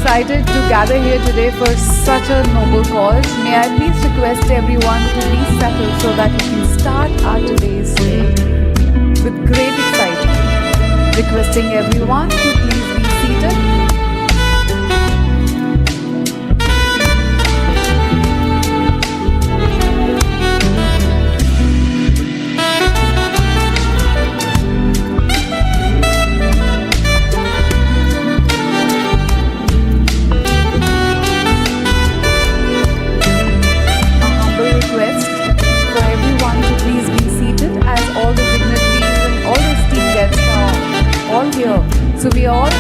excited to gather here today for such a noble cause. May I please request everyone to please settle so that we can start our today's day with great excitement. Requesting everyone to please be seated. So we are all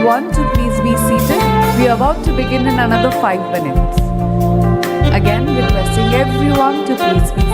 everyone to please be seated. We are about to begin in another 5 minutes. Again, requesting everyone to please be seated.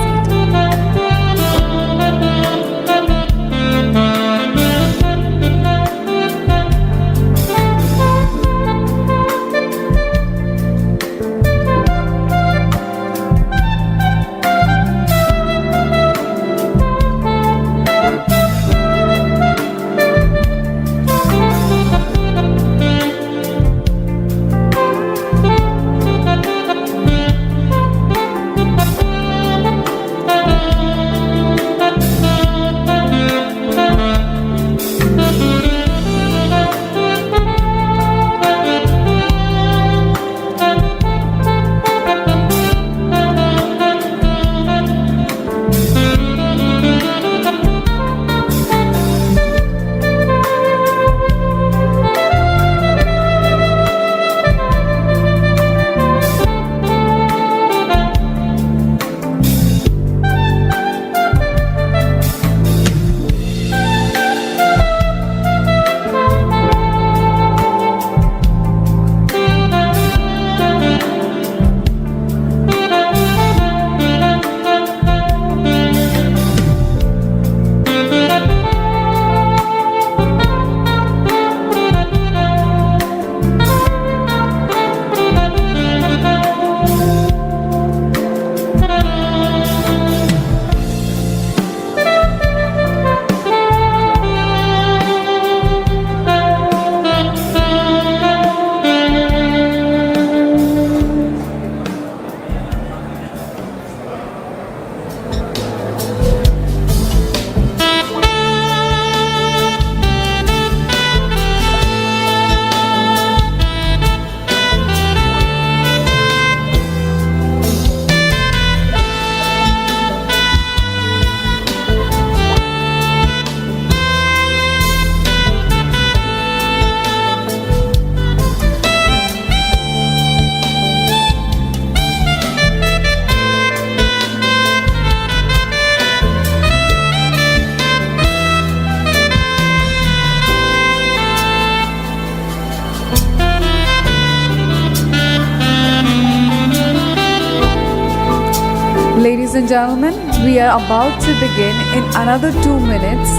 Ladies and gentlemen, we are about to begin in another 2 minutes.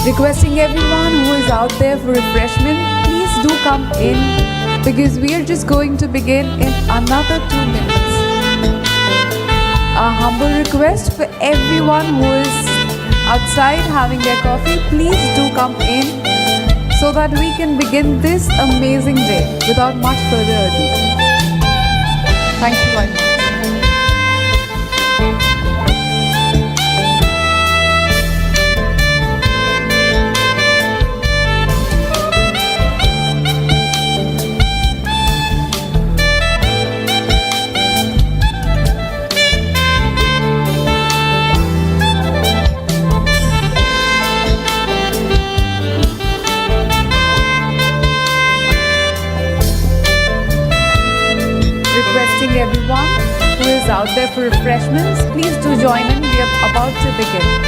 Requesting everyone who is out there for refreshment, please do come in because we are just going to begin in another 2 minutes. A humble request for everyone who is outside having their coffee, please do come in so that we can begin this amazing day without much further ado. Thank you very much. Requesting everyone who is out there for refreshments, please do join in. We are about to begin.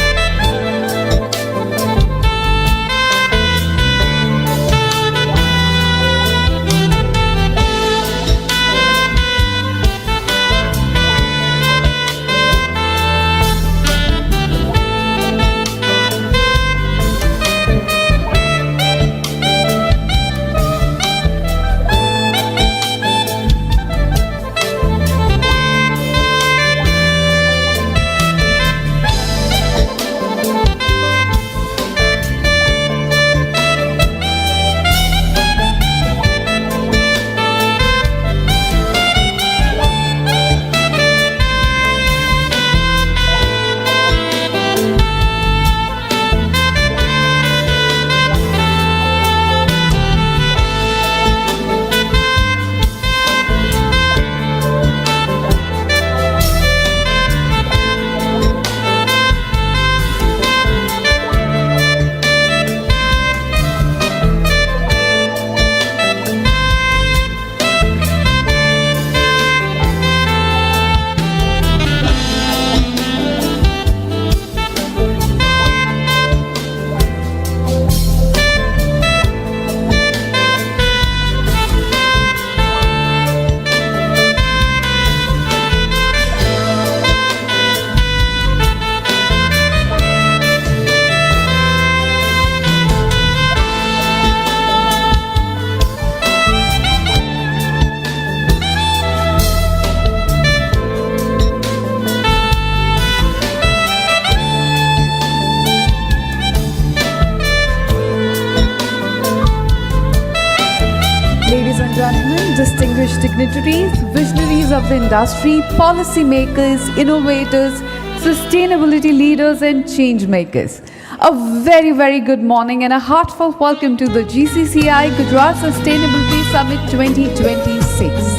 and gentlemen, distinguished dignitaries, visionaries of the industry, policy makers, innovators, sustainability leaders, and change makers. A very, very good morning and a heartfelt welcome to the GCCI Gujarat Sustainability Summit 2026.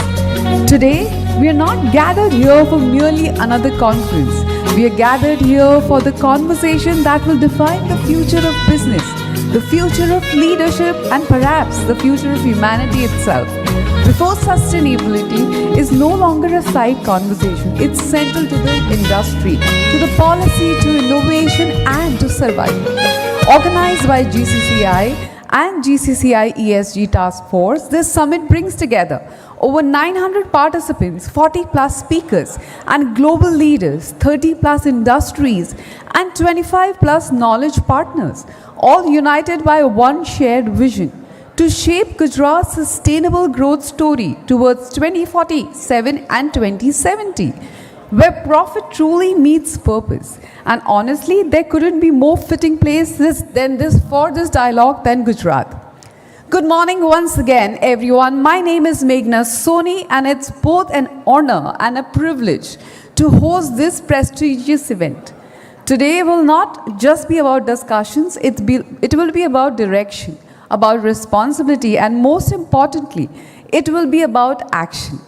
Today, we are not gathered here for merely another conference. We are gathered here for the conversation that will define the future of business, the future of leadership, and perhaps the future of humanity itself. Before sustainability is no longer a side conversation, it's central to the industry, to the policy, to innovation, and to survival. Organized by GCCI and GCCI ESG Task Force, this summit brings together over 900 participants, 40 plus speakers, and global leaders, 30 plus industries, and 25 plus knowledge partners, all united by one shared vision to shape Gujarat's sustainable growth story towards 2047 and 2070, where profit truly meets purpose. And honestly, there couldn't be more fitting place for this dialogue than Gujarat. Good morning once again, everyone. My name is Meghna Soni, and it's both an honor and a privilege to host this prestigious event. Today will not just be about discussions, it will be about direction, about responsibility, and most importantly, it will be about action.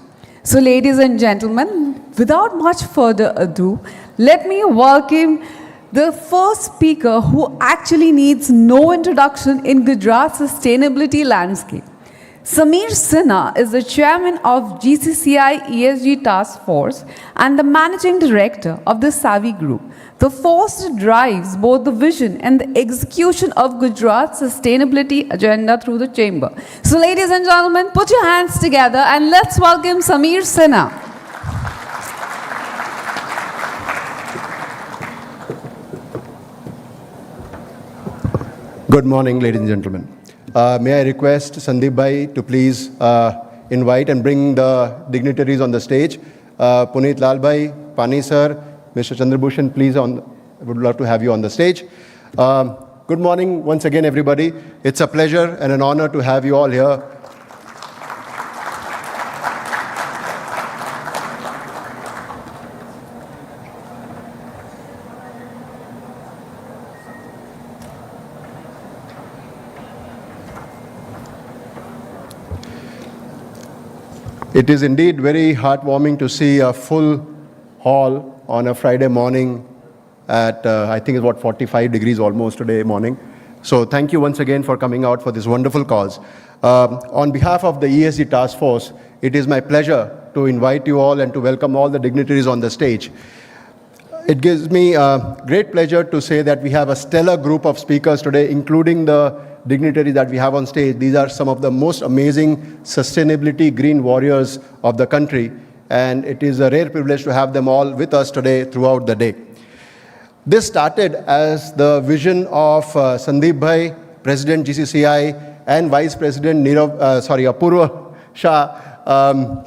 So, ladies and gentlemen, without much further ado, let me welcome the first speaker who actually needs no introduction in Gujarat's sustainability landscape. Sameer Sinha is the chairman of GCCI ESG Task Force and the managing director of the Savvy Group, the force that drives both the vision and the execution of Gujarat's sustainability agenda through the chamber. So, ladies and gentlemen, put your hands together and let's welcome Sameer Sinha. Good morning, ladies and gentlemen. May I request Sandeep Bhai to please invite and bring the dignitaries on the stage. Puneet Lal Bhai, Pani sir, Mr. Chandrabhushan, please, I would love to have you on the stage. Good morning once again, everybody. It's a pleasure and an honor to have you all here. It is indeed very heartwarming to see a full hall on a Friday morning at, I think it's 45 degrees almost today morning. So thank you once again for coming out for this wonderful cause. On behalf of the ESG Task Force, it is my pleasure to invite you all and to welcome all the dignitaries on the stage. It gives me great pleasure to say that we have a stellar group of speakers today, including the dignitaries that we have on stage. These are some of the most amazing sustainability green warriors of the country, and it is a rare privilege to have them all with us today throughout the day. This started as the vision of Sandeep Bhai, President GCCI, and Vice President Apurva Shah,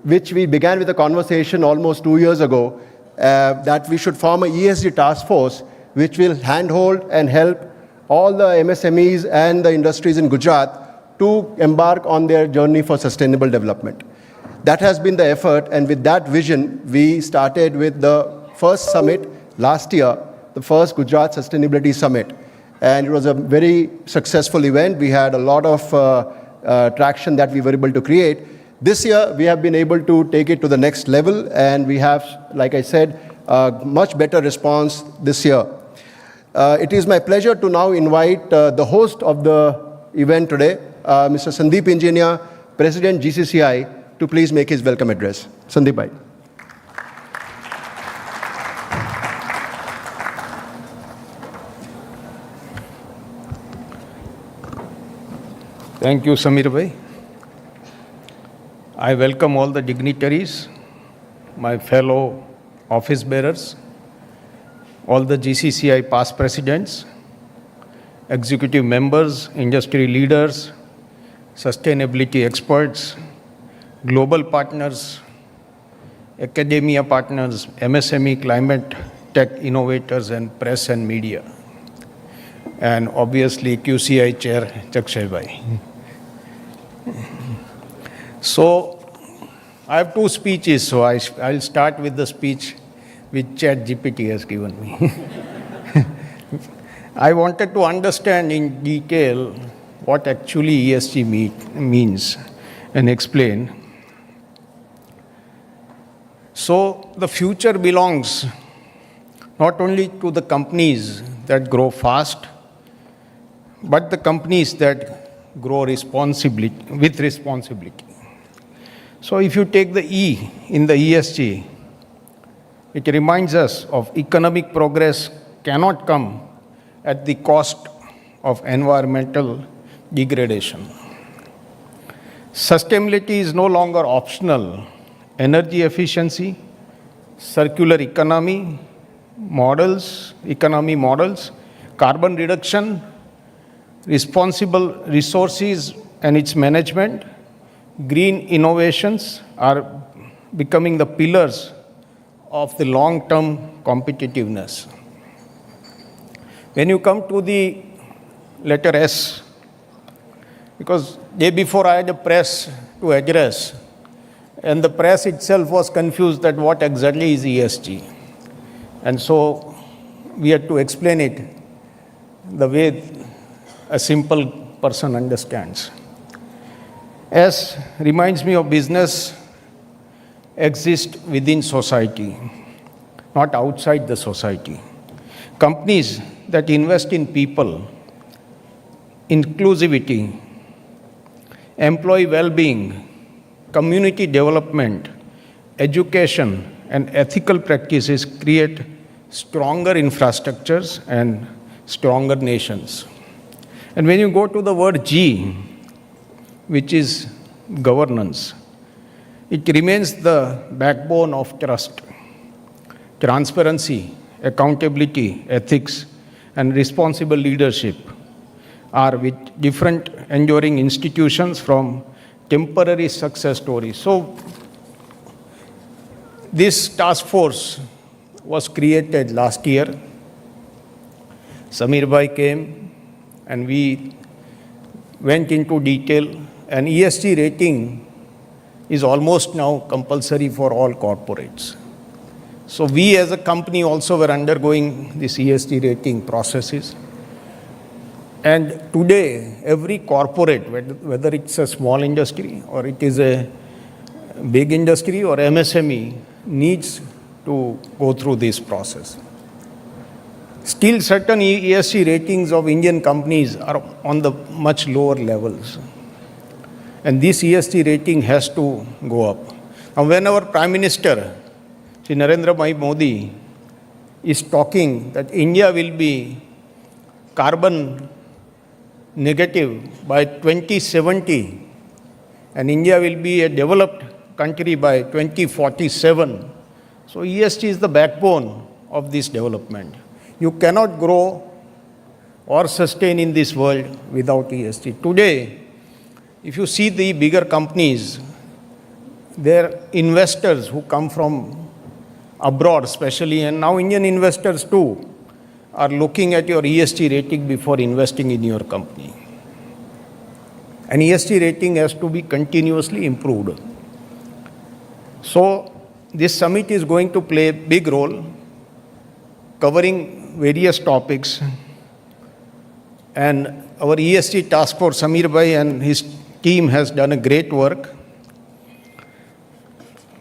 which we began with a conversation almost 2 years ago that we should form a ESG task force which will handhold and help all the MSMEs and the industries in Gujarat to embark on their journey for sustainable development. That has been the effort, and with that vision, we started with the first summit last year, the first Gujarat Sustainability Summit. And it was a very successful event. We had a lot of traction that we were able to create. This year, we have been able to take it to the next level, and we have, like I said, a much better response this year. It is my pleasure to now invite the host of the event today, Mr. Sandeep Engineer, President GCCI, to please make his welcome address. Sandeep bhai. Thank you, Sameer bhai. I welcome all the dignitaries, my fellow office bearers, all the GCCI past presidents, executive members, industry leaders, sustainability experts, global partners, academia partners, MSME, climate tech innovators, and press and media. And obviously QCI Chair Chakshay bhai. So I have two speeches, so I'll start with the speech which ChatGPT has given me. I wanted to understand in detail what actually ESG means and explain. So the future belongs not only to the companies that grow fast, but the companies that grow responsibly, with responsibility. So if you take the E in the ESG, it reminds us of economic progress cannot come at the cost of environmental degradation. Sustainability is no longer optional. Energy efficiency, circular economy models, carbon reduction, responsible resources and its management, green innovations are becoming the pillars of the long-term competitiveness. When you come to the letter S, because day before I had a press to address, and the press itself was confused that what exactly is ESG. And so we had to explain it the way a simple person understands. S reminds me of business exists within society, not outside the society. Companies that invest in people, inclusivity, employee well-being, community development, education, and ethical practices create stronger infrastructures and stronger nations. And when you go to the word G, which is governance, it remains the backbone of trust, transparency, accountability, ethics, and responsible leadership are with different enduring institutions from temporary success stories. So this task force was created last year. Samir Bhai came and we went into detail, and ESG rating is almost now compulsory for all corporates. So we as a company also were undergoing this ESG rating processes. And today, every corporate, whether it's a small industry or it is a big industry or MSME, needs to go through this process. Still, certain ESG ratings of Indian companies are on the much lower levels. And this ESG rating has to go up. Now, when our Prime Minister, Shri Narendra Bhai Modi, is talking that India will be carbon negative by 2070 and India will be a developed country by 2047. So ESG is the backbone of this development. You cannot grow or sustain in this world without ESG. Today, if you see the bigger companies, their investors who come from abroad especially, and now Indian investors too, are looking at your ESG rating before investing in your company. And ESG rating has to be continuously improved. So this summit is going to play a big role, covering various topics. And our ESG task force, Samir Bhai and his team has done a great work.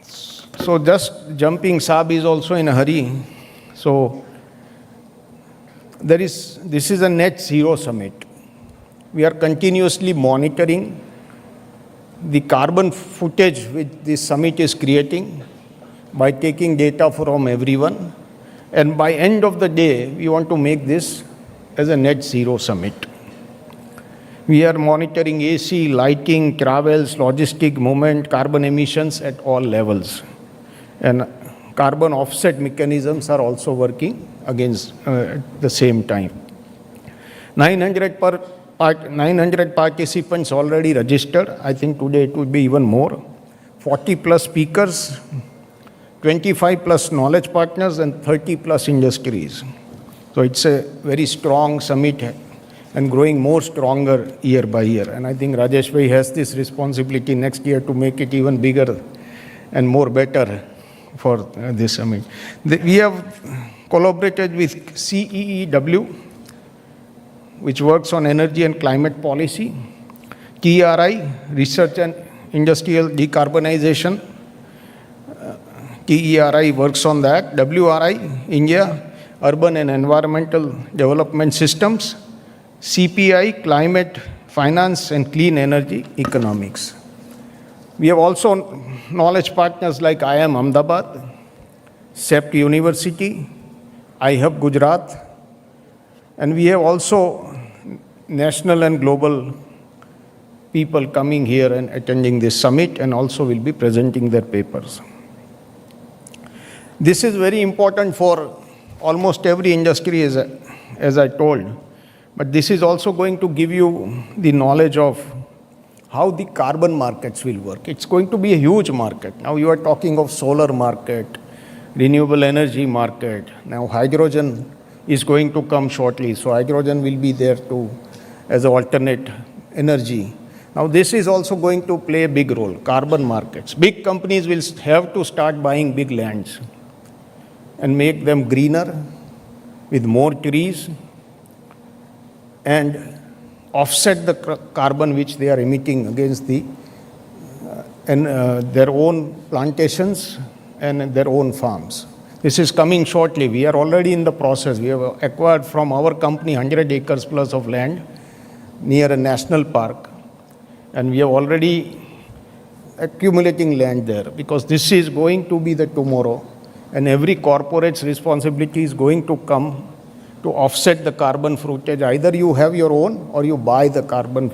So just jumping, Saab is also in a hurry. So this is a net zero summit. We are continuously monitoring the carbon footage which this summit is creating by taking data from everyone. And by end of the day, we want to make this as a net zero summit. We are monitoring AC, lighting, travels, logistic movement, carbon emissions at all levels. And carbon offset mechanisms are also working against at the same time. 900 participants already registered. I think today it would be even more. 40 plus speakers, 25 plus knowledge partners, and 30 plus industries. So it's a very strong summit and growing more stronger year by year. And I think Rajesh Bhai has this responsibility next year to make it even bigger and more better for this summit. We have collaborated with CEEW, which works on energy and climate policy, TERI, research and industrial decarbonization. TERI works on that. WRI, India, urban and environmental development systems. CPI, climate, finance and clean energy economics. We have also knowledge partners like IIM Ahmedabad, CEPT University, iHub Gujarat, and we have also national and global people coming here and attending this summit and also will be presenting their papers. This is very important for almost every industry, as I told, but this is also going to give you the knowledge of how the carbon markets will work. It's going to be a huge market. Now you are talking of solar market, renewable energy market. Now hydrogen is going to come shortly, so hydrogen will be there too as an alternate energy. Now this is also going to play a big role, carbon markets. Big companies will have to start buying big lands and make them greener with more trees and offset the carbon which they are emitting against their own plantations and their own farms. This is coming shortly. We are already in the process. We have acquired from our company 100 acres plus of land near a national park, and we are already accumulating land there because this is going to be the tomorrow, and every corporate's responsibility is going to come to offset the carbon footage. Either you have your own or you buy the carbon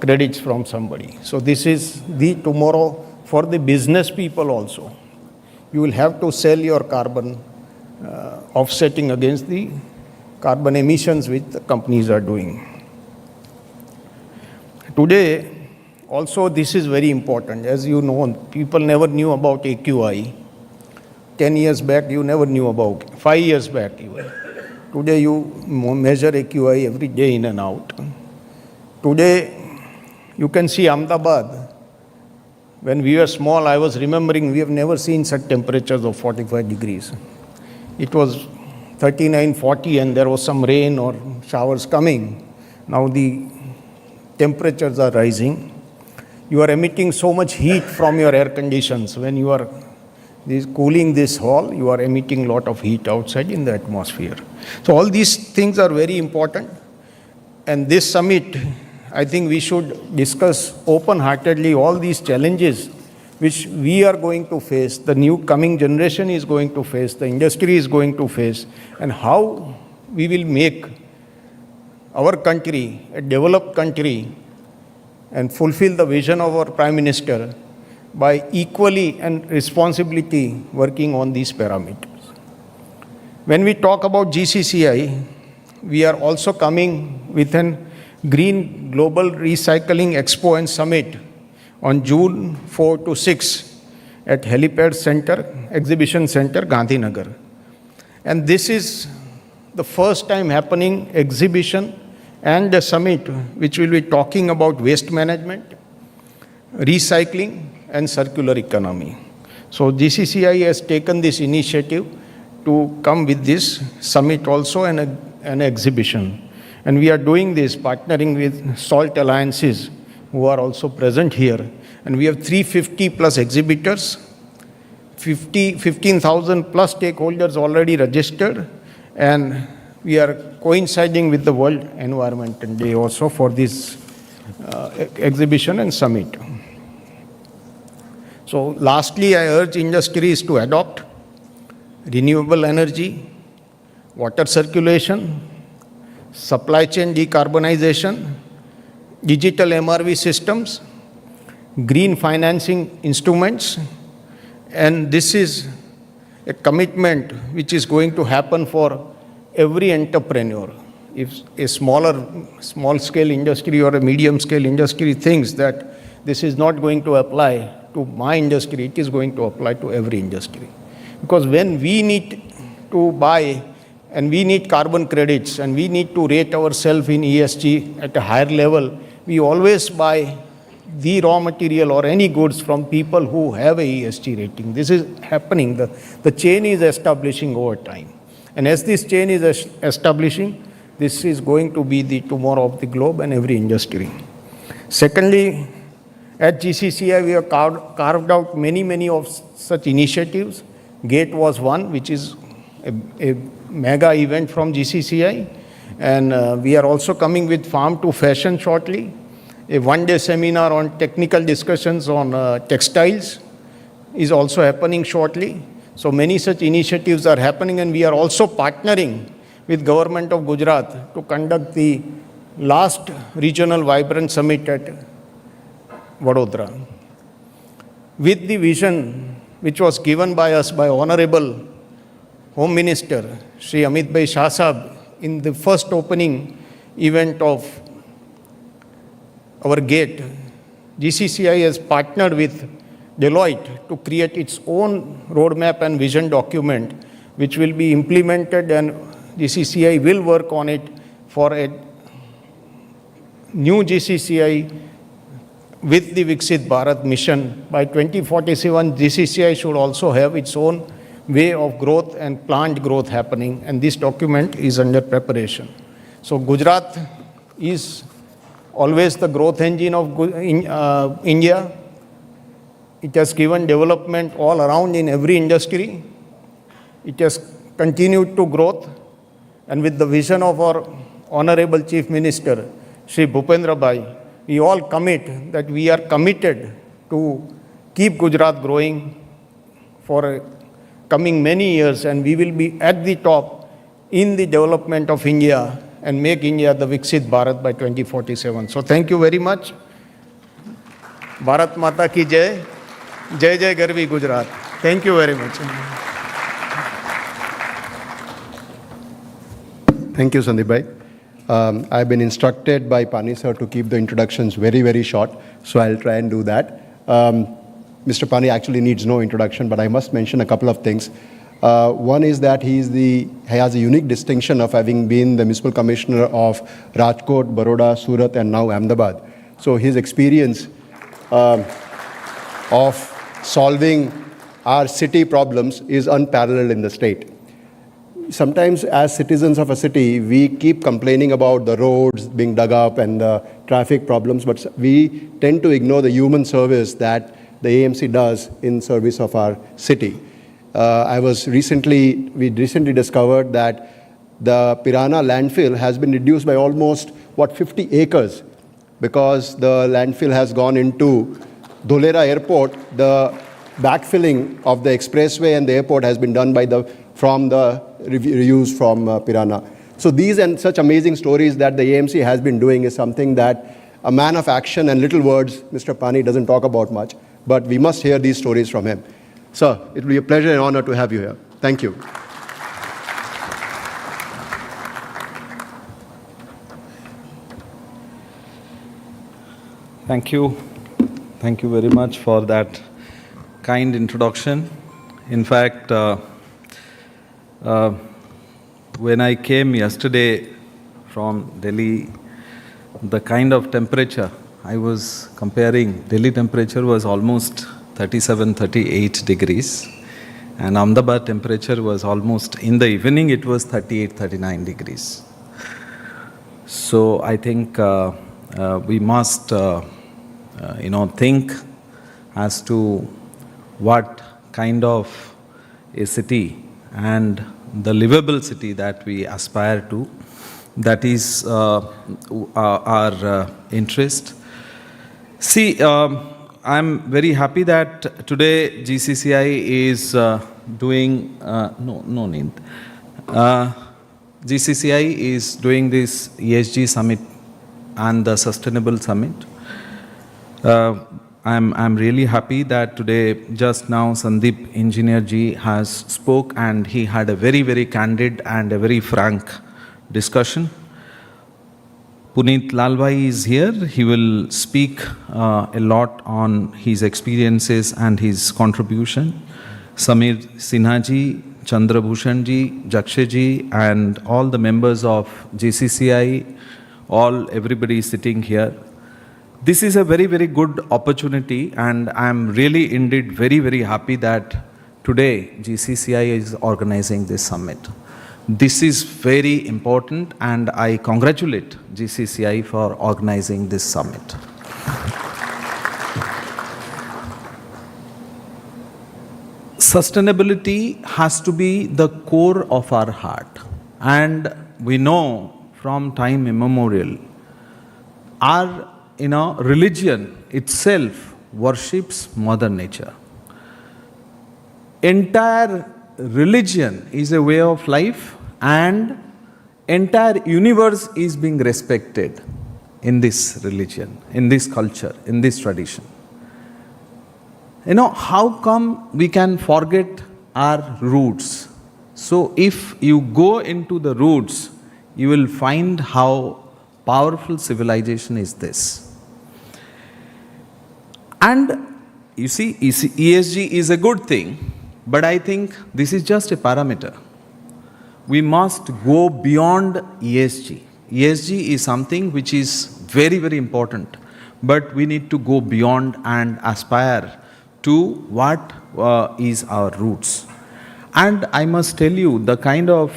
credits from somebody. So this is the tomorrow for the business people also. You will have to sell your carbon offsetting against the carbon emissions which the companies are doing. Today, also this is very important. As you know, people never knew about AQI. 10 years back, you never knew about it. 5 years back even. Today you measure AQI every day in and out. Today, you can see Ahmedabad. When we were small, I was remembering we have never seen such temperatures of 45 degrees. It was 39, 40 and there was some rain or showers coming. Now the temperatures are rising. You are emitting so much heat from your air conditions. When you are cooling this hall, you are emitting a lot of heat outside in the atmosphere. So all these things are very important. And this summit, I think we should discuss open-heartedly all these challenges which we are going to face, the new coming generation is going to face, the industry is going to face, and how we will make our country a developed country and fulfill the vision of our Prime Minister by equally and responsibility working on these parameters. When we talk about GCCI, we are also coming with an Green Global Recycling Expo and Summit on June 4 to 6 at Helipad Center, Exhibition Center, Gandhinagar. And this is the first time happening exhibition and a summit which will be talking about waste management, recycling and circular economy. So GCCI has taken this initiative to come with this summit also and an exhibition. And we are doing this partnering with Salt Alliances who are also present here. And we have 350 plus exhibitors, 15,000 plus stakeholders already registered. And we are coinciding with the World Environment Day also for this exhibition and summit. So lastly, I urge industries to adopt renewable energy, water circulation, supply chain decarbonization, digital MRV systems, green financing instruments, and this is a commitment which is going to happen for every entrepreneur. If a small scale industry or a medium scale industry thinks that this is not going to apply to my industry, it is going to apply to every industry. Because when we need to buy and we need carbon credits, and we need to rate ourselves in ESG at a higher level, we always buy the raw material or any goods from people who have a ESG rating. This is happening. The chain is establishing over time. And as this chain is establishing, this is going to be the tomorrow of the globe and every industry. Secondly, at GCCI, we have carved out many of such initiatives. GATE was one, which is a mega event from GCCI. And we are also coming with Farm to Fashion shortly, a one-day seminar on technical discussions on textiles is also happening shortly. So many such initiatives are happening, and we are also partnering with Government of Gujarat to conduct the last Regional Vibrant Summit at Vadodara. With the vision which was given by us by Honorable Home Minister Shri Amit Bhai Shah Sahab in the first opening event of our GATE, GCCI has partnered with Deloitte to create its own roadmap and vision document, which will be implemented, and GCCI will work on it for a new GCCI with the Viksit Bharat mission. By 2047, GCCI should also have its own way of growth and planned growth happening, and this document is under preparation. So Gujarat is always the growth engine of India. It has given development all around in every industry. It has continued to growth, and with the vision of our Honorable Chief Minister, Shri Bhupendra Bhai, we all commit that we are committed to keep Gujarat growing for coming many years, and we will be at the top in the development of India and make India the Viksit Bharat by 2047. So thank you very much. Bharat Mata ki jai. Jai Jai Garvi Gujarat. Thank you very much. Thank you, Sandeep Bhai. I've been instructed by Pani sir to keep the introductions very short, so I'll try and do that. Mr. Pani actually needs no introduction, but I must mention a couple of things. One is that he has a unique distinction of having been the Municipal Commissioner of Rajkot, Baroda, Surat, and now Ahmedabad. So his experience of solving our city problems is unparalleled in the state. Sometimes as citizens of a city, we keep complaining about the roads being dug up and the traffic problems, but we tend to ignore the human service that the AMC does in service of our city. We recently discovered that the Pirana landfill has been reduced by almost, 50 acres, because the landfill has gone into Dholera Airport. The backfilling of the expressway and the airport has been done from the reuse from Pirana. So these and such amazing stories that the AMC has been doing is something that a man of action and little words, Mr. Pani, doesn't talk about much, but we must hear these stories from him. Sir, it will be a pleasure and honor to have you here. Thank you. Thank you. Thank you very much for that kind introduction. In fact, when I came yesterday from Delhi, the kind of temperature I was comparing, Delhi temperature was almost 37, 38 degrees, and Ahmedabad temperature was almost, in the evening it was 38, 39 degrees. So I think we must think as to what kind of a city and the livable city that we aspire to. That is our interest. See, I'm very happy that today GCCI is doing, GCCI is doing this ESG summit and the Sustainable Summit. I'm really happy that today, just now, Sandeep Engineer ji has spoke, and he had a very candid and a very frank discussion. Puneet Lalbhai is here. He will speak a lot on his experiences and his contribution. Samir Sinha ji, Chandrabhushanji, Jakshaji, and all the members of GCCI, everybody sitting here. This is a very, very good opportunity, and I am really indeed very, very happy that today GCCI is organizing this summit. This is very important, and I congratulate GCCI for organizing this summit. Sustainability has to be the core of our heart, and we know from time immemorial, our religion itself worships Mother Nature. Entire religion is a way of life, and entire universe is being respected in this religion, in this culture, in this tradition. How come we can forget our roots? So if you go into the roots, you will find how powerful civilization is this. And you see, ESG is a good thing, but I think this is just a parameter. We must go beyond ESG. ESG is something which is very, very important, but we need to go beyond and aspire to what is our roots. And I must tell you, the kind of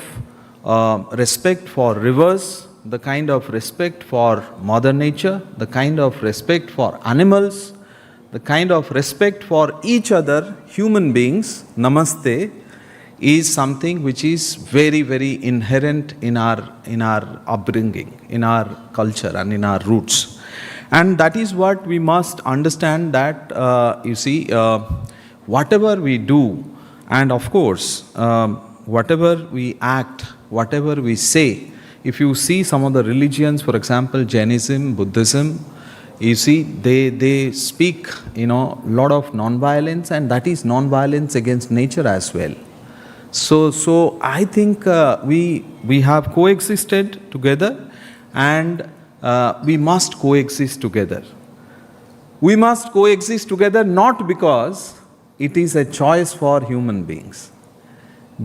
respect for rivers, the kind of respect for Mother Nature, the kind of respect for animals, the kind of respect for each other, human beings, namaste, is something which is very, very inherent in our upbringing, in our culture and in our roots. And that is what we must understand, that, whatever we do, and of course, whatever we act, whatever we say, if you see some of the religions, for example, Jainism, Buddhism, you see, they speak, lot of non-violence, and that is non-violence against nature as well. So I think we have coexisted together, and we must coexist together. We must coexist together not because it is a choice for human beings,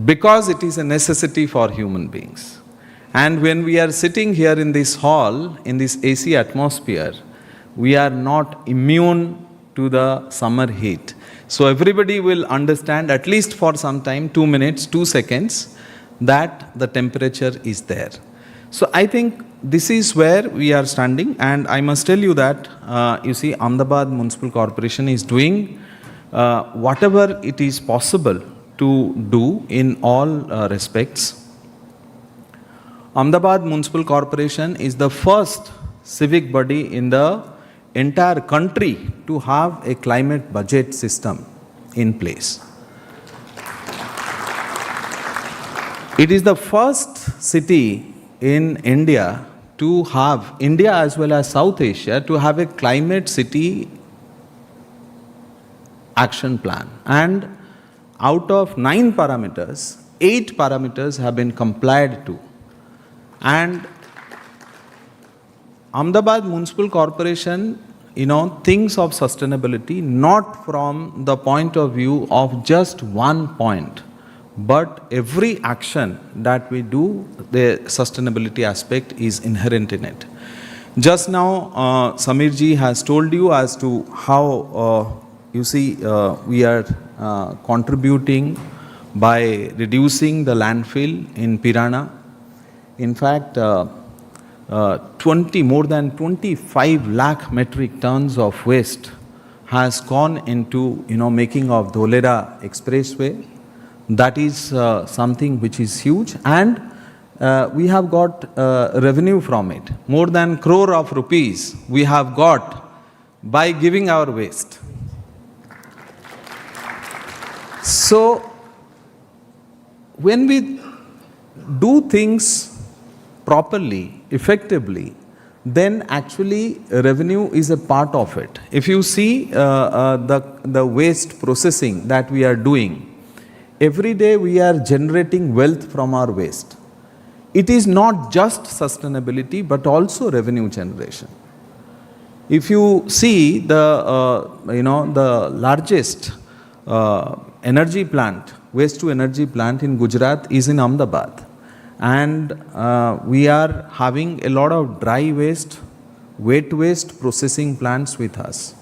because it is a necessity for human beings. And when we are sitting here in this hall, in this AC atmosphere, we are not immune to the summer heat. So everybody will understand, at least for some time, 2 minutes, 2 seconds, that the temperature is there. So I think this is where we are standing, and I must tell you that, Ahmedabad Municipal Corporation is doing whatever it is possible to do in all respects. Ahmedabad Municipal Corporation is the first civic body in the entire country to have a climate budget system in place. It is the first city in India to have, India as well as South Asia, to have a climate city action plan. And out of 9 parameters, 8 parameters have been complied to. And Ahmedabad Municipal Corporation, thinks of sustainability not from the point of view of just one point, but every action that we do, the sustainability aspect is inherent in it. Just now, Samir ji has told you as to how, we are contributing by reducing the landfill in Pirana. In fact, more than 25 lakh metric tons of waste has gone into making of Dholera Expressway. That is something which is huge, and we have got revenue from it. More than crore of rupees we have got by giving our waste. So when we do things properly, effectively, then actually revenue is a part of it. If you see the waste processing that we are doing, every day we are generating wealth from our waste. It is not just sustainability, but also revenue generation. If you see the largest energy plant, waste to energy plant in Gujarat is in Ahmedabad. And we are having a lot of dry waste, wet waste processing plants with us.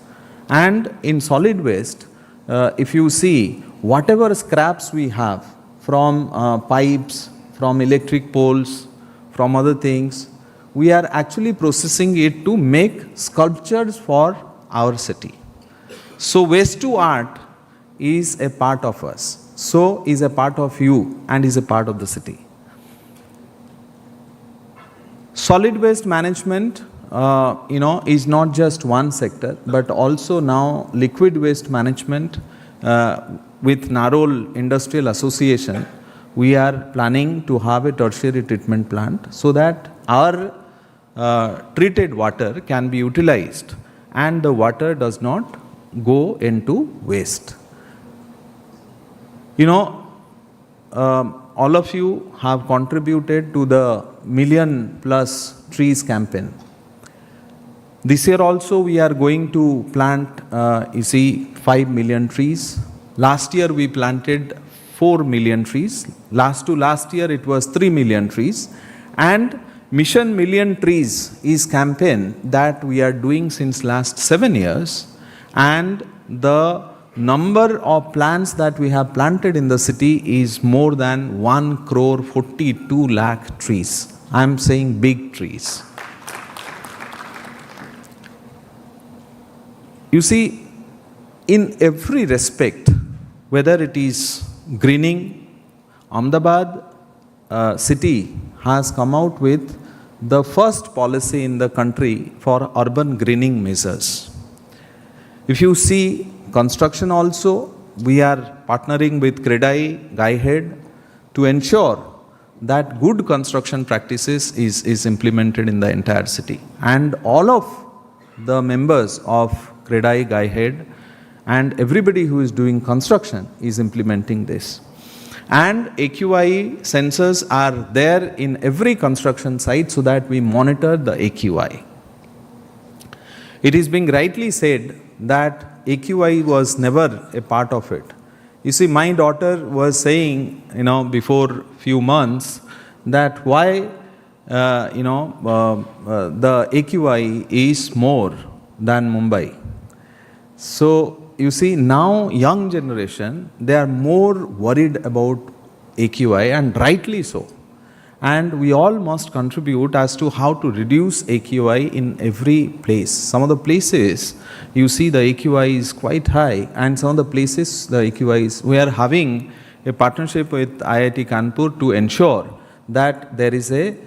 And in solid waste, if you see, whatever scraps we have from pipes, from electric poles, from other things, we are actually processing it to make sculptures for our city. So waste to art is a part of us. So is a part of you and is a part of the city. Solid waste management, is not just one sector, but also now liquid waste management with Narol Industrial Association. We are planning to have a tertiary treatment plant so that our treated water can be utilized and the water does not go into waste. All of you have contributed to the Million Plus Trees campaign. This year also we are going to plant, 5 million trees. Last year we planted 4 million trees. Last year it was 3 million trees. And Mission Million Trees is campaign that we are doing since last 7 years. And the number of plants that we have planted in the city is more than 1,42 lakh trees. I am saying big trees. You see, in every respect, whether it is greening, Ahmedabad city has come out with the first policy in the country for urban greening measures. If you see construction also, we are partnering with CREDAI, GAIHEAD to ensure that good construction practices is implemented in the entire city. And all of the members of CREDAI, GAIHEAD and everybody who is doing construction is implementing this. And AQI sensors are there in every construction site so that we monitor the AQI. It is being rightly said that AQI was never a part of it. You see, my daughter was saying, before few months that why, the AQI is more than Mumbai. So, you see, now young generation, they are more worried about AQI and rightly so. And we all must contribute as to how to reduce AQI in every place. Some of the places, you see the AQI is quite high, and some of the places the AQI is, we are having a partnership with IIT Kanpur to ensure that there is a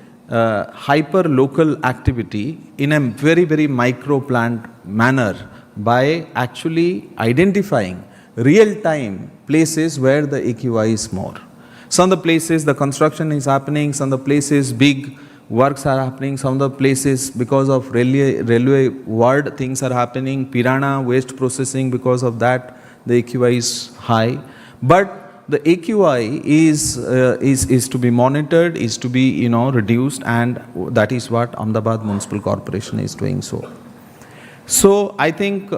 hyper-local activity in a very, very micro-plant manner by actually identifying real-time places where the AQI is more. Some of the places the construction is happening, some of the places big works are happening, some of the places because of railway ward things are happening, Pirana waste processing, because of that the AQI is high. But the AQI is to be monitored, is to be reduced, and that is what Ahmedabad Municipal Corporation is doing so. So I think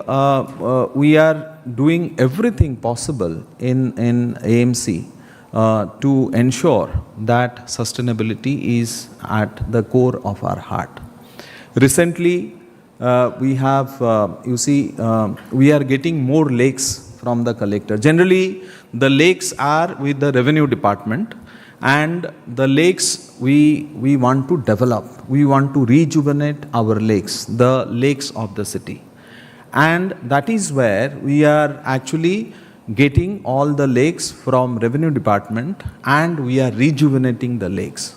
we are doing everything possible in AMC to ensure that sustainability is at the core of our heart. Recently, we have, we are getting more lakes from the collector. Generally, the lakes are with the revenue department, and the lakes we want to develop. We want to rejuvenate our lakes, the lakes of the city. And that is where we are actually getting all the lakes from revenue department, and we are rejuvenating the lakes.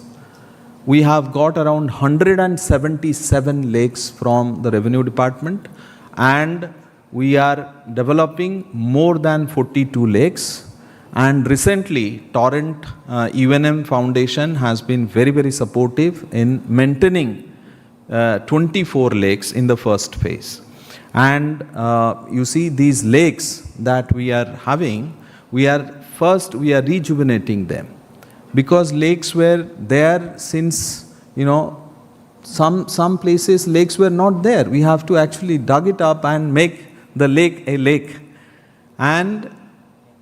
We have got around 177 lakes from the revenue department, and we are developing more than 42 lakes. And recently, Torrent UNM Foundation has been very, very supportive in maintaining 24 lakes in the first phase. And you see these lakes that we are having, we are rejuvenating them. Because lakes were there since, some places lakes were not there. We have to actually dug it up and make the lake a lake. And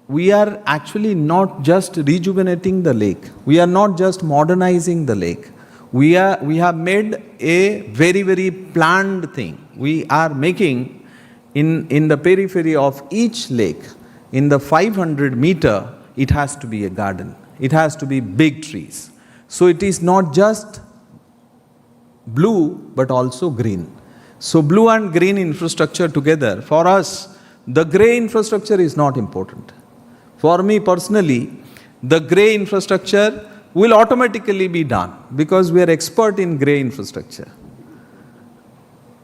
we are actually not just rejuvenating the lake. We are not just modernizing the lake. We have made a very, very planned thing. We are making in the periphery of each lake, in the 500 meter, it has to be a garden. It has to be big trees. So it is not just blue, but also green. So blue and green infrastructure together, for us, the grey infrastructure is not important. For me personally, the grey infrastructure will automatically be done because we are expert in grey infrastructure.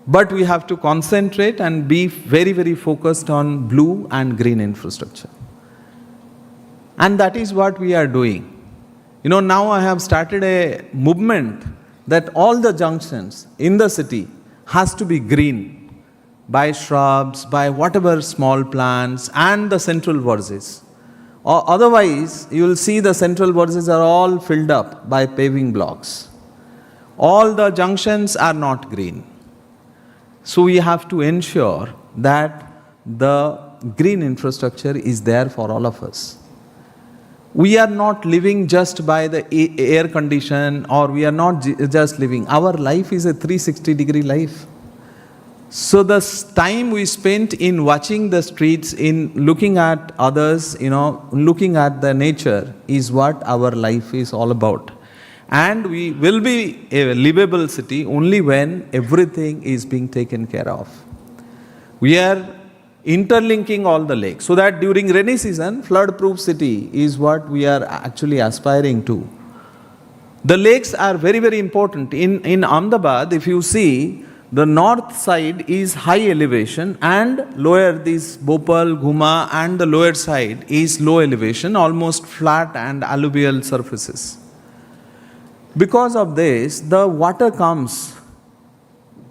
But we have to concentrate and be very, very focused on blue and green infrastructure. And that is what we are doing. Now I have started a movement that all the junctions in the city has to be green by shrubs, by whatever small plants and the central verges. Or otherwise, you will see the central verges are all filled up by paving blocks. All the junctions are not green. So we have to ensure that the green infrastructure is there for all of us. We are not living just by the air condition, or we are not just living. Our life is a 360-degree life. So the time we spent in watching the streets, in looking at others, looking at the nature is what our life is all about. And we will be a livable city only when everything is being taken care of. We are interlinking all the lakes so that during rainy season, flood-proof city is what we are actually aspiring to. The lakes are very, very important. In Ahmedabad, if you see, the north side is high elevation and lower, this Bhopal, Ghuma, and the lower side is low elevation, almost flat and alluvial surfaces. Because of this, the water comes,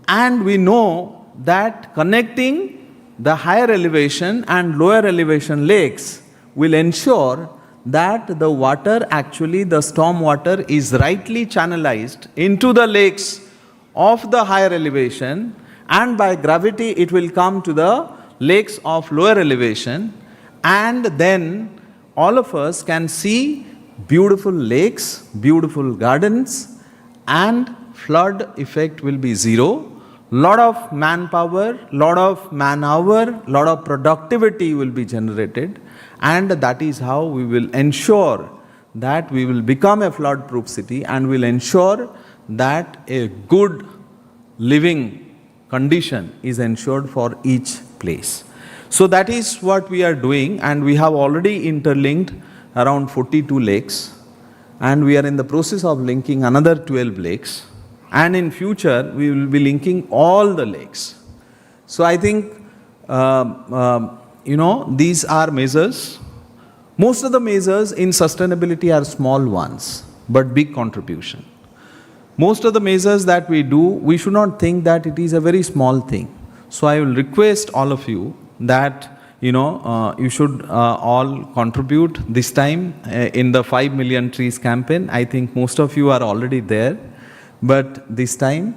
and we know that connecting the higher elevation and lower elevation lakes will ensure that the water, actually the storm water, is rightly channelized into the lakes of the higher elevation, and by gravity it will come to the lakes of lower elevation, and then all of us can see beautiful lakes, beautiful gardens, and flood effect will be zero. Lot of manpower, lot of man-hour, lot of productivity will be generated, and that is how we will ensure that we will become a flood-proof city, and will ensure that a good living condition is ensured for each place. So that is what we are doing, and we have already interlinked around 42 lakes, and we are in the process of linking another 12 lakes, and in future we will be linking all the lakes. So I think these are measures. Most of the measures in sustainability are small ones, but big contribution. Most of the measures that we do, we should not think that it is a very small thing. So I will request all of you that you should all contribute this time in the 5 million trees campaign. I think most of you are already there, but this time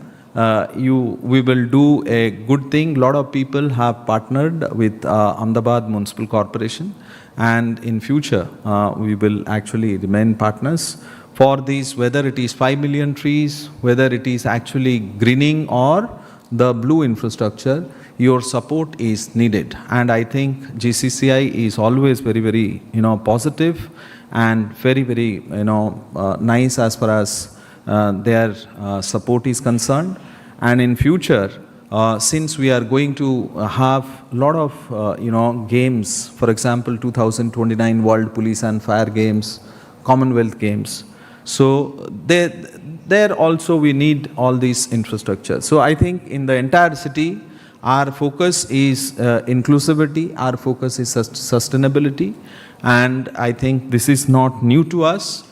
we will do a good thing. A lot of people have partnered with Ahmedabad Municipal Corporation, and in future we will actually remain partners for these, whether it is 5 million trees, whether it is actually greening or the blue infrastructure. Your support is needed, and I think GCCI is always very, very positive and very, very nice as far as their support is concerned. And in future, since we are going to have a lot of games, for example 2029 World Police and Fire Games, Commonwealth Games, so there also we need all these infrastructure. So I think in the entire city, our focus is inclusivity, our focus is sustainability, and I think this is not new to us.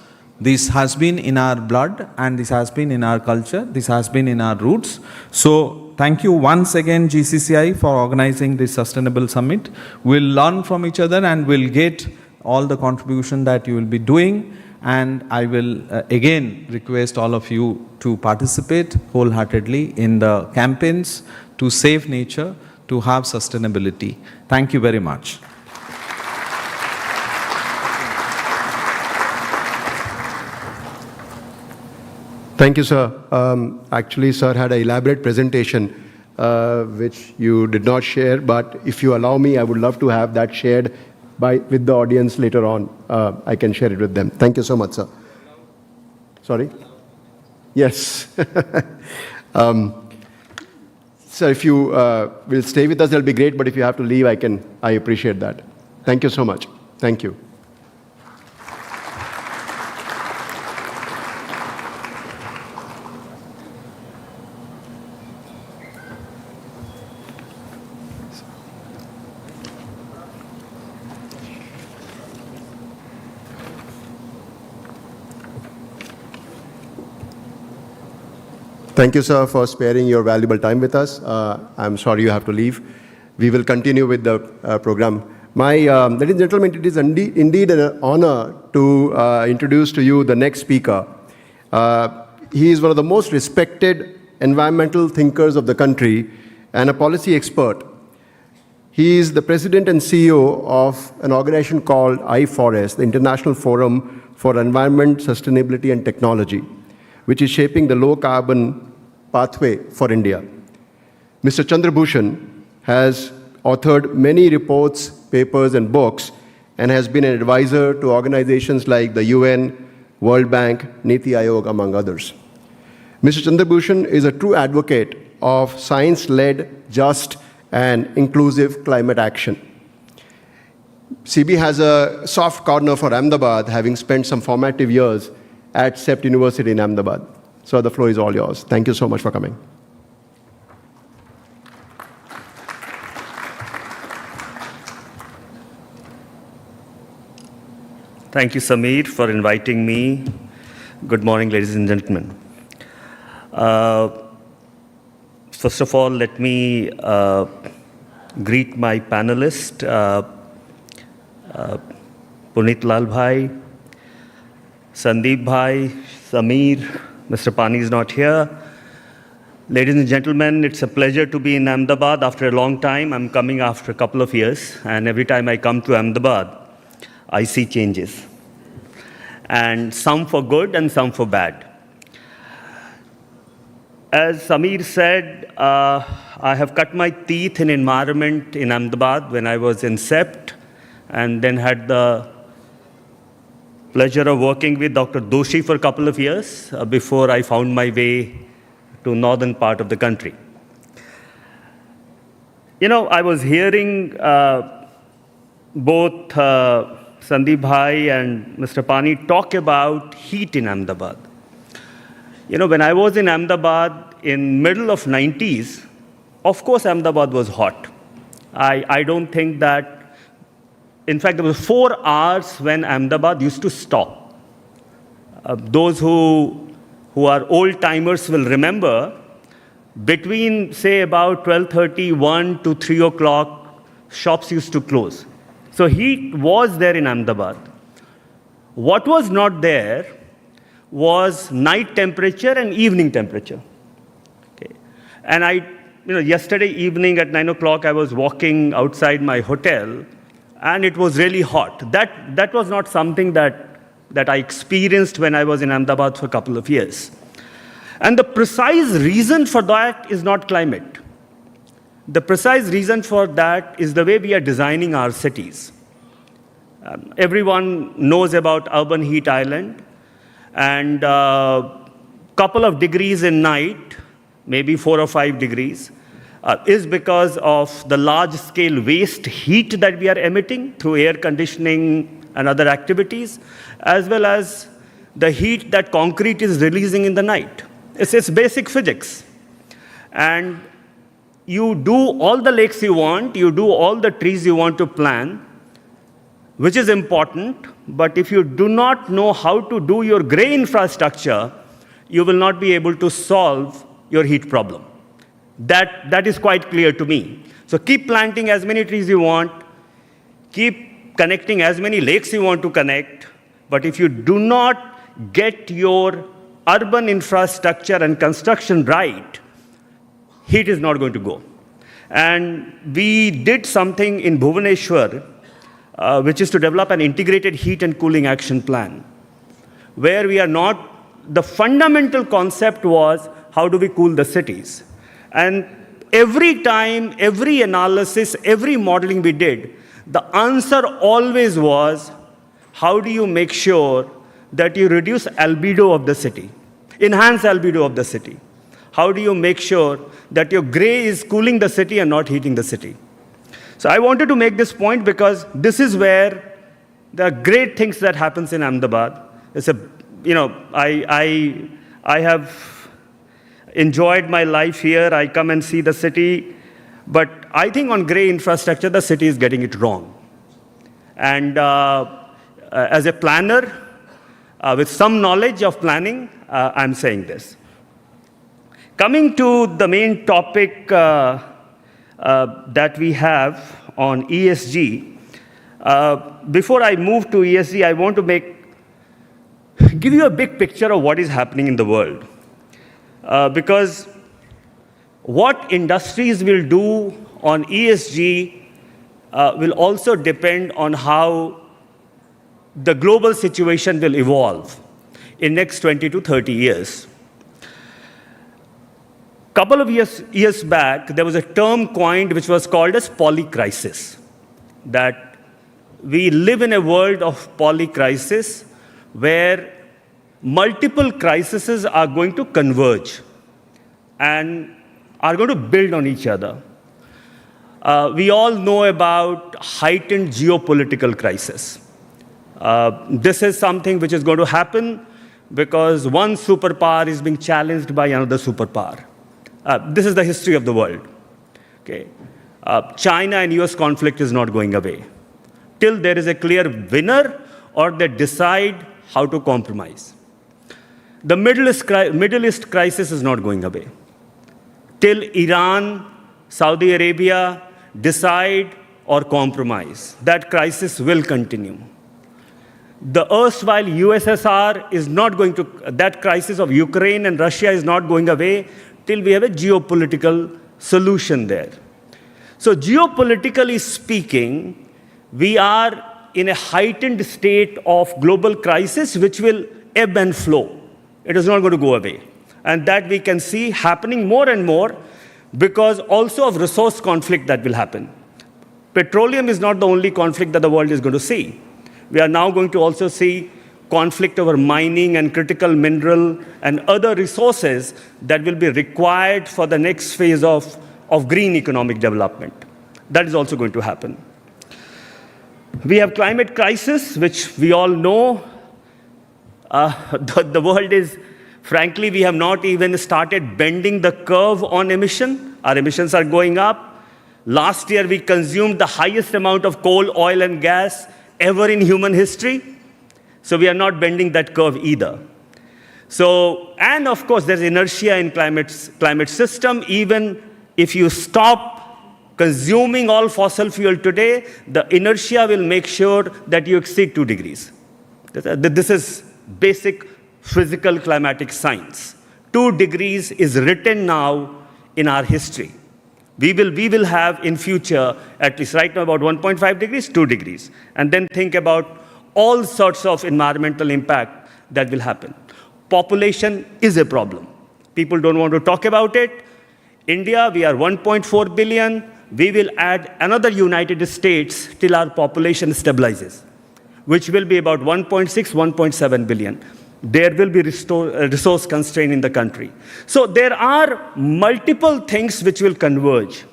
This has been in our blood, and this has been in our culture, this has been in our roots. So thank you once again GCCI for organizing this Sustainable Summit. We'll learn from each other and we'll get all the contribution that you will be doing, and I will again request all of you to participate wholeheartedly in the campaigns to save nature, to have sustainability. Thank you very much. Thank you, sir. Actually, sir had an elaborate presentation which you did not share, but if you allow me, I would love to have that shared with the audience later on. I can share it with them. Thank you so much, sir. Sorry? Yes. So if you will stay with us, that'll be great, but if you have to leave, I appreciate that. Thank you so much. Thank you. Thank you, sir, for sparing your valuable time with us. I'm sorry you have to leave. We will continue with the program. Ladies and gentlemen, it is indeed an honor to introduce to you the next speaker. He is one of the most respected environmental thinkers of the country and a policy expert. He is the president and CEO of an organization called iForest, the International Forum for Environment, Sustainability and Technology, which is shaping the low-carbon pathway for India. Mr. Chandrabhushan has authored many reports, papers, and books, and has been an advisor to organizations like the UN, World Bank, Niti Aayog, among others. Mr. Chandrabhushan is a true advocate of science-led, just, and inclusive climate action. CB has a soft corner for Ahmedabad, having spent some formative years at CEPT University in Ahmedabad. So the floor is all yours. Thank you so much for coming. Thank you, Samir, for inviting me. Good morning, ladies and gentlemen. First of all, let me greet my panelist, Puneet Lal Bhai, Sandeep Bhai, Samir, Mr. Pani is not here. Ladies and gentlemen, it's a pleasure to be in Ahmedabad after a long time. I'm coming after a couple of years, and every time I come to Ahmedabad, I see changes. And some for good and some for bad. As Samir said, I have cut my teeth in environment in Ahmedabad when I was in CEPT, and then had the pleasure of working with Dr. Doshi for a couple of years before I found my way to northern part of the country. You know, I was hearing both Sandeep Bhai and Mr. Pani talk about heat in Ahmedabad. You know, when I was in Ahmedabad in middle of 90s, of course Ahmedabad was hot. I don't think that. In fact, there were 4 hours when Ahmedabad used to stop. Those who are old-timers will remember, between, say, about 12:31 to 3 o'clock, shops used to close. So heat was there in Ahmedabad. What was not there was night temperature and evening temperature. Okay. And yesterday evening at 9 o'clock, I was walking outside my hotel, and it was really hot. That was not something that I experienced when I was in Ahmedabad for a couple of years. And the precise reason for that is not climate. The precise reason for that is the way we are designing our cities. Everyone knows about urban heat island, and couple of degrees in night, maybe 4 or 5 degrees, is because of the large-scale waste heat that we are emitting through air conditioning and other activities, as well as the heat that concrete is releasing in the night. It's basic physics. And you do all the lakes you want, you do all the trees you want to plant, which is important, but if you do not know how to do your gray infrastructure, you will not be able to solve your heat problem. That is quite clear to me. So keep planting as many trees you want, keep connecting as many lakes you want to connect, but if you do not get your urban infrastructure and construction right, heat is not going to go. And we did something in Bhubaneswar, which is to develop an integrated heat and cooling action plan, where we are not the fundamental concept was, how do we cool the cities? And every time, every analysis, every modeling we did, the answer always was, how do you make sure that you reduce albedo of the city, enhance albedo of the city? How do you make sure that your gray is cooling the city and not heating the city? So I wanted to make this point because this is where there are great things that happens in Ahmedabad. It's a, I have enjoyed my life here. I come and see the city. But I think on gray infrastructure, the city is getting it wrong. And as a planner, with some knowledge of planning, I'm saying this. Coming to the main topic that we have on ESG, before I move to ESG, I want to give you a big picture of what is happening in the world. Because what industries will do on ESG will also depend on how the global situation will evolve in next 20 to 30 years. Couple of years back, there was a term coined which was called as polycrisis. That we live in a world of polycrisis where multiple crises are going to converge and are going to build on each other. We all know about heightened geopolitical crisis. This is something which is going to happen because one superpower is being challenged by another superpower. This is the history of the world. Okay? China and US conflict is not going away till there is a clear winner or they decide how to compromise. The Middle East crisis is not going away till Iran, Saudi Arabia decide or compromise. That crisis will continue. The erstwhile USSR is not going to, that crisis of Ukraine and Russia is not going away till we have a geopolitical solution there. So geopolitically speaking, we are in a heightened state of global crisis which will ebb and flow. It is not going to go away. And that we can see happening more and more because also of resource conflict that will happen. Petroleum is not the only conflict that the world is going to see. We are now going to also see conflict over mining and critical mineral and other resources that will be required for the next phase of green economic development. That is also going to happen. We have climate crisis, which we all know. The world is, frankly, we have not even started bending the curve on emission. Our emissions are going up. Last year, we consumed the highest amount of coal, oil, and gas ever in human history. So we are not bending that curve either. So, and of course, there's inertia in climate system. Even if you stop consuming all fossil fuel today, the inertia will make sure that you exceed 2 degrees. This is basic physical climatic science. 2 degrees is written now in our history. We will have in future, at least right now, about 1.5 degrees, 2 degrees. And then think about all sorts of environmental impact that will happen. Population is a problem. People don't want to talk about it. India, we are 1.4 billion. We will add another United States till our population stabilizes, which will be about 1.6, 1.7 billion. There will be resource constraint in the country. So there are multiple things which will converge.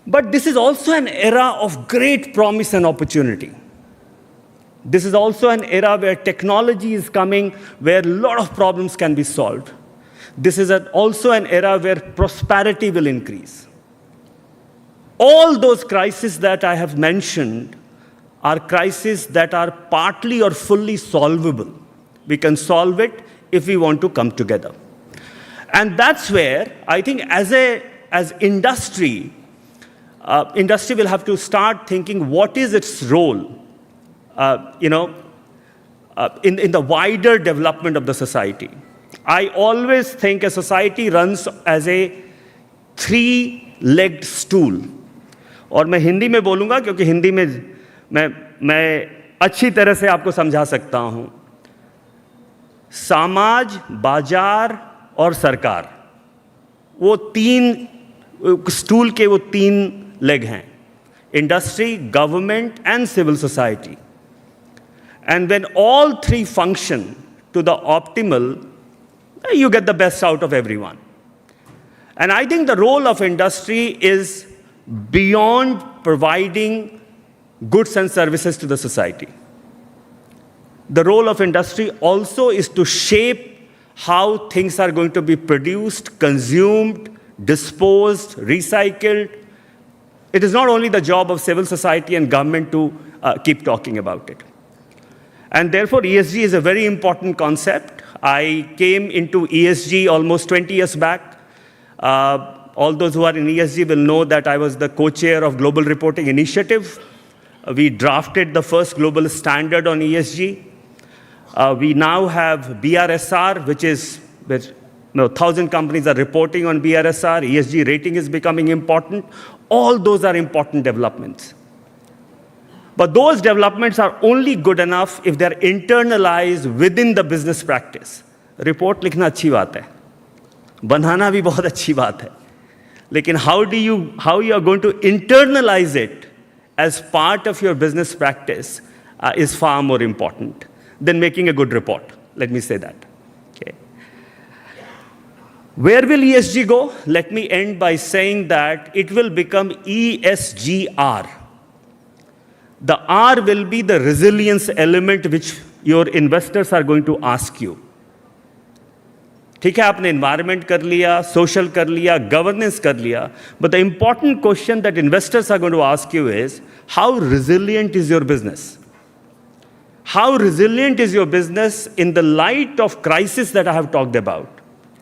But this is also an era of great promise and opportunity. This is also an era where technology is coming, where a lot of problems can be solved. This is also an era where prosperity will increase. All those crises that I have mentioned are crises that are partly or fully solvable. We can solve it if we want to come together. And that's where I think as industry, industry will have to start thinking what is its role in the wider development of the society. I always think a society runs as a 3-legged stool. और मैं हिंदी में बोलूँगा क्योंकि हिंदी में मैं अच्छी तरह से आपको समझा सकता हूँ. समाज, बाजार और सरकार, वो तीन स्टूल के वो तीन लेग हैं, industry, government and civil society. And when all three function to the optimal, you get the best out of everyone. And I think the role of industry is beyond providing goods and services to the society. The role of industry also is to shape how things are going to be produced, consumed, disposed, recycled. It is not only the job of civil society and government to keep talking about it. And therefore, ESG is a very important concept. I came into ESG almost 20 years back. All those who are in ESG will know that I was the co-chair of Global Reporting Initiative. We drafted the first global standard on ESG. We now have BRSR, which is where 1,000 companies are reporting on BRSR. ESG rating is becoming important. All those are important developments. But those developments are only good enough if they're internalized within the business practice. Report लिखना अच्छी बात है, बनाना भी बहुत अच्छी बात है, लेकिन how you are going to internalize it as part of your business practice is far more important than making a good report. Let me say that. Okay. Where will ESG go? Let me end by saying that it will become ESGR. The R will be the resilience element which your investors are going to ask you. ठीक है, आपने environment कर लिया, social कर लिया, governance कर लिया, but the important question that investors are going to ask you is, how resilient is your business? How resilient is your business in the light of crisis that I have talked about?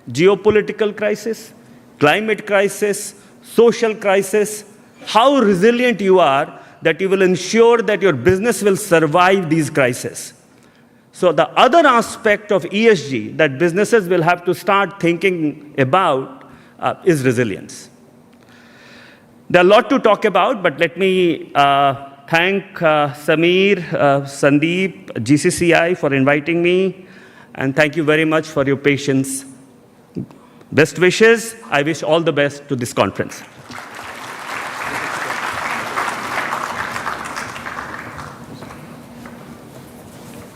Geopolitical crisis, climate crisis, social crisis. How resilient you are that you will ensure that your business will survive these crises. So the other aspect of ESG that businesses will have to start thinking about is resilience. There are a lot to talk about, but let me thank Sameer, Sandeep, GCCI for inviting me, and thank you very much for your patience. Best wishes. I wish all the best to this conference.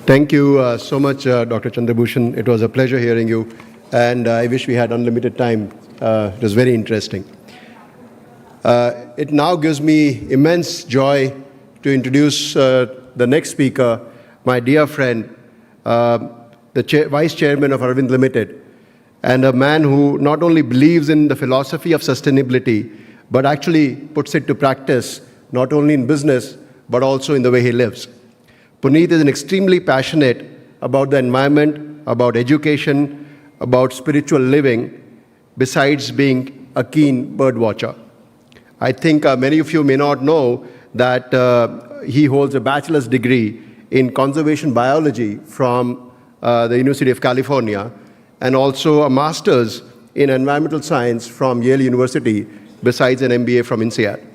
Thank you so much, Dr. Chandrabhushan. It was a pleasure hearing you, and I wish we had unlimited time. It was very interesting. It now gives me immense joy to introduce the next speaker, my dear friend, the Vice Chairman of Arvind Limited, and a man who not only believes in the philosophy of sustainability, but actually puts it to practice, not only in business, but also in the way he lives. Puneet is extremely passionate about the environment, about education, about spiritual living, besides being a keen bird watcher. I think many of you may not know that he holds a bachelor's degree in conservation biology from the University of California, and also a master's in environmental science from Yale University, besides an MBA from INSEAD.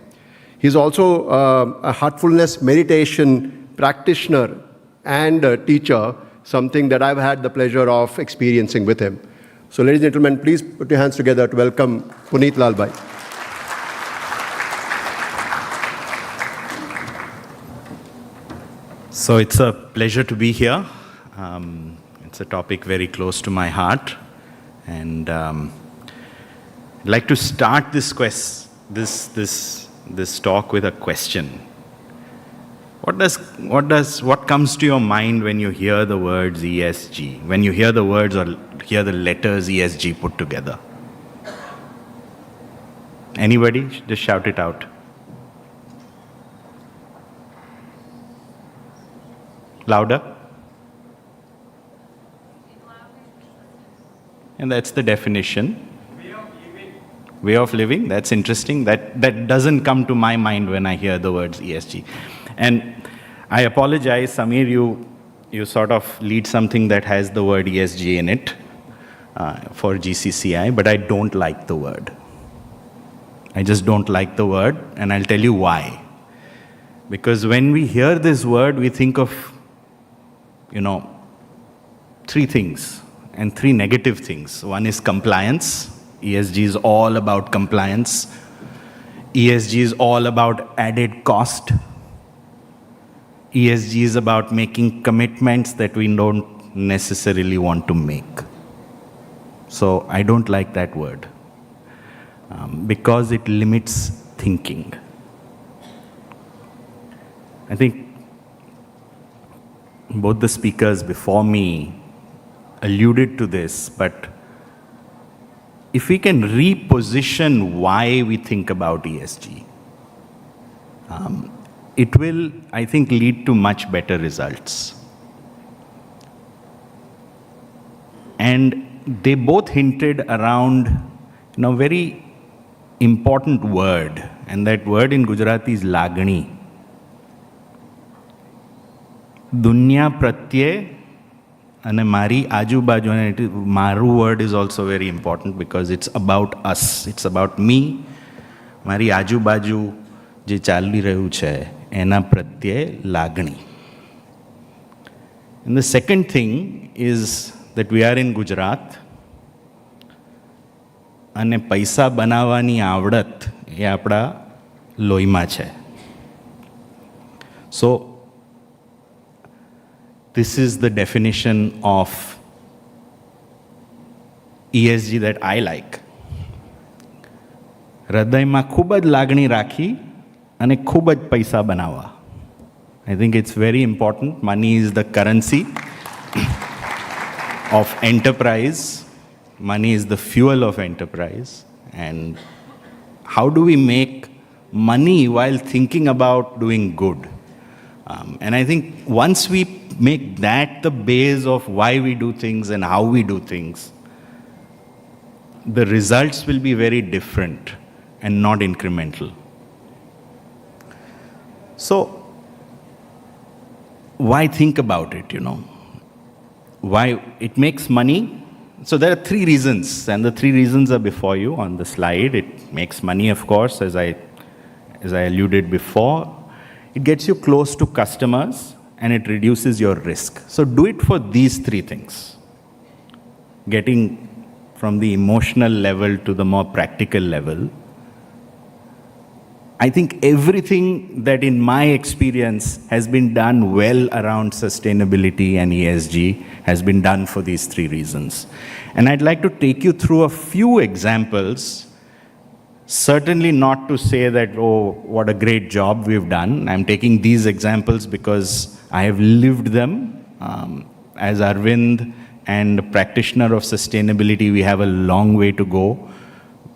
He's also a heartfulness meditation practitioner and a teacher, something that I've had the pleasure of experiencing with him. So ladies and gentlemen, please put your hands together to welcome Puneet Lalbhai. So it's a pleasure to be here. It's a topic very close to my heart. And I'd like to start this talk with a question. What comes to your mind when you hear the words ESG? When you hear the words or hear the letters ESG put together? Anybody? Just shout it out. Louder? And that's the definition. Way of living, that's interesting. That doesn't come to my mind when I hear the words ESG. And I apologize, Sameer, you sort of lead something that has the word ESG in it for GCCI, but I don't like the word. I just don't like the word, and I'll tell you why. Because when we hear this word, we think of, three things and three negative things. One is compliance. ESG is all about compliance. ESG is all about added cost. ESG is about making commitments that we don't necessarily want to make. So I don't like that word because it limits thinking. I think both the speakers before me alluded to this, but if we can reposition why we think about ESG, it will, I think, lead to much better results. And they both hinted around a very important word, and that word in Gujarati is lagani. Dunya pratye and mari ajubaju, and maru word is also very important because it's about us. It's about me, mari ajubaju je ચાલી રહ્યું છે એના પ્રત્યે લાગણી. And the second thing is that we are in Gujarat અને પૈસા બનાવવાની આવડત એ આપણા લોહીમાં છે. So this is the definition of ESG that I like. હૃદયમાં ખૂબ જ લાગણી રાખી અને ખૂબ જ પૈસા બનાવવા. I think it's very important. Money is the currency of enterprise. Money is the fuel of enterprise. And how do we make money while thinking about doing good? And I think once we make that the base of why we do things and how we do things, the results will be very different and not incremental. So, why think about it, Why it makes money? So there are three reasons, and the three reasons are before you on the slide. It makes money, of course, as I alluded before. It gets you close to customers, and it reduces your risk. So do it for these three things. Getting from the emotional level to the more practical level. I think everything that in my experience has been done well around sustainability and ESG has been done for these three reasons. And I'd like to take you through a few examples, certainly not to say that, oh, what a great job we've done. I'm taking these examples because I have lived them. As Arvind and practitioner of sustainability, we have a long way to go.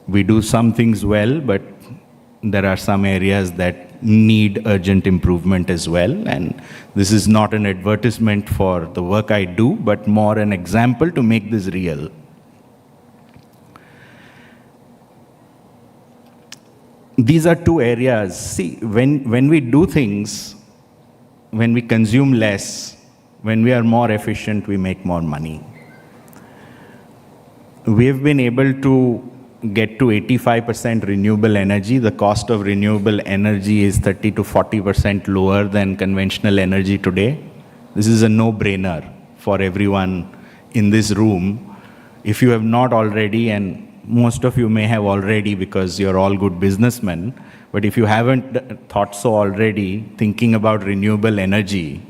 We do some things well, but there are some areas that need urgent improvement as well. And this is not an advertisement for the work I do, but more an example to make this real. These are two areas. See, when we do things, when we consume less, when we are more efficient, we make more money. We have been able to get to 85% renewable energy. The cost of renewable energy is 30 to 40% lower than conventional energy today. This is a no-brainer for everyone in this room. If you have not already, and most of you may have already because you're all good businessmen, but if you haven't thought so already, thinking about renewable energy,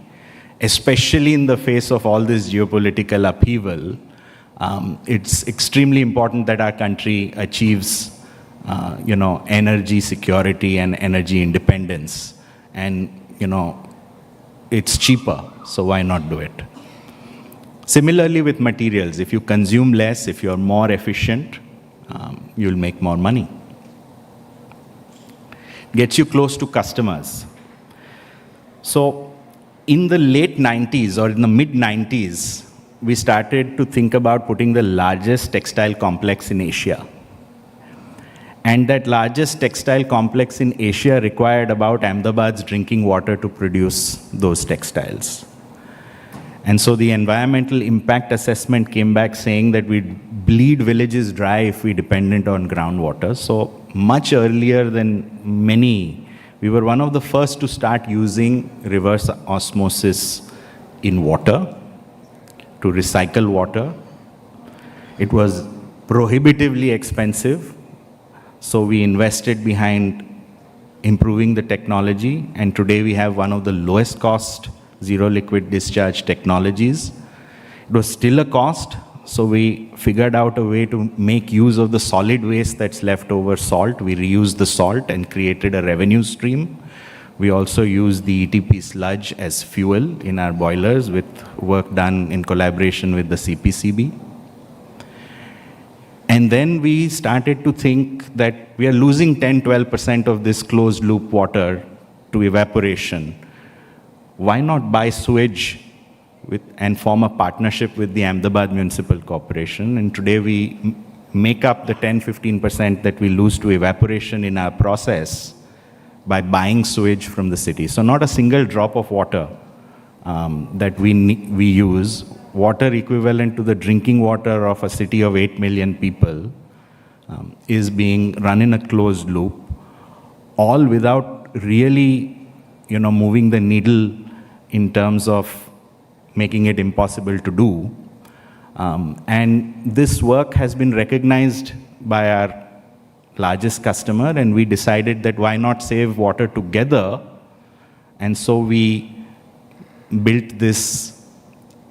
especially in the face of all this geopolitical upheaval, it's extremely important that our country achieves, energy security and energy independence. And, it's cheaper, so why not do it? Similarly with materials, if you consume less, if you're more efficient, you'll make more money. Gets you close to customers. So in the late 90s or in the mid 90s, we started to think about putting the largest textile complex in Asia. And that largest textile complex in Asia required about Ahmedabad's drinking water to produce those textiles. And so the environmental impact assessment came back saying that we'd bleed villages dry if we depended on groundwater. So much earlier than many, we were one of the first to start using reverse osmosis in water. to recycle water. It was prohibitively expensive, so we invested behind improving the technology, and today we have one of the lowest cost zero liquid discharge technologies. It was still a cost, so we figured out a way to make use of the solid waste that's left over salt. We reused the salt and created a revenue stream. We also use the ETP sludge as fuel in our boilers with work done in collaboration with the CPCB. And then we started to think that we are losing 10-12% of this closed loop water to evaporation. Why not buy sewage and form a partnership with the Ahmedabad Municipal Corporation? And today we make up the 10-15% that we lose to evaporation in our process by buying sewage from the city. So not a single drop of water that we use, water equivalent to the drinking water of a city of 8 million people, is being run in a closed loop, all without really, moving the needle in terms of making it impossible to do. And this work has been recognized by our largest customer, and we decided that why not save water together? And so we built this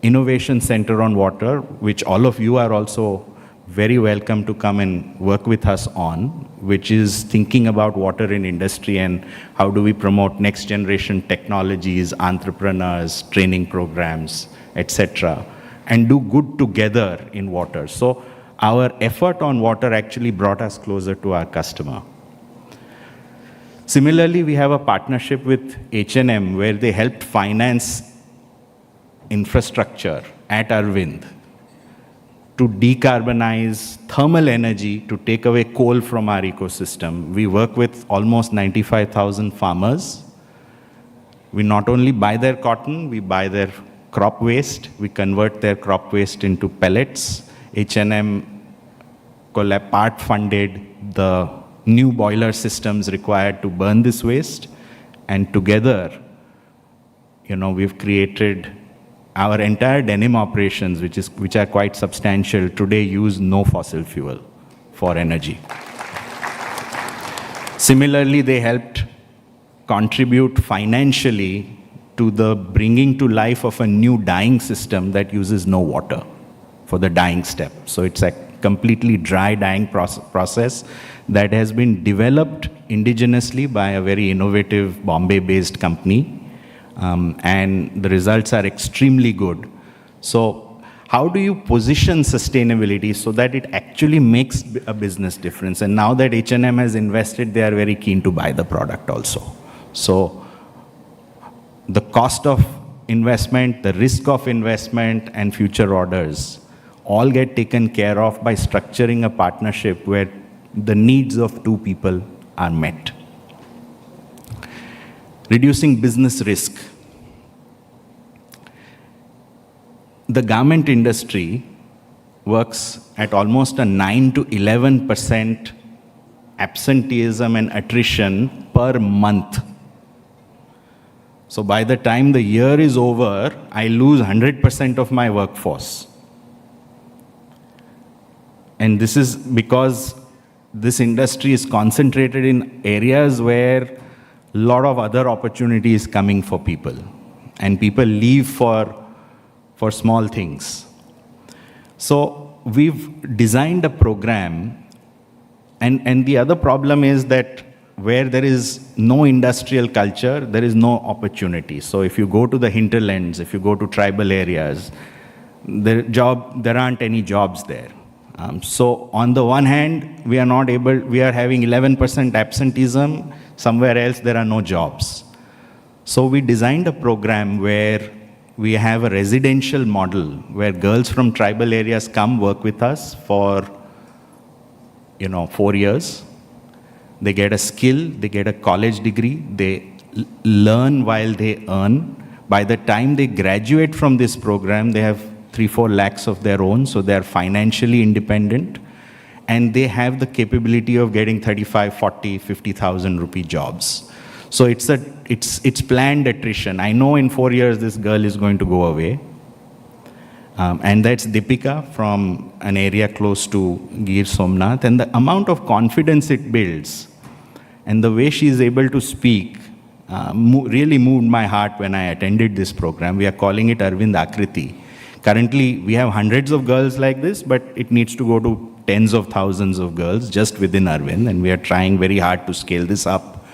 innovation center on water, which all of you are also very welcome to come and work with us on, which is thinking about water in industry and how do we promote next generation technologies, entrepreneurs, training programs, etc., and do good together in water. So our effort on water actually brought us closer to our customer. Similarly, we have a partnership with H&M where they helped finance infrastructure at Arvind to decarbonize thermal energy to take away coal from our ecosystem. We work with almost 95,000 farmers. We not only buy their cotton, we buy their crop waste. We convert their crop waste into pellets. H&M part funded the new boiler systems required to burn this waste. And together, we've created our entire denim operations, which are quite substantial, today use no fossil fuel for energy. Similarly, they helped contribute financially to the bringing to life of a new dyeing system that uses no water for the dyeing step. So it's a completely dry dyeing process that has been developed indigenously by a very innovative Bombay-based company. And the results are extremely good. So how do you position sustainability so that it actually makes a business difference? And now that H&M has invested, they are very keen to buy the product also. So the cost of investment, the risk of investment, and future orders all get taken care of by structuring a partnership where the needs of two people are met. Reducing business risk. The garment industry works at almost a 9 to 11% absenteeism and attrition per month. So by the time the year is over, I lose 100% of my workforce. And this is because this industry is concentrated in areas where a lot of other opportunities coming for people, and people leave for small things. So we've designed a program, and the other problem is that where there is no industrial culture, there is no opportunity. So if you go to the hinterlands, if you go to tribal areas, there aren't any jobs there. So on the one hand, we are having 11% absenteeism. Somewhere else, there are no jobs. So we designed a program where we have a residential model where girls from tribal areas come work with us for 4 years. They get a skill, they get a college degree, they learn while they earn. By the time they graduate from this program, they have 3-4 lakhs of their own, so they are financially independent, and they have the capability of getting 35, 40, 50,000 rupee jobs. So it's planned attrition. I know in 4 years this girl is going to go away. And that's Deepika from an area close to Gir Somnath. And the amount of confidence it builds and the way she is able to speak really moved my heart when I attended this program. We are calling it Arvind Akriti. Currently, we have hundreds of girls like this, but it needs to go to tens of thousands of girls just within Arvind, and we are trying very hard to scale this up.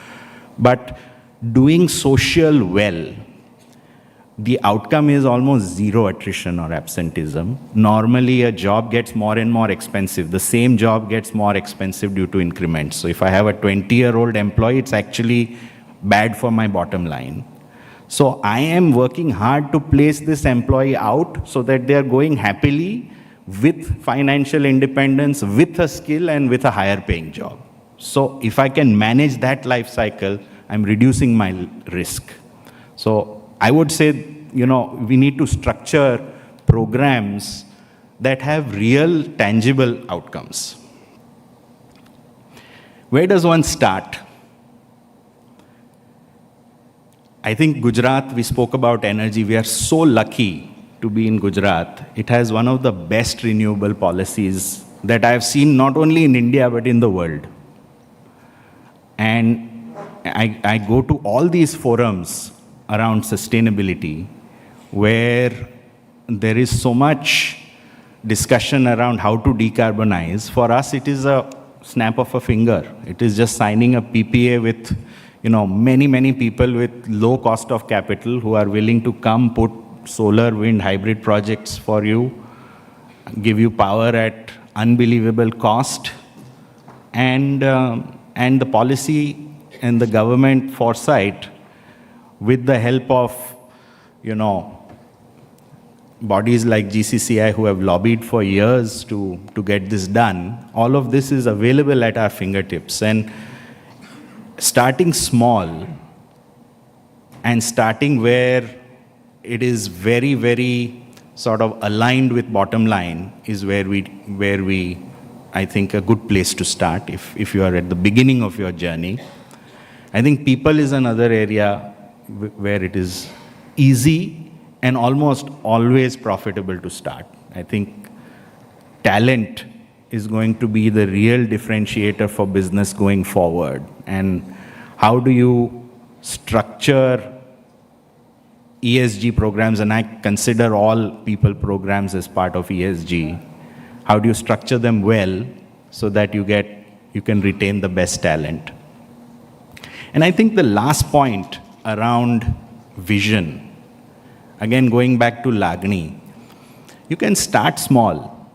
But doing social well, the outcome is almost zero attrition or absenteeism. Normally, a job gets more and more expensive. The same job gets more expensive due to increments. So if I have a 20-year-old employee, it's actually bad for my bottom line. So I am working hard to place this employee out so that they are going happily with financial independence, with a skill and with a higher paying job. So if I can manage that life cycle, I'm reducing my risk. So I would say, we need to structure programs that have real tangible outcomes. Where does one start? I think Gujarat, we spoke about energy. We are so lucky to be in Gujarat. It has one of the best renewable policies that I have seen not only in India, but in the world. And I go to all these forums around sustainability where there is so much discussion around how to decarbonize. For us, it is a snap of a finger. It is just signing a PPA with many people with low cost of capital who are willing to come put solar, wind, hybrid projects for you, give you power at unbelievable cost, and the policy and the government foresight, with the help of, bodies like GCCI who have lobbied for years to get this done. All of this is available at our fingertips. And starting small and starting where it is very, very sort of aligned with bottom line is where we, I think, a good place to start if you are at the beginning of your journey. I think people is another area where it is easy and almost always profitable to start. I think talent is going to be the real differentiator for business going forward. And how do you structure ESG programs, and I consider all people programs as part of ESG. How do you structure them well so that you can retain the best talent? And I think the last point around vision, again going back to Lagni, you can start small,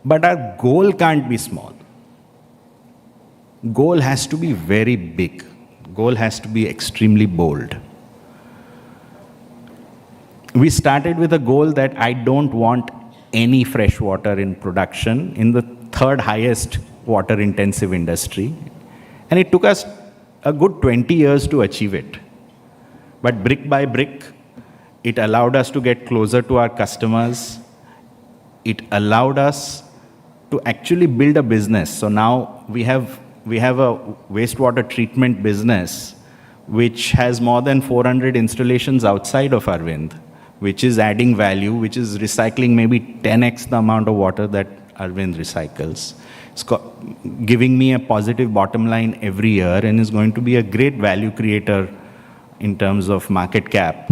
but our goal can't be small. Goal has to be very big. Goal has to be extremely bold. We started with a goal that I don't want any fresh water in production in the third highest water intensive industry. And it took us a good 20 years to achieve it. But brick by brick, it allowed us to get closer to our customers. It allowed us to actually build a business. So now we have a wastewater treatment business which has more than 400 installations outside of Arvind, which is adding value, which is recycling maybe 10x the amount of water that Arvind recycles. It's giving me a positive bottom line every year and is going to be a great value creator in terms of market cap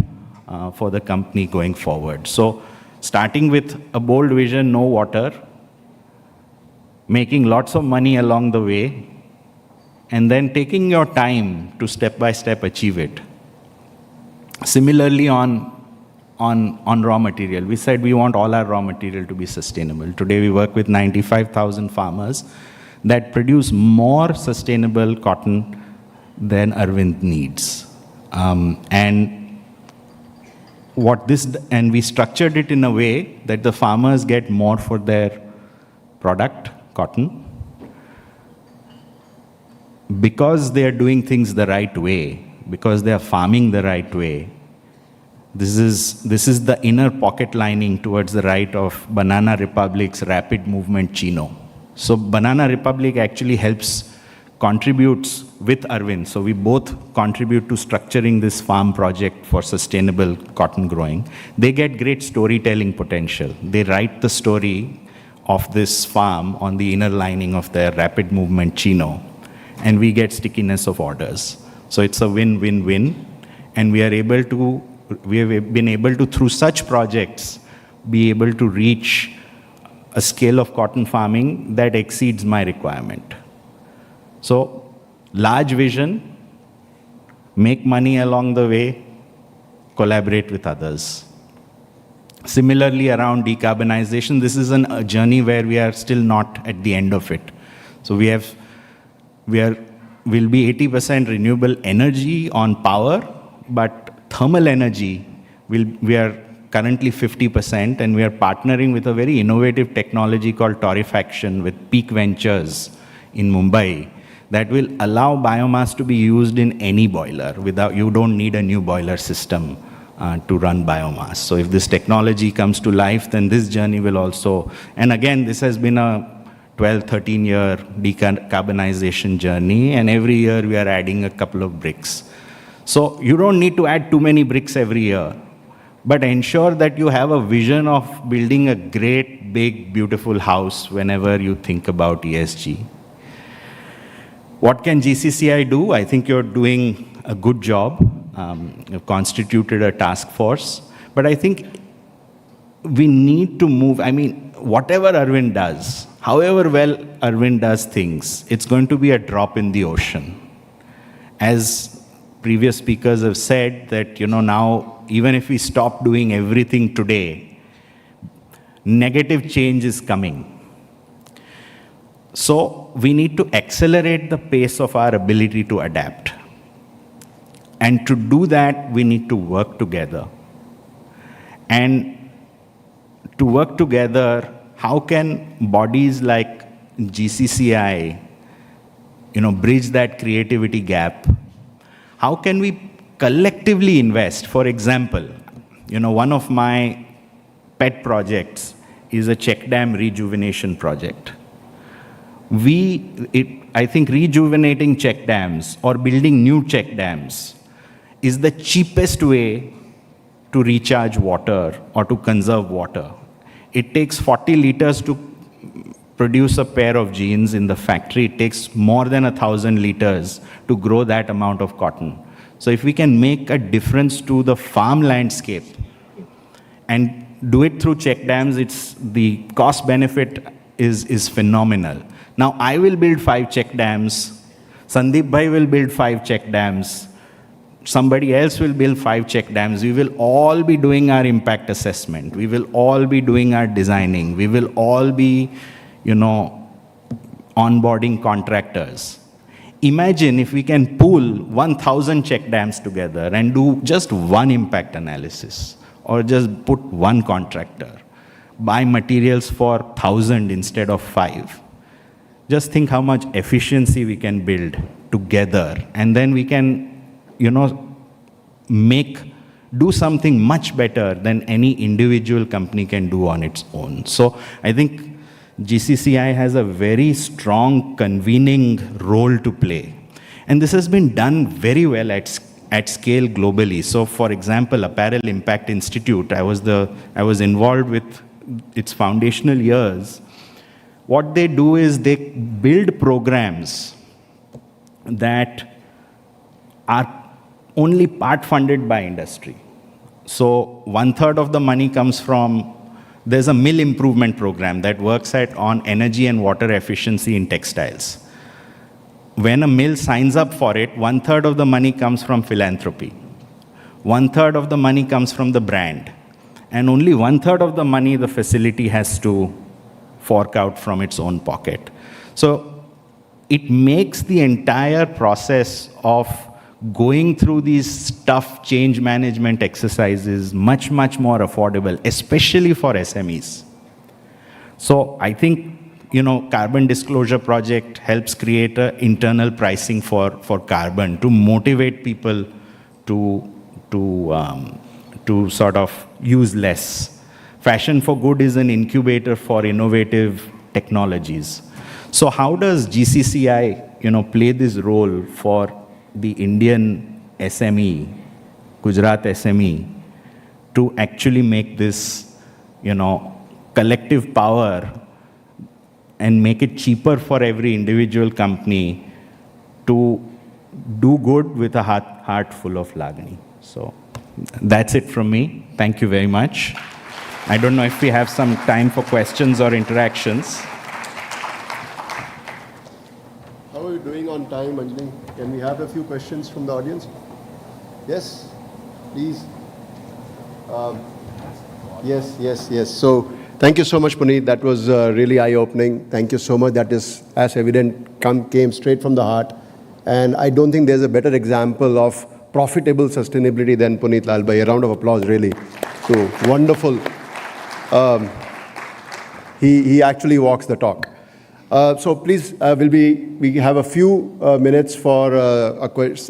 for the company going forward. So starting with a bold vision, no water, making lots of money along the way, and then taking your time to step by step achieve it. Similarly on raw material, we said we want all our raw material to be sustainable. Today we work with 95,000 farmers that produce more sustainable cotton than Arvind needs. And we structured it in a way that the farmers get more for their product, cotton, because they are doing things the right way, because they are farming the right way. This is the inner pocket lining towards the right of Banana Republic's rapid movement chino. So Banana Republic actually contributes with Arvind. So we both contribute to structuring this farm project for sustainable cotton growing. They get great storytelling potential. They write the story of this farm on the inner lining of their rapid movement chino, and we get stickiness of orders. So it's a win-win-win, and we have been able to, through such projects, be able to reach a scale of cotton farming that exceeds my requirement. So, large vision, make money along the way, collaborate with others. Similarly, around decarbonization, this is a journey where we are still not at the end of it. So we'll be 80% renewable energy on power, but thermal energy, we are currently 50%, and we are partnering with a very innovative technology called torrefaction with Peak Ventures in Mumbai that will allow biomass to be used in any boiler. You don't need a new boiler system to run biomass. So if this technology comes to life, then this journey will also, and again, this has been a 12, 13-year decarbonization journey, and every year we are adding a couple of bricks. So you don't need to add too many bricks every year, but ensure that you have a vision of building a great, big, beautiful house whenever you think about ESG. What can GCCI do? I think you're doing a good job. You've constituted a task force, but I think we need to move. I mean, whatever Arvind does, however well Arvind does things, it's going to be a drop in the ocean. As previous speakers have said, that, now, even if we stop doing everything today, negative change is coming. So we need to accelerate the pace of our ability to adapt. And to do that, we need to work together. And to work together, how can bodies like GCCI, bridge that creativity gap? How can we collectively invest? For example, one of my pet projects is a check dam rejuvenation project. I think rejuvenating check dams or building new check dams is the cheapest way to recharge water or to conserve water. It takes 40 liters to produce a pair of jeans in the factory. It takes more than 1,000 liters to grow that amount of cotton. So if we can make a difference to the farm landscape and do it through check dams, the cost benefit is phenomenal. Now I will build 5 check dams, Sandeep Bhai will build 5 check dams, somebody else will build 5 check dams. We will all be doing our impact assessment. We will all be doing our designing. We will all be, onboarding contractors. Imagine if we can pool 1,000 check dams together and do just one impact analysis, or just put one contractor, buy materials for 1,000 instead of 5. Just think how much efficiency we can build together, and then we can, do something much better than any individual company can do on its own. So I think GCCI has a very strong convening role to play. And this has been done very well at scale globally. So for example, Apparel Impact Institute, I was involved with its foundational years. What they do is they build programs that are only part funded by industry. So 1/3 of the money comes from, there's a mill improvement program that works on energy and water efficiency in textiles. When a mill signs up for it, 1/3 of the money comes from philanthropy. 1/3 of the money comes from the brand. And only 1/3 of the money the facility has to fork out from its own pocket. So it makes the entire process of going through these tough change management exercises much, much more affordable, especially for SMEs. So I think, Carbon Disclosure Project helps create an internal pricing for carbon to motivate people to sort of use less. Fashion for Good is an incubator for innovative technologies. So how does GCCI, play this role for the Indian SME, Gujarat SME, to actually make this, collective power and make it cheaper for every individual company to do good with a heart full of lagni? So that's it from me. Thank you very much. I don't know if we have some time for questions or interactions. How are you doing on time, Anjali? Can we have a few questions from the audience? Yes, please. Yes. So, thank you so much, Puneet. That was really eye-opening. Thank you so much. That is as evident, came straight from the heart. And I don't think there's a better example of profitable sustainability than Puneet Lalbhai. A round of applause, really. So, wonderful. He actually walks the talk. So please, we have a few minutes for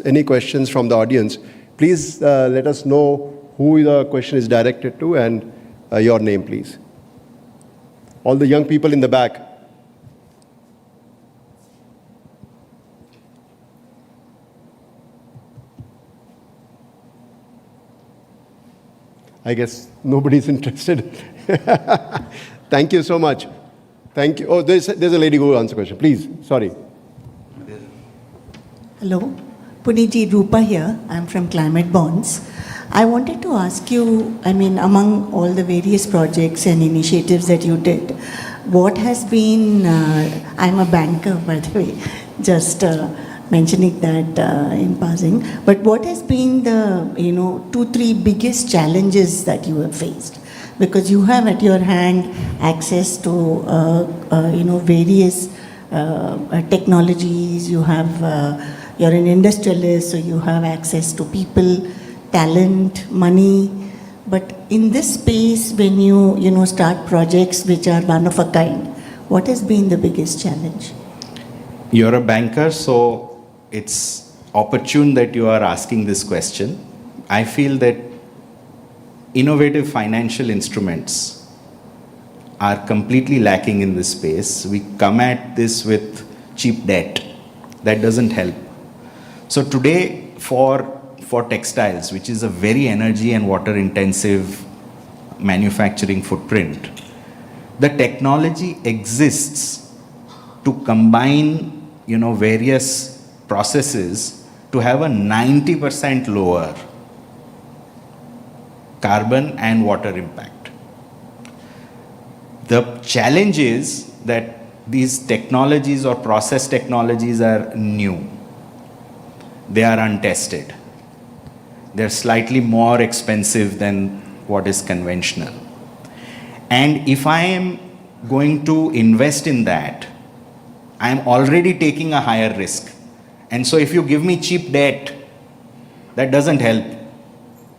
any questions from the audience. Please let us know who the question is directed to and your name, please. All the young people in the back. I guess nobody's interested. Thank you so much. Thank you. Oh, there's a lady who will answer the question. Please, sorry. Hello, Puniji, Rupa here. I'm from Climate Bonds. I wanted to ask you, among all the various projects and initiatives that you did, what has been, I'm a banker, by the way, just mentioning that in passing, but what has been the, 2-3 biggest challenges that you have faced? Because you have at your hand access to, various technologies, you're an industrialist, so you have access to people, talent, money. But in this space, when you start projects which are one of a kind, what has been the biggest challenge? You're a banker, so it's opportune that you are asking this question. I feel that innovative financial instruments are completely lacking in this space. We come at this with cheap debt. That doesn't help. So today, for textiles, which is a very energy and water intensive manufacturing footprint, the technology exists to combine, various processes to have a 90% lower carbon and water impact. The challenge is that these technologies or process technologies are new. They are untested. They're slightly more expensive than what is conventional. And if I am going to invest in that, I am already taking a higher risk. And so if you give me cheap debt, that doesn't help.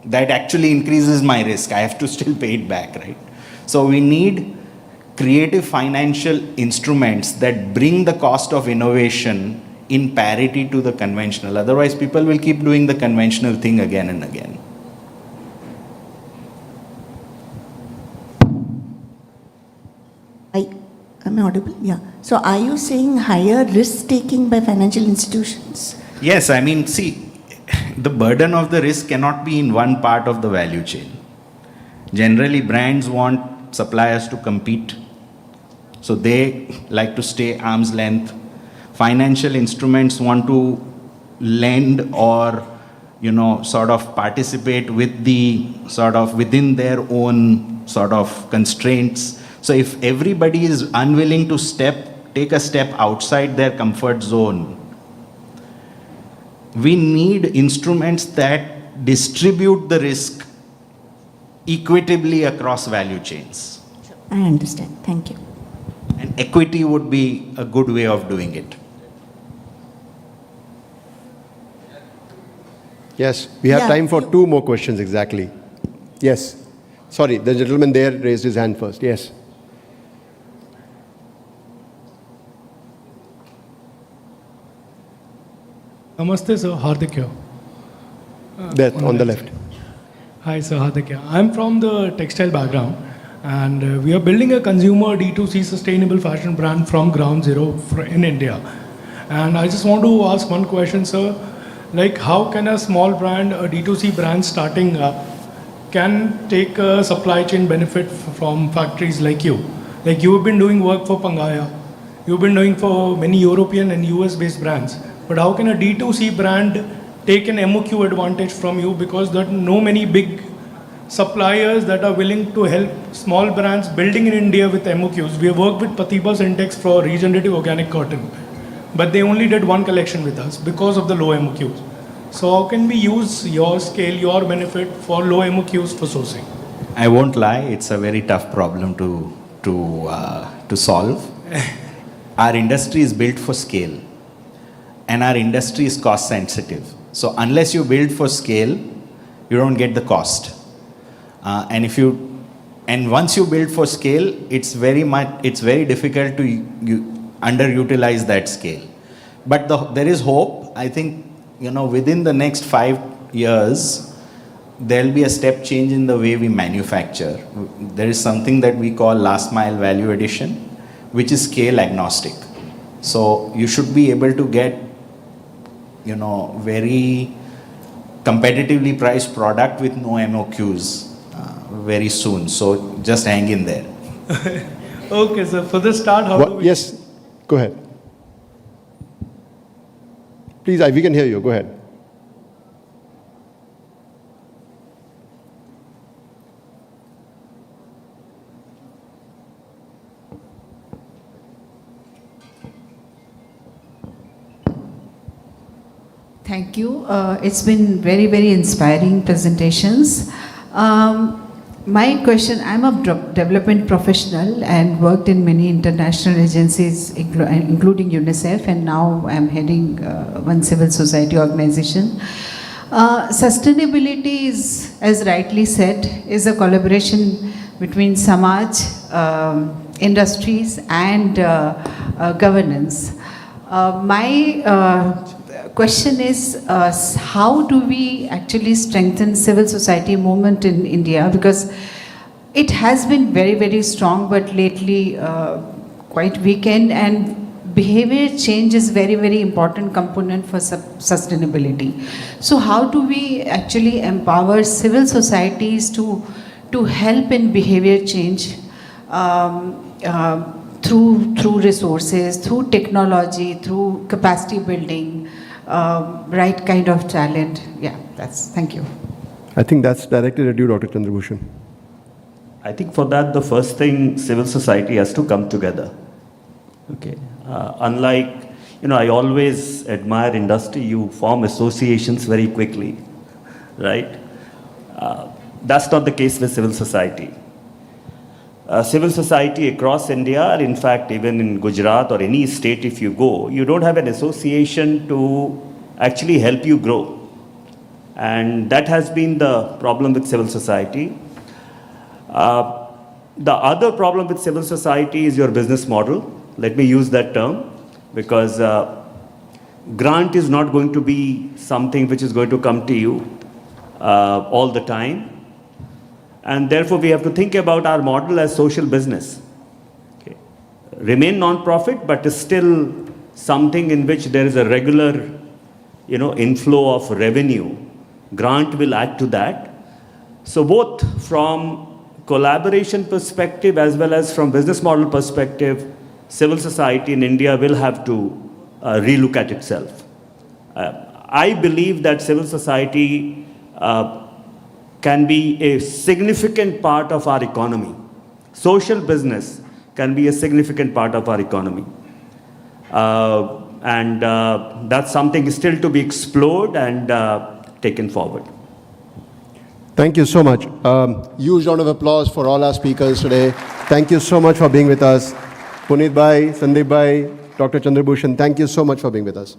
That actually increases my risk. I have to still pay it back, right? So we need creative financial instruments that bring the cost of innovation in parity to the conventional. Otherwise, people will keep doing the conventional thing again and again. Am I audible? Yeah. So are you saying higher risk taking by financial institutions? Yes, see, the burden of the risk cannot be in one part of the value chain. Generally, brands want suppliers to compete. So they like to stay arm's length. Financial instruments want to lend or, sort of participate with the within their own sort of constraints. So if everybody is unwilling to take a step outside their comfort zone, we need instruments that distribute the risk equitably across value chains. I understand. Thank you. And equity would be a good way of doing it. Yes, we have time for 2 more questions exactly. Yes. Sorry, the gentleman there raised his hand first. Yes. Namaste, sir. Hardik here. There, on the left. Hi, sir. Hardik here. I'm from the textile background. and we are building a consumer D2C sustainable fashion brand from ground zero in India. And I just want to ask one question, sir. Like, how can a small brand, a D2C brand starting up, can take a supply chain benefit from factories like you? Like, you have been doing work for Pangaya, you've been doing for many European and US based brands. But how can a D2C brand take an MOQ advantage from you? Because there are no many big suppliers that are willing to help small brands building in India with MOQs. We have worked with Patiba Syntex for regenerative organic cotton, but they only did one collection with us because of the low MOQs. So how can we use your scale, your benefit for low MOQs for sourcing? I won't lie, it's a very tough problem to solve. Our industry is built for scale, and our industry is cost sensitive. So unless you build for scale, you don't get the cost. And once you build for scale, it's very difficult to underutilize that scale. But there is hope. I think, within the next 5 years, there'll be a step change in the way we manufacture. There is something that we call last mile value addition, which is scale agnostic. So you should be able to get, very competitively priced product with no MOQs very soon. So just hang in there. Okay, so for the start, how do we... Yes, go ahead. Please, we can hear you. Go ahead. Thank you. It's been very, very inspiring presentations. My question, I'm a development professional and worked in many international agencies, including UNICEF, and now I'm heading one civil society organization. Sustainability is, as rightly said, is a collaboration between Samaj, industries and governance. My question is, how do we actually strengthen civil society movement in India? Because it has been very, very strong, but lately quite weakened, and behavior change is very, very important component for sustainability. So how do we actually empower civil societies to help in behavior change through resources, through technology, through capacity building, right kind of talent? Yeah, thank you. I think that's directed at you, Dr. Chandrabhushan. I think for that, the first thing, civil society has to come together. Okay. Unlike, I always admire industry, you form associations very quickly, right? That's not the case with civil society. Civil society across India, in fact, even in Gujarat or any state if you go, you don't have an association to actually help you grow. And that has been the problem with civil society. The other problem with civil society is your business model. Let me use that term, because grant is not going to be something which is going to come to you all the time. And therefore, we have to think about our model as social business. Okay. Remain non-profit, but is still something in which there is a regular, inflow of revenue. Grant will add to that. So both from collaboration perspective as well as from business model perspective, civil society in India will have to relook at itself. I believe that civil society can be a significant part of our economy. Social business can be a significant part of our economy. And that's something still to be explored and taken forward. Thank you so much. Huge round of applause for all our speakers today. Thank you so much for being with us. Puneet Bhai, Sandeep Bhai, Dr. Chandrabhushan, thank you so much for being with us.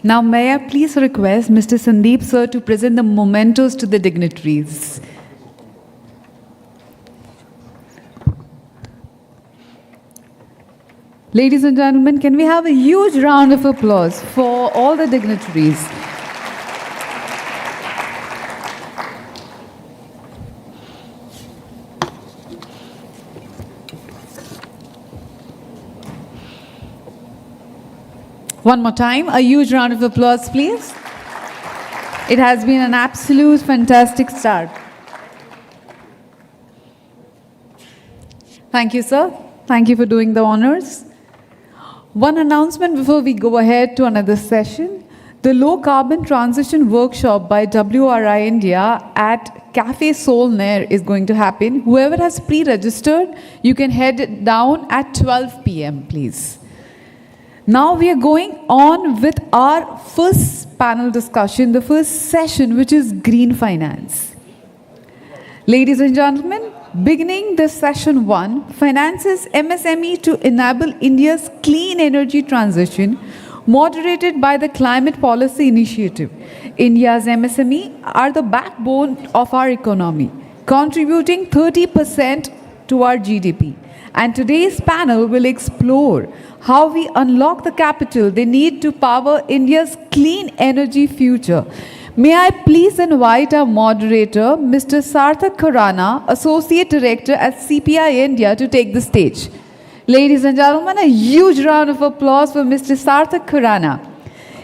Now, may I please request Mr. Sandeep sir to present the mementos to the dignitaries. Ladies and gentlemen, can we have a huge round of applause for all the dignitaries? One more time, a huge round of applause, please. It has been an absolute fantastic start. Thank you, sir. Thank you for doing the honors. One announcement before we go ahead to another session. The Low Carbon Transition Workshop by WRI India at Cafe Solnair is going to happen. Whoever has pre-registered, you can head down at 12 p.m., please. Now we are going on with our first panel discussion, the first session, which is Green Finance. Ladies and gentlemen, beginning this session 1, finances MSME to enable India's clean energy transition, moderated by the Climate Policy Initiative. India's MSME are the backbone of our economy, contributing 30% to our GDP. And today's panel will explore how we unlock the capital they need to power India's clean energy future. May I please invite our moderator, Mr. Sarthak Khurana, Associate Director at CPI India, to take the stage. Ladies and gentlemen, a huge round of applause for Mr. Sarthak Khurana.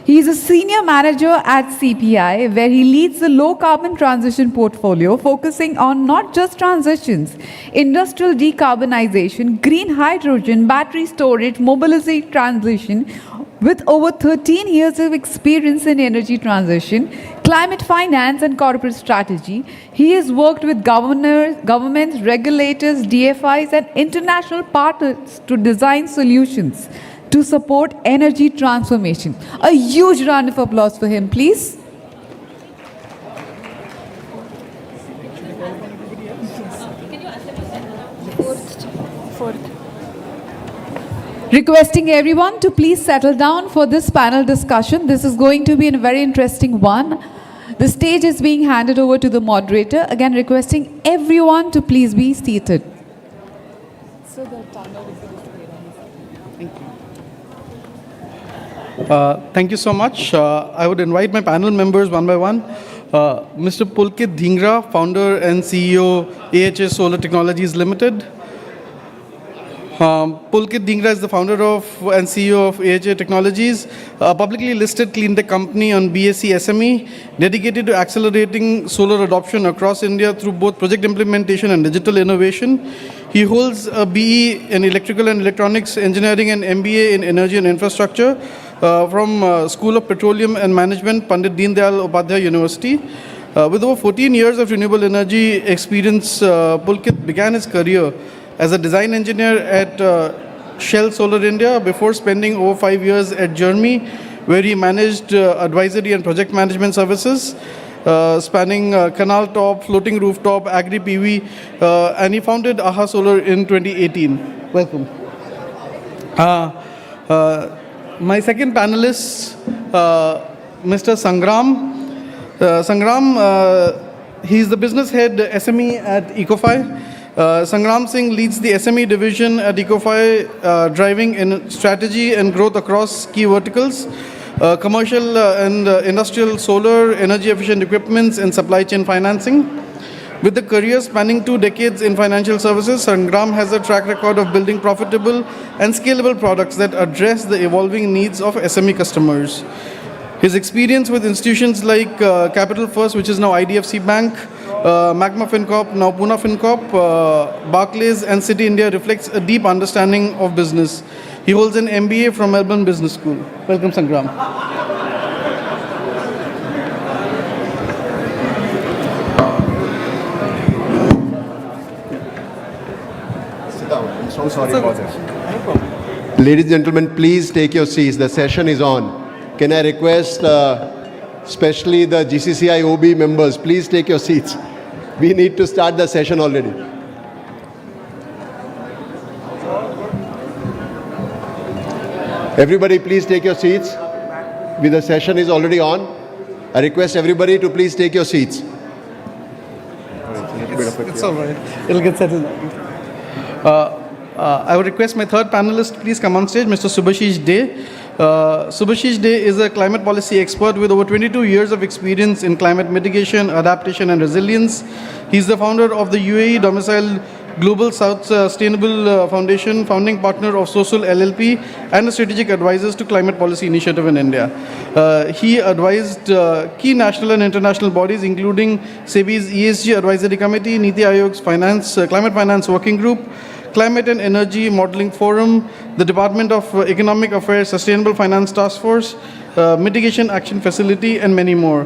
He is a senior manager at CPI, where he leads the low carbon transition portfolio, focusing on not just transitions, industrial decarbonization, green hydrogen, battery storage, mobility transition. With over 13 years of experience in energy transition, climate finance and corporate strategy, he has worked with governments, regulators, DFIs and international partners to design solutions to support energy transformation. A huge round of applause for him, please. Requesting everyone to please settle down for this panel discussion. This is going to be a very interesting one. The stage is being handed over to the moderator. Again, requesting everyone to please be seated. Thank you so much. I would invite my panel members one by one. Mr. Pulkit Dhingra, founder and CEO, AHA Solar Technologies Limited. Pulkit Dhingra is the founder of and CEO of AHA Technologies, a publicly listed clean tech company on BSE SME, dedicated to accelerating solar adoption across India through both project implementation and digital innovation. He holds a BE in Electrical and Electronics Engineering and MBA in Energy and Infrastructure from School of Petroleum and Management, Pandit Deen Dayal Upadhyay University. With over 14 years of renewable energy experience, Pulkit began his career as a design engineer at Shell Solar India before spending over 5 years at Germany, where he managed advisory and project management services, spanning canal top, floating rooftop, agri PV, and he founded AHA Solar in 2018. Welcome. My second panelist, Mr. Sangram. Sangram, he's the business head SME at Ecofy. Sangram Singh leads the SME division at Ecofy, driving in strategy and growth across key verticals, commercial and industrial solar, energy efficient equipments, and supply chain financing. With a career spanning 2 decades in financial services, Sangram has a track record of building profitable and scalable products that address the evolving needs of SME customers. His experience with institutions like Capital First, which is now IDFC Bank, Magma FinCorp, now Pune FinCorp, Barclays and City India reflects a deep understanding of business. He holds an MBA from Melbourne Business School. Welcome, Sangram. Sit down. I'm so sorry about this. Ladies and gentlemen, please take your seats. The session is on. Can I request, especially the GCCI OB members, please take your seats. We need to start the session already. Everybody, please take your seats. The session is already on. I request everybody to please take your seats. It's all right. It'll get settled. I would request my third panelist, please come on stage, Mr. Subhashish Dey. Subhashish Dey is a climate policy expert with over 22 years of experience in climate mitigation, adaptation, and resilience. He's the founder of the UAE domiciled Global South Sustainable Foundation, founding partner of Social LLP, and a strategic advisor to climate policy initiative in India. He advised key national and international bodies, including SEBI's ESG Advisory Committee, Niti Aayog's Climate Finance Working Group, Climate and Energy Modeling Forum, the Department of Economic Affairs Sustainable Finance Task Force, Mitigation Action Facility, and many more.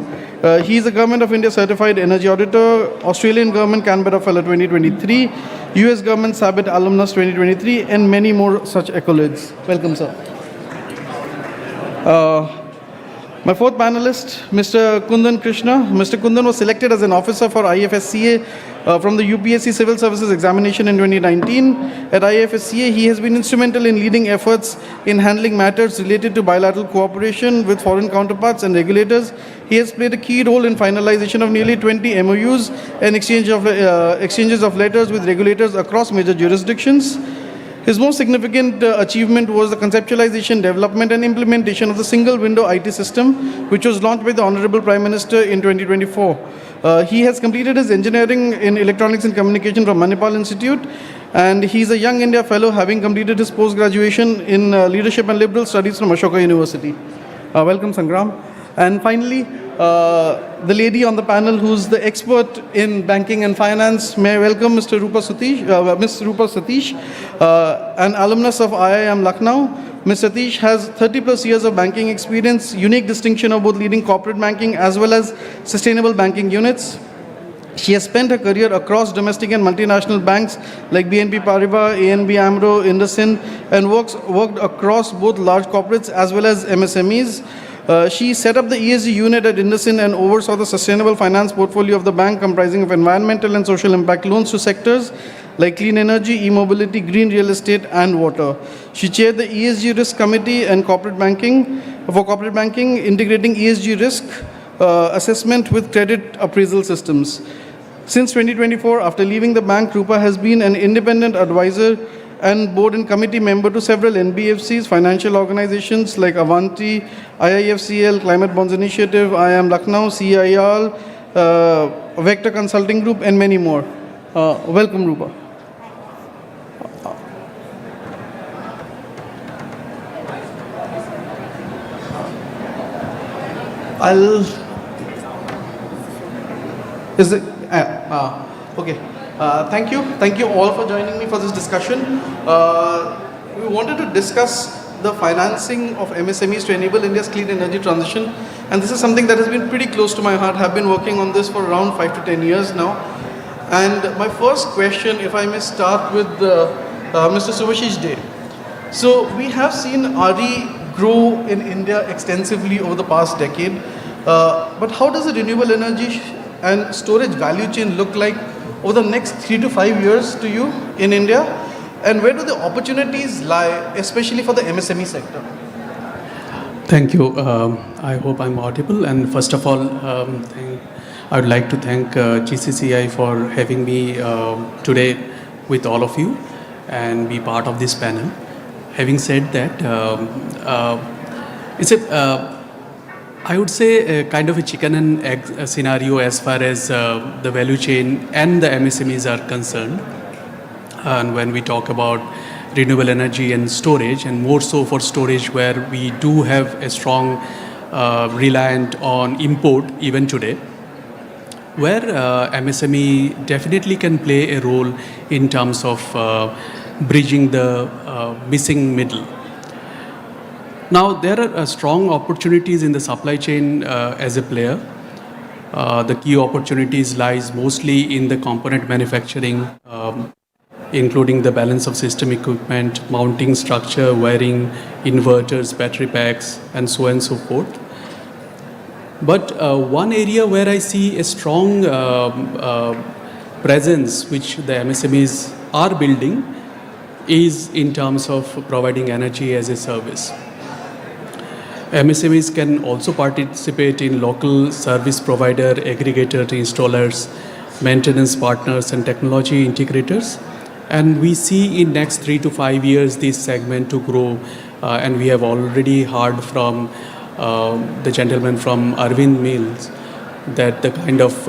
He is a Government of India Certified Energy Auditor, Australian Government Canberra Fellow 2023, US Government Sabit Alumnus 2023, and many more such accolades. Welcome, sir. My fourth panelist, Mr. Kundan Krishna. Mr. Kundan was selected as an officer for IFSCA from the UPSC Civil Services Examination in 2019. At IFSCA, he has been instrumental in leading efforts in handling matters related to bilateral cooperation with foreign counterparts and regulators. He has played a key role in finalization of nearly 20 MOUs and exchanges of letters with regulators across major jurisdictions. His most significant achievement was the conceptualization, development, and implementation of the single window IT system, which was launched by the Honorable Prime Minister in 2024. He has completed his engineering in electronics and communication from Manipal Institute, and he's a Young India Fellow, having completed his post-graduation in leadership and liberal studies from Ashoka University. Welcome, Sangram. And finally, the lady on the panel who's the expert in banking and finance, may I welcome Ms. Rupa Satish, an alumnus of IIM Lucknow. Ms. Satish has 30 plus years of banking experience, unique distinction of both leading corporate banking as well as sustainable banking units. She has spent her career across domestic and multinational banks like BNP Paribas, ANB AMRO, IndusInd, and worked across both large corporates as well as MSMEs. She set up the ESG unit at IndusInd and oversaw the sustainable finance portfolio of the bank, comprising of environmental and social impact loans to sectors like clean energy, e-mobility, green real estate, and water. She chaired the ESG Risk Committee and corporate banking, integrating ESG risk assessment with credit appraisal systems. Since 2024, after leaving the bank, Rupa has been an independent advisor and board and committee member to several NBFCs, financial organizations like Avanti, IIFCL, Climate Bonds Initiative, IIM Lucknow, CIR, Vector Consulting Group, and many more. Welcome, Rupa. Okay. Thank you. Thank you all for joining me for this discussion. We wanted to discuss the financing of MSMEs to enable India's clean energy transition. And this is something that has been pretty close to my heart. I've been working on this for around 5 to 10 years now. And my first question, if I may start with Mr. Subhashish Dey. So we have seen RE grow in India extensively over the past decade. But how does the renewable energy and storage value chain look like over the next 3 to 5 years to you in India? And where do the opportunities lie, especially for the MSME sector? Thank you. I hope I'm audible. And first of all, I would like to thank GCCI for having me today with all of you and be part of this panel. Having said that, I would say a kind of a chicken and egg scenario as far as the value chain and the MSMEs are concerned. And when we talk about renewable energy and storage, and more so for storage where we do have a strong reliant on import even today, where MSME definitely can play a role in terms of bridging the missing middle. Now, there are strong opportunities in the supply chain as a player. The key opportunities lies mostly in the component manufacturing, including the balance of system equipment, mounting structure, wiring, inverters, battery packs, and so on and so forth. But one area where I see a strong presence which the MSMEs are building is in terms of providing energy as a service. MSMEs can also participate in local service provider, aggregator, installers, maintenance partners, and technology integrators. And we see in next 3 to 5 years this segment to grow. And we have already heard from the gentleman from Arvind Mills that the kind of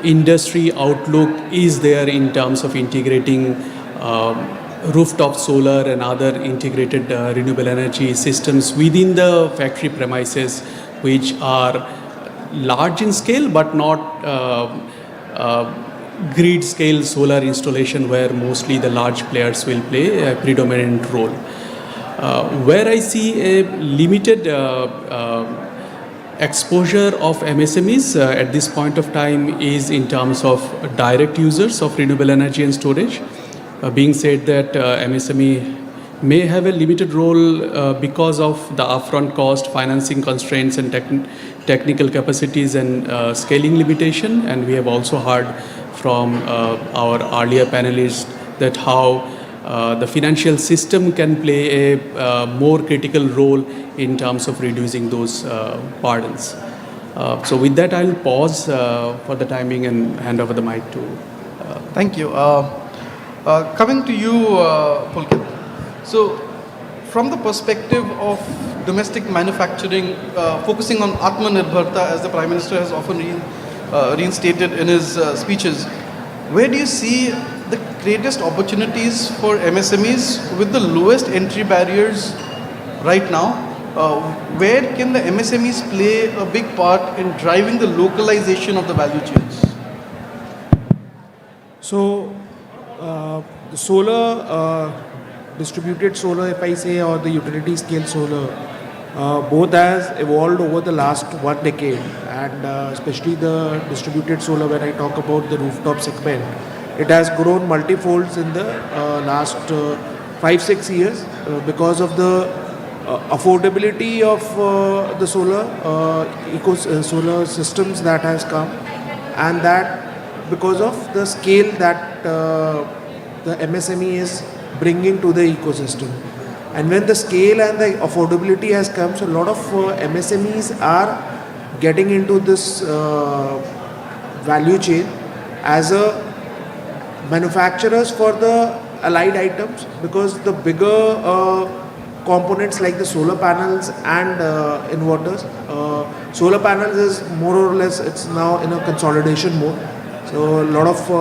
industry outlook is there in terms of integrating rooftop solar and other integrated renewable energy systems within the factory premises, which are large in scale but not grid scale solar installation where mostly the large players will play a predominant role. Where I see a limited exposure of MSMEs at this point of time is in terms of direct users of renewable energy and storage. Being said that MSME may have a limited role because of the upfront cost, financing constraints, and technical capacities and scaling limitation. And we have also heard from our earlier panelists that how the financial system can play a more critical role in terms of reducing those burdens. So with that, I'll pause for the time being and hand over the mic to. Thank you. Coming to you, Pulkit. So, from the perspective of domestic manufacturing, focusing on Atmanirbharta, as the Prime Minister has often reinstated in his speeches, where do you see the greatest opportunities for MSMEs with the lowest entry barriers right now? Where can the MSMEs play a big part in driving the localization of the value chains? So, the solar, distributed solar, if I say, or the utility scale solar, both has evolved over the last 1 decade, and especially the distributed solar, when I talk about the rooftop segment, it has grown multifolds in the last 5-6 years because of the affordability of the solar systems that has come, and that because of the scale that the MSME is bringing to the ecosystem. And when the scale and the affordability has come, so a lot of MSMEs are getting into this value chain as a manufacturers for the allied items, because the bigger components like the solar panels and inverters, solar panels is more or less, it's now in a consolidation mode. So a lot of,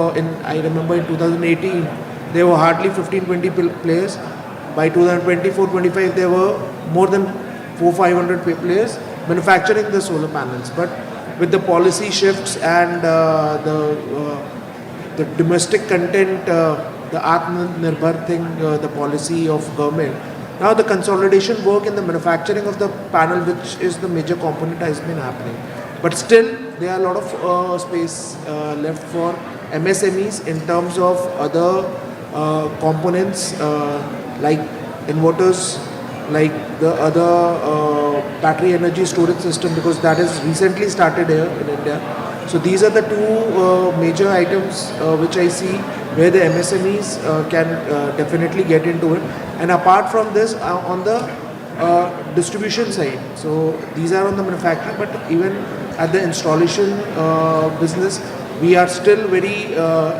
I remember in 2018, there were hardly 15-20 players. By 2024-25, there were more than 400-500 players manufacturing the solar panels. But with the policy shifts and the domestic content, the Atmanirbhar thing, the policy of government, now the consolidation work in the manufacturing of the panel, which is the major component, has been happening. But still, there are a lot of space left for MSMEs in terms of other components like inverters, like the other battery energy storage system, because that is recently started here in India. So these are the two major items which I see where the MSMEs can definitely get into it. And apart from this, on the distribution side, so these are on the manufacturing, but even at the installation business, we are still very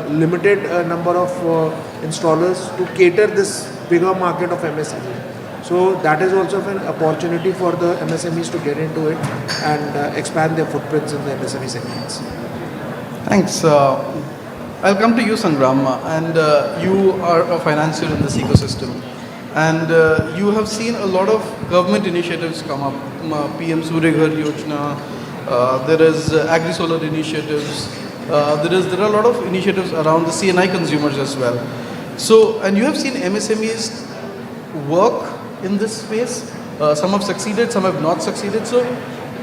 limited number of installers to cater this bigger market of MSME. So that is also an opportunity for the MSMEs to get into it and expand their footprints in the MSME segments. Thanks. I'll come to you, Sangram, and you are a financier in this ecosystem. And you have seen a lot of government initiatives come up, PM Surya Ghar Yojana, there is agri-solar initiatives, there are a lot of initiatives around the CNI consumers as well. So, and you have seen MSMEs work in this space. Some have succeeded, some have not succeeded. So,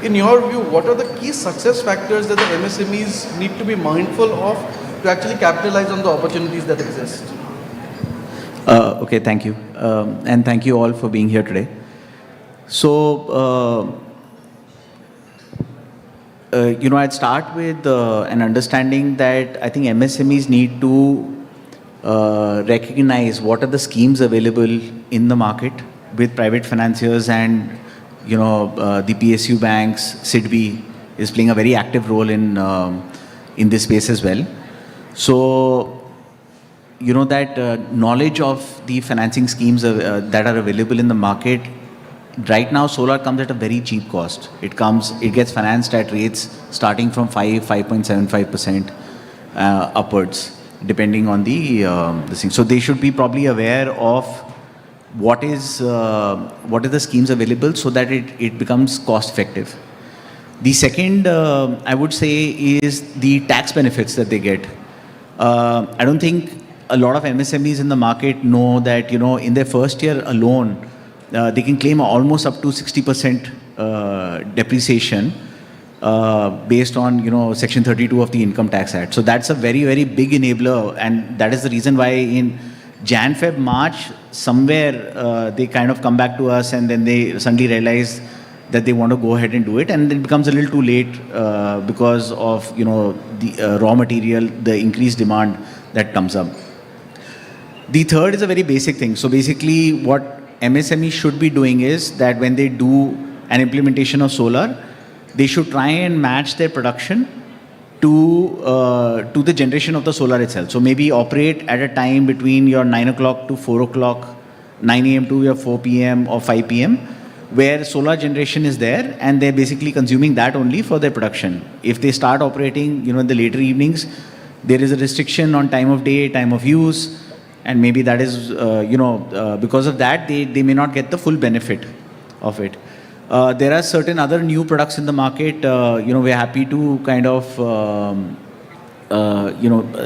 in your view, what are the key success factors that the MSMEs need to be mindful of to actually capitalize on the opportunities that exist? Okay, thank you. And thank you all for being here today. So, I'd start with an understanding that I think MSMEs need to recognize what are the schemes available in the market with private financiers, and the PSU banks. SIDBI is playing a very active role in this space as well. So that knowledge of the financing schemes that are available in the market. Right now, solar comes at a very cheap cost. It gets financed at rates starting from 5.75% upwards, depending on the thing. So they should be probably aware of what is the schemes available so that it becomes cost effective. The second, I would say, is the tax benefits that they get. I don't think a lot of MSMEs in the market know that, in their first year alone, they can claim almost up to 60% depreciation based on, Section 32 of the Income Tax Act. So that's a very, very big enabler, and that is the reason why in Jan, Feb, March, somewhere they kind of come back to us, and then they suddenly realize that they want to go ahead and do it, and it becomes a little too late because of the raw material, the increased demand that comes up. The third is a very basic thing. So basically, what MSME should be doing is that when they do an implementation of solar, they should try and match their production to the generation of the solar itself. So maybe operate at a time between your 9 o'clock to 4 o'clock, 9 a.m. to your 4 p.m. or 5 p.m., where solar generation is there, and they're basically consuming that only for their production. If they start operating, in the later evenings, there is a restriction on time of day, time of use, and maybe that is, because of that, they may not get the full benefit of it. There are certain other new products in the market. We're happy to kind of,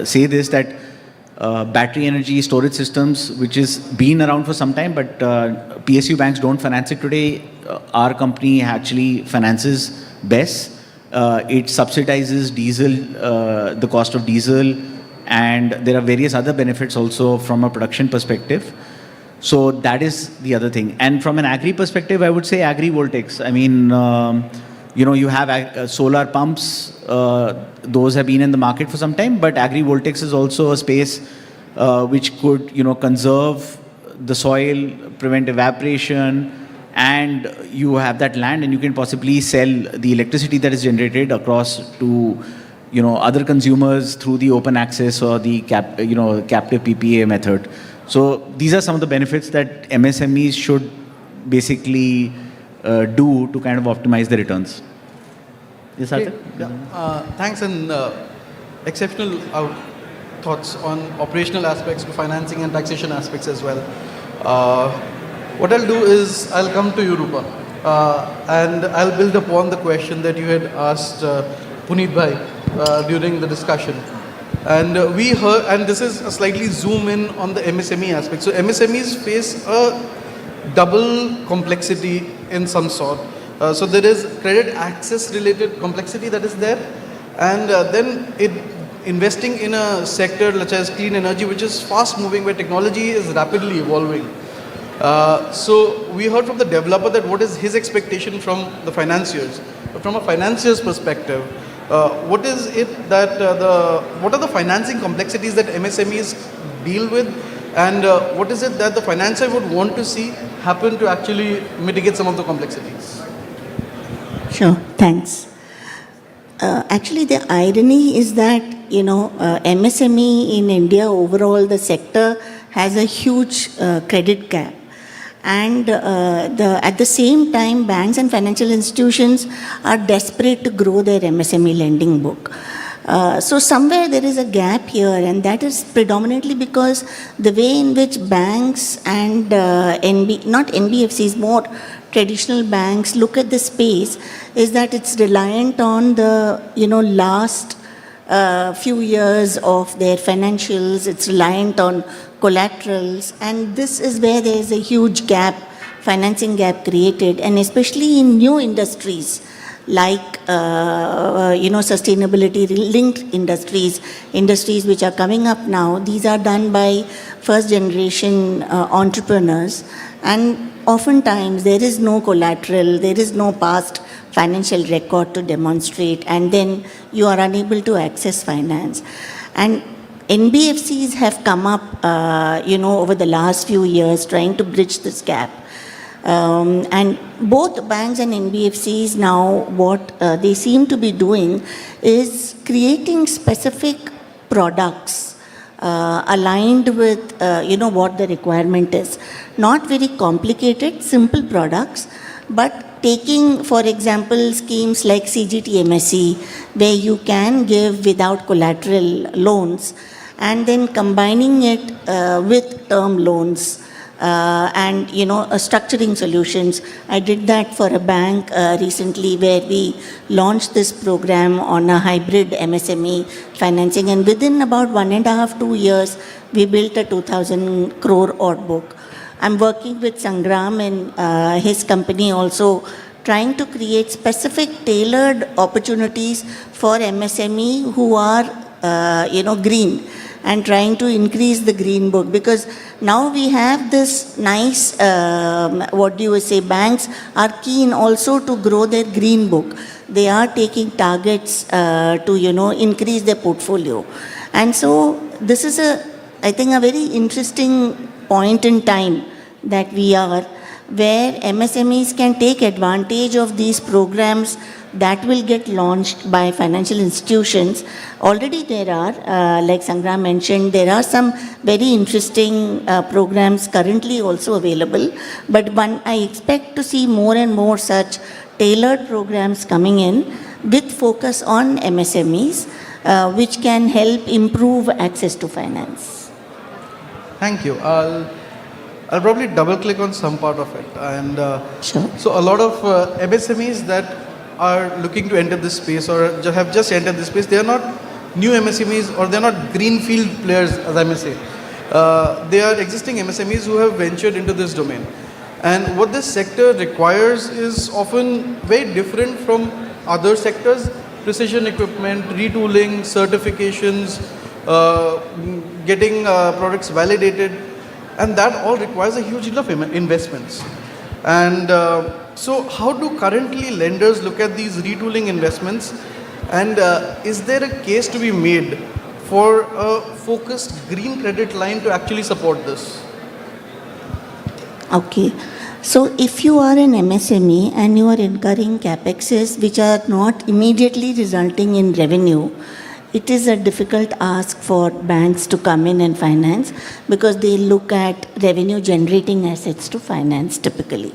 say this, that battery energy storage systems, which has been around for some time, but PSU banks don't finance it today. Our company actually finances BESS. It subsidizes diesel, the cost of diesel, and there are various other benefits also from a production perspective. So that is the other thing. And from an agri perspective, I would say agri-voltaics. I mean, you have solar pumps. Those have been in the market for some time, but agri-voltaics is also a space which could, conserve the soil, prevent evaporation, and you have that land, and you can possibly sell the electricity that is generated across to other consumers through the open access or the captive PPA method. So these are some of the benefits that MSMEs should basically do to kind of optimize the returns. Yes, Arthur? Yeah. Thanks, and exceptional thoughts on operational aspects, financing and taxation aspects as well. What I'll do is I'll come to you, Rupa, and I'll build upon the question that you had asked Puneet Bhai during the discussion. And we heard, and this is a slightly zoom in on the MSME aspect. So MSMEs face a double complexity in some sort. So there is credit access related complexity that is there, and then investing in a sector such as clean energy, which is fast moving, where technology is rapidly evolving. So we heard from the developer that what is his expectation from the financiers. But from a financier's perspective, what is it that what are the financing complexities that MSMEs deal with, and what is it that the financier would want to see happen to actually mitigate some of the complexities? Sure, thanks. Actually, the irony is that, MSME in India, overall, the sector has a huge credit gap. And at the same time, banks and financial institutions are desperate to grow their MSME lending book. So somewhere there is a gap here, and that is predominantly because the way in which banks and not NBFCs, more traditional banks look at the space is that it's reliant on the last few years of their financials. It's reliant on collaterals, and this is where there is a huge gap, financing gap created, and especially in new industries like sustainability linked industries which are coming up now. These are done by first generation entrepreneurs, and oftentimes there is no collateral, there is no past financial record to demonstrate, and then you are unable to access finance. And NBFCs have come up, over the last few years trying to bridge this gap. And both banks and NBFCs now, what they seem to be doing is creating specific products aligned with, what the requirement is. Not very complicated, simple products, but taking, for example, schemes like CGT MSE, where you can give without collateral loans, and then combining it with term loans and structuring solutions. I did that for a bank recently, where we launched this program on a hybrid MSME financing, and within about 1.5 to 2 years, we built a 2,000 crore odd book. I'm working with Sangram and his company also, trying to create specific tailored opportunities for MSME who are, green, and trying to increase the green book, because now we have this nice, banks are keen also to grow their green book. They are taking targets to, increase their portfolio. And so this is I think a very interesting point in time that we are, where MSMEs can take advantage of these programs that will get launched by financial institutions. Already there are, like Sangram mentioned, there are some very interesting programs currently also available. But I expect to see more and more such tailored programs coming in with focus on MSMEs, which can help improve access to finance. Thank you. I'll probably double click on some part of it. And Sure. so a lot of MSMEs that are looking to enter this space or have just entered this space, they are not new MSMEs or they're not greenfield players, as I may say. They are existing MSMEs who have ventured into this domain. And what this sector requires is often very different from other sectors: precision equipment, retooling, certifications, getting products validated, and that all requires a huge deal of investments. And so how do currently lenders look at these retooling investments, and is there a case to be made for a focused green credit line to actually support this? Okay. So if you are an MSME and you are incurring capexes which are not immediately resulting in revenue, it is a difficult ask for banks to come in and finance, because they look at revenue generating assets to finance typically.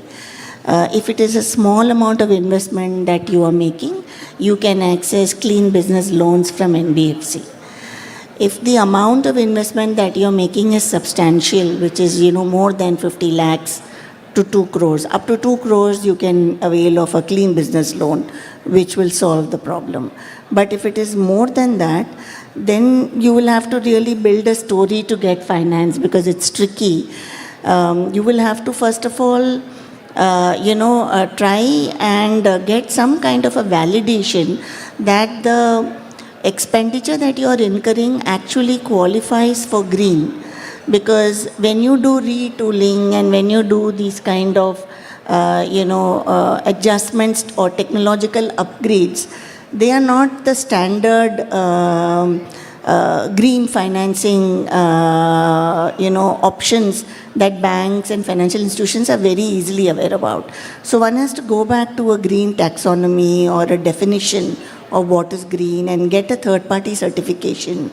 If it is a small amount of investment that you are making, you can access clean business loans from NBFC. If the amount of investment that you are making is substantial, which is more than 50 lakhs to 2 crores, up to 2 crores you can avail of a clean business loan, which will solve the problem. But if it is more than that, then you will have to really build a story to get finance, because it's tricky. You will have to first of all try and get some kind of a validation that the expenditure that you are incurring actually qualifies for green. Because when you do retooling and when you do these kind of adjustments or technological upgrades, they are not the standard green financing options that banks and financial institutions are very easily aware about. So one has to go back to a green taxonomy or a definition of what is green and get a third-party certification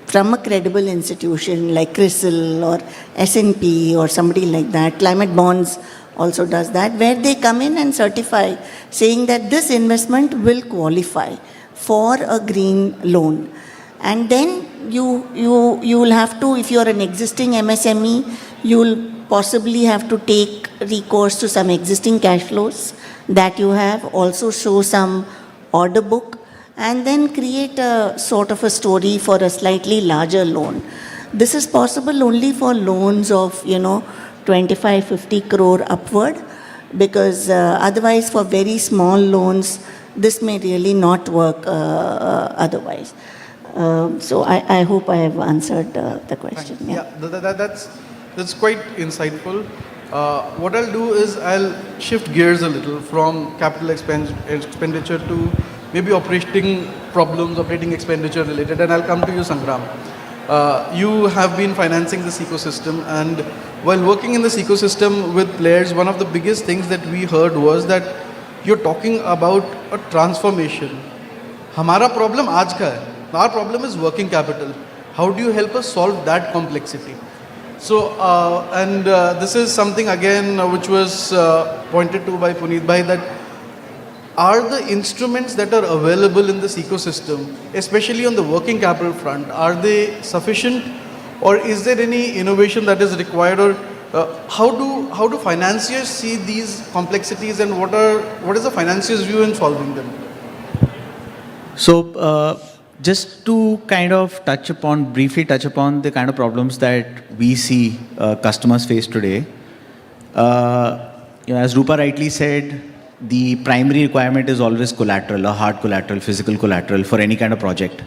from a credible institution like CRISIL or S&P or somebody like that. Climate Bonds also does that, where they come in and certify, saying that this investment will qualify for a green loan. And then you will have to, if you are an existing MSME, you will possibly have to take recourse to some existing cash flows that you have, also show some order book, and then create a sort of a story for a slightly larger loan. This is possible only for loans of 25-50 crore upward, because otherwise for very small loans this may really not work otherwise. So I hope I have answered the question. Yeah, that's quite insightful. What I'll do is I'll shift gears a little from capital expenditure to maybe operating problems, operating expenditure related, and I'll come to you, Sangram. You have been financing this ecosystem, and while working in this ecosystem with players, one of the biggest things that we heard was that you're talking about a transformation. Hamara problem aaj ka hai. Our problem is working capital. how do you help us solve that complexity? So, this is something again which was pointed to by Puneet Bhai, that are the instruments that are available in this ecosystem, especially on the working capital front, are they sufficient, or is there any innovation that is required, or how do financiers see these complexities, and what is the financiers' view in solving them? So, just to kind of briefly touch upon the kind of problems that we see customers face today. As Rupa rightly said, the primary requirement is always collateral, a hard collateral, physical collateral for any kind of project.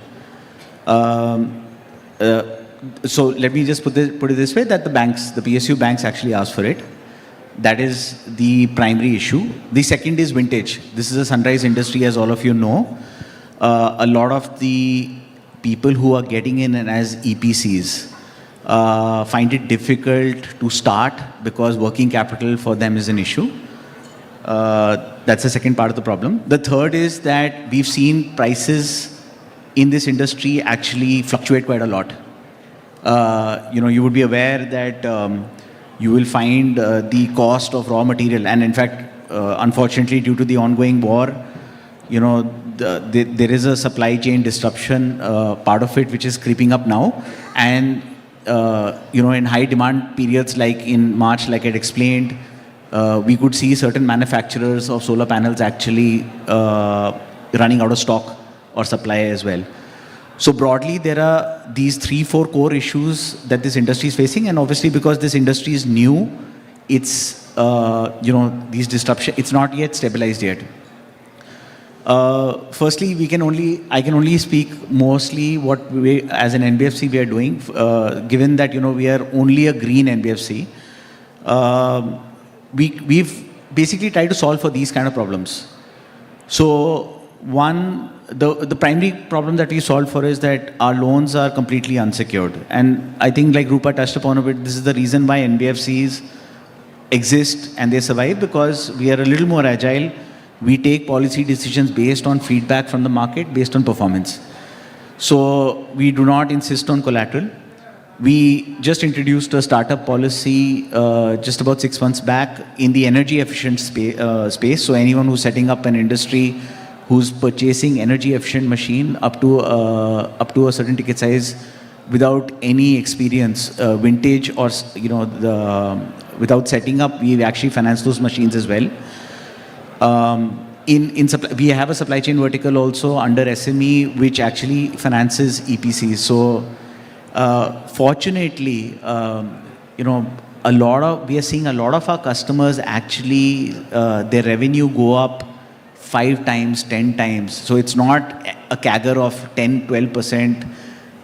So let me just put it this way, that the PSU banks actually ask for it. That is the primary issue. The second is vintage. This is a sunrise industry, as all of you know. A lot of the people who are getting in as EPCs find it difficult to start because working capital for them is an issue. That's the second part of the problem. The third is that we've seen prices in this industry actually fluctuate quite a lot. You would be aware that you will find the cost of raw material, and in fact, unfortunately, due to the ongoing war, there is a supply chain disruption part of it which is creeping up now, and in high demand periods like in March, like I'd explained, we could see certain manufacturers of solar panels actually running out of stock or supply as well. So broadly, there are these 3-4 core issues that this industry is facing, and obviously because this industry is new, it's these disruptions, it's not yet stabilized yet. Firstly, I can only speak mostly what we, as an NBFC, we are doing, given that we are only a green NBFC. We've basically tried to solve for these kind of problems. So one, the primary problem that we solve for is that our loans are completely unsecured. And I think, like Rupa touched upon a bit, this is the reason why NBFCs exist and they survive, because we are a little more agile. We take policy decisions based on feedback from the market, based on performance. So we do not insist on collateral. We just introduced a startup policy just about 6 months back in the energy efficient space. So anyone who's setting up an industry who's purchasing energy efficient machine up to a certain ticket size without any experience, vintage or without setting up, we actually finance those machines as well. We have a supply chain vertical also under SME, which actually finances EPCs. So fortunately, we are seeing a lot of our customers actually their revenue go up 5 times, 10 times. So it's not a CAGR of 10, 12%,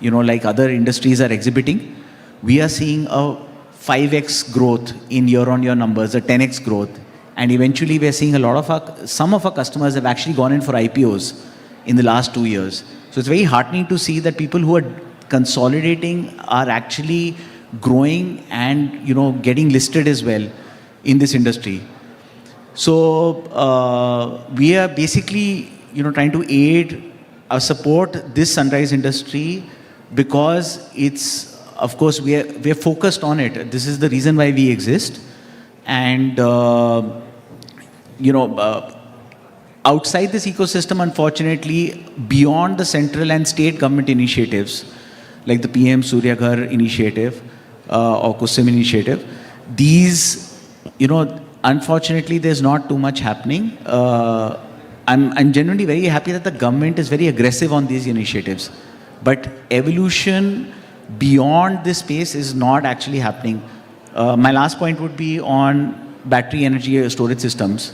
like other industries are exhibiting. We are seeing a 5x growth in year-on-year numbers, a 10x growth. And eventually we are seeing some of our customers have actually gone in for IPOs in the last 2 years. So it's very heartening to see that people who are consolidating are actually growing and, getting listed as well in this industry. So we are basically, trying to aid or support this sunrise industry because it's, of course, we are focused on it. This is the reason why we exist. And, outside this ecosystem, unfortunately, beyond the central and state government initiatives, like the PM Surya Ghar initiative or Kusum initiative, these, unfortunately, there's not too much happening. I'm genuinely very happy that the government is very aggressive on these initiatives. But evolution beyond this space is not actually happening. My last point would be on battery energy storage systems.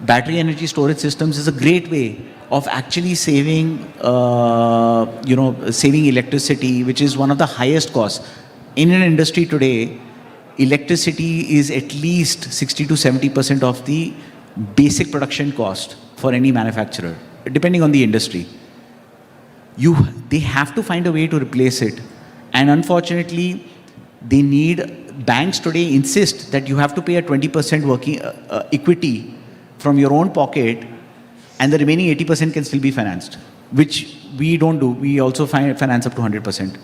Battery energy storage systems is a great way of actually saving, saving electricity, which is one of the highest costs. In an industry today, electricity is at least 60 to 70% of the basic production cost for any manufacturer, depending on the industry. They have to find a way to replace it. And unfortunately, banks today insist that you have to pay a 20% working equity from your own pocket, and the remaining 80% can still be financed, which we don't do. We also finance up to 100%.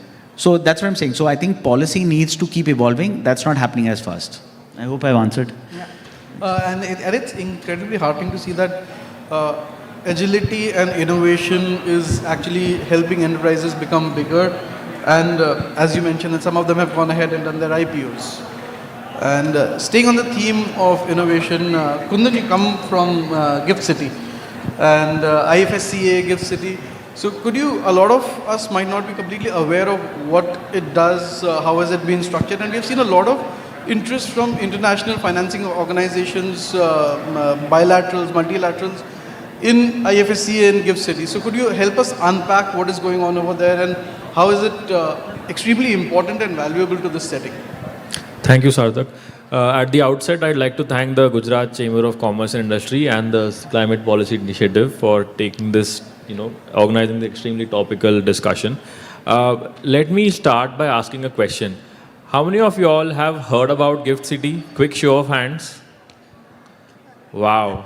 So that's what I'm saying. So I think policy needs to keep evolving. That's not happening as fast. I hope I've answered. And it's incredibly heartening to see that agility and innovation is actually helping enterprises become bigger. And as you mentioned, that some of them have gone ahead and done their IPOs. And staying on the theme of innovation, Kundan, you come from Gift City and IFSCA Gift City. So could you, a lot of us might not be completely aware of what it does, how has it been structured, and we've seen a lot of interest from international financing organizations, bilaterals, multilaterals in IFSCA and Gift City. So could you help us unpack what is going on over there and how is it extremely important and valuable to this setting? Thank you, Sarthak. At the outset, I'd like to thank the Gujarat Chamber of Commerce and Industry and the Climate Policy Initiative for taking this, organizing the extremely topical discussion. Let me start by asking a question. How many of you all have heard about Gift City? Quick show of hands. Wow.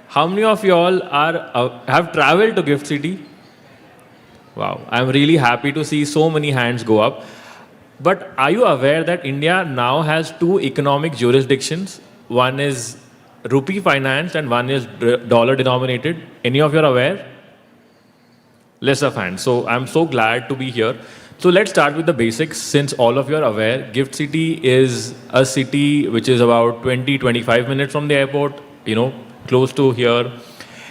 How many of you all have traveled to Gift City? Wow. I'm really happy to see so many hands go up. But are you aware that India now has two economic jurisdictions? One is rupee financed and one is dollar denominated. Any of you are aware? Less of hands. So I'm so glad to be here. So let's start with the basics. Since all of you are aware, Gift City is a city which is about 20-25 minutes from the airport, close to here.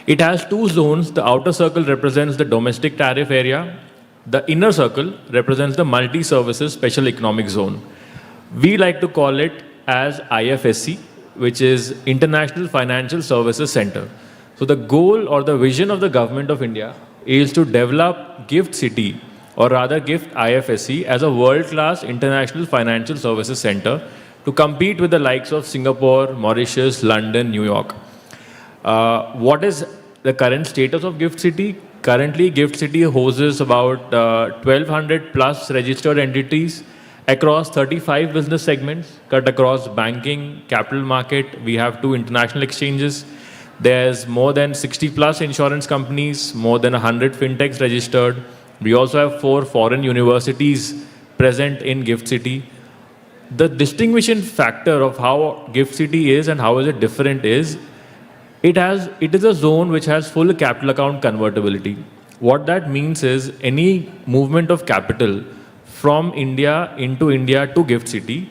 It has two zones. The outer circle represents the domestic tariff area. The inner circle represents the multi-services special economic zone. We like to call it as IFSC, which is International Financial Services Center. So the goal or the vision of the government of India is to develop Gift City, or rather Gift IFSC, as a world-class international financial services center to compete with the likes of Singapore, Mauritius, London, New York. What is the current status of Gift City? Currently, Gift City hosts about 1,200 plus registered entities across 35 business segments, cut across banking, capital market. We have 2 international exchanges. There's more than 60 plus insurance companies, more than 100 fintechs registered. We also have 4 foreign universities present in Gift City. The distinguishing factor of how Gift City is and how is it different is, it is a zone which has full capital account convertibility. What that means is any movement of capital from India into India to Gift City,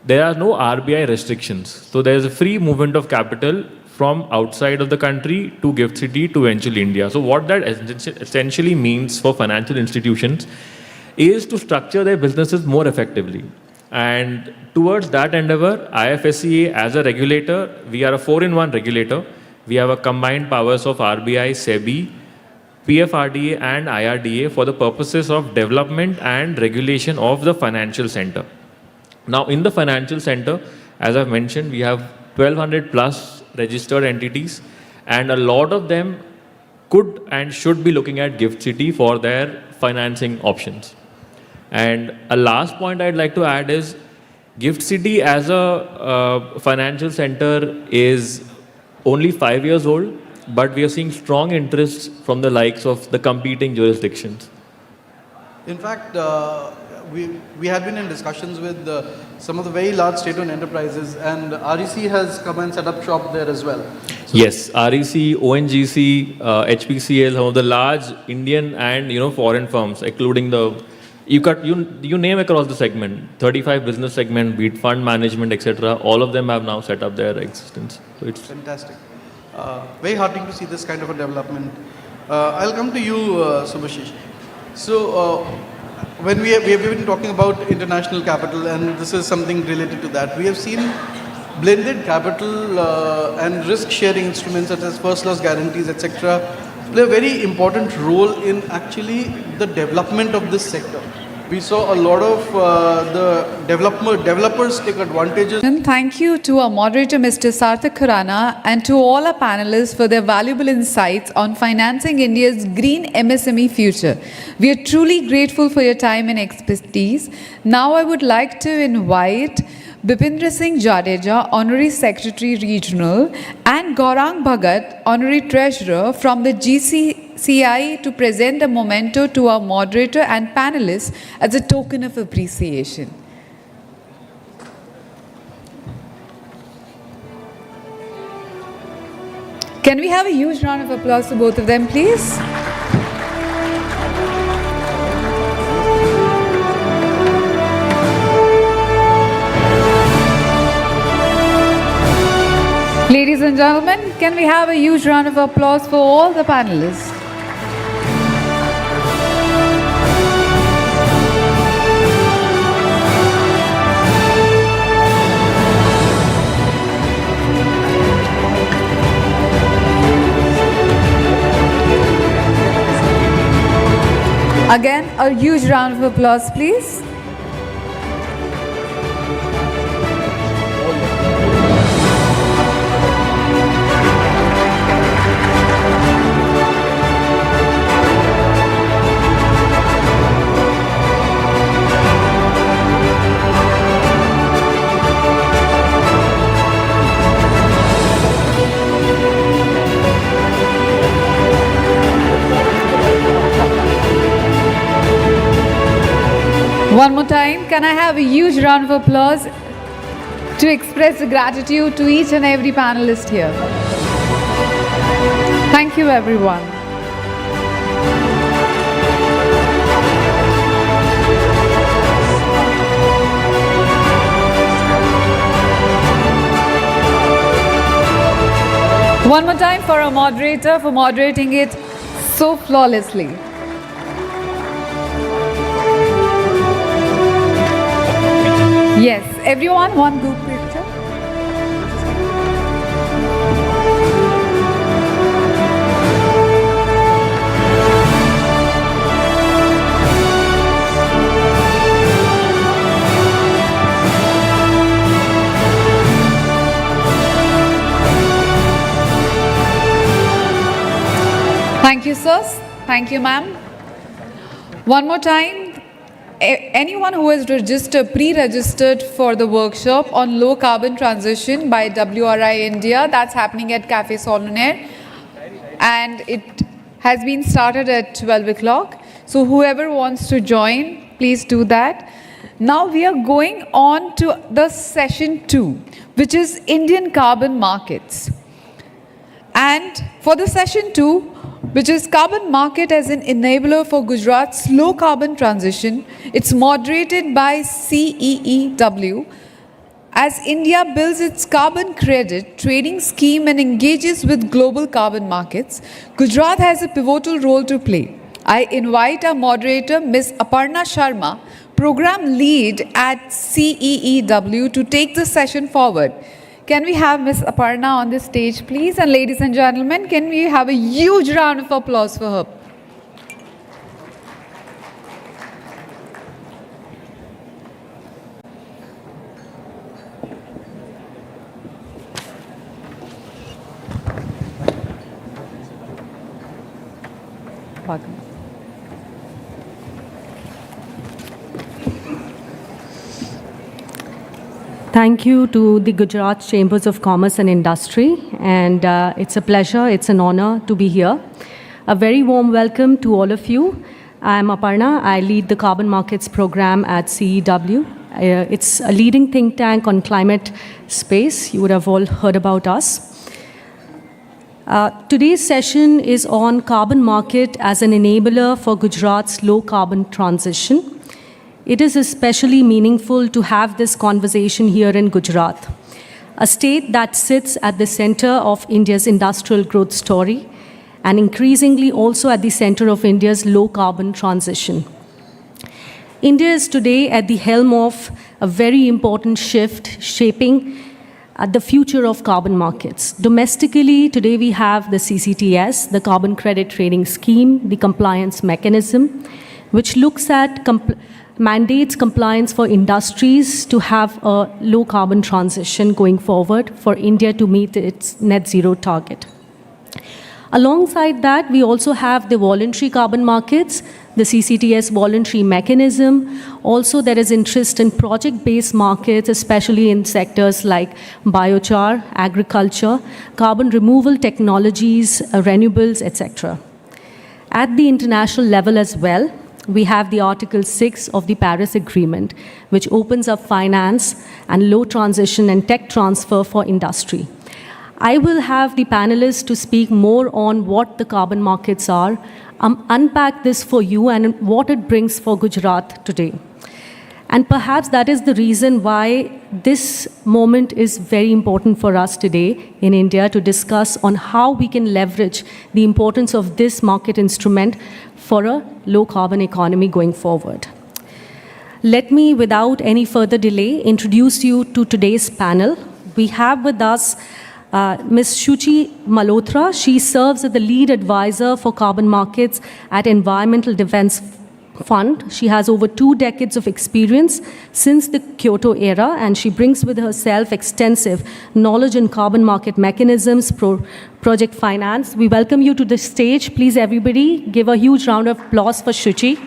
there are no RBI restrictions. So there is a free movement of capital from outside of the country to Gift City to eventually India. So what that essentially means for financial institutions is to structure their businesses more effectively. And towards that endeavor, IFSCA as a regulator, we are a 4-in-1 regulator. We have a combined powers of RBI, SEBI, PFRDA and IRDA for the purposes of development and regulation of the financial center. Now in the financial center, as I've mentioned, we have 1,200 plus registered entities and a lot of them could and should be looking at Gift City for their financing options. And a last point I'd like to add is Gift City as a financial center is only 5 years old, but we are seeing strong interest from the likes of the competing jurisdictions. In fact, we had been in discussions with some of the very large state-owned enterprises, and REC has come and set up shop there as well. So yes, REC, ONGC, HPCL, some of the large Indian and foreign firms, including you name across the segment, 35 business segment, be it fund management, etc. All of them have now set up their existence. So it's fantastic. Very heartening to see this kind of a development. I'll come to you, Subhashish. So when we have been talking about international capital, and this is something related to that, we have seen blended capital and risk-sharing instruments such as first loss guarantees, etc., play a very important role in actually the development of this sector. We saw a lot of the developers take advantages. And thank you to our moderator, Mr. Sarthak Khurana, and to all our panelists for their valuable insights on financing India's green MSME future. We are truly grateful for your time and expertise. Now I would like to invite Bipindra Singh Jadeja, Honorary Secretary Regional, and Gaurang Bhagat, Honorary Treasurer from the GCCI to present a memento to our moderator and panelists as a token of appreciation. Can we have a huge round of applause for both of them, please? Ladies and gentlemen, can we have a huge round of applause for all the panelists? Again, a huge round of applause, please. One more time, can I have a huge round of applause to express the gratitude to each and every panelist here. Thank you, everyone. One more time for our moderator for moderating it so flawlessly. Yes, everyone, one group picture. Thank you, sirs. Thank you, ma'am. One more time. Anyone who has pre-registered for the workshop on low carbon transition by WRI India, that's happening at Cafe Solunaire, and it has been started at 12 o'clock. So whoever wants to join, please do that. Now we are going on to the session 2, which is Indian carbon markets. And for the session 2, which is Carbon Market as an Enabler for Gujarat's Low Carbon Transition. It's moderated by CEEW. As India builds its carbon credit trading scheme and engages with global carbon markets, Gujarat has a pivotal role to play. I invite our moderator, Ms. Aparna Sharma, Program Lead at CEEW, to take the session forward. Can we have Ms. Aparna on the stage, please? And ladies and gentlemen, can we have a huge round of applause for her? Welcome. Thank you to the Gujarat Chambers of Commerce and Industry, and it's a pleasure, it's an honor to be here. A very warm welcome to all of you. I'm Aparna. I lead the Carbon Markets Program at CEW. It's a leading think tank on climate space. You would have all heard about us. Today's session is on carbon market as an enabler for Gujarat's low carbon transition. It is especially meaningful to have this conversation here in Gujarat, a state that sits at the center of India's industrial growth story and increasingly also at the center of India's low carbon transition. India is today at the helm of a very important shift shaping the future of carbon markets. Domestically, today we have the CCTS, the Carbon Credit Trading Scheme, the compliance mechanism, which looks at mandates compliance for industries to have a low carbon transition going forward for India to meet its net zero target. Alongside that, we also have the voluntary carbon markets, the CCTS voluntary mechanism. Also, there is interest in project-based markets, especially in sectors like biochar, agriculture, carbon removal technologies, renewables, etc. At the international level as well, we have the Article 6 of the Paris Agreement, which opens up finance and low transition and tech transfer for industry. I will have the panelists to speak more on what the carbon markets are, unpack this for you and what it brings for Gujarat today. And perhaps that is the reason why this moment is very important for us today in India to discuss on how we can leverage the importance of this market instrument for a low carbon economy going forward. Let me, without any further delay, introduce you to today's panel. We have with us Ms. Shuchi Malhotra. She serves as the lead advisor for carbon markets at Environmental Defense Fund. She has over 2 decades of experience since the Kyoto era, and she brings with herself extensive knowledge in carbon market mechanisms, project finance. We welcome you to the stage. Please, everybody, give a huge round of applause for Shuchi.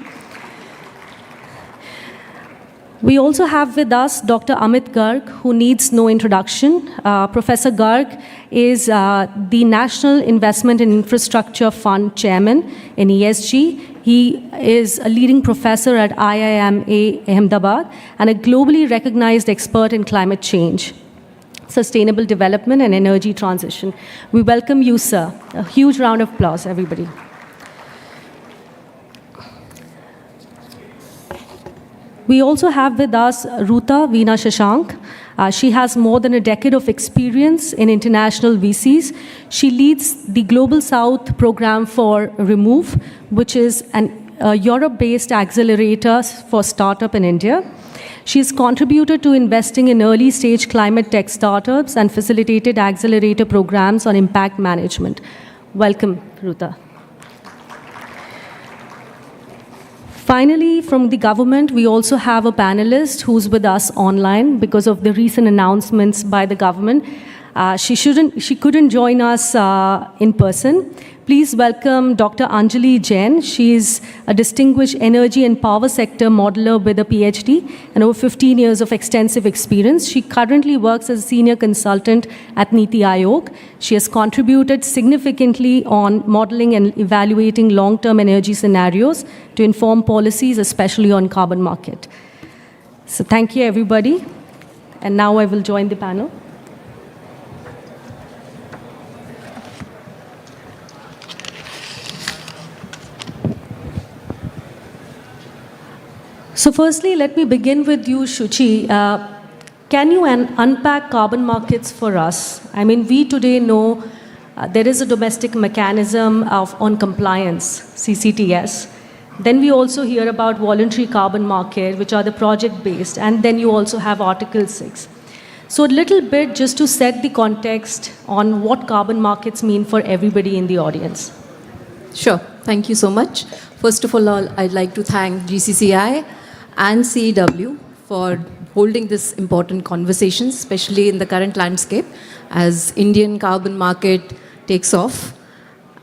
We also have with us Dr. Amit Garg, who needs no introduction. Professor Garg is the National Investment in Infrastructure Fund Chairman in ESG. He is a leading professor at IIM Ahmedabad and a globally recognized expert in climate change, sustainable development, and energy transition. We welcome you, sir. A huge round of applause, everybody. We also have with us Ruta Veena Shashank. She has more than a decade of experience in international VCs. She leads the Global South program for Remove, which is a Europe-based accelerator for startup in India. She has contributed to investing in early-stage climate tech startups and facilitated accelerator programs on impact management. Welcome, Ruta. Finally, from the government, we also have a panelist who's with us online because of the recent announcements by the government. She couldn't join us in person. Please welcome Dr. Anjali Jain. She is a distinguished energy and power sector modeler with a PhD and over 15 years of extensive experience. She currently works as a senior consultant at Niti Aayog. She has contributed significantly on modeling and evaluating long-term energy scenarios to inform policies, especially on carbon market. So thank you, everybody. And now I will join the panel. So firstly, let me begin with you, Shuchi. Can you unpack carbon markets for us? I mean, we today know there is a domestic mechanism on compliance, CCTS. Then we also hear about voluntary carbon market, which are the project-based, and then you also have Article 6. So a little bit just to set the context on what carbon markets mean for everybody in the audience. Sure, thank you so much. First of all, I'd like to thank GCCI and CEW for holding this important conversation, especially in the current landscape as Indian carbon market takes off.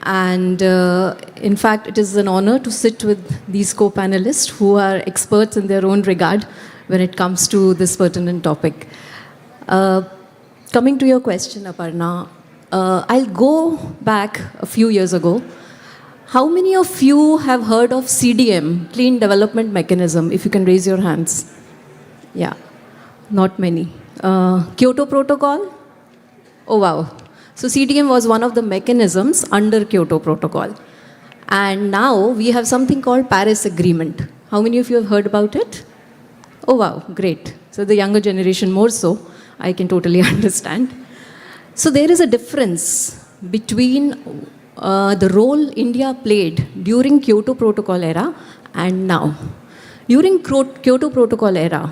And in fact, it is an honor to sit with these co-panelists who are experts in their own regard when it comes to this pertinent topic. Coming to your question, Aparna, I'll go back a few years ago. How many of you have heard of CDM, Clean Development Mechanism? If you can raise your hands. Yeah, not many. Kyoto Protocol? Oh, wow. So CDM was one of the mechanisms under Kyoto Protocol. And now we have something called Paris Agreement. How many of you have heard about it? Oh, wow, great. So the younger generation more so, I can totally understand. So there is a difference between the role India played during Kyoto Protocol era and now. During Kyoto Protocol era,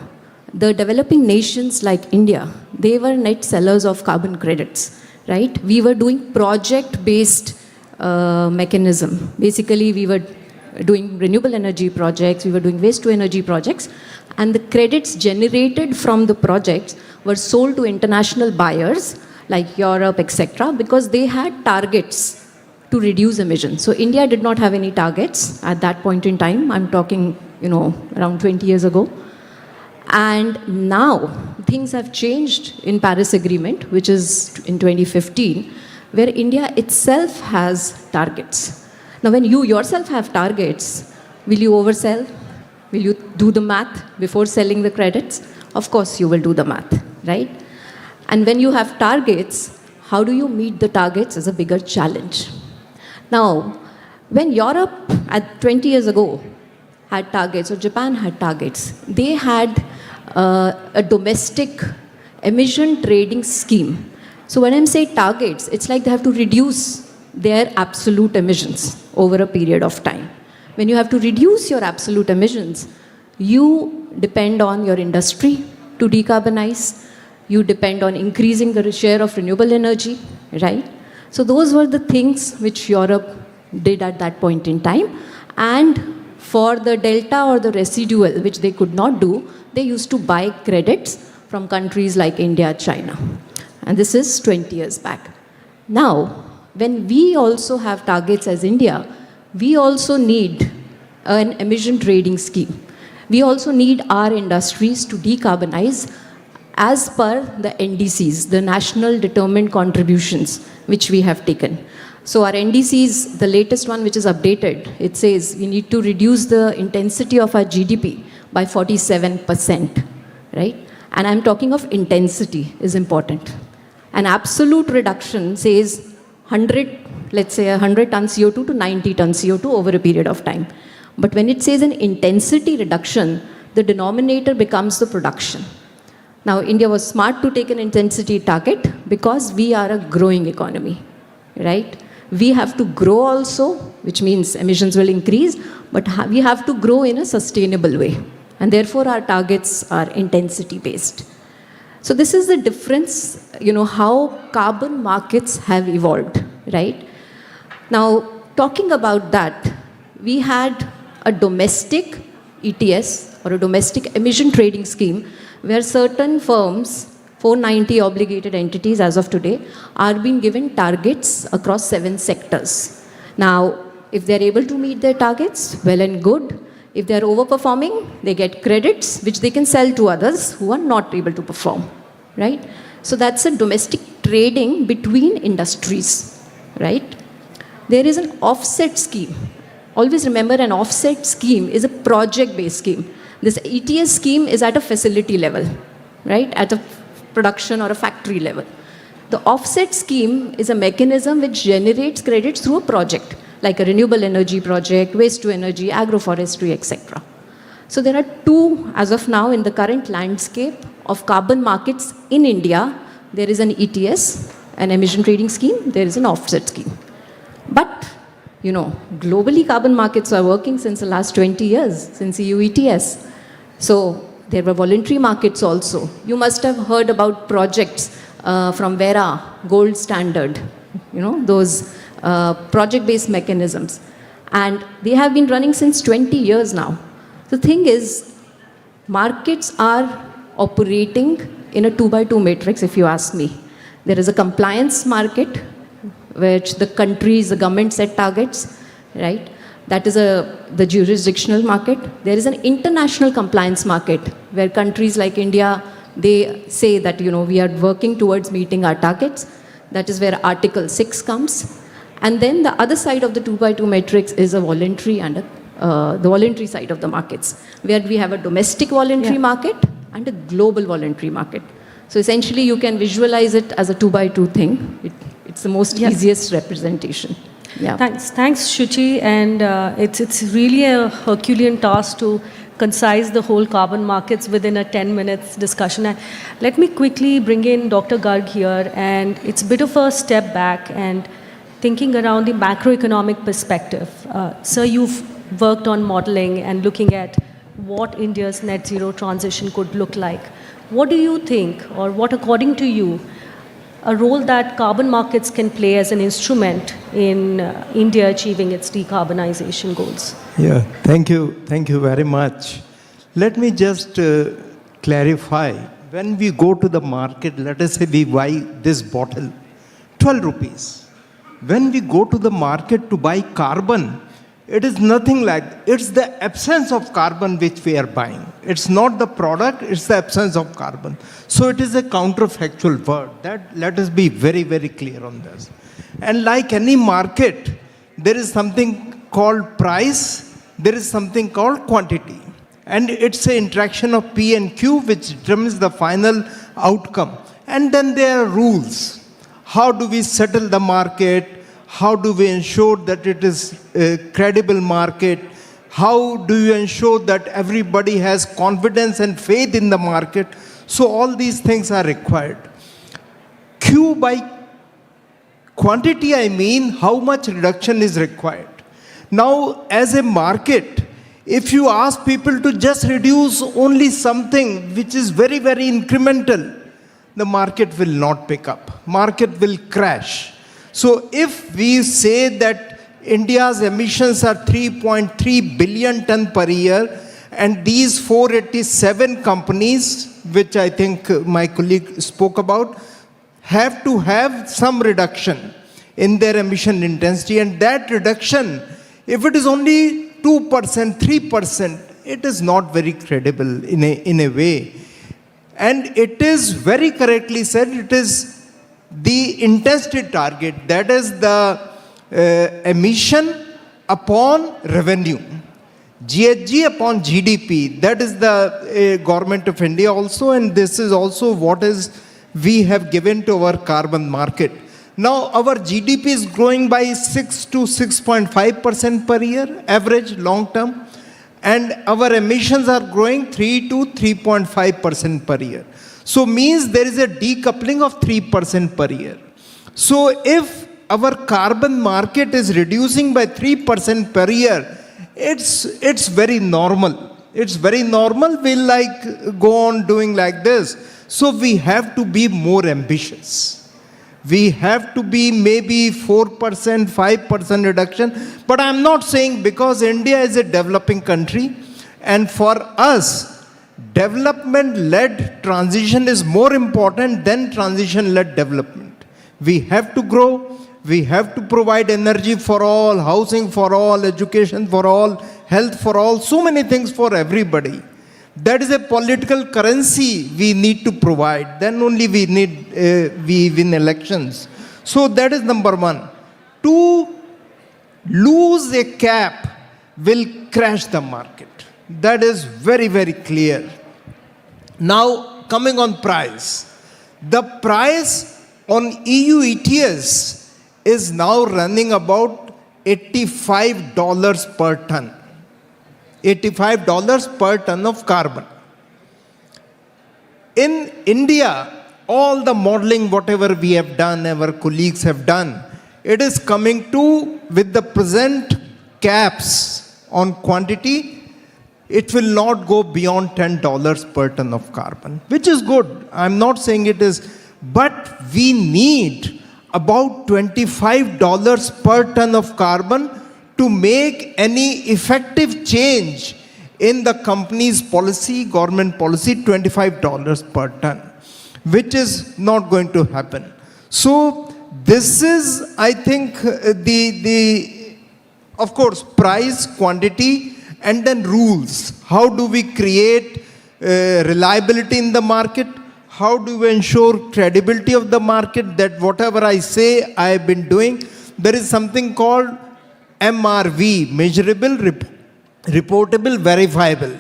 the developing nations like India, they were net sellers of carbon credits, right? We were doing project-based mechanism. Basically, we were doing renewable energy projects, we were doing waste-to-energy projects, and the credits generated from the projects were sold to international buyers like Europe, etc., because they had targets to reduce emissions. So India did not have any targets at that point in time. I'm talking, around 20 years ago. And now things have changed in Paris Agreement, which is in 2015, where India itself has targets. Now, when you yourself have targets, will you oversell? Will you do the math before selling the credits? Of course, you will do the math, right? And when you have targets, how do you meet the targets is a bigger challenge. Now, when Europe at 20 years ago had targets, or Japan had targets, they had a domestic emission trading scheme. So when I'm saying targets, it's like they have to reduce their absolute emissions over a period of time. When you have to reduce your absolute emissions, you depend on your industry to decarbonize. You depend on increasing the share of renewable energy, right? So those were the things which Europe did at that point in time. And for the delta or the residual, which they could not do, they used to buy credits from countries like India, China. And this is 20 years back. Now, when we also have targets as India, we also need an emission trading scheme. We also need our industries to decarbonize as per the NDCs, the National Determined Contributions, which we have taken. So our NDCs, the latest one which is updated, it says we need to reduce the intensity of our GDP by 47%, right? And I'm talking of intensity is important. An absolute reduction says let's say 100 tons CO2 to 90 tons CO2 over a period of time. But when it says an intensity reduction, the denominator becomes the production. Now, India was smart to take an intensity target because we are a growing economy, right? We have to grow also, which means emissions will increase, but we have to grow in a sustainable way. And therefore, our targets are intensity-based. So this is the difference, how carbon markets have evolved, right? Now, talking about that, we had a domestic ETS or a domestic emission trading scheme where certain firms, 490 obligated entities as of today, are being given targets across 7 sectors. Now, if they're able to meet their targets, well and good. If they're overperforming, they get credits which they can sell to others who are not able to perform, right? So that's a domestic trading between industries, right? There is an offset scheme. Always remember, an offset scheme is a project-based scheme. This ETS scheme is at a facility level, right? At a production or a factory level. The offset scheme is a mechanism which generates credits through a project, like a renewable energy project, waste to energy, agroforestry, etc. So there are 2, as of now, in the current landscape of carbon markets in India. There is an ETS, an emission trading scheme, there is an offset scheme. But, globally carbon markets are working since the last 20 years, since EU ETS. So there were voluntary markets also. You must have heard about projects from Vera, Gold Standard, those project-based mechanisms. And they have been running since 20 years now. The thing is, markets are operating in a 2x2 matrix, if you ask me. There is a compliance market, which the countries, the government set targets, right? That is the jurisdictional market. There is an international compliance market, where countries like India, they say that, we are working towards meeting our targets. That is where Article 6 comes. And then the other side of the 2x2 matrix is a voluntary and the voluntary side of the markets, where we have a domestic voluntary market and a global voluntary market. So essentially, you can visualize it as a 2x2 thing. It's the most easiest representation. Yeah. Thanks, Shuchi. And it's really a Herculean task to concise the whole carbon markets within a 10 minutes discussion. Let me quickly bring in Dr. Garg here, and it's a bit of a step back and thinking around the macroeconomic perspective. Sir, you've worked on modeling and looking at what India's net zero transition could look like. What do you think, or what according to you, a role that carbon markets can play as an instrument in India achieving its decarbonization goals? Yeah, thank you very much. Let me just clarify. When we go to the market, let us say we buy this bottle, 12 rupees. when we go to the market to buy carbon, it is nothing like, it's the absence of carbon which we are buying. It's not the product, it's the absence of carbon. So it is a counterfactual word. That, let us be very, very clear on this. And like any market, there is something called price, there is something called quantity. And it's an interaction of P and Q which determines the final outcome. And then there are rules. How do we settle the market? How do we ensure that it is a credible market? How do you ensure that everybody has confidence and faith in the market? So all these things are required. Q by quantity, I mean how much reduction is required. Now, as a market, if you ask people to just reduce only something which is very, very incremental, the market will not pick up. Market will crash. So if we say that India's emissions are 3.3 billion ton per year, and these 487 companies, which I think my colleague spoke about, have to have some reduction in their emission intensity, and that reduction, if it is only 2%, 3%, it is not very credible in a way. And it is very correctly said, it is the intensity target, that is the emission upon revenue. GHG upon GDP, that is the government of India also, and this is also what is we have given to our carbon market. Now our GDP is growing by 6 to 6.5% per year, average long term, and our emissions are growing 3 to 3.5% per year. So means there is a decoupling of 3% per year. So if our carbon market is reducing by 3% per year, it's very normal. It's very normal. We'll like go on doing like this. So we have to be more ambitious. We have to be maybe 4%, 5% reduction. But I'm not saying because India is a developing country, and for us, development-led transition is more important than transition-led development. We have to grow. We have to provide energy for all, housing for all, education for all, health for all, so many things for everybody. That is a political currency we need to provide. Then only we win elections. So that is number one. To lose a cap will crash the market. That is very, very clear. Now, coming on price. The price on EU ETS is now running about $85 per ton. $85 per ton of carbon. In India, all the modeling, whatever we have done, our colleagues have done, it is coming to, with the present caps on quantity, it will not go beyond $10 per ton of carbon, which is good. I'm not saying it is, but we need about $25 per ton of carbon to make any effective change in the company's policy, government policy, $25 per ton, which is not going to happen. So this is, I think, of course, price, quantity, and then rules. How do we create reliability in the market? How do we ensure credibility of the market, that whatever I say I have been doing? There is something called MRV, measurable, reportable, verifiable.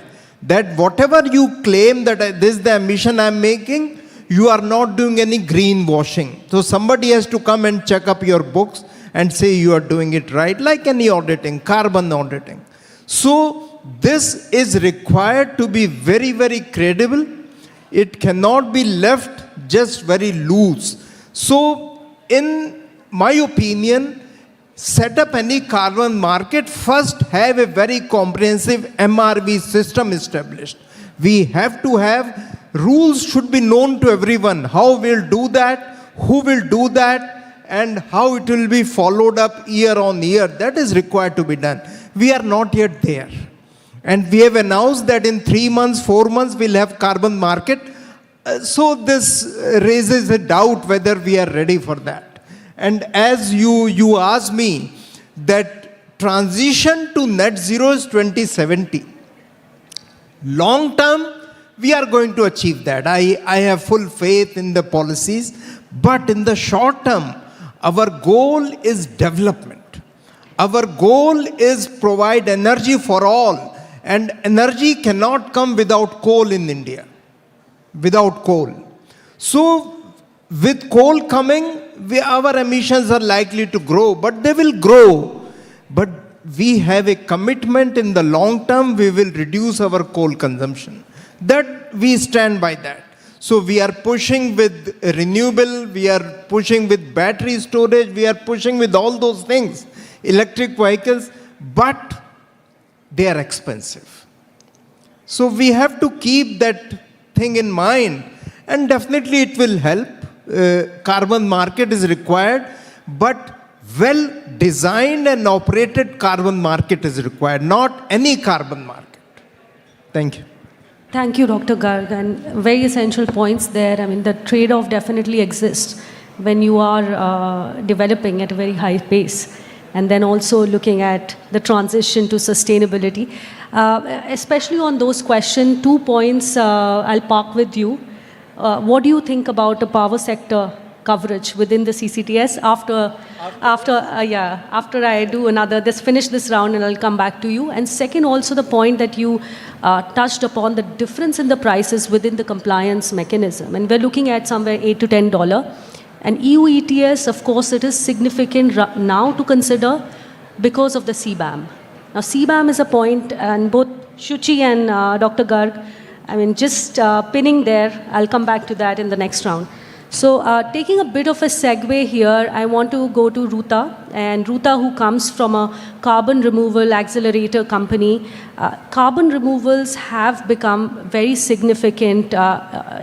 That whatever you claim that this is the emission I am making, you are not doing any greenwashing. So somebody has to come and check up your books and say you are doing it right, like any auditing, carbon auditing. So this is required to be very, very credible. It cannot be left just very loose. So in my opinion, set up any carbon market, first have a very comprehensive MRV system established. We have to have rules should be known to everyone. How we'll do that, who will do that, and how it will be followed up year on year. That is required to be done. We are not yet there. And we have announced that in 3 months, 4 months, we'll have carbon market. So this raises a doubt whether we are ready for that. And as you asked me, that transition to net zero is 2070. Long term, we are going to achieve that. I have full faith in the policies. But in the short term, our goal is development. Our goal is provide energy for all. And energy cannot come without coal in India. Without coal. So, with coal coming, our emissions are likely to grow, but they will grow. But we have a commitment in the long term, we will reduce our coal consumption. That we stand by that. So we are pushing with renewable, we are pushing with battery storage, we are pushing with all those things, electric vehicles, but they are expensive. So we have to keep that thing in mind, and definitely it will help. Carbon market is required, but well designed and operated carbon market is required, not any carbon market. Thank you. Thank you, Dr. Garg, and very essential points there. I mean, the trade-off definitely exists when you are developing at a very high pace, and then also looking at the transition to sustainability. Especially on those questions, 2 points I'll park with you. What do you think about the power sector coverage within the CCTS after I do finish this round, and I'll come back to you. And second, also the point that you touched upon, the difference in the prices within the compliance mechanism. And we're looking at somewhere $8 to $10. And EU ETS, of course, it is significant now to consider because of the CBAM. Now, CBAM is a point, and both Shuchi and Dr. Garg, I mean, just pinning there, I'll come back to that in the next round. So taking a bit of a segue here, I want to go to Ruta. And Ruta, who comes from a carbon removal accelerator company, carbon removals have become very significant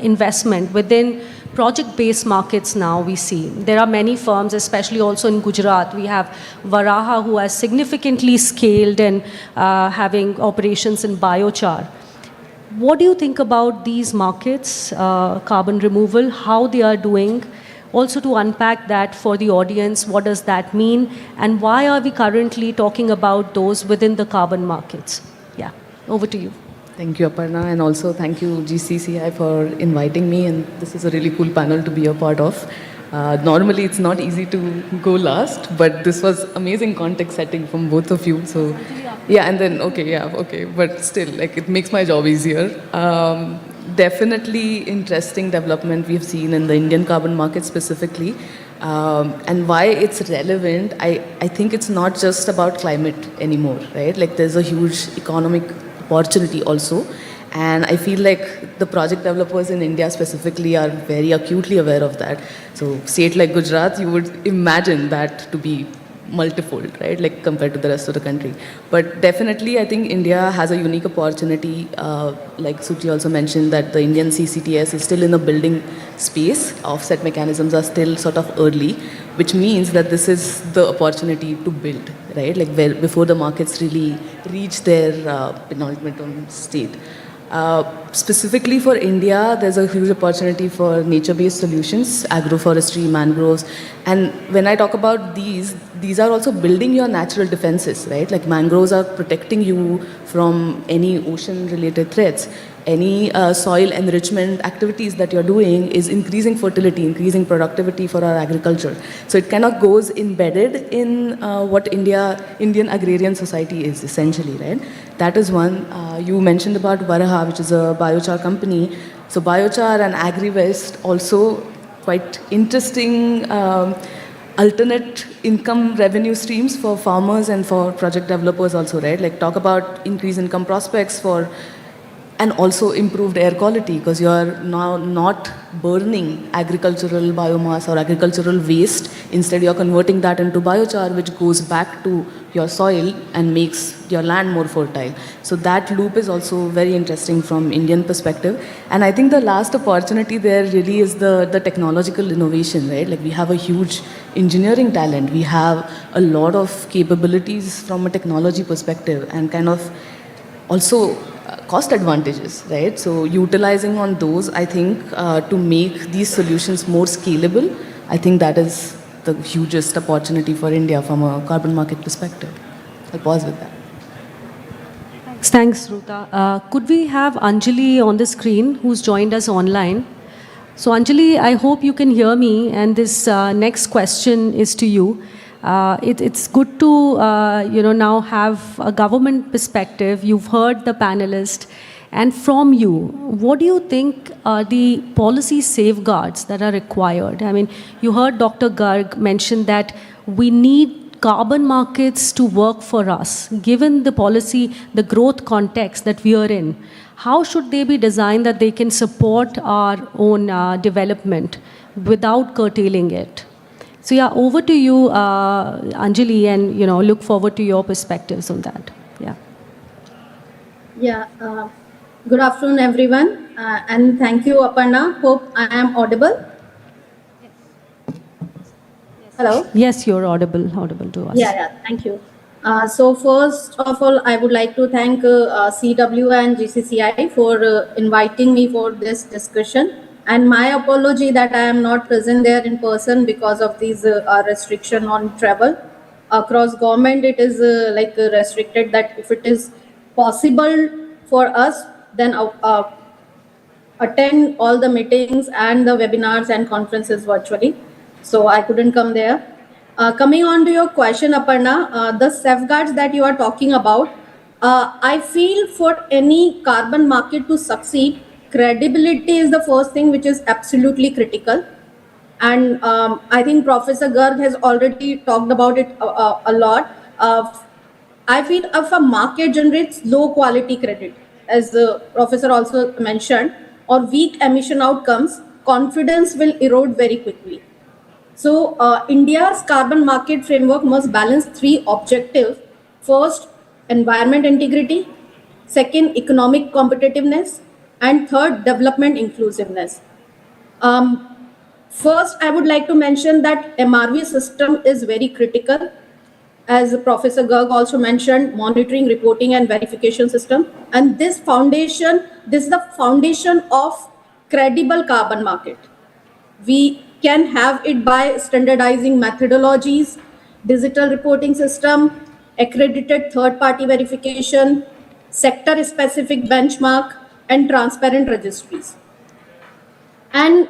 investment within project-based markets now we see. There are many firms, especially also in Gujarat. We have Varaha, who has significantly scaled and having operations in biochar. What do you think about these markets, carbon removal, how they are doing? Also to unpack that for the audience, what does that mean? And why are we currently talking about those within the carbon markets? Yeah, over to you. Thank you, Aparna, and also thank you, GCCI, for inviting me. And this is a really cool panel to be a part of. Normally, it's not easy to go last, but this was amazing context setting from both of you. So, yeah, and then, okay, but still, like, it makes my job easier. Definitely interesting development we've seen in the Indian carbon market specifically. And why it's relevant, I think it's not just about climate anymore, right? Like, there's a huge economic opportunity also. And I feel like the project developers in India specifically are very acutely aware of that. So state like Gujarat, you would imagine that to be multifold, right? Like compared to the rest of the country. But definitely, I think India has a unique opportunity. Like Suchi also mentioned, that the Indian CCTS is still in a building space. Offset mechanisms are still sort of early, which means that this is the opportunity to build, right? Like before the markets really reach their penultimate state. Specifically for India, there's a huge opportunity for nature-based solutions, agroforestry, mangroves. And when I talk about these are also building your natural defenses, right? Like mangroves are protecting you from any ocean-related threats. Any soil enrichment activities that you're doing is increasing fertility, increasing productivity for our agriculture. So it kind of goes embedded in what Indian agrarian society is essentially, right? That is one. You mentioned about Varaha, which is a biochar company. So biochar and agri-waste also quite interesting alternate income revenue streams for farmers and for project developers also, right? Like talk about increased income prospects for, and also improved air quality, because you are now not burning agricultural biomass or agricultural waste. Instead, you are converting that into biochar, which goes back to your soil and makes your land more fertile. So that loop is also very interesting from Indian perspective. And I think the last opportunity there really is the technological innovation, right? Like we have a huge engineering talent. We have a lot of capabilities from a technology perspective and kind of also cost advantages, right? So utilizing on those, I think, to make these solutions more scalable, I think that is the hugest opportunity for India from a carbon market perspective. I'll pause with that. Thanks, Ruta. Could we have Anjali on the screen, who's joined us online? So, Anjali, I hope you can hear me, and this next question is to you. It's good to now have a government perspective. You've heard the panelist, and from you, what do you think are the policy safeguards that are required? I mean, you heard Dr. Garg mention that we need carbon markets to work for us, given the policy, the growth context that we are in. How should they be designed that they can support our own development without curtailing it? So yeah, over to you, Anjali, and look forward to your perspectives on that. Yeah. Yeah. Good afternoon, everyone, and thank you, Aparna. Hope I am audible. Hello. Yes, you're audible to us. Yeah. Thank you. So first of all, I would like to thank CW and GCCI for inviting me for this discussion. And my apology that I am not present there in person because of these restriction on travel. Across government, it is restricted that if it is possible for us, then attend all the meetings and the webinars and conferences virtually. So I couldn't come there. Coming on to your question, Aparna, the safeguards that you are talking about, I feel for any carbon market to succeed, credibility is the first thing which is absolutely critical. And I think Professor Garg has already talked about it a lot. I feel if a market generates low quality credit, as the professor also mentioned, or weak emission outcomes, confidence will erode very quickly. So India's carbon market framework must balance three objectives. First, environment integrity. Second, economic competitiveness. And third, development inclusiveness. First, I would like to mention that MRV system is very critical. As Professor Garg also mentioned, monitoring, reporting, and verification system. And this is the foundation of credible carbon market. We can have it by standardizing methodologies, digital reporting system, accredited third-party verification, sector-specific benchmark, and transparent registries. And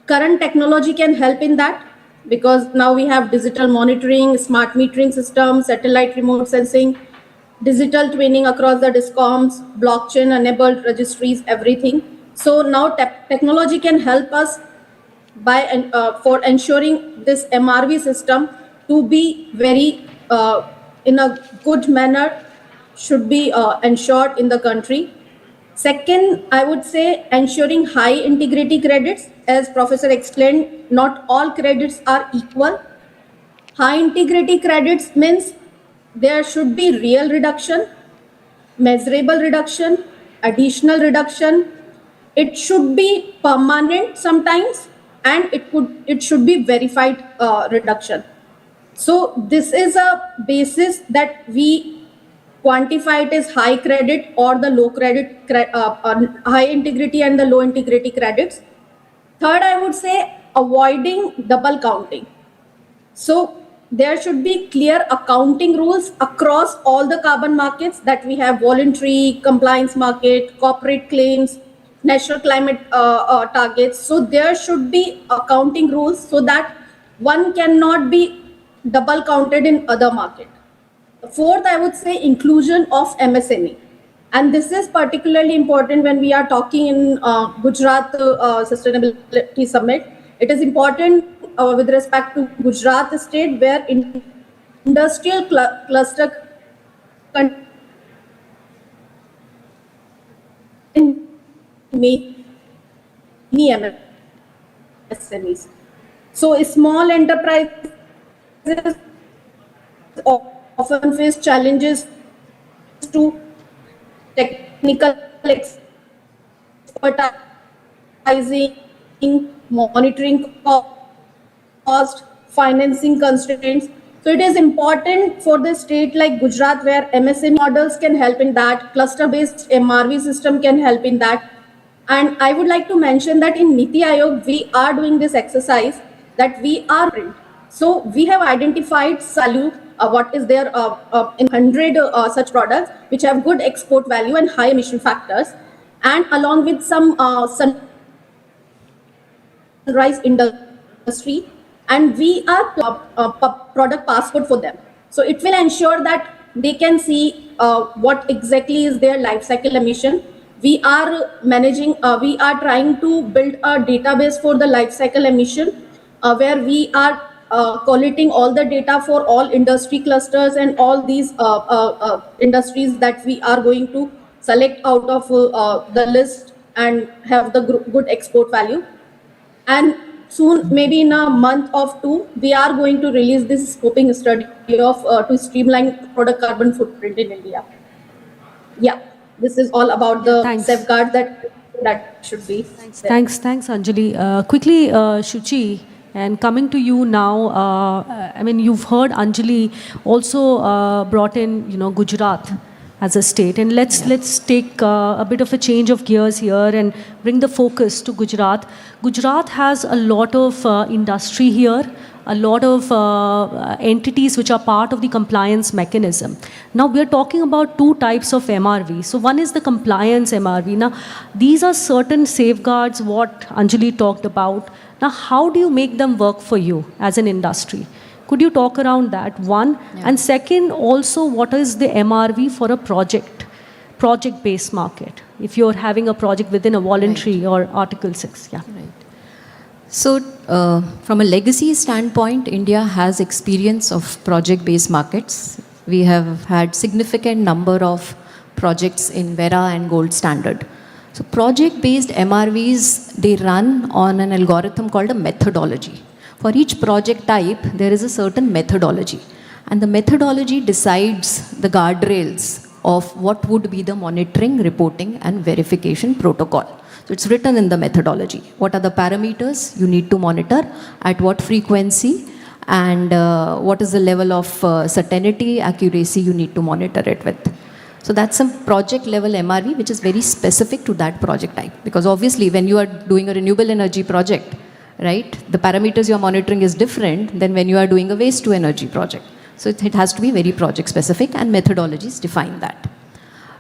current technology can help in that, because now we have digital monitoring, smart metering systems, satellite remote sensing, digital twinning across the discoms, blockchain-enabled registries, everything. So now technology can help us for ensuring this MRV system to be very in a good manner should be ensured in the country. Second, I would say ensuring high integrity credits. As Professor explained, not all credits are equal. High integrity credits means there should be real reduction, measurable reduction, additional reduction. It should be permanent sometimes, and it should be verified reduction. So this is a basis that we quantify it as high credit or the low credit, high integrity and the low integrity credits. Third, I would say avoiding double counting. So there should be clear accounting rules across all the carbon markets that we have: voluntary, compliance market, corporate claims, national climate targets. So there should be accounting rules so that one cannot be double counted in other market. Fourth, I would say inclusion of MSME. And this is particularly important when we are talking in Gujarat Sustainability Summit. It is important with respect to Gujarat state, where industrial cluster many MSMEs. So small enterprises often face challenges to technical expertise, monitoring cost, financing constraints. So it is important for the state like Gujarat, where MSME models can help in that, cluster-based MRV system can help in that. And I would like to mention that in Niti Aayog, we are doing this exercise that we are So we have identified what is there in 100 such products which have good export value and high emission factors, and along with some sunrise industry, and we are product passport for them. So it will ensure that they can see what exactly is their life cycle emission. We are trying to build a database for the life cycle emission, where we are collating all the data for all industry clusters and all these industries that we are going to select out of the list and have the good export value. And soon, maybe in a month or two, we are going to release this scoping study of to streamline product carbon footprint in India. Yeah, this is all about the safeguard that should be. Thanks, Anjali. Quickly, Shuchi, and coming to you now, I mean, you've heard Anjali also brought in, Gujarat as a state, and let's take a bit of a change of gears here and bring the focus to Gujarat. Gujarat has a lot of industry here, a lot of entities which are part of the compliance mechanism. Now we are talking about two types of MRV. So one is the compliance MRV. Now these are certain safeguards what Anjali talked about. Now how do you make them work for you as an industry? Could you talk around that, one? Yeah. And second, also, what is the MRV for a project-based market, if you're having a project within a voluntary or Article 6? Yeah. Right. So, from a legacy standpoint, India has experience of project-based markets. We have had significant number of projects in Vera and Gold Standard. So, project-based MRVs, they run on an algorithm called a methodology. For each project type, there is a certain methodology. And the methodology decides the guardrails of what would be the monitoring, reporting, and verification protocol. So it's written in the methodology. What are the parameters you need to monitor, at what frequency, and what is the level of certainty, accuracy you need to monitor it with. So that's some project level MRV which is very specific to that project type. Because obviously when you are doing a renewable energy project, right, the parameters you are monitoring is different than when you are doing a waste to energy project. So it has to be very project specific, and methodologies define that.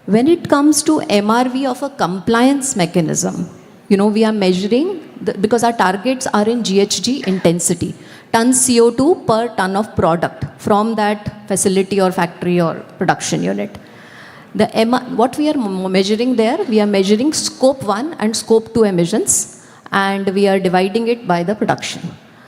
When it comes to MRV of a compliance mechanism, we are measuring, because our targets are in GHG intensity, tons CO2 per ton of product from that facility or factory or production unit. What we are measuring there, we are measuring scope 1 and scope 2 emissions, and we are dividing it by the production.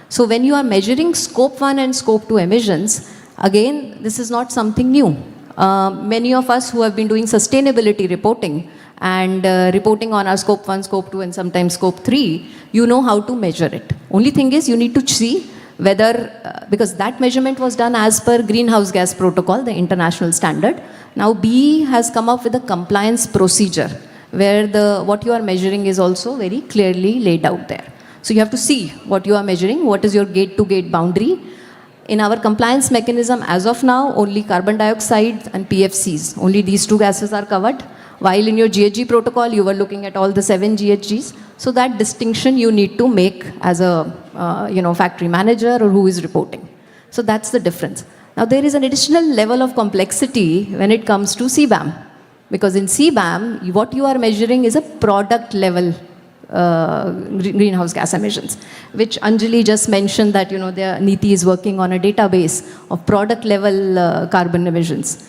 So when you are measuring scope 1 and scope 2 emissions, again, this is not something new. Many of us who have been doing sustainability reporting and reporting on our scope 1, scope 2, and sometimes scope 3, you know how to measure it. Only thing is you need to see whether, because that measurement was done as per greenhouse gas protocol, the international standard. Now BE has come up with a compliance procedure where what you are measuring is also very clearly laid out there. So you have to see what you are measuring, what is your gate-to-gate boundary. In our compliance mechanism, as of now, only carbon dioxide and PFCs, only these two gases are covered. While in your GHG protocol, you were looking at all the 7 GHGs. So that distinction you need to make as a factory manager or who is reporting. So that's the difference. Now there is an additional level of complexity when it comes to CBAM. Because in CBAM, what you are measuring is a product level greenhouse gas emissions, which Anjali just mentioned that, their NITI is working on a database of product level carbon emissions.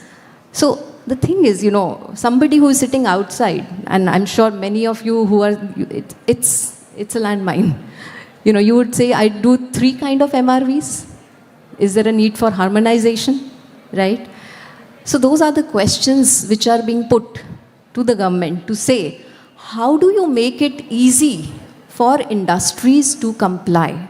So the thing is, somebody who is sitting outside, and I'm sure many of you who are, it's a landmine. You would say, I do 3 kind of MRVs. Is there a need for harmonization, right? So those are the questions which are being put to the government to say, how do you make it easy for industries to comply,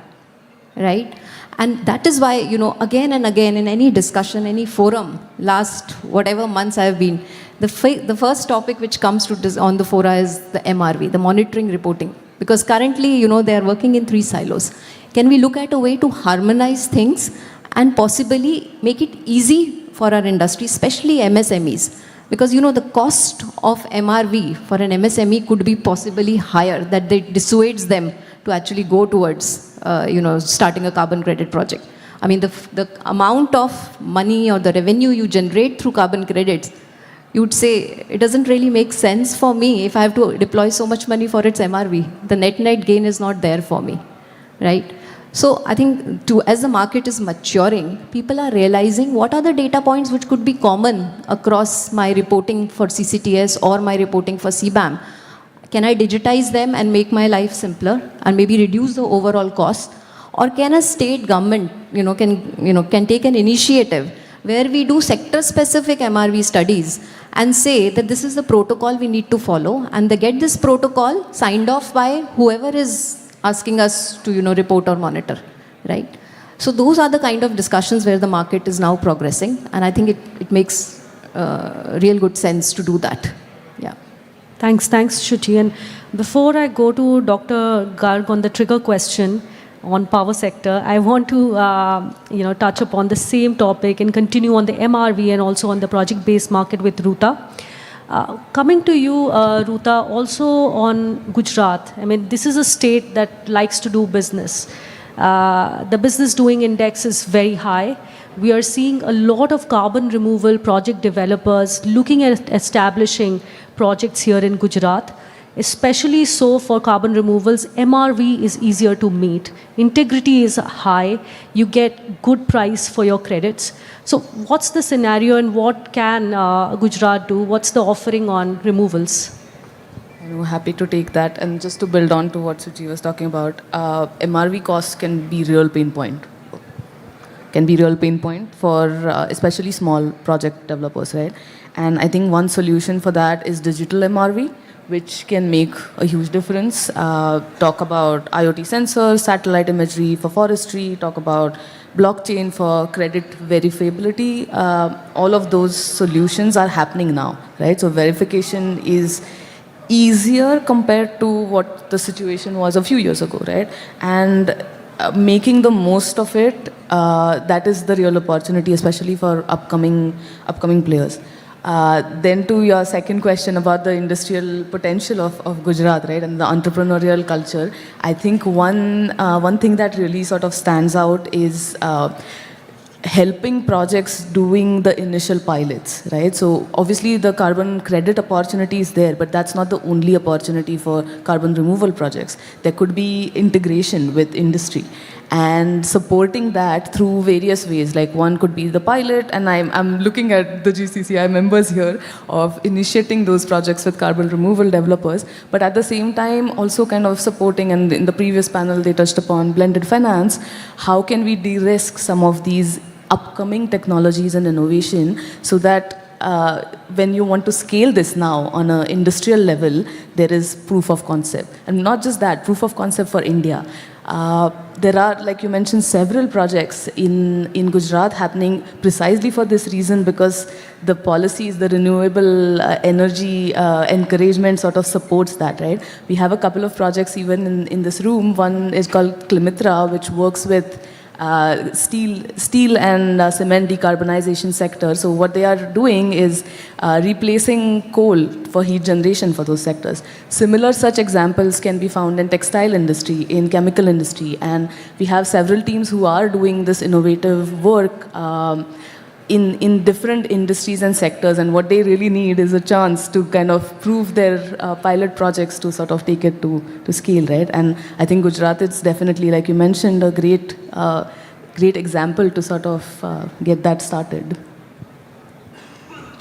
right? And that is why, again and again in any discussion, any forum, last whatever months I have been, the first topic which comes to on the fora is the MRV, the monitoring reporting. Because currently, they are working in 3 silos. Can we look at a way to harmonize things and possibly make it easy for our industry, especially MSMEs? Because, the cost of MRV for an MSME could be possibly higher, that dissuades them to actually go towards, starting a carbon credit project. I mean, the amount of money or the revenue you generate through carbon credits, you would say it doesn't really make sense for me if I have to deploy so much money for its MRV. The net gain is not there for me, right? So I think as the market is maturing, people are realizing what are the data points which could be common across my reporting for CCTS or my reporting for CBAM. Can I digitize them and make my life simpler and maybe reduce the overall cost? Or can a state government, can take an initiative where we do sector-specific MRV studies and say that this is the protocol we need to follow, and they get this protocol signed off by whoever is asking us to, report or monitor, right? So those are the kind of discussions where the market is now progressing, and I think it makes real good sense to do that. Yeah. Thanks, Shruti. And before I go to Dr. Garg on the trigger question on power sector, I want to touch upon the same topic and continue on the MRV and also on the project-based market with Ruta. Coming to you, Ruta, also on Gujarat. I mean, this is a state that likes to do business. The business doing index is very high. We are seeing a lot of carbon removal project developers looking at establishing projects here in Gujarat. Especially so for carbon removals, MRV is easier to meet. Integrity is high. You get good price for your credits. So what's the scenario and what can Gujarat do? What's the offering on removals? I'm happy to take that. And just to build on to what Suchi was talking about, MRV costs can be real pain point. For especially small project developers, right? And I think one solution for that is digital MRV, which can make a huge difference. Talk about IoT sensors, satellite imagery for forestry, talk about blockchain for credit verifiability. All of those solutions are happening now, right? So verification is easier compared to what the situation was a few years ago, right? And making the most of it, that is the real opportunity, especially for upcoming players. Then to your second question about the industrial potential of Gujarat, right, and the entrepreneurial culture, I think one thing that really sort of stands out is helping projects doing the initial pilots, right? So obviously the carbon credit opportunity is there, but that's not the only opportunity for carbon removal projects. There could be integration with industry and supporting that through various ways. Like one could be the pilot, and I'm looking at the GCCI members here of initiating those projects with carbon removal developers, but at the same time also kind of supporting, and in the previous panel they touched upon blended finance. How can we de-risk some of these upcoming technologies and innovation so that when you want to scale this now on an industrial level, there is proof of concept. And not just that, proof of concept for India. There are, like you mentioned, several projects in Gujarat happening precisely for this reason, because the policies, the renewable energy encouragement sort of supports that, right? We have a couple of projects even in this room. One is called Klimitra, which works with steel and cement decarbonization sector. So what they are doing is replacing coal for heat generation for those sectors. Similar such examples can be found in textile industry, in chemical industry, and we have several teams who are doing this innovative work in different industries and sectors, and what they really need is a chance to kind of prove their pilot projects to sort of take it to scale, right? And I think Gujarat is definitely, like you mentioned, a great example to sort of get that started.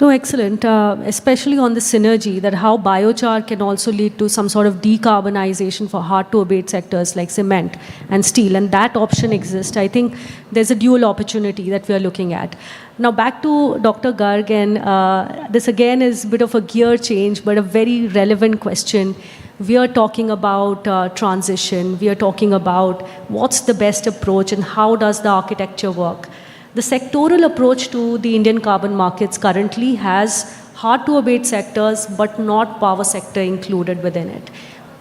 No, excellent, especially on the synergy that how biochar can also lead to some sort of decarbonization for hard-to-abate sectors like cement and steel, and that option exists. I think there's a dual opportunity that we are looking at. Now back to Dr. Garg, and this again is a bit of a gear change, but a very relevant question. We are talking about transition. We are talking about what's the best approach and how does the architecture work. The sectoral approach to the Indian carbon markets currently has hard-to-abate sectors, but not power sector included within it.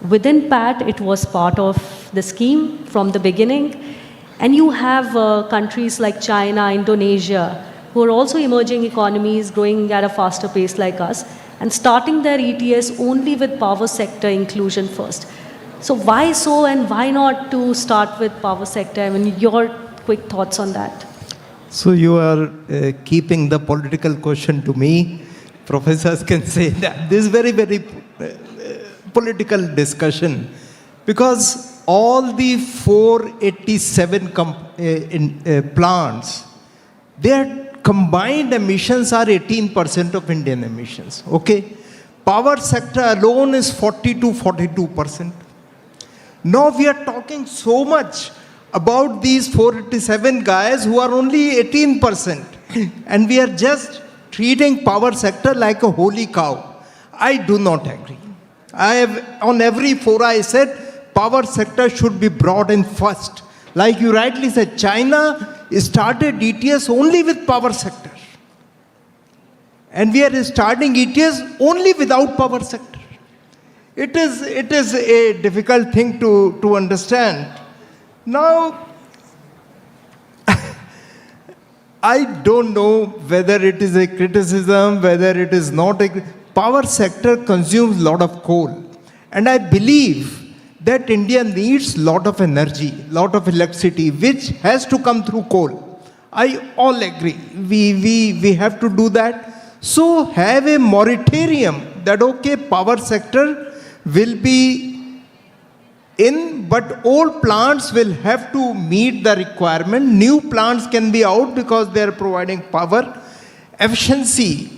Within PAT, it was part of the scheme from the beginning. And you have countries like China, Indonesia, who are also emerging economies growing at a faster pace like us, and starting their ETS only with power sector inclusion first. So why so, and why not to start with power sector? I mean, your quick thoughts on that. So you are keeping the political question to me. Professors can say that this is very, very political discussion, because all the 487 plants, their combined emissions are 18% of Indian emissions. Okay, power sector alone is 40 to 42%. Now we are talking so much about these 487 guys who are only 18%, and we are just treating power sector like a holy cow. I do not agree. I have, on every fora I said, power sector should be brought in first. Like you rightly said, China started ETS only with power sector. And we are starting ETS only without power sector. It is a difficult thing to understand. Now, I don't know whether it is a criticism, whether it is not a... Power sector consumes a lot of coal. And I believe that India needs a lot of energy, lot of electricity, which has to come through coal. I all agree. We have to do that. So have a moratorium that, okay, power sector will be in, but old plants will have to meet the requirement. New plants can be out because they are providing power. Efficiency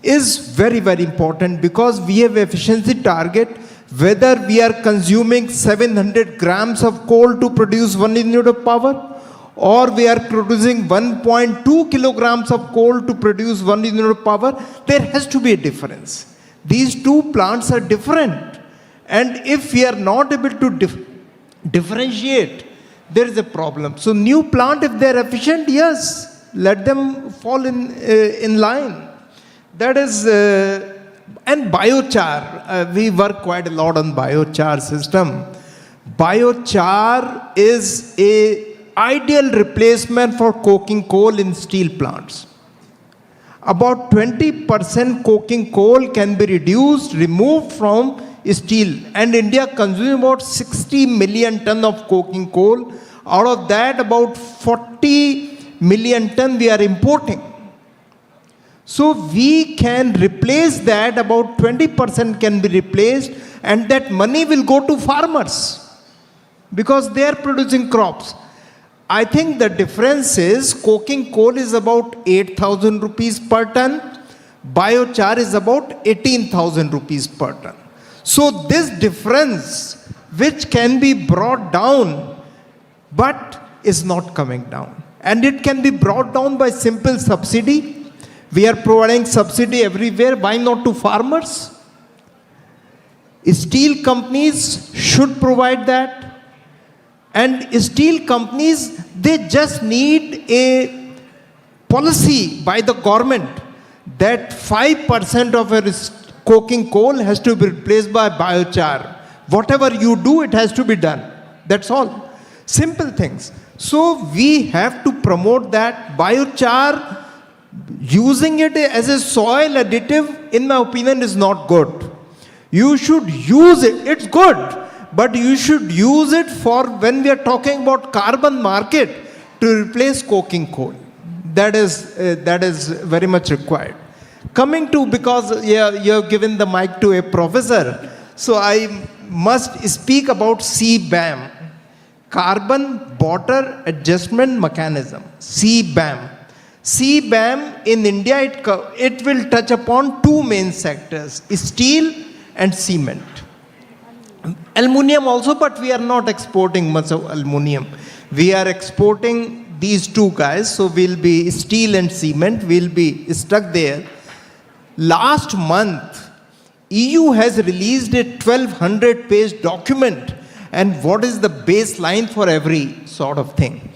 is very, very important, because we have efficiency target. Whether we are consuming 700 grams of coal to produce 1 unit of power, or we are producing 1.2 kilograms of coal to produce 1 unit of power, there has to be a difference. These two plants are different. And if we are not able to differentiate, there is a problem. So new plant, if they are efficient, yes, let them fall in line. That is, and biochar, we work quite a lot on biochar system. Biochar is a ideal replacement for coking coal in steel plants. About 20% coking coal can be removed from steel, and India consumes about 60 million ton of coking coal. Out of that, about 40 million ton we are importing. So we can replace that, about 20% can be replaced, and that money will go to farmers because they are producing crops. I think the difference is coking coal is about 8,000 rupees per ton, biochar is about 18,000 rupees per ton. So this difference, which can be brought down, but is not coming down. And it can be brought down by simple subsidy. We are providing subsidy everywhere. Why not to farmers? Steel companies should provide that. And steel companies, they just need a policy by the government that 5% of a coking coal has to be replaced by biochar. Whatever you do, it has to be done. That's all. Simple things. So we have to promote that. Biochar, using it as a soil additive, in my opinion, is not good. You should use it. It's good. But you should use it for when we are talking about carbon market to replace coking coal. That is very much required. Coming to, because you have given the mic to a professor, so I must speak about CBAM, Carbon Border Adjustment Mechanism, CBAM. CBAM in India, it will touch upon two main sectors, steel and cement. Aluminium also, but we are not exporting much of aluminium. We are exporting these two guys, so we'll be steel and cement, we'll be stuck there. Last month, EU has released a 1200-page document, and what is the baseline for every sort of thing.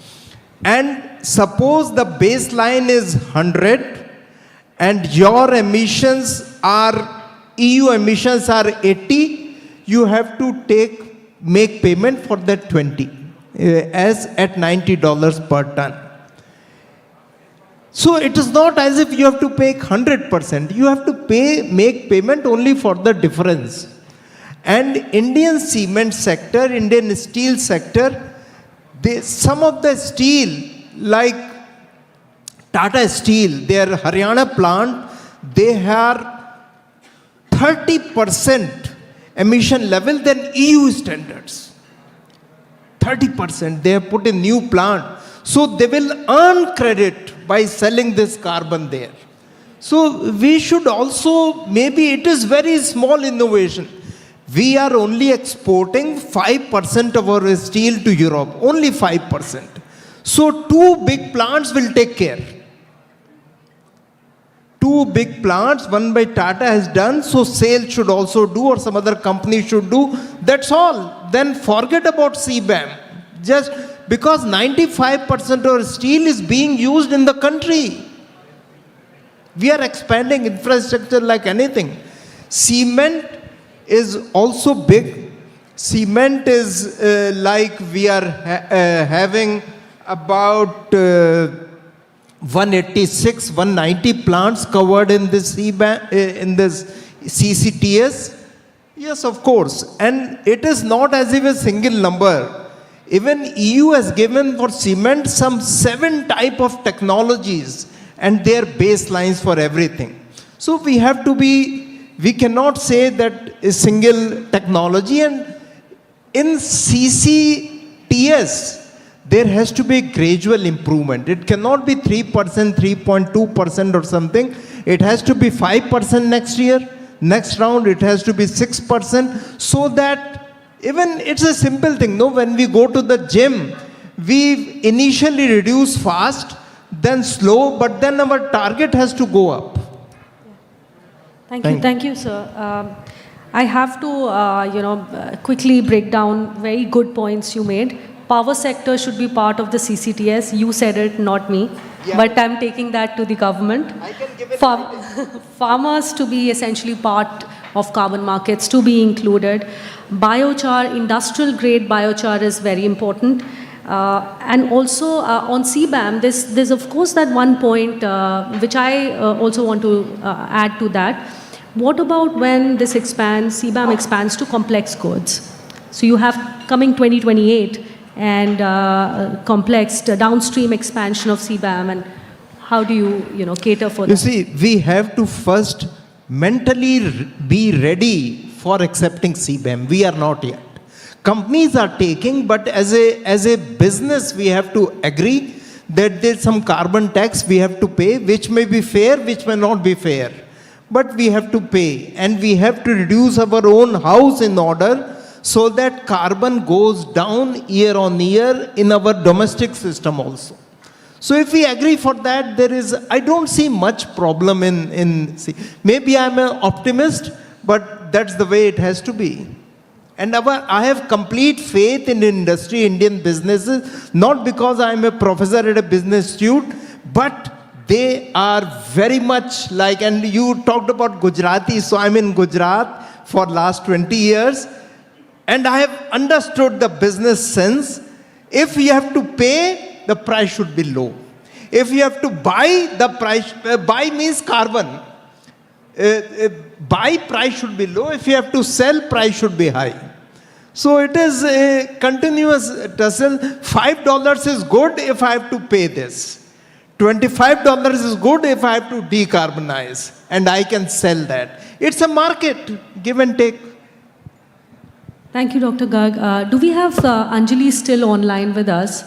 And suppose the baseline is 100, and your emissions are, EU emissions are 80, you have to make payment for that 20, as at $90 per ton. So it is not as if you have to pay 100%. You have to make payment only for the difference. And Indian cement sector, Indian steel sector, some of the steel like Tata Steel, their Haryana plant, they have 30% emission level than EU standards. 30%. They have put a new plant. So they will earn credit by selling this carbon there. So we should also, maybe it is very small innovation. We are only exporting 5% of our steel to Europe, only 5%. So 2 big plants will take care. 2 big plants, one by Tata has done, so SAIL should also do, or some other company should do. That's all. Then forget about CBAM. Just because 95% of steel is being used in the country. We are expanding infrastructure like anything. Cement is also big. Cement is like we are having about 186, 190 plants covered in this in this CCTS. Yes, of course. And it is not as if a single number. Even EU has given for cement some 7 type of technologies and their baselines for everything. So we have to be, we cannot say that a single technology. And in CCTS, there has to be a gradual improvement. It cannot be 3%, 3.2% or something. It has to be 5% next year. Next round, it has to be 6%. So that even it's a simple thing. No, when we go to the gym, we initially reduce fast, then slow, but then our target has to go up. Thank you, sir. I have to, quickly break down very good points you made. Power sector should be part of the CCTS. You said it, not me. Yeah. But I'm taking that to the government. I can give it farmers to be essentially part of carbon markets, to be included. Biochar, industrial grade biochar is very important. And also on CBAM, there's of course that one point which I also want to add to that. What about when this expands, CBAM expands to complex goods? So you have coming 2028 and complex downstream expansion of CBAM, and how do you cater for that? You see, we have to first mentally be ready for accepting CBAM. We are not yet. Companies are taking, but as a business, we have to agree that there's some carbon tax we have to pay, which may be fair, which may not be fair. But we have to pay, and we have to reduce our own house in order so that carbon goes down year on year in our domestic system also. So if we agree for that, I don't see much problem in maybe I'm an optimist, but that's the way it has to be. And I have complete faith in industry, Indian businesses, not because I'm a professor at a business institute, but they are very much like, and you talked about Gujarati, so I'm in Gujarat for last 20 years, and I have understood the business sense. If you have to pay, the price should be low. If you have to buy, the price, buy means carbon. Buy price should be low. If you have to sell, price should be high. So it is a continuous tussle. $5 is good if I have to pay this. $25 is good if I have to decarbonize and I can sell that. It's a market, give and take. Thank you, Dr. Garg. Do we have Anjali still online with us?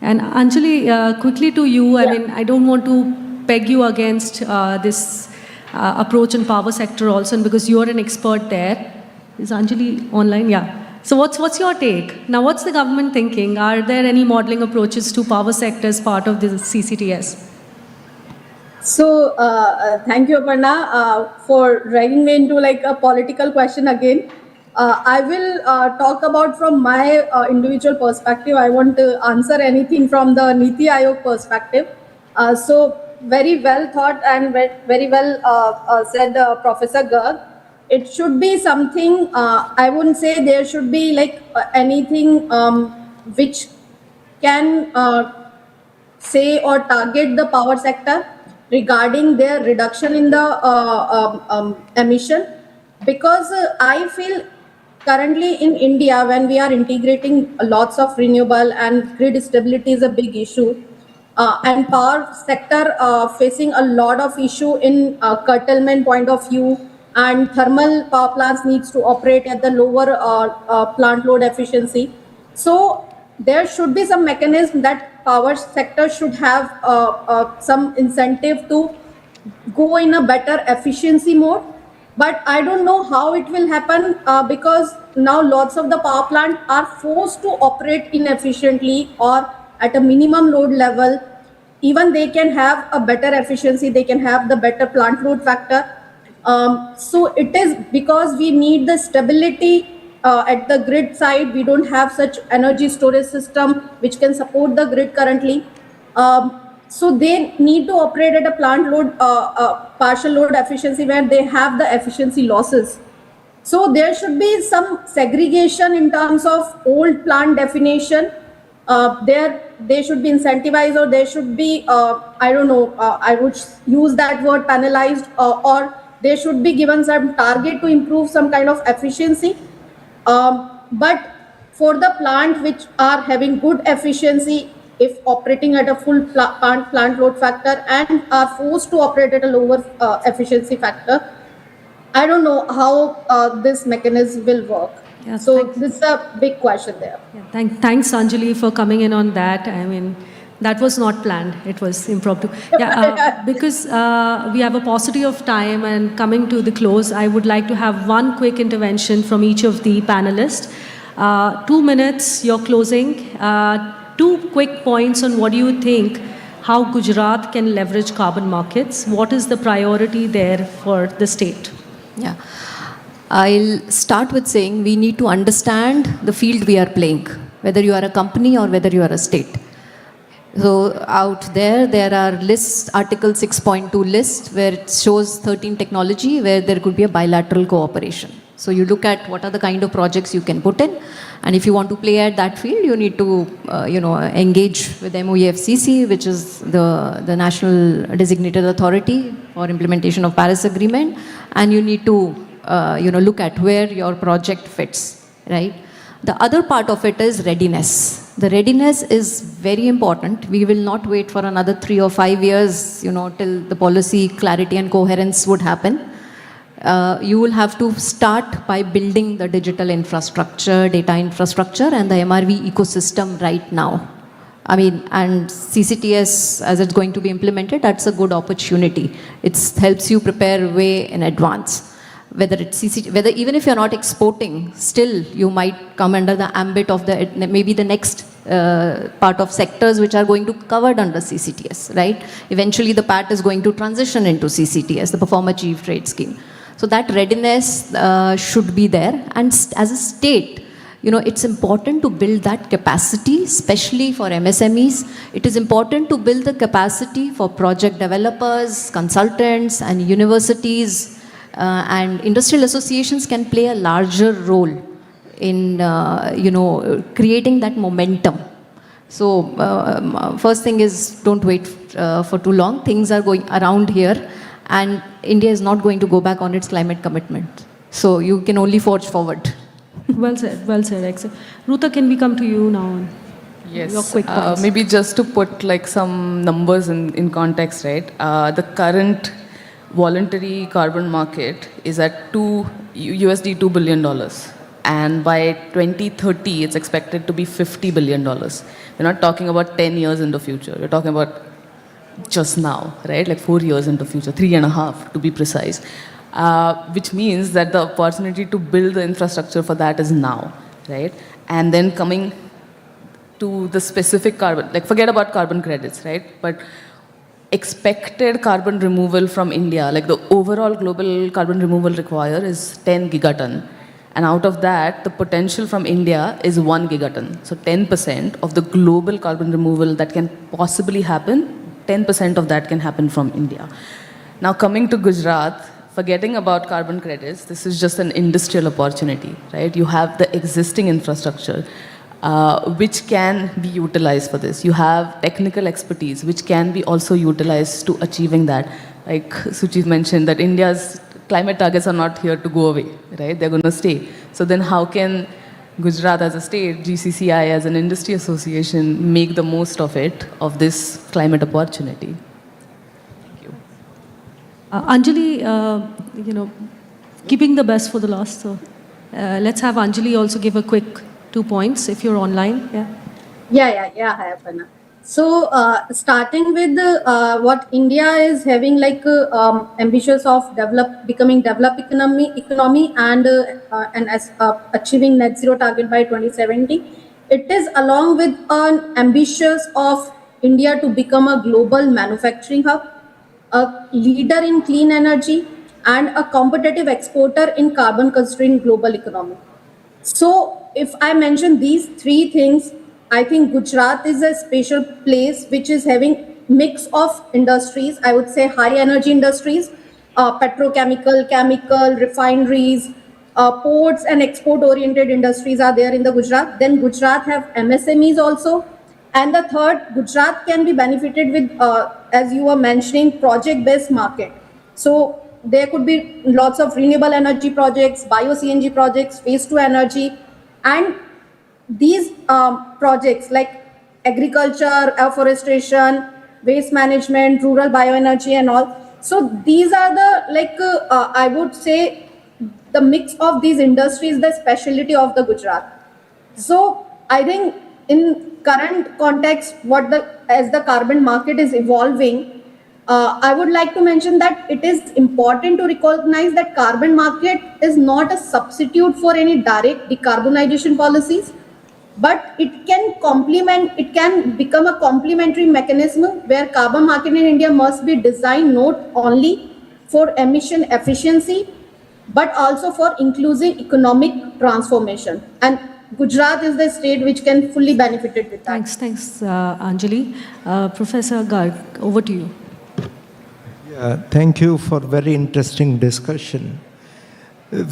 And Anjali, quickly to you, I mean, I don't want to peg you against this approach in power sector also, because you're an expert there. Is Anjali online? Yeah. So what's your take? Now, what's the government thinking? Are there any modeling approaches to power sector as part of the CCTS? So, thank you, Aparna, for dragging me into like a political question again. I will talk about from my individual perspective. I want to answer anything from the Niti Aayog perspective. So, very well thought and very well said Professor Garg. It should be something, I wouldn't say there should be like anything which can say or target the power sector regarding their reduction in the emission, because I feel currently in India, when we are integrating lots of renewable and grid stability is a big issue, and power sector facing a lot of issue in curtailment point of view, and thermal power plants needs to operate at the lower plant load efficiency. So there should be some mechanism that power sector should have some incentive to go in a better efficiency mode. But I don't know how it will happen because now lots of the power plant are forced to operate inefficiently or at a minimum load level. Even they can have a better efficiency, they can have the better plant load factor. So it is because we need the stability at the grid side. We don't have such energy storage system which can support the grid currently. So they need to operate at a plant load, partial load efficiency where they have the efficiency losses. So there should be some segregation in terms of old plant definition. They should be incentivized, or they should be, I don't know, I would use that word penalized, or they should be given some target to improve some kind of efficiency. But for the plant which are having good efficiency, if operating at a full plant load factor and are forced to operate at a lower efficiency factor, I don't know how this mechanism will work. Yeah, so this is a big question there. Yeah, thanks, Anjali, for coming in on that. I mean, that was not planned. It was impromptu. Yeah, because we have a paucity of time and coming to the close, I would like to have one quick intervention from each of the panelists. 2 minutes, your closing. 2 quick points on what do you think, how Gujarat can leverage carbon markets. What is the priority there for the state? Yeah. I'll start with saying we need to understand the field we are playing, whether you are a company or whether you are a state. So out there are lists, Article 6.2 list, where it shows 13 technology, where there could be a bilateral cooperation. So you look at what are the kind of projects you can put in, and if you want to play at that field, you need to, engage with MOEFCC, which is the National Designated Authority for Implementation of Paris Agreement, and you need to, look at where your project fits, right? The other part of it is readiness. The readiness is very important. We will not wait for another 3 or 5 years, till the policy clarity and coherence would happen. You will have to start by building the digital infrastructure, data infrastructure, and the MRV ecosystem right now. I mean, and CCTS, as it's going to be implemented, that's a good opportunity. It helps you prepare way in advance. Whether even if you're not exporting, still you might come under the ambit of maybe the next part of sectors which are going to be covered under CCTS, right? Eventually the PAT is going to transition into CCTS, the Perform Achieve Trade Scheme. So that readiness should be there. And as a state, it's important to build that capacity, especially for MSMEs. It is important to build the capacity for project developers, consultants, and universities. And industrial associations can play a larger role in, creating that momentum. So first thing is, don't wait for too long. Things are going around here, and India is not going to go back on its climate commitment. So you can only forge forward. Well said, excellent. Ruta, can we come to you now? Yes, your quick points. maybe just to put like some numbers in context, right? The current voluntary carbon market is at $2 billion. And by 2030, it's expected to be $50 billion. We're not talking about 10 years in the future. We're talking about just now, right? Like 4 years into the future, 3.5 to be precise. Which means that the opportunity to build the infrastructure for that is now, right? And then coming to the specific carbon, like forget about carbon credits, right? But expected carbon removal from India, like the overall global carbon removal required is 10 gigaton. And out of that, the potential from India is 1 gigaton. So 10% of the global carbon removal that can possibly happen, 10% of that can happen from India. Now coming to Gujarat, forgetting about carbon credits, this is just an industrial opportunity, right? You have the existing infrastructure, which can be utilized for this. You have technical expertise, which can be also utilized to achieving that. Like Suchi mentioned, that India's climate targets are not here to go away, right? They're going to stay. So then how can Gujarat as a state, GCCI as an industry association, make the most of it, of this climate opportunity? Anjali, keeping the best for the last. So let's have Anjali also give a quick 2 points if you're online. Yeah. Hi, Aparna. So, starting with what India is having ambitious of becoming developed economy and achieving net zero target by 2070. It is along with an ambitious of India to become a global manufacturing hub, a leader in clean energy, and a competitive exporter in carbon constrained global economy. So, if I mention these three things, I think Gujarat is a special place which is having mix of industries. I would say high energy industries, petrochemical, chemical, refineries, ports and export oriented industries are there in the Gujarat. Then Gujarat have MSMEs also. And the third, Gujarat can be benefited with, as you were mentioning, project-based market. So there could be lots of renewable energy projects, bio-CNG projects, waste-to energy, and these projects like agriculture, afforestation, waste management, rural bioenergy and all. So these are the, I would say, the mix of these industries, the specialty of the Gujarat. So I think in current context, as the carbon market is evolving, I would like to mention that it is important to recognize that carbon market is not a substitute for any direct decarbonization policies, but it can become a complementary mechanism where carbon market in India must be designed not only for emission efficiency, but also for inclusive economic transformation. And Gujarat is the state which can fully benefit with that. Thanks, Anjali. Professor Garg, over to you. Thank you for very interesting discussion.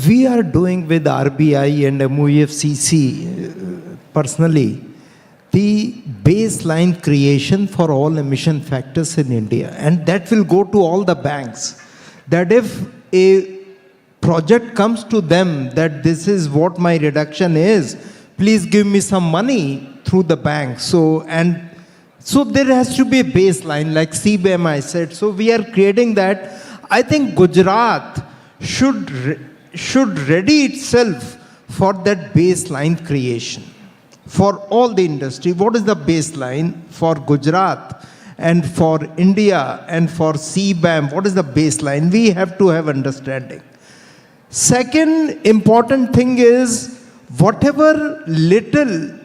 We are doing with RBI and MOEFCC personally the baseline creation for all emission factors in India, and that will go to all the banks. That if a project comes to them that this is what my reduction is, please give me some money through the bank. So there has to be a baseline, like CBAM I said. So we are creating that. I think Gujarat should ready itself for that baseline creation for all the industry. What is the baseline for Gujarat and for India and for CBAM? What is the baseline? We have to have understanding. Second important thing is whatever little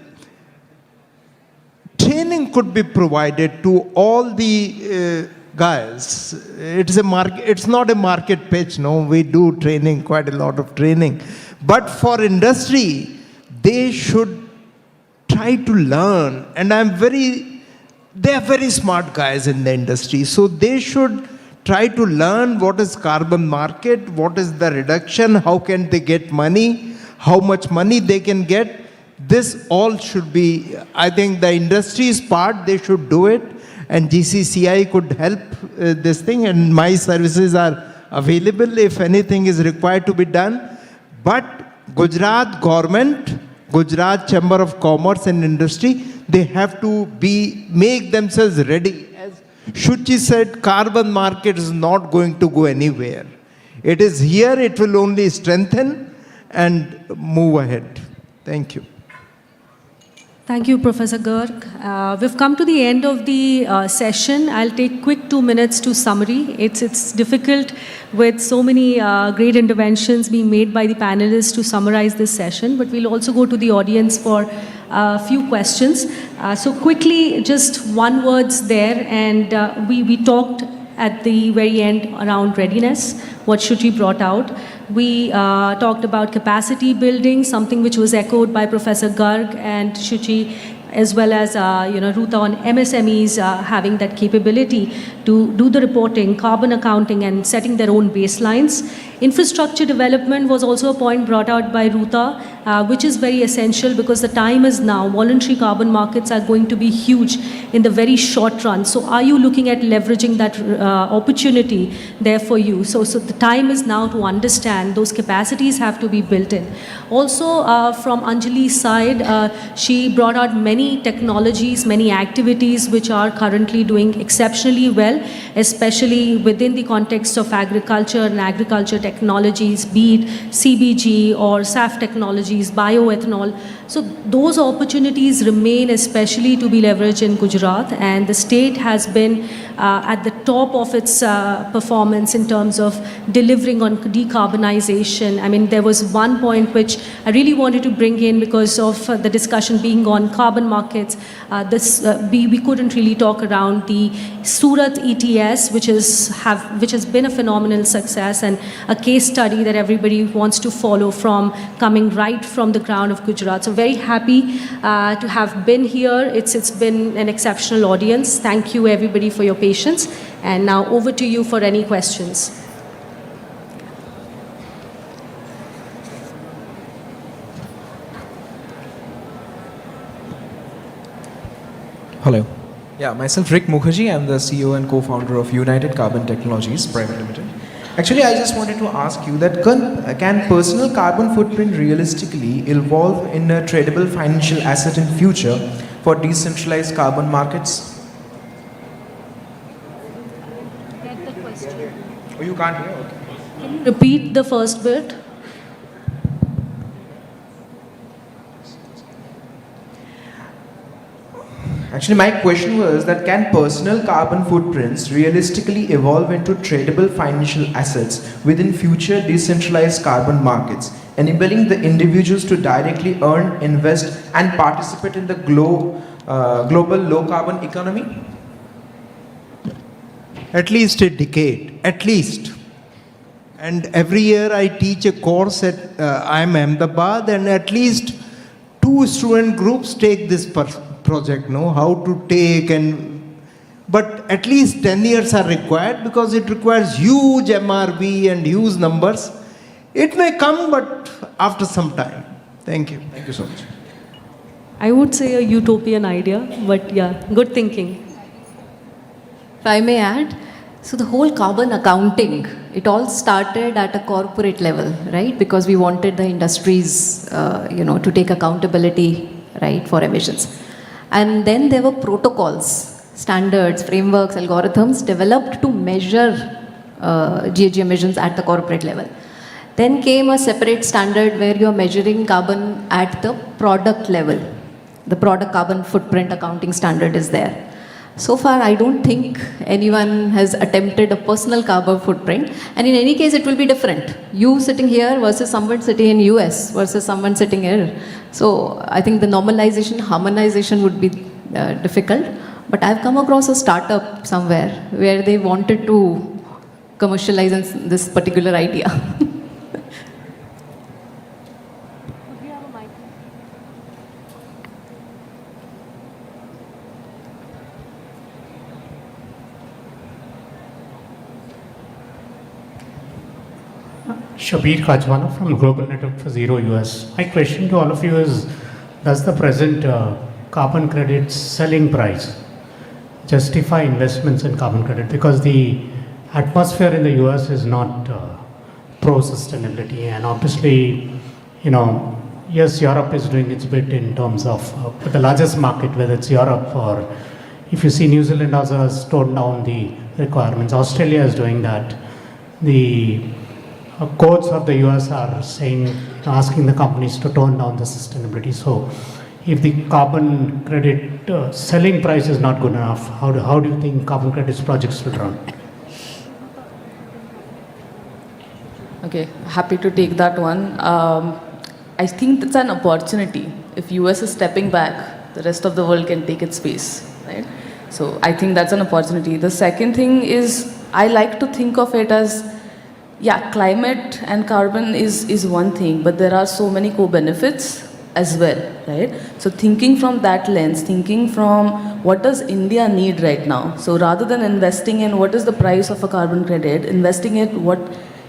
training could be provided to all the guys. It's not a market pitch, no. We do training, quite a lot of training. But for industry, they should try to learn. And they are very smart guys in the industry. So they should try to learn what is carbon market, what is the reduction, how can they get money, how much money they can get. This all should be, I think the industry's part, they should do it, and GCCI could help this thing, and my services are available if anything is required to be done. But Gujarat government, Gujarat Chamber of Commerce and Industry, they have to make themselves ready. As Shuchi said, carbon market is not going to go anywhere. It is here, it will only strengthen and move ahead. Thank you. Thank you, Professor Garg. We've come to the end of the session. I'll take quick 2 minutes to summary. It's difficult with so many great interventions being made by the panelists to summarize this session, but we'll also go to the audience for a few questions. So quickly, just one words there, and we talked at the very end around readiness, what Shuchi brought out. We talked about capacity building, something which was echoed by Professor Garg and Shuchi, as well as Ruta on MSMEs having that capability to do the reporting, carbon accounting, and setting their own baselines. Infrastructure development was also a point brought out by Ruta. which is very essential because the time is now. Voluntary carbon markets are going to be huge in the very short run. So are you looking at leveraging that opportunity there for you? So the time is now to understand those capacities have to be built in. Also, from Anjali's side, she brought out many technologies, many activities which are currently doing exceptionally well, especially within the context of agriculture and agriculture technologies, be it CBG or SAF technologies, bioethanol. So those opportunities remain especially to be leveraged in Gujarat, and the state has been at the top of its performance in terms of delivering on decarbonization. I mean, there was one point which I really wanted to bring in because of the discussion being on carbon markets. We couldn't really talk around the Surat ETS, which has been a phenomenal success and a case study that everybody wants to follow from coming right from the ground of Gujarat. So very happy to have been here. It's been an exceptional audience. Thank you everybody for your patience. And now over to you for any questions. Hello. Yeah, myself Rick Mukherjee. I'm the CEO and co-founder of United Carbon Technologies Private Limited. Actually, I just wanted to ask you that can personal carbon footprint realistically evolve in a tradable financial asset in future for decentralized carbon markets? Get the question. Oh, you can't hear? Okay. Can you repeat the first bit? Actually, my question was that can personal carbon footprints realistically evolve into tradable financial assets within future decentralized carbon markets, enabling the individuals to directly earn, invest, and participate in the global low carbon economy? At least a decade, at least. And every year I teach a course at IIM Ahmedabad, and at least 2 student groups take this project, know how to take, but at least 10 years are required because it requires huge MRV and huge numbers. It may come, but after some time. Thank you. Thank you so much. I would say a utopian idea, but yeah, good thinking. If I may add, so the whole carbon accounting, it all started at a corporate level, right? Because we wanted the industries, to take accountability, right, for emissions. And then there were protocols, standards, frameworks, algorithms developed to measure GHG emissions at the corporate level. Then came a separate standard where you're measuring carbon at the product level. The product carbon footprint accounting standard is there. So far, I don't think anyone has attempted a personal carbon footprint. And in any case, it will be different. You sitting here versus someone sitting in US versus someone sitting here. So I think the normalization, harmonization would be difficult. But I've come across a startup somewhere where they wanted to commercialize this particular idea. Shabir Kajwana from Global Network for Zero US. My question to all of you is, does the present carbon credit selling price justify investments in carbon credit? Because the atmosphere in the US is not pro-sustainability, and obviously, yes, Europe is doing its bit in terms of the largest market, whether it's Europe or if you see New Zealand also has toned down the requirements. Australia is doing that. The courts of the US are saying, asking the companies to tone down the sustainability. So if the carbon credit selling price is not good enough, how do you think carbon credits projects will run? Okay, happy to take that one. I think it's an opportunity. If US is stepping back, the rest of the world can take its space, right? So I think that's an opportunity. The second thing is, I like to think of it as, yeah, climate and carbon is one thing, but there are so many co-benefits as well, right? So thinking from that lens, thinking from what does India need right now? So rather than investing in what is the price of a carbon credit, investing in what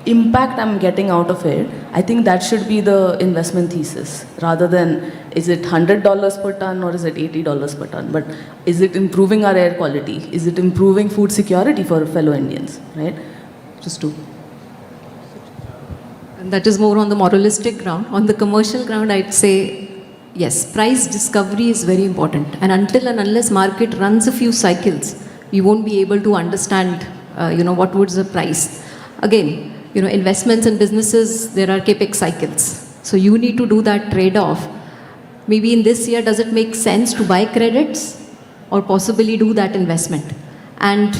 impact I'm getting out of it, I think that should be the investment thesis rather than is it $100 per ton or is it $80 per ton. But is it improving our air quality? Is it improving food security for fellow Indians, right? Just two. And that is more on the moralistic ground. On the commercial ground, I'd say, yes, price discovery is very important. And until and unless market runs a few cycles, you won't be able to understand, what was the price. Again, investments in businesses, there are capex cycles. So you need to do that trade-off. Maybe in this year, does it make sense to buy credits or possibly do that investment? And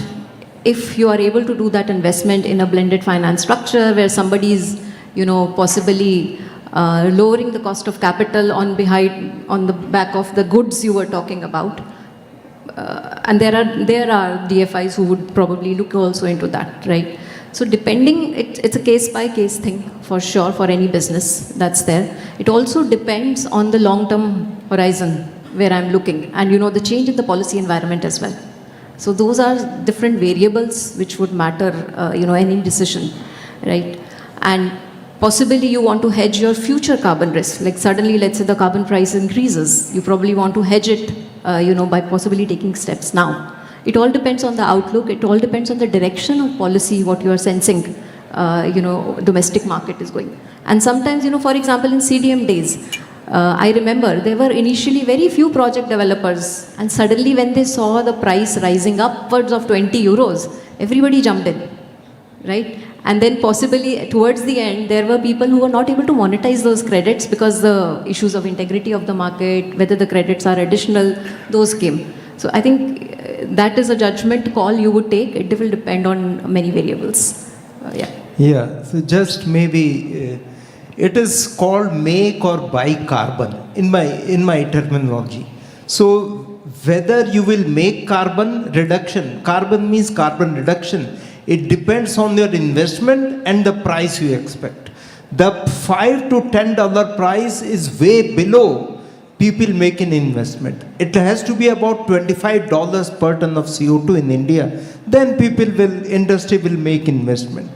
if you are able to do that investment in a blended finance structure where somebody is, possibly lowering the cost of capital on the back of the goods you were talking about, and there are DFIs who would probably look also into that, right? So depending, it's a case-by-case thing for sure for any business that's there. It also depends on the long-term horizon where I'm looking and, the change in the policy environment as well. So those are different variables which would matter, any decision, right? And possibly you want to hedge your future carbon risk. Like suddenly, let's say the carbon price increases, you probably want to hedge it, by possibly taking steps now. It all depends on the outlook. It all depends on the direction of policy, what you are sensing, domestic market is going. And sometimes, for example, in CDM days, I remember there were initially very few project developers, and suddenly when they saw the price rising upwards of 20 euros, everybody jumped in, right? And then possibly towards the end, there were people who were not able to monetize those credits because the issues of integrity of the market, whether the credits are additional, those came. So I think that is a judgment call you would take. It will depend on many variables. Yeah, so just maybe it is called make or buy carbon in my terminology. So whether you will make carbon reduction, carbon means carbon reduction, it depends on your investment and the price you expect. The $5 to $10 price is way below people make an investment. It has to be about $25 per ton of CO2 in India. Then industry will make investment.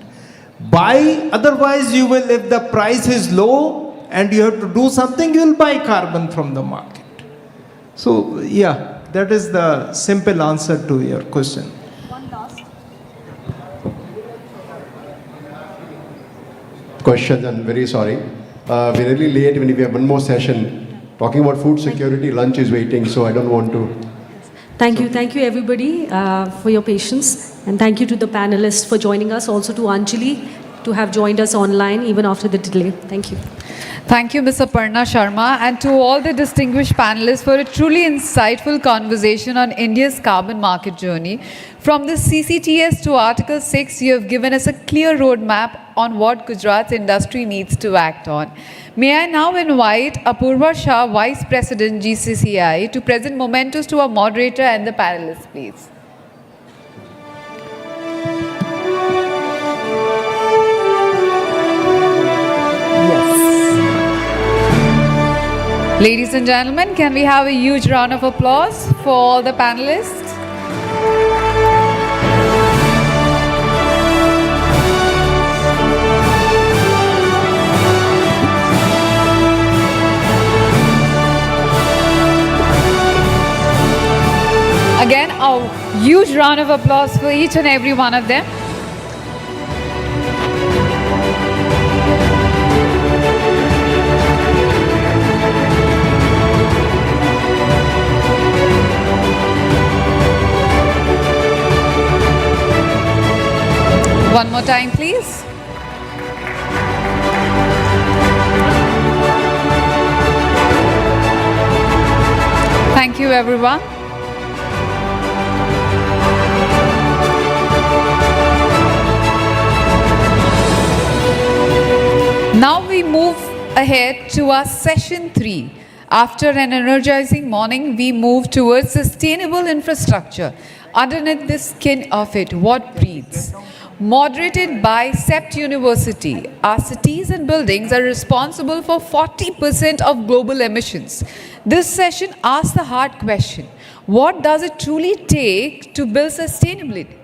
Buy, otherwise you will, if the price is low and you have to do something, you will buy carbon from the market. So yeah, that is the simple answer to your question. Questions, I'm very sorry. We're really late when we have one more session. Talking about food security, lunch is waiting, so I don't want to. Thank you everybody for your patience, and thank you to the panelists for joining us, also to Anjali to have joined us online even after the delay. Thank you. Thank you, Ms. Aparna Sharma, and to all the distinguished panelists for a truly insightful conversation on India's carbon market journey. From the CCTS to Article 6, you have given us a clear roadmap on what Gujarat's industry needs to act on. May I now invite Apurva Shah, Vice President, GCCI, to present mementos to our moderator and the panelists, please. Ladies and gentlemen, can we have a huge round of applause for all the panelists? Again, a huge round of applause for each and every one of them. One more time, please. Thank you, everyone. Now we move ahead to our session 3. After an energizing morning, we move towards sustainable infrastructure. Underneath the skin of it, what breathes? Moderated by CEPT University, our cities and buildings are responsible for 40% of global emissions. This session asks the hard question: what does it truly take to build sustainability?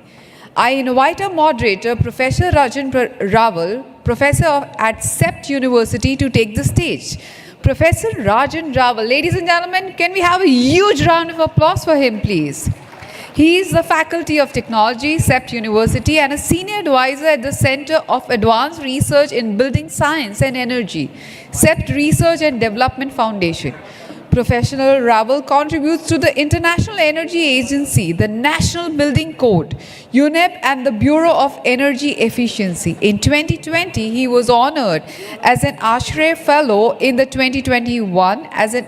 I invite our moderator, Professor Rajan Rawal, professor at CEPT University, to take the stage. Professor Rajan Rawal, ladies and gentlemen, can we have a huge round of applause for him, please? He is the Faculty of Technology, CEPT University, and a senior advisor at the Center of Advanced Research in Building Science and Energy, CEPT Research and Development Foundation. Professional Rawal contributes to the International Energy Agency, the National Building Code, UNEP, and the Bureau of Energy Efficiency. In 2020, he was honored as an ASHRAE Fellow, in the 2021 as an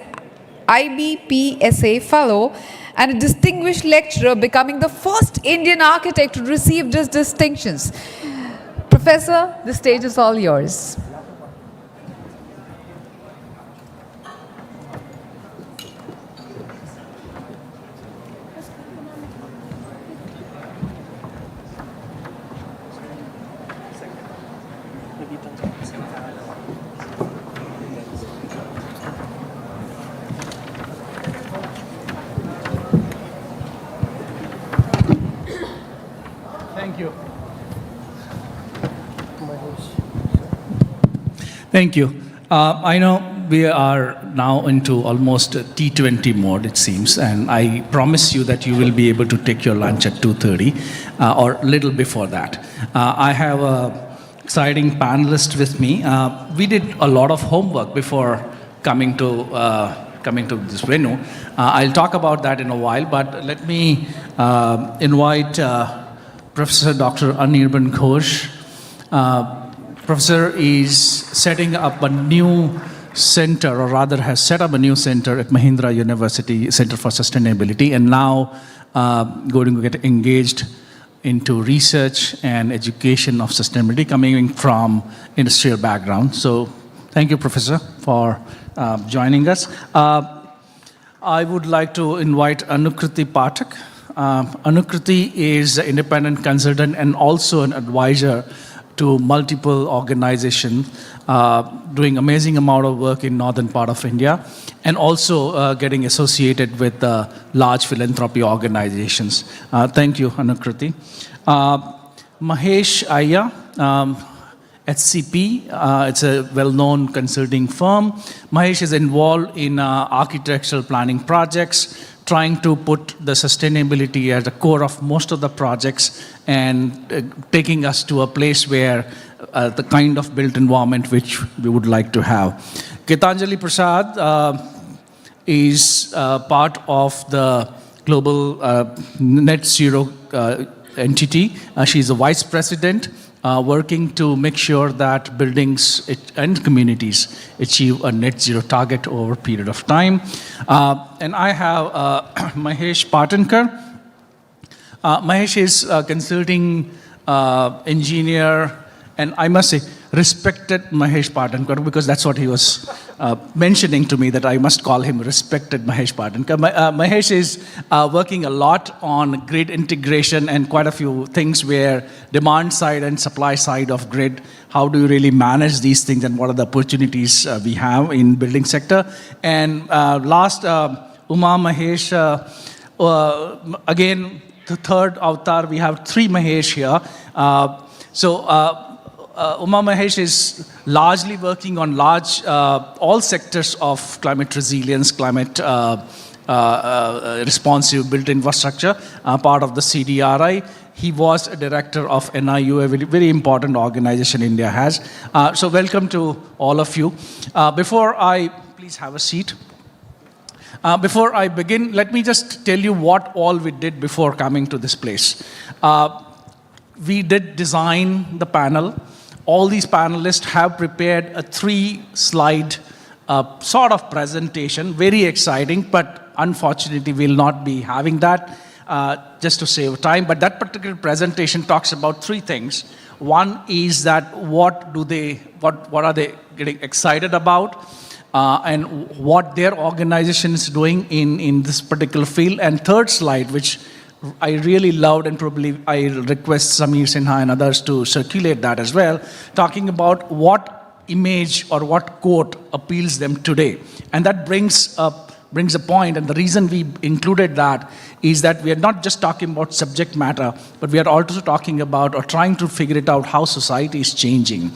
IBPSA Fellow, and a distinguished lecturer, becoming the first Indian architect to receive these distinctions. Professor, the stage is all yours. Thank you. Thank you. I know we are now into almost T20 mode, it seems, and I promise you that you will be able to take your lunch at 2:30 or a little before that. I have an exciting panelist with me. We did a lot of homework before coming to this venue. I'll talk about that in a while, but let me invite Professor Dr. Anirban Ghosh. Professor is setting up a new center, or rather has set up a new center at Mahindra University Center for Sustainability, and now going to get engaged into research and education of sustainability, coming from industrial background. So thank you, Professor, for joining us. I would like to invite Anukriti Pathak. Anukriti is an independent consultant and also an advisor to multiple organizations, doing amazing amount of work in northern part of India, and also getting associated with large philanthropy organizations. Thank you, Anukriti. Mahesh Iyer, HCP, it's a well-known consulting firm. Mahesh is involved in architectural planning projects, trying to put the sustainability at the core of most of the projects and taking us to a place where the kind of built environment which we would like to have. Gitanjali Prasad is part of the global net zero entity. She's a vice president working to make sure that buildings and communities achieve a net zero target over a period of time. And I have Mahesh Patankar. Mahesh is a consulting engineer, and I must say, respected Mahesh Patankar, because that's what he was mentioning to me, that I must call him respected Mahesh Patankar. Mahesh is working a lot on grid integration and quite a few things where demand side and supply side of grid, how do you really manage these things and what are the opportunities we have in building sector. And last, Uma Mahesh, again, the third avatar, we have three Mahesh here. Uma Mahesh is largely working on all sectors of climate resilience, climate responsive built infrastructure, part of the CDRI. He was a director of NIU, a very, very important organization India has. So welcome to all of you. Please have a seat. Before I begin, let me just tell you what all we did before coming to this place. We did design the panel. All these panelists have prepared a 3-slide sort of presentation, very exciting, but unfortunately we'll not be having that just to save time. But that particular presentation talks about 3 things. One is that what are they getting excited about, and what their organization is doing in this particular field. And third slide, which I really loved, and probably I request Sameer Sinha and others to circulate that as well, talking about what image or what quote appeals them today. And that brings up brings a point, and the reason we included that is that we are not just talking about subject matter, but we are also talking about or trying to figure it out how society is changing.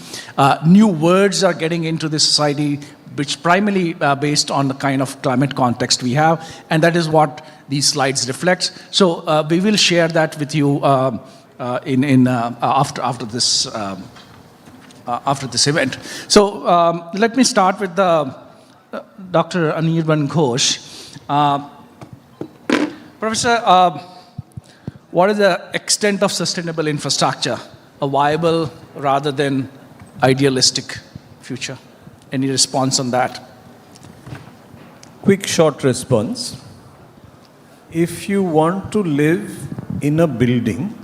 New words are getting into the society, which primarily based on the kind of climate context we have, and that is what these slides reflect. So we will share that with you after this event. So let me start with Dr. Anirban Ghosh. Professor, what is the extent of sustainable infrastructure, a viable rather than idealistic future? Any response on that? Quick, short response. If you want to live in a building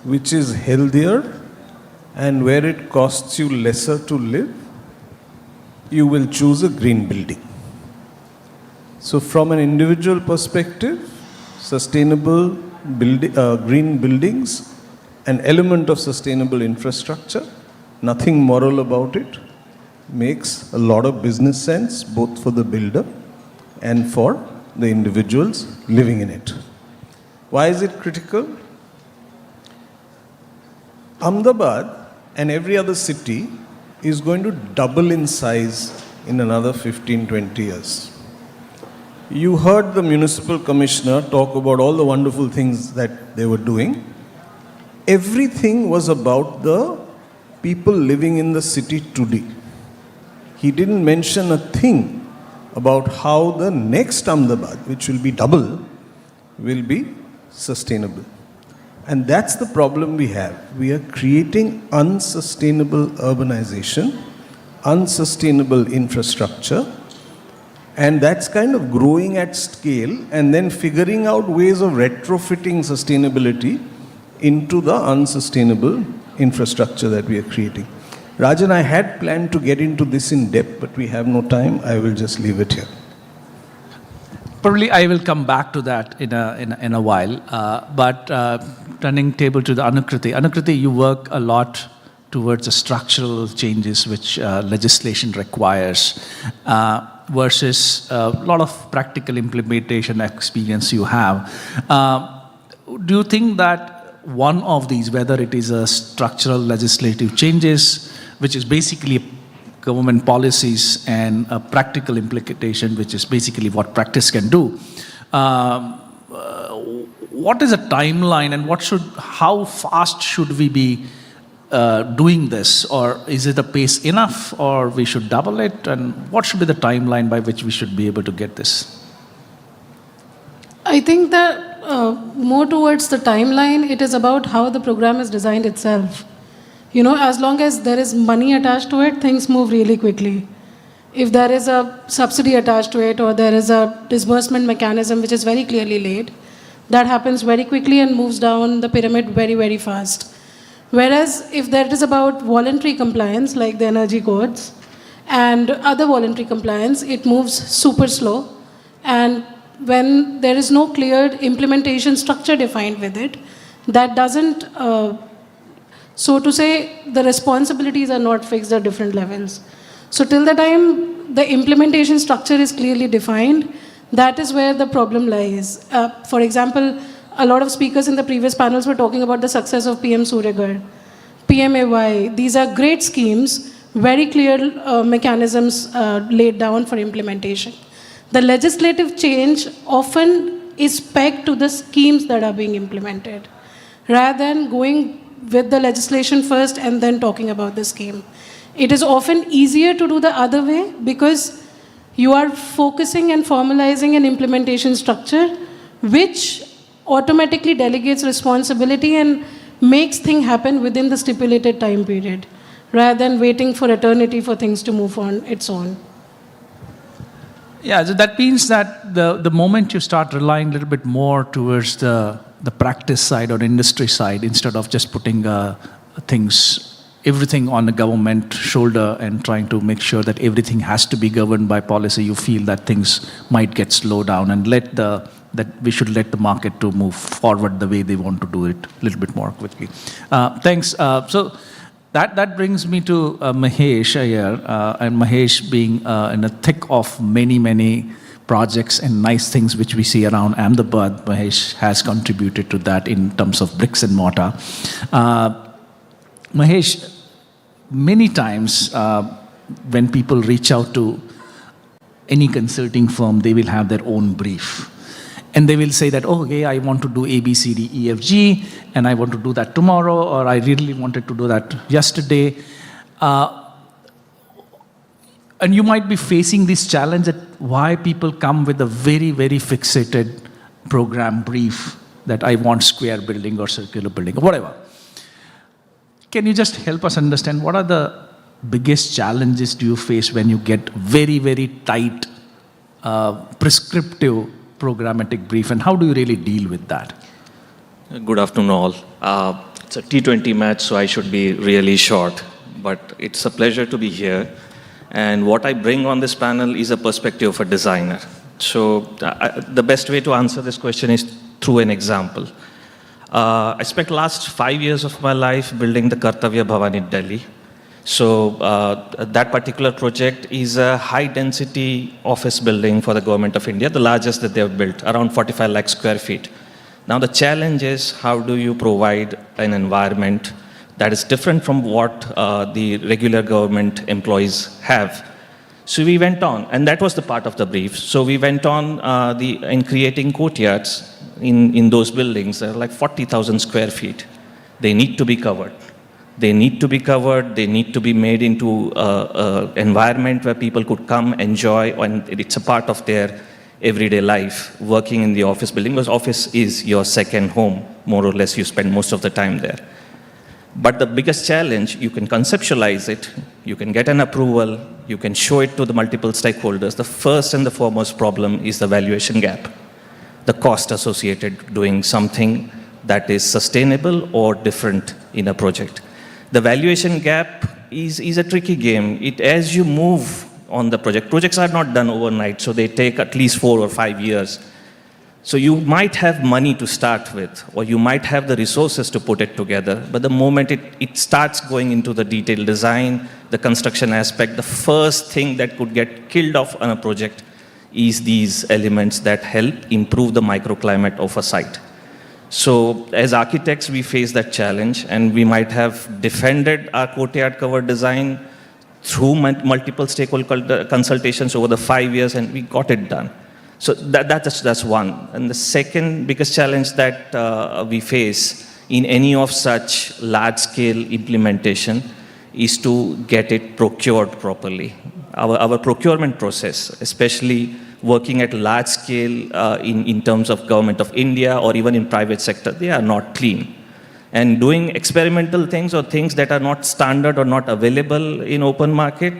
which is healthier and where it costs you lesser to live, you will choose a green building. So from an individual perspective, sustainable green buildings, an element of sustainable infrastructure, nothing moral about it, makes a lot of business sense both for the builder and for the individuals living in it. Why is it critical? Ahmedabad and every other city is going to double in size in another 15-20 years. You heard the municipal commissioner talk about all the wonderful things that they were doing. Everything was about the people living in the city today. He didn't mention a thing about how the next Ahmedabad, which will be double, will be sustainable. And that's the problem we have. We are creating unsustainable urbanization, unsustainable infrastructure, and that's kind of growing at scale and then figuring out ways of retrofitting sustainability into the unsustainable infrastructure that we are creating. Rajan, I had planned to get into this in depth, but we have no time. I will just leave it here. Probably I will come back to that in a while. But turning table to the Anukriti. Anukriti, you work a lot towards the structural changes which legislation requires versus a lot of practical implementation experience you have. Do you think that one of these, whether it is a structural legislative changes, which is basically government policies, and a practical implementation, which is basically what practice can do, what is a timeline and how fast should we be doing this? Or is it a pace enough, or we should double it? And what should be the timeline by which we should be able to get this? I think that more towards the timeline, it is about how the program is designed itself. You know, as long as there is money attached to it, things move really quickly. If there is a subsidy attached to it, or there is a disbursement mechanism which is very clearly laid, that happens very quickly and moves down the pyramid very, very fast. Whereas if there is about voluntary compliance, like the energy codes and other voluntary compliance, it moves super slow. And when there is no clear implementation structure defined with it, that doesn't, so to say, the responsibilities are not fixed at different levels. So till the time the implementation structure is clearly defined, that is where the problem lies. For example, a lot of speakers in the previous panels were talking about the success of PM Suryaghar, PMAY. These are great schemes, very clear mechanisms laid down for implementation. The legislative change often is pegged to the schemes that are being implemented, rather than going with the legislation first and then talking about the scheme. It is often easier to do the other way because you are focusing and formalizing an implementation structure which automatically delegates responsibility and makes things happen within the stipulated time period, rather than waiting for eternity for things to move on its own. Yeah, so that means that the moment you start relying a little bit more towards the practice side or industry side, instead of just putting everything on the government shoulder and trying to make sure that everything has to be governed by policy, you feel that things might get slowed down and that we should let the market to move forward the way they want to do it a little bit more quickly. Thanks. So that brings me to Mahesh here, and Mahesh being in the thick of many projects and nice things which we see around Ahmedabad. Mahesh has contributed to that in terms of bricks and mortar. Mahesh, many times when people reach out to any consulting firm, they will have their own brief. And they will say that, oh, okay, I want to do A, B, C, D, E, F, G, and I want to do that tomorrow, or I really wanted to do that yesterday. And you might be facing this challenge that why people come with a very, very fixated program brief that I want square building or circular building or whatever. Can you just help us understand what are the biggest challenges do you face when you get very, very tight, prescriptive programmatic brief, and how do you really deal with that? Good afternoon all. It's a T20 match, so I should be really short, but it's a pleasure to be here. And what I bring on this panel is a perspective of a designer. So the best way to answer this question is through an example. I spent the last 5 years of my life building the Kartavya Bhavan in Delhi. So that particular project is a high-density office building for the government of India, the largest that they have built, around 45 lakh square feet. Now the challenge is how do you provide an environment that is different from what the regular government employees have. So we went on, and that was the part of the brief. So we went on in creating courtyards in those buildings. They're like 40,000 square feet. They need to be covered. They need to be covered. They need to be made into an environment where people could come, enjoy, and it's a part of their everyday life, working in the office building, because office is your second home, more or less. You spend most of the time there. But the biggest challenge, you can conceptualize it, you can get an approval, you can show it to the multiple stakeholders. The first and the foremost problem is the valuation gap, the cost associated doing something that is sustainable or different in a project. The valuation gap is a tricky game. As you move on the projects are not done overnight, so they take at least 4 or 5 years. So you might have money to start with, or you might have the resources to put it together, but the moment it starts going into the detailed design, the construction aspect, the first thing that could get killed off on a project is these elements that help improve the microclimate of a site. So as architects, we face that challenge, and we might have defended our courtyard cover design through multiple stakeholder consultations over the 5 years, and we got it done. So that's one. And the second biggest challenge that we face in any of such large-scale implementation is to get it procured properly. Our procurement process, especially working at large scale in terms of government of India or even in private sector, they are not clean. And doing experimental things or things that are not standard or not available in open market,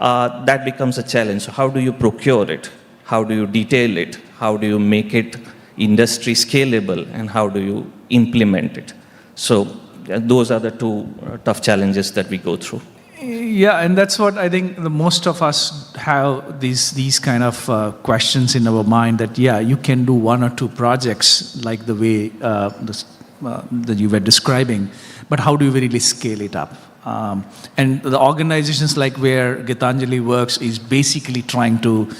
that becomes a challenge. So how do you procure it? How do you detail it? How do you make it industry scalable? And how do you implement it? So those are the two tough challenges that we go through. Yeah, and that's what I think the most of us have these kind of questions in our mind that, yeah, you can do 1 or 2 projects like the way that you were describing, but how do you really scale it up? And the organizations like where Gitanjali works is basically trying to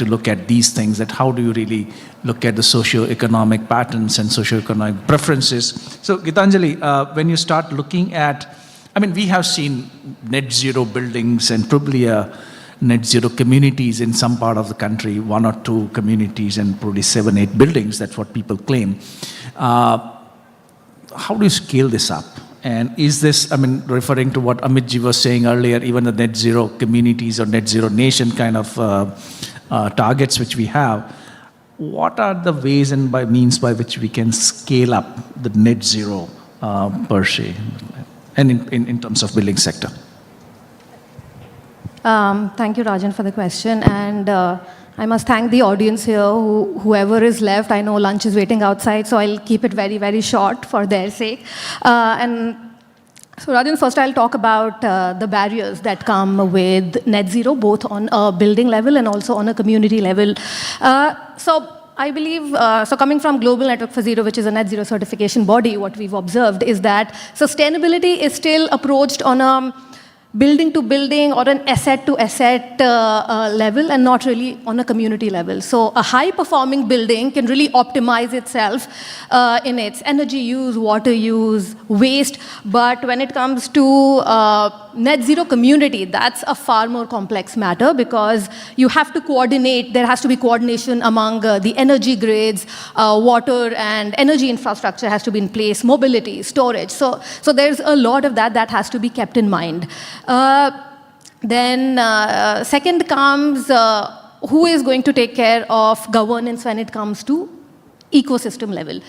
look at these things, that how do you really look at the socio-economic patterns and socio-economic preferences. So Gitanjali, when you start looking at, I mean, we have seen net zero buildings and probably net zero communities in some part of the country, 1 or 2 communities and probably 7, 8 buildings, that's what people claim. How do you scale this up? And is this, I mean, referring to what Amitji was saying earlier, even the net zero communities or net zero nation kind of targets which we have, what are the ways and means by which we can scale up the net zero per se, and in terms of building sector? Thank you, Rajan, for the question. And I must thank the audience here, whoever is left. I know lunch is waiting outside, so I'll keep it very, very short for their sake. And so, Rajan, first I'll talk about the barriers that come with net zero, both on a building level and also on a community level. So I believe, so coming from Global Network for Zero, which is a net zero certification body, what we've observed is that sustainability is still approached on a building to building or an asset to asset level and not really on a community level. So a high performing building can really optimize itself in its energy use, water use, waste. But when it comes to net zero community, that's a far more complex matter because you have to coordinate, there has to be coordination among the energy grids, water and energy infrastructure has to be in place, mobility, storage. So there's a lot of that has to be kept in mind. Then second comes who is going to take care of governance when it comes to ecosystem level.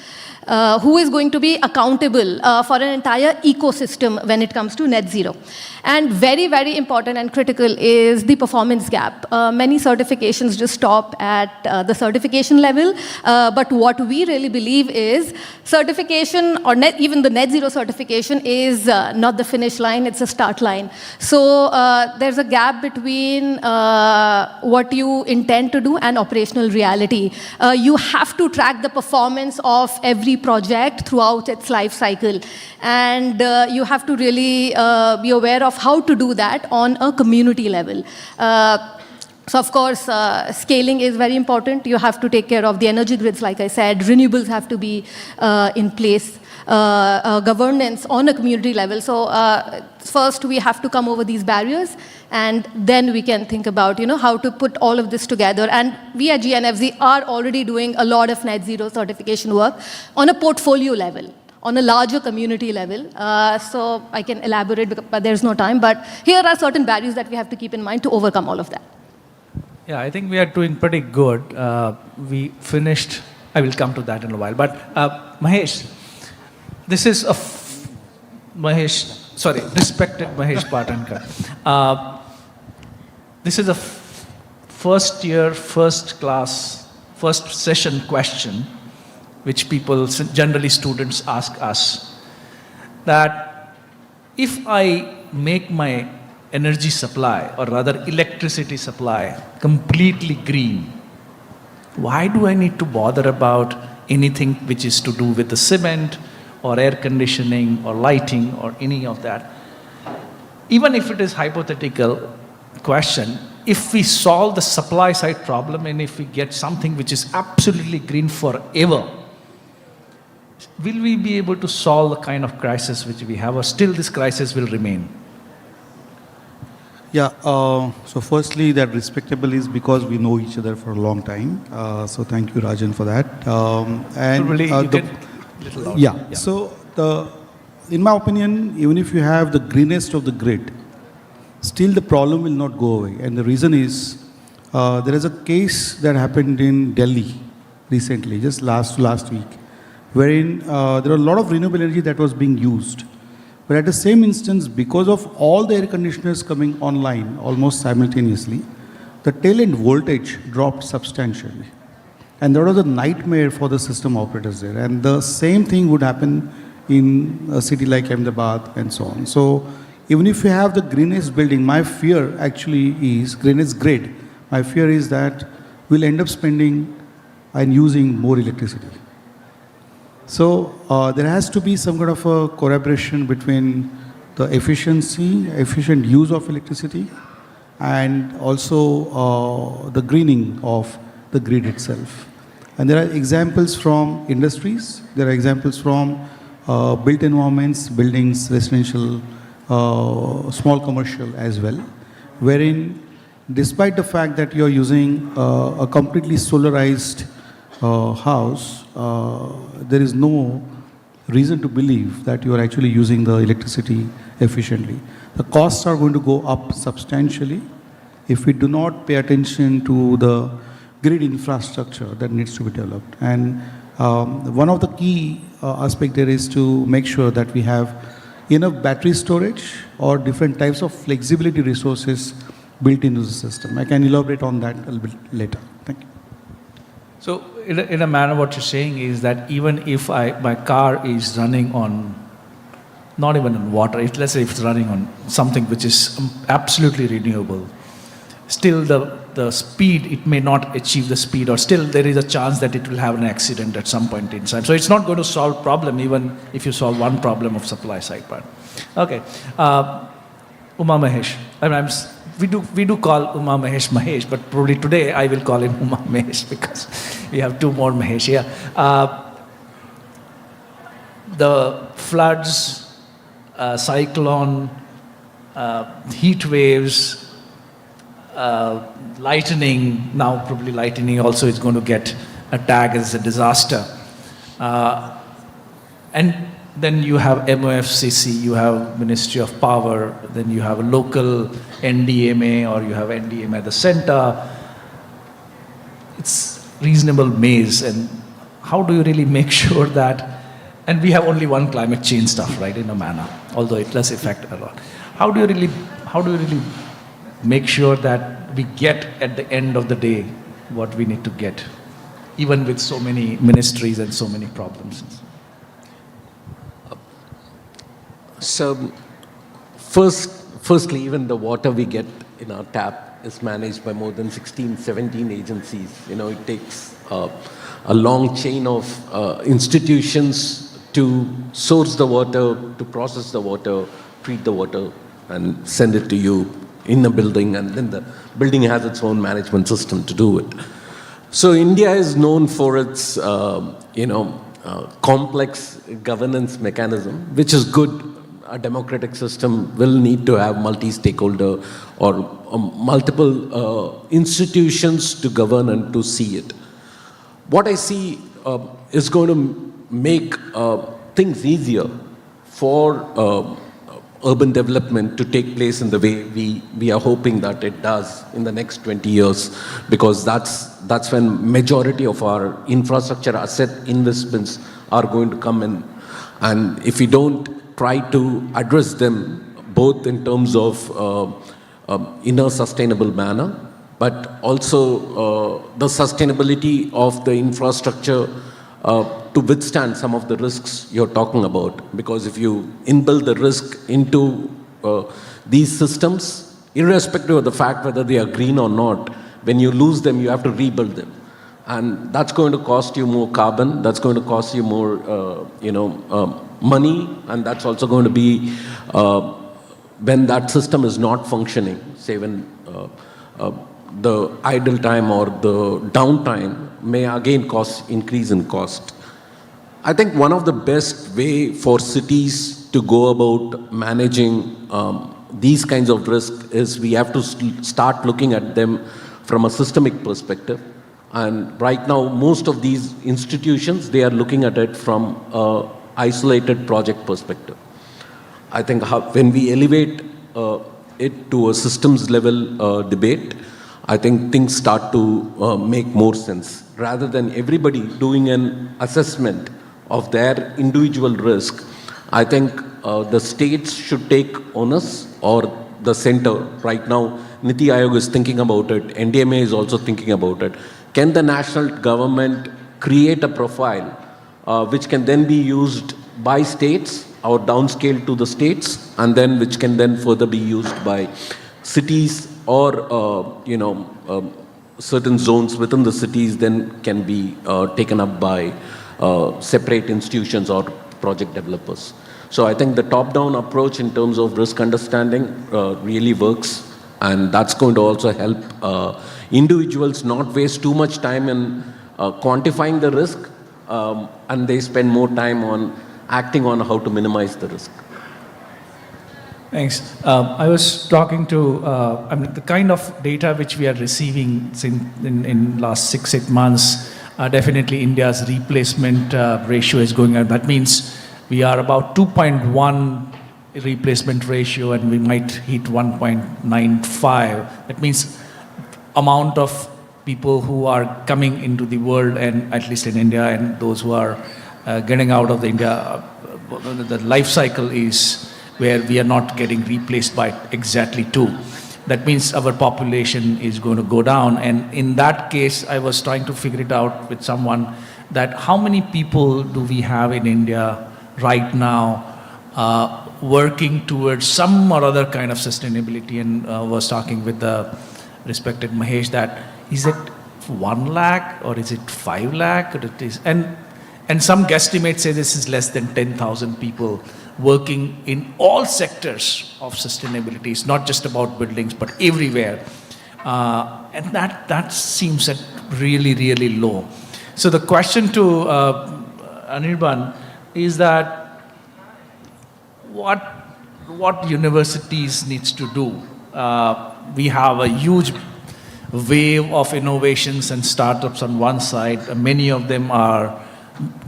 Who is going to be accountable for an entire ecosystem when it comes to net zero. And very, very important and critical is the performance gap. Many certifications just stop at the certification level, but what we really believe is certification or even the net zero certification is not the finish line, it's a start line. So there's a gap between what you intend to do and operational reality. You have to track the performance of every project throughout its life cycle. And you have to really be aware of how to do that on a community level. So of course, scaling is very important. You have to take care of the energy grids, like I said. Renewables have to be in place. Governance on a community level. So first we have to come over these barriers, and then we can think about how to put all of this together. And we at GNFZ are already doing a lot of net zero certification work on a portfolio level, on a larger community level. So I can elaborate, but there's no time. But here are certain barriers that we have to keep in mind to overcome all of that. Yeah, I think we are doing pretty good. We finished, I will come to that in a while. But Mahesh, this is respected Mahesh Patankar. This is a first year, first class, first session question, which people, generally students ask us, that if I make my energy supply, or rather electricity supply, completely green, why do I need to bother about anything which is to do with the cement, or air conditioning, or lighting, or any of that? Even if it is hypothetical question, if we solve the supply side problem and if we get something which is absolutely green forever, will we be able to solve the kind of crisis which we have, or still this crisis will remain? Yeah, so firstly, that respectable is because we know each other for a long time. So thank you, Rajan, for that. Yeah. So in my opinion, even if you have the greenest of the grid, still the problem will not go away. And the reason is, there is a case that happened in Delhi recently, just last week, wherein there are a lot of renewable energy that was being used. But at the same instance, because of all the air conditioners coming online almost simultaneously, the tail end voltage dropped substantially. And that was a nightmare for the system operators there. And the same thing would happen in a city like Ahmedabad and so on. So even if you have the greenest building, my fear actually is, greenest grid, my fear is that we'll end up spending and using more electricity. So there has to be some kind of a collaboration between the efficient use of electricity, and also the greening of the grid itself. And there are examples from industries, there are examples from built environments, buildings, residential, small commercial as well, wherein despite the fact that you're using a completely solarized house, there is no reason to believe that you are actually using the electricity efficiently. The costs are going to go up substantially if we do not pay attention to the grid infrastructure that needs to be developed. And one of the key aspects there is to make sure that we have enough battery storage or different types of flexibility resources built into the system. I can elaborate on that a little bit later. Thank you. So in a manner, what you're saying is that even if my car is running on, not even on water, let's say if it's running on something which is absolutely renewable, still the speed, it may not achieve the speed, or still there is a chance that it will have an accident at some point in time. So it's not going to solve problem even if you solve one problem of supply side part. Okay. Uma Mahesh. I mean, we do call Uma Mahesh Mahesh, but probably today I will call him Uma Mahesh because we have two more Mahesh here. The floods, cyclone, heat waves, lightning, now probably lightning also is going to get a tag as a disaster. And then you have MOFCC, you have Ministry of Power, then you have a local NDMA or you have NDMA at the center. It's reasonable maze, and how do you really make sure that, and we have only one climate change stuff, right, in a manner, although it does affect a lot. How do you really make sure that we get at the end of the day what we need to get, even with so many ministries and so many problems? So, firstly, even the water we get in our tap is managed by more than 16, 17 agencies. It takes a long chain of institutions to source the water, to process the water, treat the water, and send it to you in a building, and then the building has its own management system to do it. So India is known for its, complex governance mechanism, which is good. A democratic system will need to have multi-stakeholder or multiple institutions to govern and to see it. What I see is going to make things easier for urban development to take place in the way we are hoping that it does in the next 20 years, because that's when majority of our infrastructure asset investments are going to come in. And if we don't try to address them both in terms of in a sustainable manner, but also the sustainability of the infrastructure to withstand some of the risks you're talking about. Because if you inbuild the risk into these systems, irrespective of the fact whether they are green or not, when you lose them, you have to rebuild them. And that's going to cost you more carbon, that's going to cost you more money, and that's also going to be when that system is not functioning, say when the idle time or the downtime may again increase in cost. I think one of the best way for cities to go about managing these kinds of risks is we have to start looking at them from a systemic perspective. And right now, most of these institutions, they are looking at it from an isolated project perspective. I think when we elevate it to a systems level debate, I think things start to make more sense. Rather than everybody doing an assessment of their individual risk, I think the states should take onus, or the center. Right now, Niti Aayog is thinking about it, NDMA is also thinking about it. Can the national government create a profile which can then be used by states or downscale to the states, and then which can then further be used by cities or certain zones within the cities then can be taken up by separate institutions or project developers. So I think the top-down approach in terms of risk understanding really works, and that's going to also help individuals not waste too much time in quantifying the risk, and they spend more time on acting on how to minimize the risk. Thanks. I was talking to, the kind of data which we are receiving in last 6-8 months, definitely India's replacement ratio is going up. That means we are about 2.1 replacement ratio, and we might hit 1.95. That means amount of people who are coming into the world, and at least in India, and those who are getting out of the India, the life cycle is where we are not getting replaced by exactly 2. That means our population is going to go down. And in that case, I was trying to figure it out with someone that how many people do we have in India right now working towards some or other kind of sustainability, and was talking with the respected Mahesh that is it 1 lakh or is it 5 lakh or it is, and And some guesstimates say this is less than 10,000 people working in all sectors of sustainability. It's not just about buildings, but everywhere. And that seems really, really low. So the question to Anirban is that what universities needs to do? We have a huge wave of innovations and startups on one side. Many of them are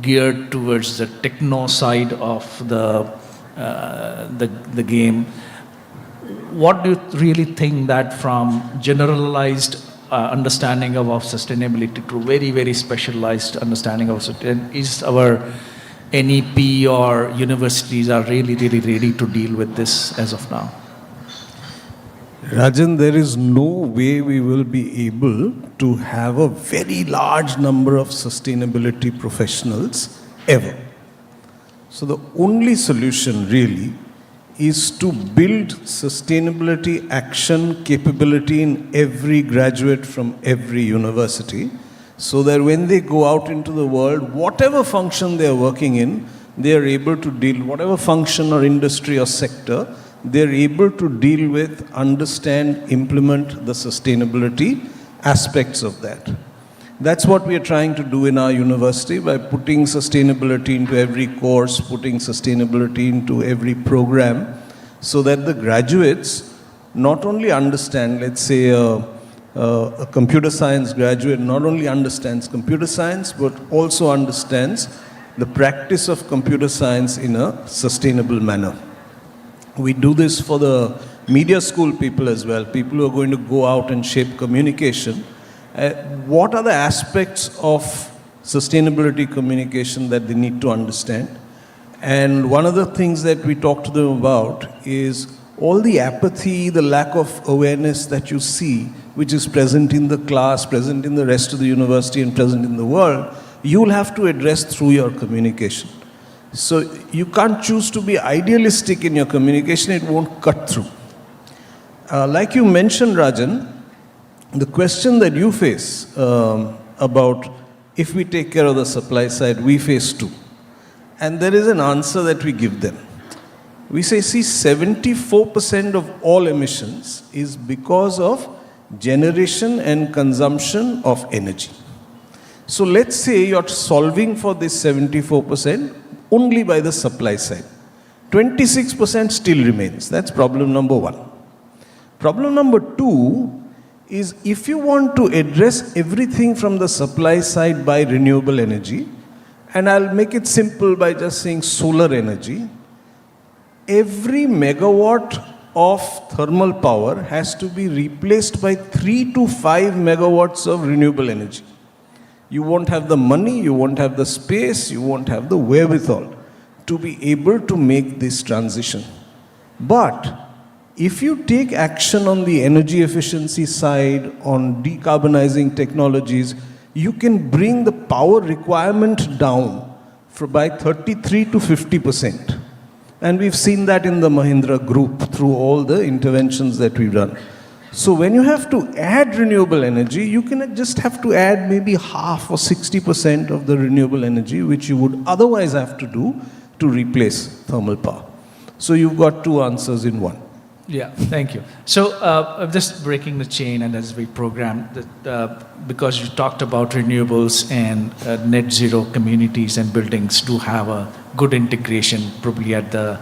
geared towards the techno side of the game. What do you really think that from generalized understanding of sustainability to very, very specialized understanding of sustainability, is our NEP or universities are really, really ready to deal with this as of now? Rajan, there is no way we will be able to have a very large number of sustainability professionals ever. So the only solution really is to build sustainability action capability in every graduate from every university, so that when they go out into the world, whatever function they are working in, they are able to deal, whatever function or industry or sector, they're able to deal with, understand, implement the sustainability aspects of that. That's what we are trying to do in our university by putting sustainability into every course, putting sustainability into every program, so that the graduates not only understand, let's say a computer science graduate not only understands computer science, but also understands the practice of computer science in a sustainable manner. We do this for the media school people as well, people who are going to go out and shape communication. What are the aspects of sustainability communication that they need to understand? And one of the things that we talk to them about is all the apathy, the lack of awareness that you see, which is present in the class, present in the rest of the university, and present in the world, you will have to address through your communication. So you can't choose to be idealistic in your communication, it won't cut through. Like you mentioned, Rajan, the question that you face about if we take care of the supply side, we face too. And there is an answer that we give them. We say, see, 74% of all emissions is because of generation and consumption of energy. So let's say you're solving for this 74% only by the supply side. 26% still remains. That's problem number one. Problem number two is if you want to address everything from the supply side by renewable energy, and I'll make it simple by just saying solar energy, every megawatt of thermal power has to be replaced by 3 to 5 megawatts of renewable energy. You won't have the money, you won't have the space, you won't have the wherewithal to be able to make this transition. But if you take action on the energy efficiency side, on decarbonizing technologies, you can bring the power requirement down by 33 to 50%. And we've seen that in the Mahindra group through all the interventions that we've done. So when you have to add renewable energy, you can just have to add maybe half or 60% of the renewable energy, which you would otherwise have to do to replace thermal power. So you've got two answers in one. Yeah, thank you. So I'm just breaking the chain, and as we program, because you talked about renewables and net zero communities and buildings do have a good integration, probably at the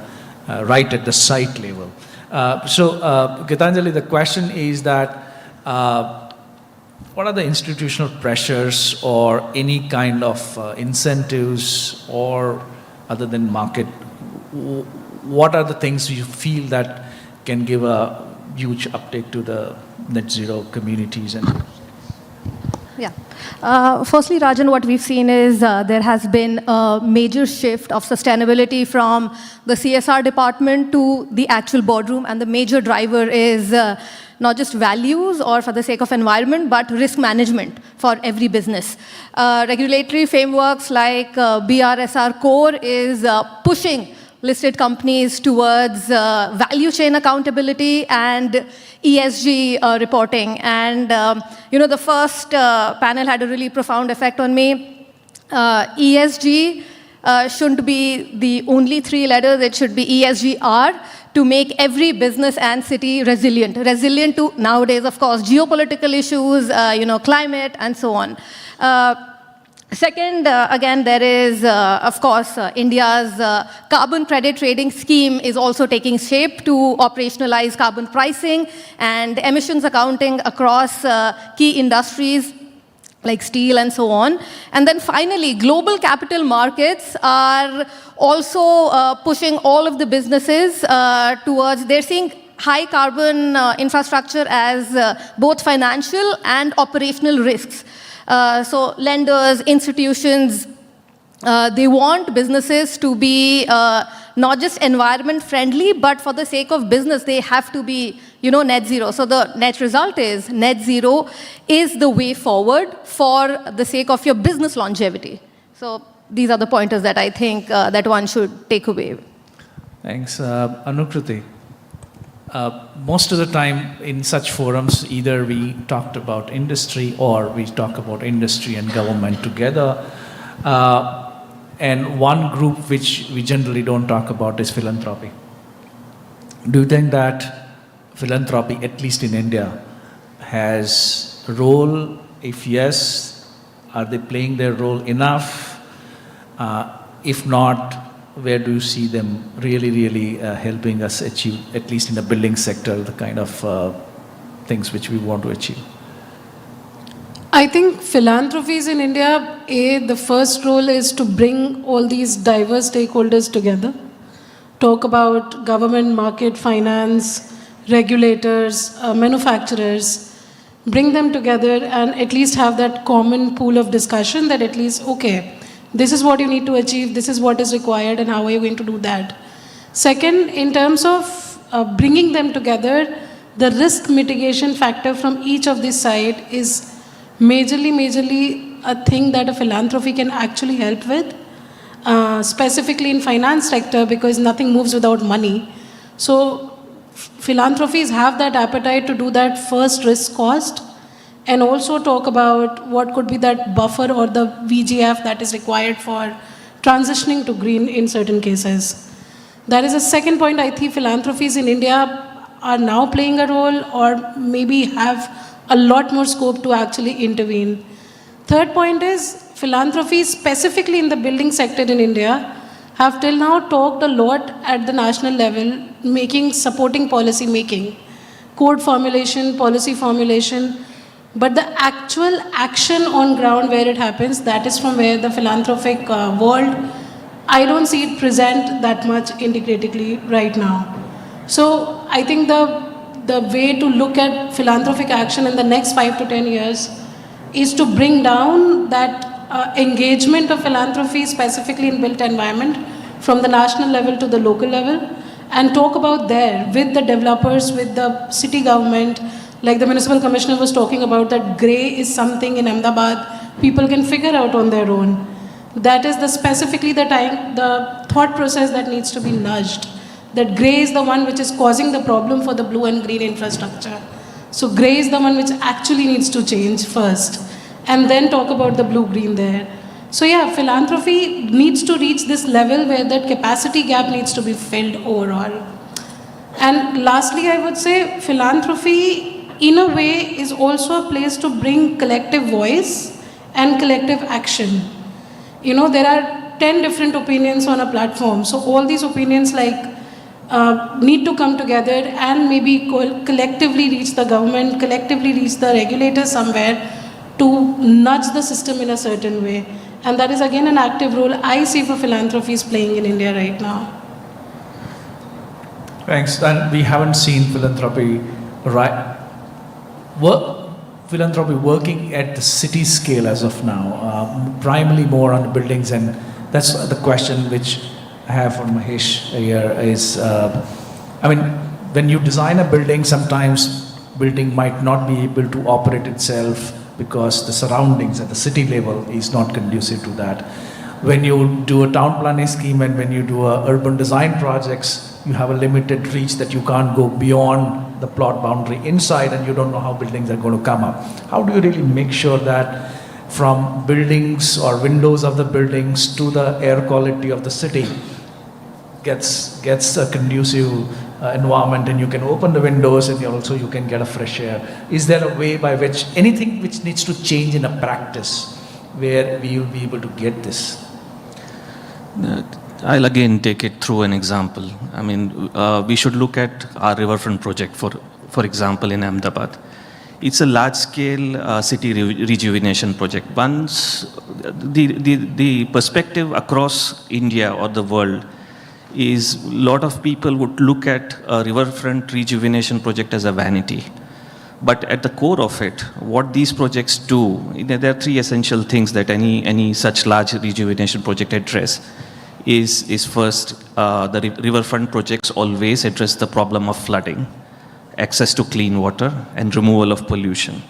right at the site level. So Gitanjali, the question is that what are the institutional pressures or any kind of incentives, or other than market, what are the things you feel that can give a huge uptake to the net zero communities? And yeah. Firstly, Rajan, what we've seen is there has been a major shift of sustainability from the CSR department to the actual boardroom, and the major driver is not just values or for the sake of environment, but risk management for every business. Regulatory frameworks like BRSR Core is pushing listed companies towards value chain accountability and ESG reporting. And, the first panel had a really profound effect on me. ESG shouldn't be the only 3 letters, it should be ESGR, to make every business and city resilient. Resilient to, nowadays, of course, geopolitical issues, climate, and so on. Second, again, there is, of course, India's carbon credit trading scheme is also taking shape to operationalize carbon pricing and emissions accounting across key industries like steel and so on. And then finally, global capital markets are also pushing all of the businesses towards, they're seeing high carbon infrastructure as both financial and operational risks. So lenders, institutions, they want businesses to be not just environment friendly, but for the sake of business, they have to be, net zero. So the net result is net zero is the way forward for the sake of your business longevity. So these are the pointers that I think that one should take away. Thanks. Anukruti. Most of the time in such forums, either we talked about industry or we talk about industry and government together. And one group which we generally don't talk about is philanthropy. Do you think that philanthropy, at least in India, has a role? If yes, are they playing their role enough? If not, where do you see them really helping us achieve, at least in the building sector, the kind of things which we want to achieve? I think philanthropies in India, the first role is to bring all these diverse stakeholders together. Talk about government, market, finance, regulators, manufacturers, bring them together and at least have that common pool of discussion that at least, okay, this is what you need to achieve, this is what is required, and how are you going to do that? Second, in terms of bringing them together, the risk mitigation factor from each of this side is majorly a thing that a philanthropy can actually help with, specifically in finance sector, because nothing moves without money. So philanthropies have that appetite to do that first risk cost, and also talk about what could be that buffer or the VGF that is required for transitioning to green in certain cases. That is a second point. I think philanthropies in India are now playing a role or maybe have a lot more scope to actually intervene. Third point is philanthropies specifically in the building sector in India have till now talked a lot at the national level, supporting policy making, code formulation, policy formulation, but the actual action on ground where it happens, that is from where the philanthropic world, I don't see it present that much integratively right now. So I think the way to look at philanthropic action in the next 5 to 10 years is to bring down that engagement of philanthropy, specifically in built environment, from the national level to the local level, and talk about there with the developers, with the city government. Like the municipal commissioner was talking about, that grey is something in Ahmedabad people can figure out on their own. That is specifically the thought process that needs to be nudged. That grey is the one which is causing the problem for the blue and green infrastructure. So grey is the one which actually needs to change first, and then talk about the blue-green there. So yeah, philanthropy needs to reach this level where that capacity gap needs to be filled overall. And lastly, I would say philanthropy in a way is also a place to bring collective voice and collective action. There are 10 different opinions on a platform. So all these opinions need to come together and maybe collectively reach the government, collectively reach the regulator somewhere to nudge the system in a certain way. And that is again an active role I see for philanthropies playing in India right now. Thanks. And we haven't seen philanthropy working at the city scale as of now, primarily more on the buildings, and that's the question which I have for Mahesh here is, when you design a building, sometimes building might not be able to operate itself because the surroundings at the city level is not conducive to that. When you do a town planning scheme and when you do urban design projects, you have a limited reach that you can't go beyond the plot boundary inside, and you don't know how buildings are going to come up. How do you really make sure that from buildings or windows of the buildings to the air quality of the city gets a conducive environment, and you can open the windows and also you can get a fresh air. Is there a way by which anything which needs to change in a practice where we will be able to get this? I'll again take it through an example. I mean, we should look at our riverfront project, for example, in Ahmedabad. It's a large-scale city rejuvenation project. Once the perspective across India or the world is, a lot of people would look at a riverfront rejuvenation project as a vanity. But at the core of it, what these projects do, there are three essential things that any such large rejuvenation project address. Is first, the riverfront projects always address the problem of flooding, access to clean water, and removal of pollution.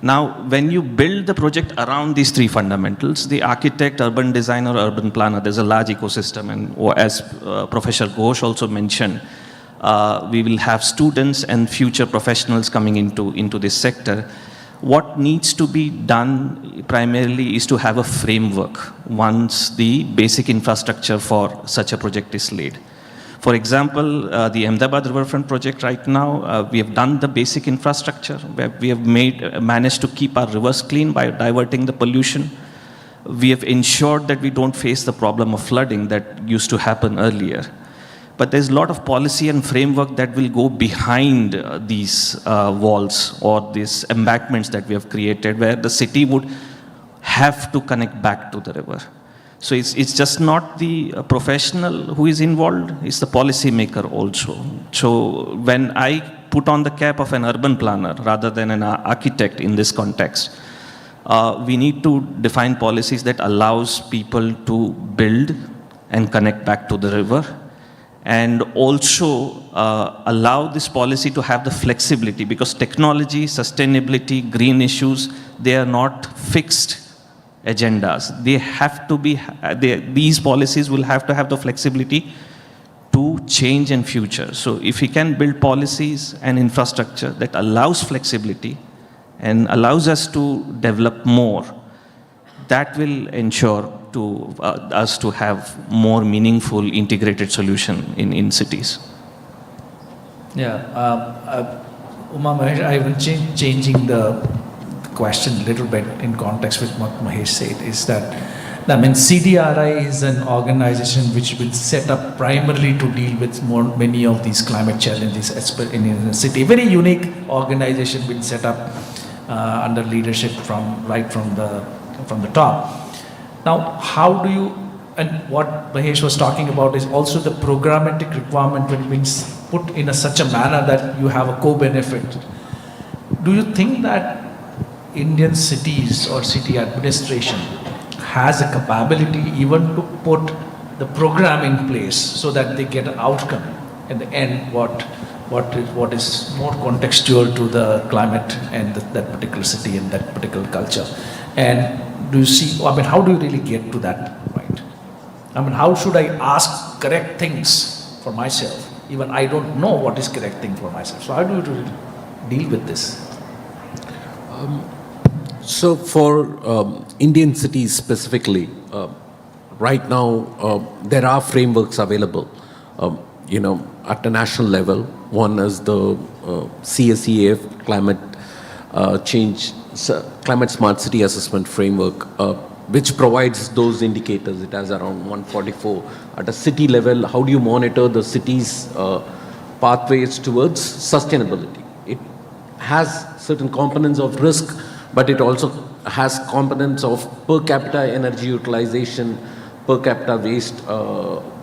Now, when you build the project around these three fundamentals, the architect, urban designer, urban planner, there's a large ecosystem. And as Professor Ghosh also mentioned, we will have students and future professionals coming into this sector. What needs to be done primarily is to have a framework once the basic infrastructure for such a project is laid. For example, the Ahmedabad Riverfront project right now, we have done the basic infrastructure, where we have managed to keep our rivers clean by diverting the pollution. We have ensured that we don't face the problem of flooding that used to happen earlier. But there's a lot of policy and framework that will go behind these walls or these embankments that we have created, where the city would have to connect back to the river. So it's just not the professional who is involved, it's the policy maker also. So when I put on the cap of an urban planner rather than an architect in this context, we need to define policies that allows people to build and connect back to the river, and also allow this policy to have the flexibility, because technology, sustainability, green issues, they are not fixed agendas. They have to be, these policies will have to have the flexibility to change in future. So if we can build policies and infrastructure that allows flexibility and allows us to develop more, that will ensure to us to have more meaningful integrated solution in cities. Yeah, Uma Mahesh, I will changing the question a little bit in context with what Mahesh said, is that, I mean, CDRI is an organization which will set up primarily to deal with many of these climate challenges in a city. Very unique organization been set up under leadership from the top. Now, how do you, and what Mahesh was talking about is also the programmatic requirement when being put in such a manner that you have a co-benefit. Do you think that Indian cities or city administration has a capability even to put the program in place so that they get an outcome in the end, what is more contextual to the climate and that particular city and that particular culture? And do you see, I mean, how do you really get to that point? I mean, how should I ask correct things for myself? Even I don't know what is correct thing for myself. So how do you really deal with this? So for Indian cities specifically, right now there are frameworks available, at the national level. One is the CSEAF Climate Smart City Assessment Framework, which provides those indicators. It has around 144. At a city level, how do you monitor the city's pathways towards sustainability? It has certain components of risk, but it also has components of per capita energy utilization, per capita waste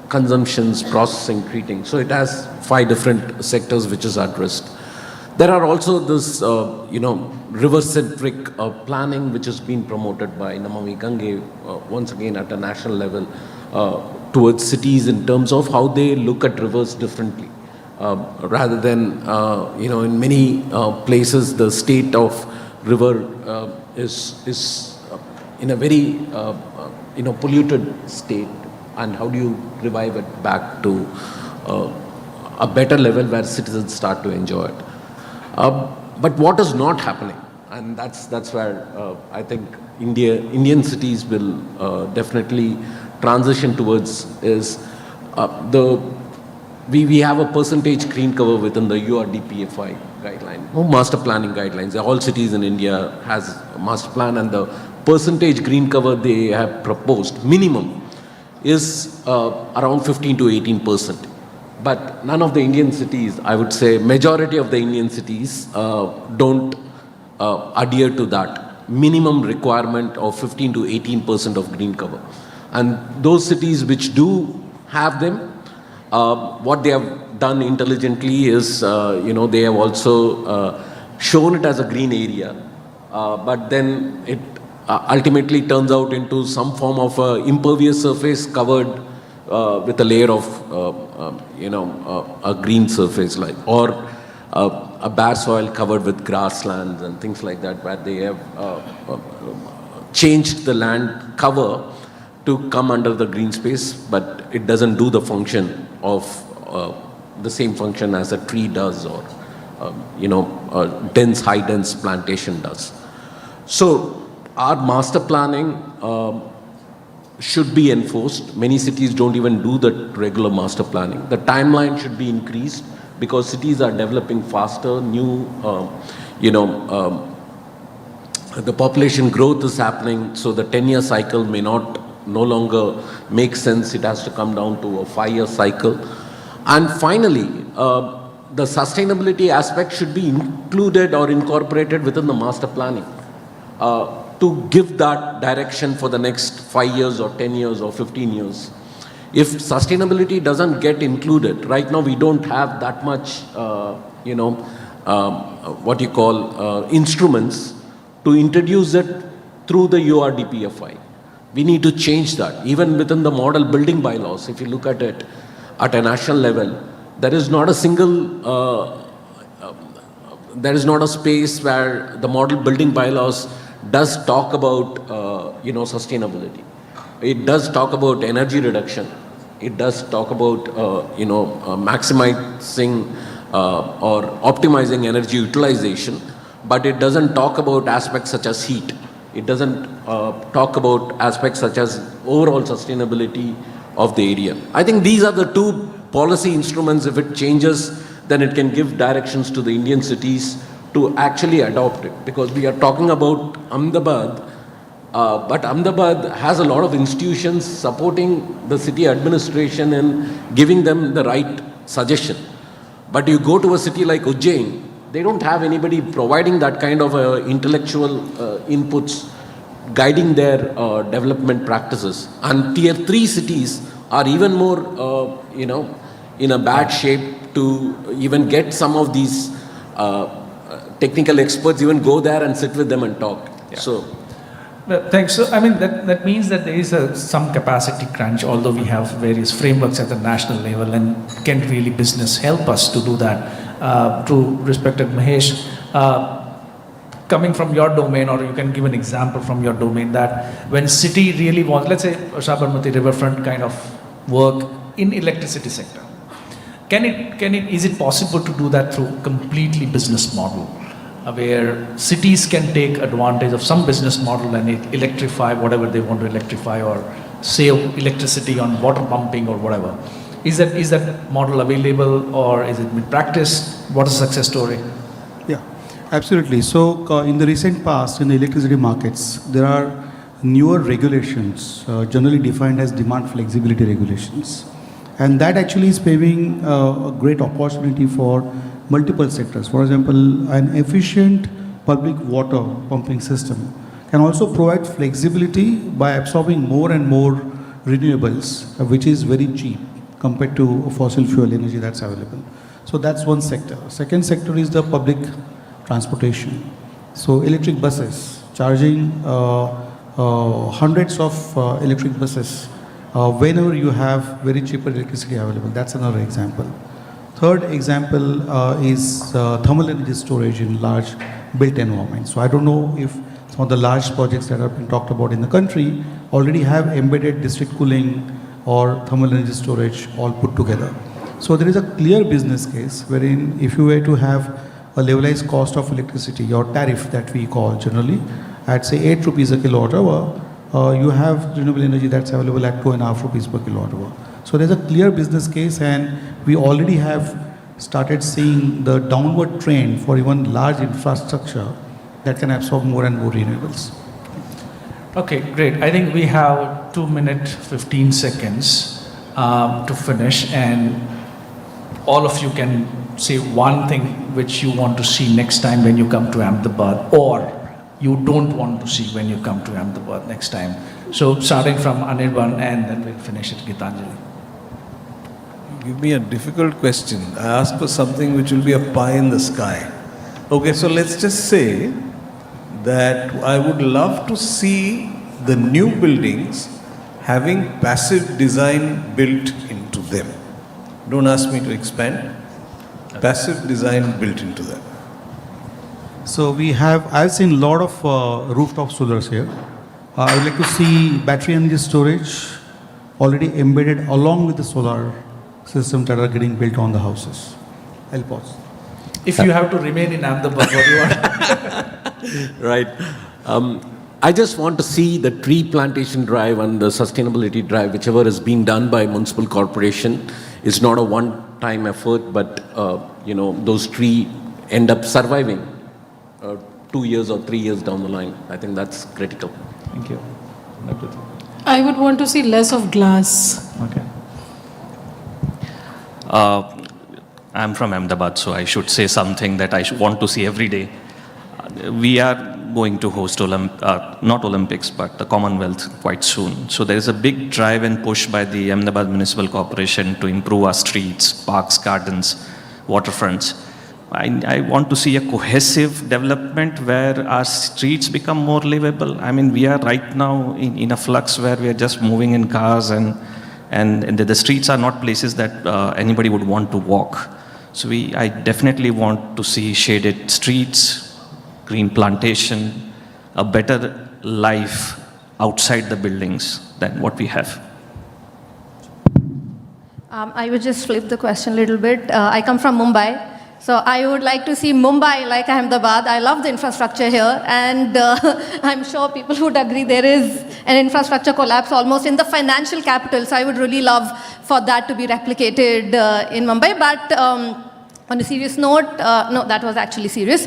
consumptions, processing, treating. So it has 5 different sectors which is addressed. There are also this, river-centric planning which has been promoted by Namami Gange, once again at a national level, towards cities in terms of how they look at rivers differently. Rather than, in many places, the state of river is in a very, polluted state. And how do you revive it back to a better level where citizens start to enjoy it? But what is not happening And that's where I think Indian cities will definitely transition towards is we have a percentage green cover within the URDPFI guideline, master planning guidelines. All cities in India has a master plan, and the percentage green cover they have proposed minimum is around 15 to 18%. But none of the Indian cities, I would say majority of the Indian cities don't adhere to that minimum requirement of 15 to 18% of green cover. And those cities which do have them, what they have done intelligently is, they have also shown it as a green area, but then it ultimately turns out into some form of impervious surface covered with a layer of, a green surface, or a bare soil covered with grasslands and things like that, where they have changed the land cover to come under the green space, but it doesn't do the function of the same function as a tree does, or a high dense plantation does. So our master planning should be enforced. Many cities don't even do the regular master planning. The timeline should be increased because cities are developing faster. The population growth is happening, so the 10-year cycle may no longer make sense. It has to come down to a 5-year cycle. And finally, the sustainability aspect should be included or incorporated within the master planning to give that direction for the next 5 years or 10 years or 15 years. If sustainability doesn't get included, right now we don't have that much, instruments to introduce it through the URDPFI. We need to change that. Even within the model building bylaws, if you look at it at a national level, there is not a single, there is not a space where the model building bylaws does talk about, sustainability. It does talk about energy reduction. It does talk about, maximizing or optimizing energy utilization, but it doesn't talk about aspects such as heat. It doesn't talk about aspects such as overall sustainability of the area. I think these are the two policy instruments. If it changes, then it can give directions to the Indian cities to actually adopt it. Because we are talking about Ahmedabad, but Ahmedabad has a lot of institutions supporting the city administration and giving them the right suggestion. But you go to a city like Ujjain, they don't have anybody providing that kind of intellectual inputs, guiding their development practices. And tier 3 cities are even more, in a bad shape to even get some of these technical experts, even go there and sit with them and talk. Yeah. So, thanks. So, that means that there is some capacity crunch, although we have various frameworks at the national level, and can really business help us to do that? To respected Mahesh, coming from your domain, or you can give an example from your domain, that when city really wants, let's say Sabarmati riverfront kind of work in electricity sector, is it possible to do that through completely business model, where cities can take advantage of some business model and electrify whatever they want to electrify, or save electricity on water pumping or whatever? Is that model available, or is it in practice? What is the success story? Yeah, absolutely. So in the recent past, in the electricity markets, there are newer regulations, generally defined as demand flexibility regulations. And that actually is paving a great opportunity for multiple sectors. For example, an efficient public water pumping system can also provide flexibility by absorbing more and more renewables, which is very cheap compared to fossil fuel energy that's available. So that's one sector. Second sector is the public transportation. So electric buses, charging hundreds of electric buses whenever you have very cheaper electricity available. That's another example. Third example is thermal energy storage in large built environments. So I don't know if some of the large projects that have been talked about in the country already have embedded district cooling or thermal energy storage all put together. So there is a clear business case wherein if you were to have a levelized cost of electricity or tariff that we call generally at say 8 rupees a kilowatt hour, you have renewable energy that's available at 2.5 rupees per kilowatt hour. So there's a clear business case, and we already have started seeing the downward trend for even large infrastructure that can absorb more and more renewables. Okay, great. I think we have 2 minutes, 15 seconds to finish, and all of you can say one thing which you want to see next time when you come to Ahmedabad, or you don't want to see when you come to Ahmedabad next time. So starting from Anirban, and then we'll finish it, Gitanjali. Give me a difficult question. I asked for something which will be a pie in the sky. Okay, so let's just say that I would love to see the new buildings having passive design built into them. Don't ask me to expand. Passive design built into them. So I've seen a lot of rooftop solars here. I would like to see battery energy storage already embedded along with the solar systems that are getting built on the houses. I'll pause. If you have to remain in Ahmedabad, what do you want? Right. I just want to see the tree plantation drive and the sustainability drive, whichever is being done by municipal corporation. It's not a one-time effort, but those trees end up surviving 2 years or 3 years down the line. I think that's critical. Thank you. I would want to see less of glass. Okay. I'm from Ahmedabad, so I should say something that I want to see every day. We are going to host not Olympics, but the Commonwealth quite soon. So there is a big drive and push by the Ahmedabad Municipal Corporation to improve our streets, parks, gardens, waterfronts. I want to see a cohesive development where our streets become more livable. I mean, we are right now in a flux where we are just moving in cars, and the streets are not places that anybody would want to walk. So I definitely want to see shaded streets, green plantation, a better life outside the buildings than what we have. I would just flip the question a little bit. I come from Mumbai. So I would like to see Mumbai like Ahmedabad. I love the infrastructure here, and I'm sure people would agree there is an infrastructure collapse almost in the financial capital. So I would really love for that to be replicated in Mumbai. But on a serious note, no, that was actually serious.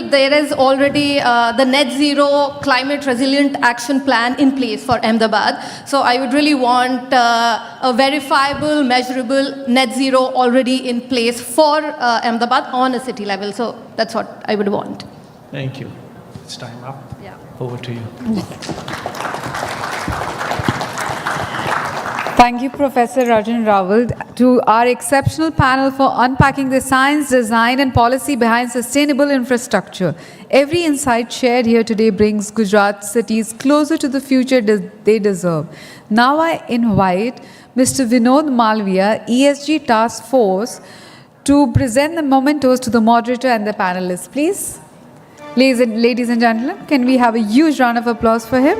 There is already the net zero climate resilient action plan in place for Ahmedabad. So I would really want a verifiable, measurable net zero already in place for Ahmedabad on a city level. So that's what I would want. Thank you. It's time up. Yeah. Over to you. Thank you, Professor Rajan Rawal, to our exceptional panel for unpacking the science, design and policy behind sustainable infrastructure. Every insight shared here today brings Gujarat cities closer to the future they deserve. Now I invite Mr. Vinod Malviya, ESG Task Force, to present the mementos to the moderator and the panelists, please. Ladies and gentlemen, can we have a huge round of applause for him?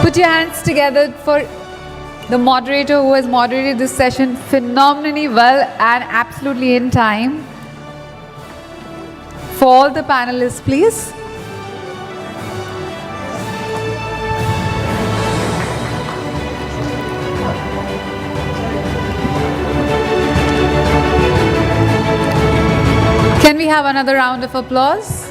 Put your hands together for the moderator who has moderated this session phenomenally well and absolutely in time. For all the panelists, please. Can we have another round of applause?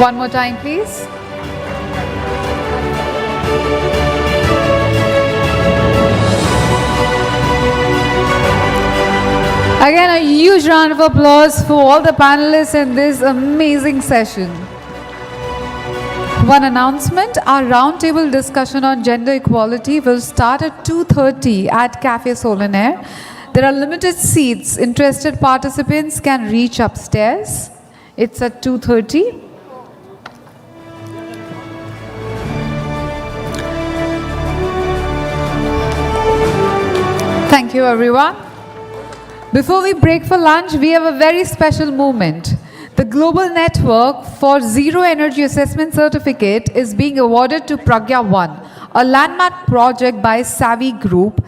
One more time, please. Again, a huge round of applause for all the panelists in this amazing session. One announcement, our roundtable discussion on gender equality will start at 2:30 at Cafe Solanaire. There are limited seats. Interested participants can reach upstairs. It's at 2:30. Thank you, everyone. Before we break for lunch, we have a very special moment. The Global Network for Zero Energy Assessment Certificate is being awarded to Pragya 1, a landmark project by Savvy Group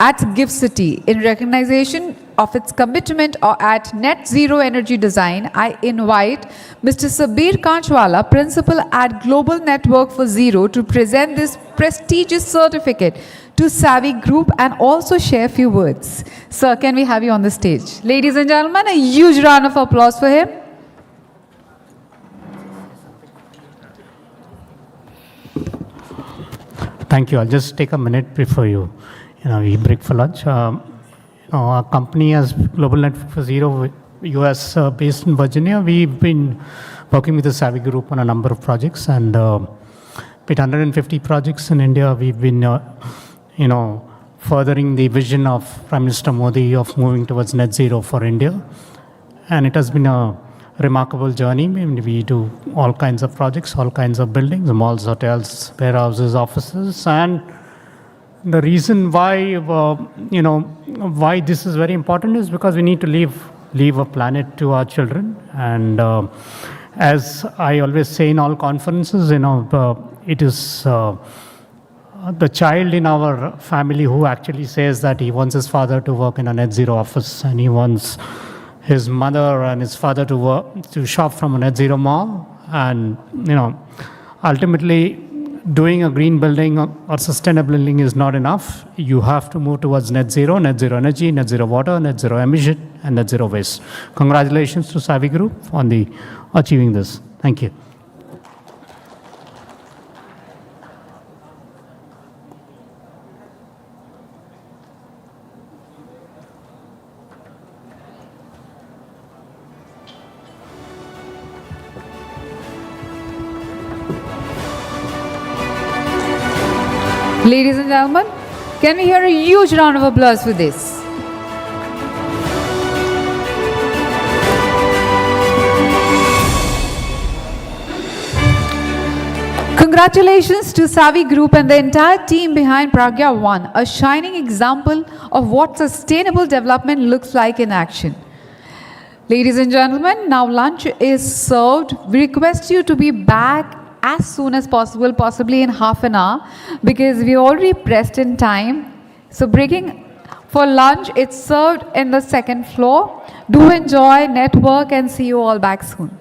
at Gift City. In recognition of its commitment at net zero energy design, I invite Mr. Sabir Kanchwala, Principal at Global Network for Zero, to present this prestigious certificate to Savvy Group and also share a few words. Sir, can we have you on the stage? Ladies and gentlemen, a huge round of applause for him. Thank you. I'll just take a minute before we break for lunch. Our company as Global Network for Zero, US based in Virginia, we've been working with the Savvy Group on a number of projects, and with 150 projects in India, we've been, furthering the vision of Prime Minister Modi of moving towards net zero for India. And it has been a remarkable journey. I mean, we do all kinds of projects, all kinds of buildings, malls, hotels, warehouses, offices. And the reason why, why this is very important is because we need to leave a planet to our children. And as I always say in all conferences, it is the child in our family who actually says that he wants his father to work in a net zero office, and he wants his mother and his father to shop from a net zero mall. And ultimately doing a green building or sustainable building is not enough. You have to move towards net zero energy, net zero water, net zero emission, and net zero waste. Congratulations to Savvy Group on achieving this. Thank you. Ladies and gentlemen, can we hear a huge round of applause for this? Congratulations to Savvy Group and the entire team behind Pragya 1, a shining example of what sustainable development looks like in action. Ladies and gentlemen, now lunch is served. We request you to be back as soon as possible, possibly in half an hour, because we already pressed in time. So breaking for lunch, it's served in the second floor. Do enjoy, network, and see you all back soon.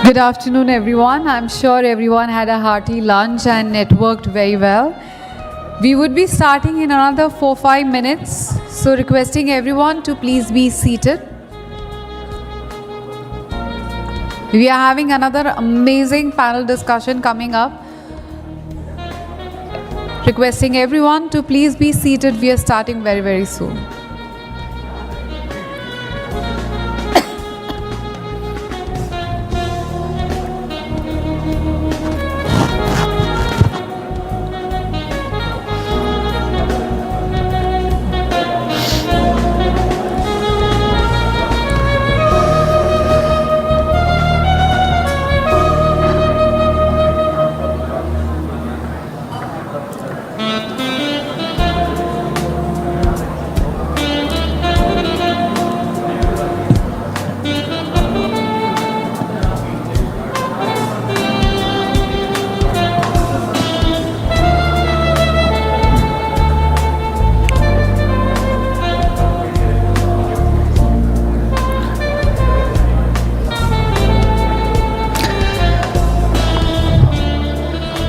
Good afternoon, everyone. I'm sure everyone had a hearty lunch and networked very well. We would be starting in another 4-5 minutes, so requesting everyone to please be seated. We are having another amazing panel discussion coming up. Requesting everyone to please be seated. We are starting very, very soon.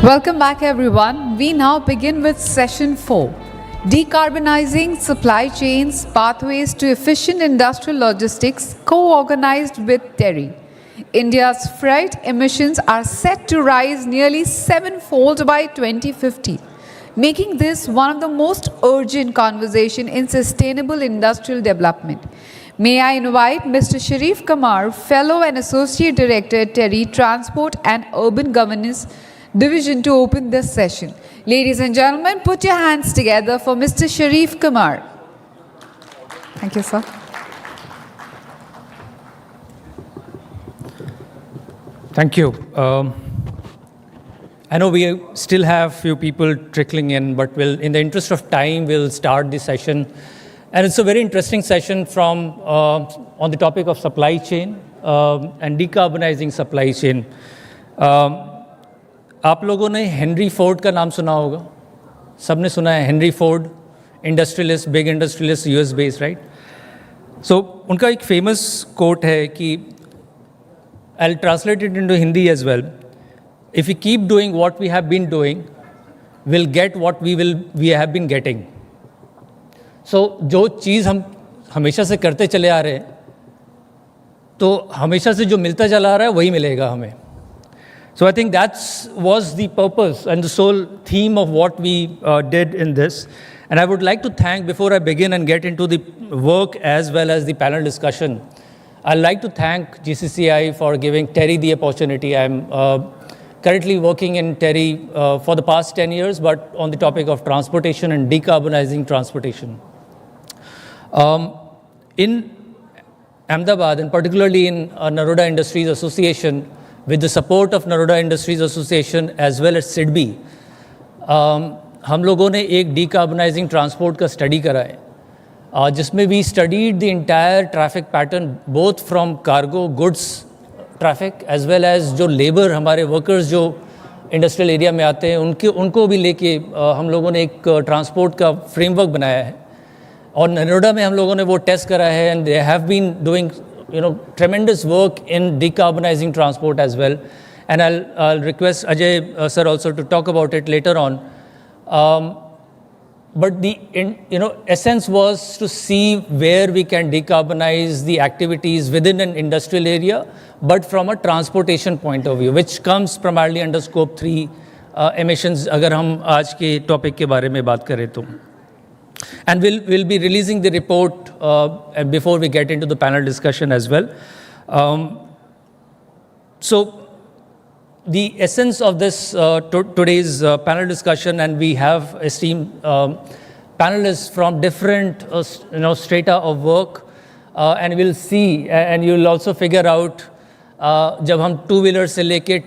Welcome back, everyone. We now begin with session 4, Decarbonizing Supply Chains, Pathways to Efficient Industrial Logistics, co-organized with TERI. India's freight emissions are set to rise nearly 7-fold by 2050, making this one of the most urgent conversations in sustainable industrial development. May I invite Mr. Sharif Kamar, Fellow and Associate Director at TERI Transport and Urban Governance Division, to open this session. Ladies and gentlemen, put your hands together for Mr. Sharif Kamar. Thank you, sir. Thank you. I know we still have few people trickling in, but in the interest of time, we'll start the session. And it's a very interesting session from on the topic of supply chain and decarbonizing supply chain. आप लोगों ने Henry Ford का नाम सुना होगा, सबने सुना है Henry Ford, industrialist, big industrialist, US based, right? So उनका एक फेमस कोट है कि I will translate it into Hindi as well, if we keep doing what we have been doing, will get what we have been getting. So जो चीज़ हम हमेशा से करते चले आ रहे हैं, तो हमेशा से जो मिलता चला आ रहा है वही मिलेगा हमें. So I think that was the purpose and the sole theme of what we did in this. And I would like to thank, before I begin and get into the work as well as the panel discussion, I'd like to thank GCCI for giving TERI the opportunity. I'm currently working in TERI for the past 10 years, but on the topic of transportation and decarbonizing transportation. In Ahmedabad, and particularly in Naroda Industries Association, with the support of Naroda Industries Association as well as SIDBI, हम लोगों ने एक decarbonizing transport का study करा है, जिसमें we studied the entire traffic pattern both from cargo goods traffic as well as जो labor हमारे workers जो industrial area में आते हैं उनको भी लेके हम लोगों ने एक transport का framework बनाया है. और नरोडा में हम लोगों ने वो test करा है, and they have been doing tremendous work in decarbonizing transport as well. And I'll request Ajay sir also to talk about it later on. But the essence was to see where we can decarbonize the activities within an industrial area, but from a transportation point of view, which comes primarily under scope 3 emissions, अगर हम आज के topic के बारे में बात करें तो. And we'll be releasing the report before we get into the panel discussion as well. So the essence of this today's panel discussion, and we have esteemed panelists from different strata of work, and we'll see, and you'll also figure out जब हम two-wheeler से लेके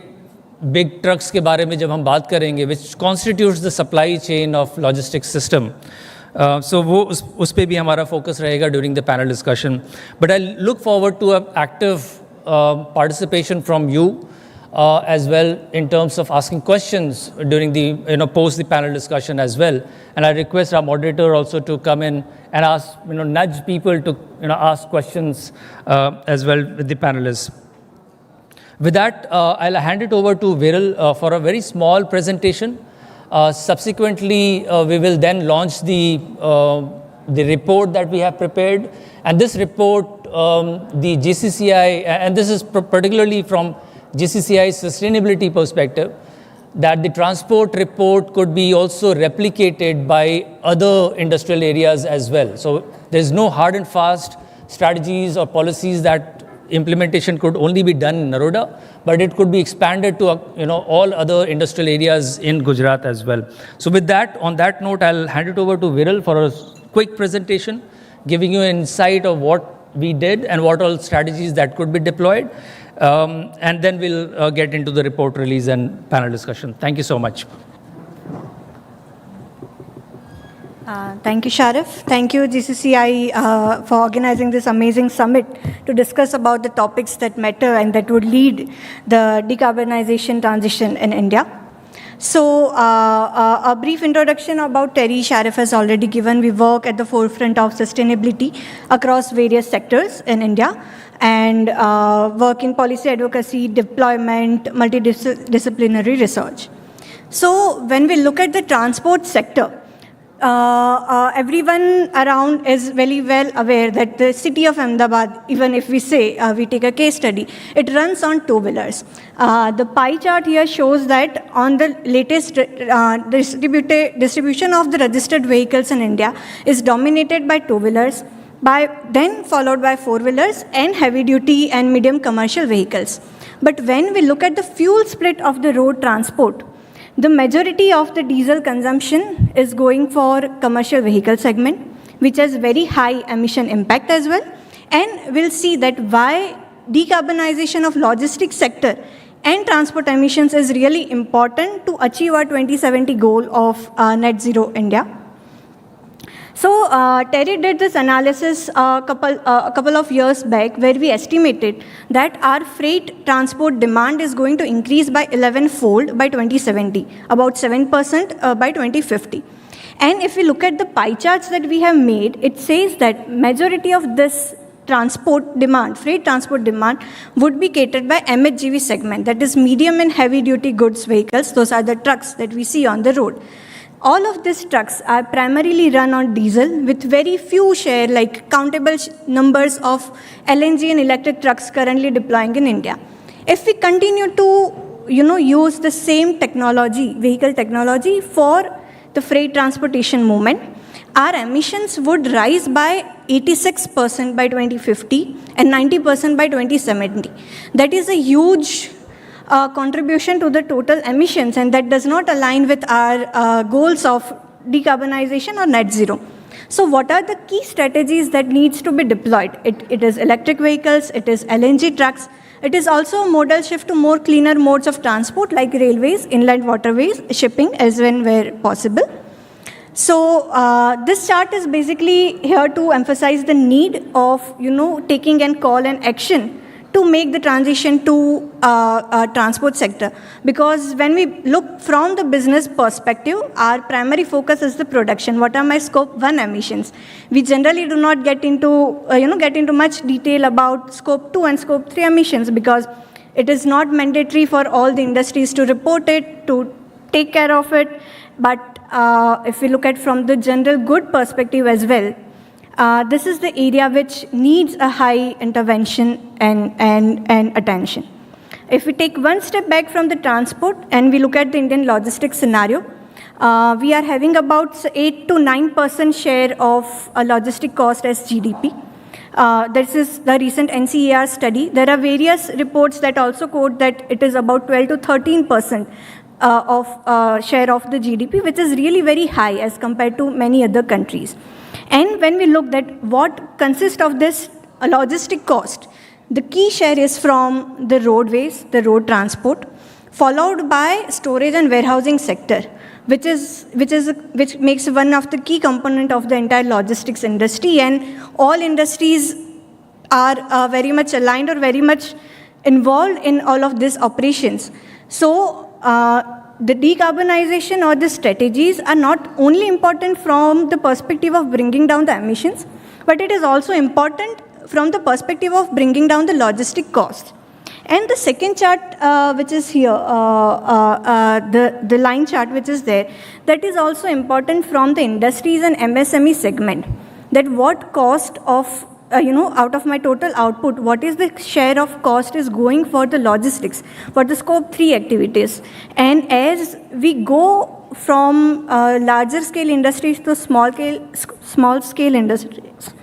big trucks के बारे में जब हम बात करेंगे, which constitutes the supply chain of logistics system. So वो उस पे भी हमारा focus रहेगा during the panel discussion. But I look forward to an active participation from you as well in terms of asking questions during the post the panel discussion as well. And I request our moderator also to come in and ask nudge people to ask questions as well with the panelists. With that, I'll hand it over to Viral for a very small presentation. Subsequently, we will then launch the report that we have prepared. And this report, the GCCI, and this is particularly from GCCI's sustainability perspective, that the transport report could be also replicated by other industrial areas as well. So there's no hard and fast strategies or policies that implementation could only be done in Naroda, but it could be expanded to all other industrial areas in Gujarat as well. So with that, on that note, I'll hand it over to Viral for a quick presentation, giving you an insight of what we did and what all strategies that could be deployed. And then we'll get into the report release and panel discussion. Thank you so much. Thank you, Sharif. Thank you, GCCI, for organizing this amazing summit to discuss about the topics that matter and that would lead the decarbonization transition in India. So, a brief introduction about TERI, Sharif has already given. We work at the forefront of sustainability across various sectors in India and work in policy advocacy, deployment, multidisciplinary research. So, when we look at the transport sector, everyone around is very well aware that the city of Ahmedabad, even if we say, we take a case study, it runs on two-wheelers. The pie chart here shows that on the latest distribution of the registered vehicles in India is dominated by two-wheelers, then followed by four-wheelers and heavy-duty and medium commercial vehicles. But when we look at the fuel split of the road transport, the majority of the diesel consumption is going for commercial vehicle segment, which has very high emission impact as well. And we'll see that why decarbonization of logistics sector and transport emissions is really important to achieve our 2070 goal of net zero India. So TERI did this analysis a couple of years back where we estimated that our freight transport demand is going to increase by 11-fold by 2070, about 7% by 2050. And if we look at the pie charts that we have made, it says that majority of this transport demand, freight transport demand, would be catered by MHGV segment, that is medium and heavy duty goods vehicles. Those are the trucks that we see on the road. All of these trucks are primarily run on diesel with very few share, like countable numbers of LNG and electric trucks currently deploying in India. If we continue to, use the same technology, vehicle technology for the freight transportation movement, our emissions would rise by 86% by 2050 and 90% by 2070. That is a huge contribution to the total emissions, and that does not align with our goals of decarbonization or net zero. So what are the key strategies that needs to be deployed? It is electric vehicles, it is LNG trucks, it is also a modal shift to more cleaner modes of transport like railways, inland waterways, shipping as when where possible. So this chart is basically here to emphasize the need of taking and call and action to make the transition to transport sector. Because when we look from the business perspective, our primary focus is the production. What are my scope 1 emissions? We generally do not get into much detail about scope 2 and scope 3 emissions because it is not mandatory for all the industries to report it, to take care of it. But if we look at from the general good perspective as well, this is the area which needs a high intervention and attention. If we take one step back from the transport and we look at the Indian logistics scenario, we are having about 8 to 9% share of logistic cost as GDP. This is the recent NCER study. There are various reports that also quote that it is about 12 to 13% of share of the GDP, which is really very high as compared to many other countries. And when we look at what consists of this logistic cost, the key share is from the roadways, the road transport, followed by storage and warehousing sector, which makes one of the key component of the entire logistics industry. And all industries are very much aligned or very much involved in all of these operations. So the decarbonization or the strategies are not only important from the perspective of bringing down the emissions, but it is also important from the perspective of bringing down the logistic cost. And the second chart, which is here, the line chart which is there, that is also important from the industries and MSME segment, that what cost of, out of my total output, what is the share of cost is going for the logistics, for the scope 3 activities. And as we go from larger scale industries to small scale industries,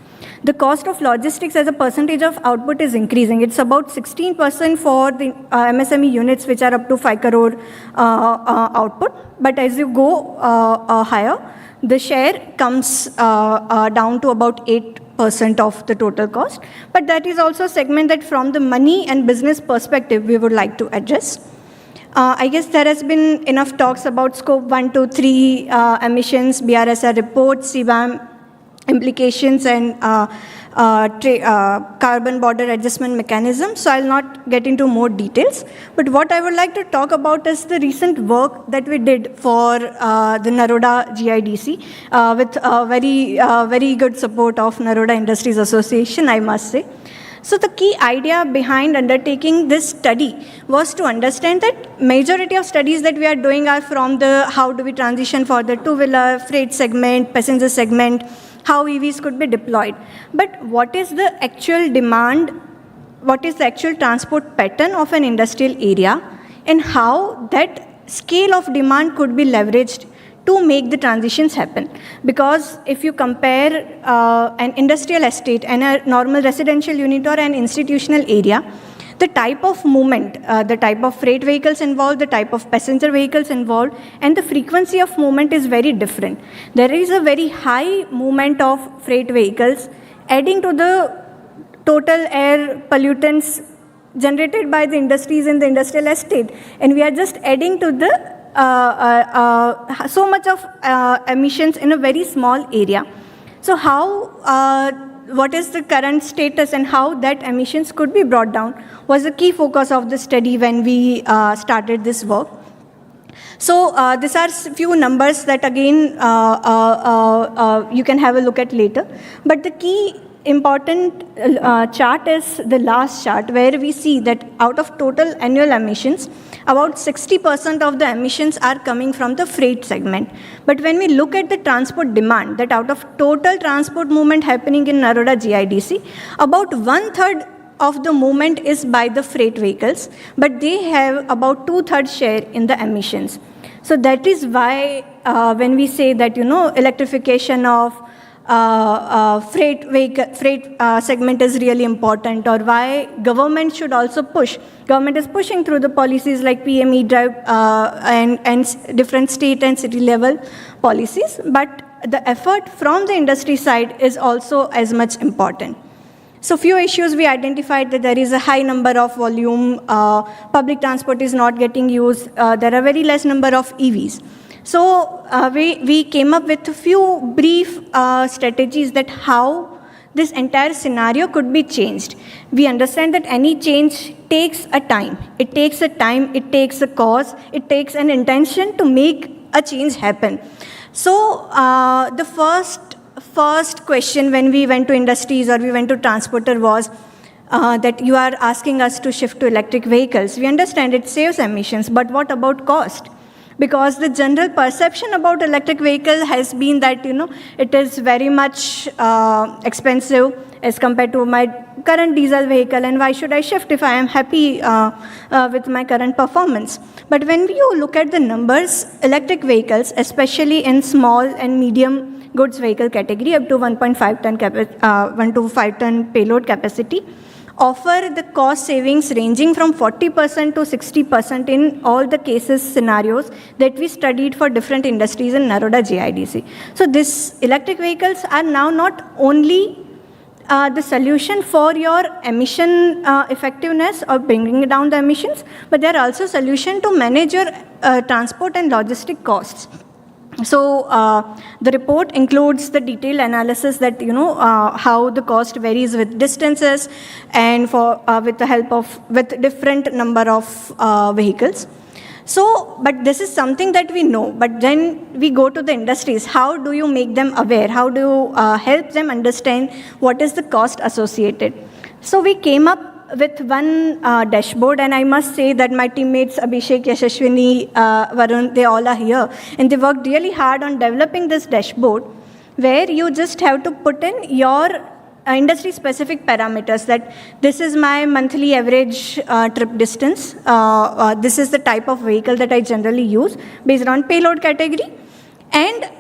the cost of logistics as a percentage of output is increasing. It's about 16% for the MSME units which are up to 5 crore output. But as you go higher, the share comes down to about 8% of the total cost. But that is also a segment that from the money and business perspective, we would like to address. I guess there has been enough talks about scope 1, 2, 3 emissions, BRSR reports, CBAM implications, and carbon border adjustment mechanism. So I'll not get into more details. But what I would like to talk about is the recent work that we did for the Naroda GIDC with very good support of Naroda Industries Association, I must say. So the key idea behind undertaking this study was to understand that majority of studies that we are doing are from the how do we transition for the two-wheeler, freight segment, passenger segment, how EVs could be deployed. But what is the actual demand, what is the actual transport pattern of an industrial area, and how that scale of demand could be leveraged to make the transitions happen. Because if you compare an industrial estate and a normal residential unit or an institutional area, the type of movement, the type of freight vehicles involved, the type of passenger vehicles involved, and the frequency of movement is very different. There is a very high movement of freight vehicles adding to the total air pollutants generated by the industries in the industrial estate, and we are just adding to the so much of emissions in a very small area. So how, what is the current status and how that emissions could be brought down was a key focus of the study when we started this work. So these are few numbers that again you can have a look at later. But the key important chart is the last chart, where we see that out of total annual emissions, about 60% of the emissions are coming from the freight segment. But when we look at the transport demand, that out of total transport movement happening in Naroda GIDC, about 1/3 of the movement is by the freight vehicles, but they have about 2/3 share in the emissions. So that is why when we say that, electrification of freight segment is really important, or why government should also push. Government is pushing through the policies like PME drive and different state and city level policies, but the effort from the industry side is also as much important. So few issues we identified, that there is a high number of volume, public transport is not getting used, there are very less number of EVs. So we came up with a few brief strategies that how this entire scenario could be changed. We understand that any change takes a time. It takes a time, it takes a cause, it takes an intention to make a change happen. So the first question when we went to industries or we went to transporter was that you are asking us to shift to electric vehicles. We understand it saves emissions, but what about cost? Because the general perception about electric vehicle has been that, it is very much expensive as compared to my current diesel vehicle, and why should I shift if I am happy with my current performance? But when you look at the numbers, electric vehicles, especially in small and medium goods vehicle category up to 1.5 ton payload capacity, offer the cost savings ranging from 40% to 60% in all the cases scenarios that we studied for different industries in Naroda GIDC. So these electric vehicles are now not only the solution for your emission effectiveness or bringing down the emissions, but they are also solution to manage your transport and logistic costs. So the report includes the detailed analysis that, how the cost varies with distances and with the help of, with different number of vehicles. So, but this is something that we know, but then we go to the industries. How do you make them aware? How do you help them understand what is the cost associated? So we came up with one dashboard, and I must say that my teammates Abhishek, Yashashwini, Varun, they all are here, and they worked really hard on developing this dashboard, where you just have to put in your industry-specific parameters, that this is my monthly average trip distance, this is the type of vehicle that I generally use based on payload category, and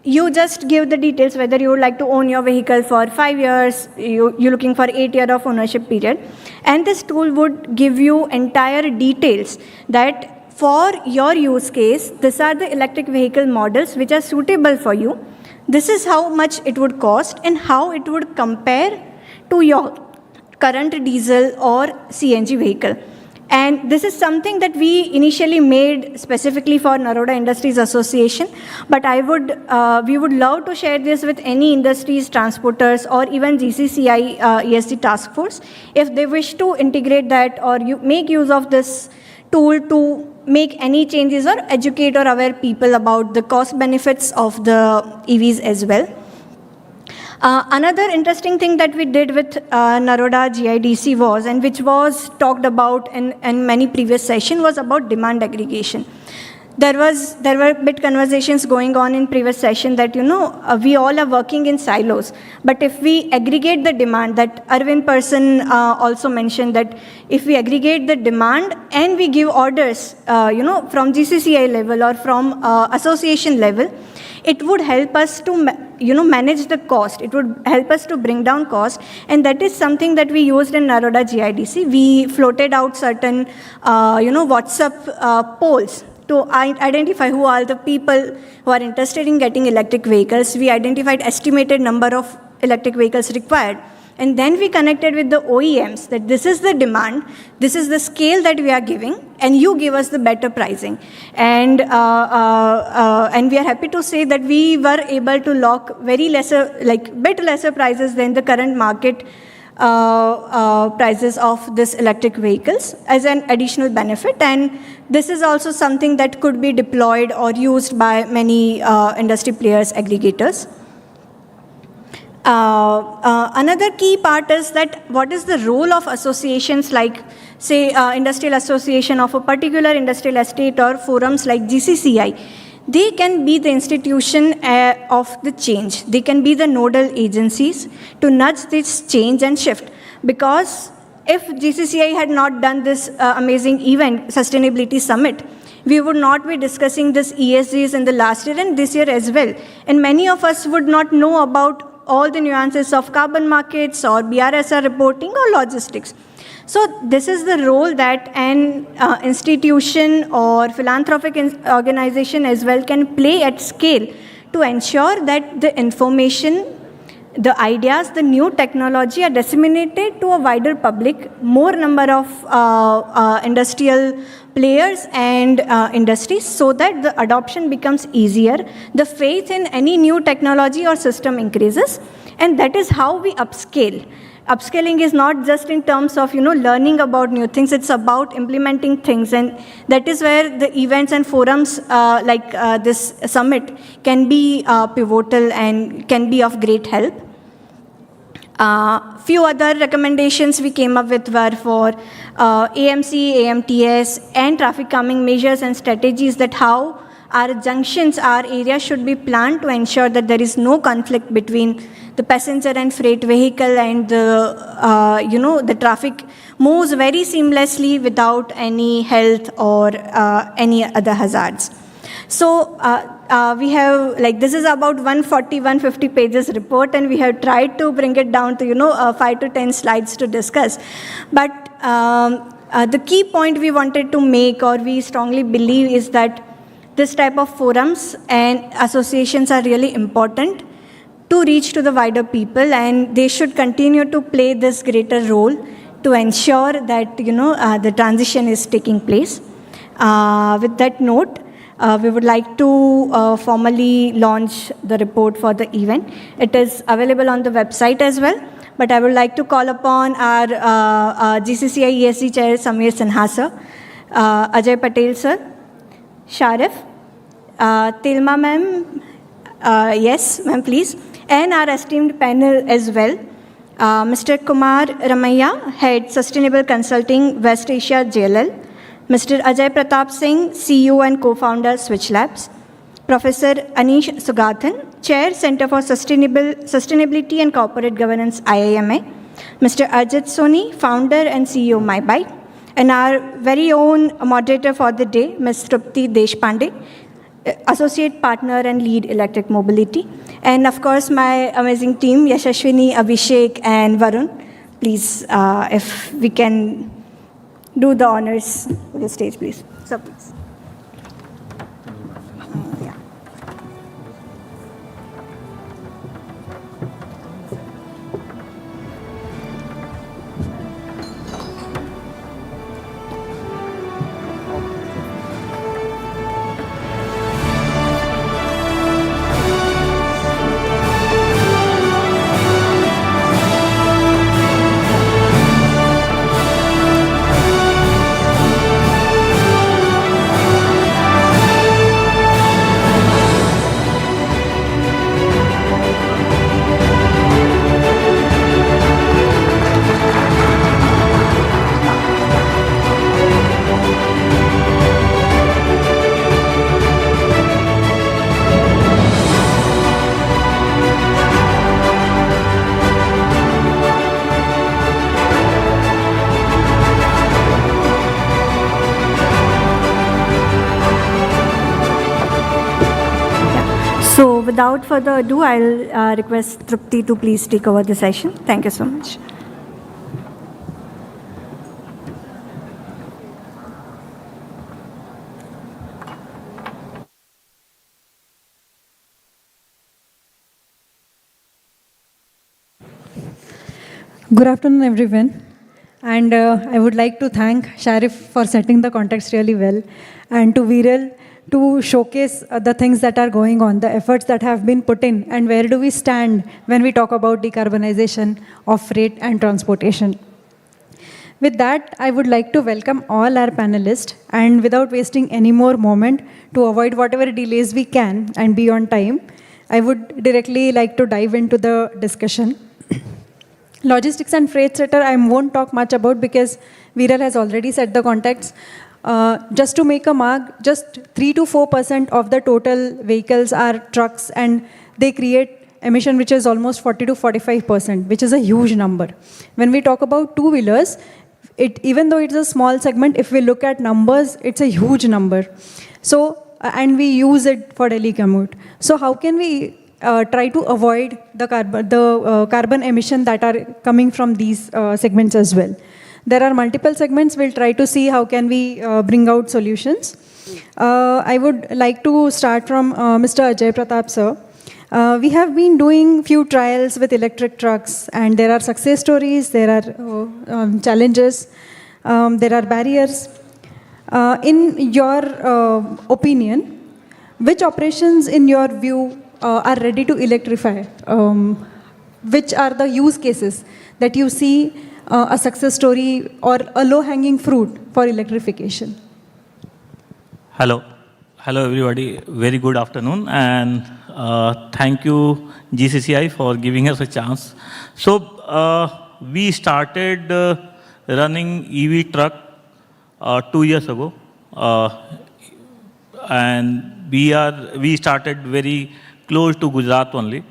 you just give the details whether you would like to own your vehicle for 5 years, you're looking for 8 years of ownership period. And this tool would give you entire details that for your use case, these are the electric vehicle models which are suitable for you. This is how much it would cost and how it would compare to your current diesel or CNG vehicle. And this is something that we initially made specifically for Naroda Industries Association, but we would love to share this with any industries, transporters, or even GCCI ESG task force if they wish to integrate that or make use of this tool to make any changes or educate or aware people about the cost benefits of the EVs as well. Another interesting thing that we did with Naroda GIDC was, and which was talked about in many previous sessions, was about demand aggregation. There were bit conversations going on in previous session that, we all are working in silos. But if we aggregate the demand, that Arvind person also mentioned that if we aggregate the demand and we give orders, from GCCI level or from association level, it would help us to manage the cost. It would help us to bring down cost, and that is something that we used in Naroda GIDC. We floated out certain WhatsApp polls to identify who are the people who are interested in getting electric vehicles. We identified estimated number of electric vehicles required. And then we connected with the OEMs that this is the demand, this is the scale that we are giving, and you give us the better pricing. And we are happy to say that we were able to lock bit lesser prices than the current market prices of this electric vehicles as an additional benefit. And this is also something that could be deployed or used by many industry players, aggregators. Another key part is that what is the role of associations like, say, industrial association of a particular industrial estate or forums like GCCI. They can be the institution of the change. They can be the nodal agencies to nudge this change and shift. Because if GCCI had not done this amazing event, Sustainability Summit, we would not be discussing this ESGs in the last year and this year as well. And many of us would not know about all the nuances of carbon markets or BRSR reporting or logistics. So this is the role that an institution or philanthropic organization as well can play at scale to ensure that the information, the ideas, the new technology are disseminated to a wider public, more number of industrial players and industries, so that the adoption becomes easier, the faith in any new technology or system increases, and that is how we upscale. Upscaling is not just in terms of learning about new things, it's about implementing things, and that is where the events and forums like this summit can be pivotal and can be of great help. Few other recommendations we came up with were for AMC, AMTS, and traffic calming measures and strategies, that how our junctions, our areas should be planned to ensure that there is no conflict between the passenger and freight vehicle, and the traffic moves very seamlessly without any health or any other hazards. So we have, this is about 140-150 pages report, and we have tried to bring it down to 5 to 10 slides to discuss. But the key point we wanted to make, or we strongly believe, is that this type of forums and associations are really important to reach to the wider people, and they should continue to play this greater role to ensure that the transition is taking place. With that note, we would like to formally launch the report for the event. It is available on the website as well, but I would like to call upon our GCCI ESG Chair Samir Sinha sir, Ajay Patel sir, Sharif, Tilma ma'am, yes ma'am please, and our esteemed panel as well, Mr. Kumar Ramaiya, Head Sustainable Consulting, West Asia JLL. Mr. Ajay Pratap Singh, CEO and Co-founder, Switch Labs. Professor Anish Sugathan, Chair, Center for Sustainability and Corporate Governance, IIMA. Mr. Arjit Soni, Founder and CEO, MyBike. And our very own moderator for the day, Ms. Trupti Deshpande, Associate Partner and Lead Electric Mobility. And of course, my amazing team, Yashashwini, Abhishek, and Varun. Please, if we can do the honors for the stage, please. So, please. So without further ado, I'll request Trupti to please take over the session. Thank you so much. Good afternoon, everyone. And I would like to thank Sharif for setting the context really well, and to Viral to showcase the things that are going on, the efforts that have been put in, and where do we stand when we talk about decarbonization of freight and transportation. With that, I would like to welcome all our panelists, and without wasting any more moment, to avoid whatever delays we can and be on time, I would directly like to dive into the discussion. Logistics and freight sector, I won't talk much about because Viral has already set the context. Just to make a mark, just 3 to 4% of the total vehicles are trucks, and they create emission which is almost 40 to 45%, which is a huge number. When we talk about two-wheelers, even though it's a small segment, if we look at numbers, it's a huge number. So, and we use it for daily commute. So how can we try to avoid the carbon emission that are coming from these segments as well? There are multiple segments. We'll try to see how can we bring out solutions. I would like to start from Mr. Ajay Pratap, sir. We have been doing few trials with electric trucks, and there are success stories, there are challenges, there are barriers. In your opinion, which operations in your view are ready to electrify? Which are the use cases that you see a success story or a low-hanging fruit for electrification? Hello everybody. Very good afternoon, and thank you GCCI for giving us a chance. So we started running EV truck 2 years ago, and we started very close to Gujarat only.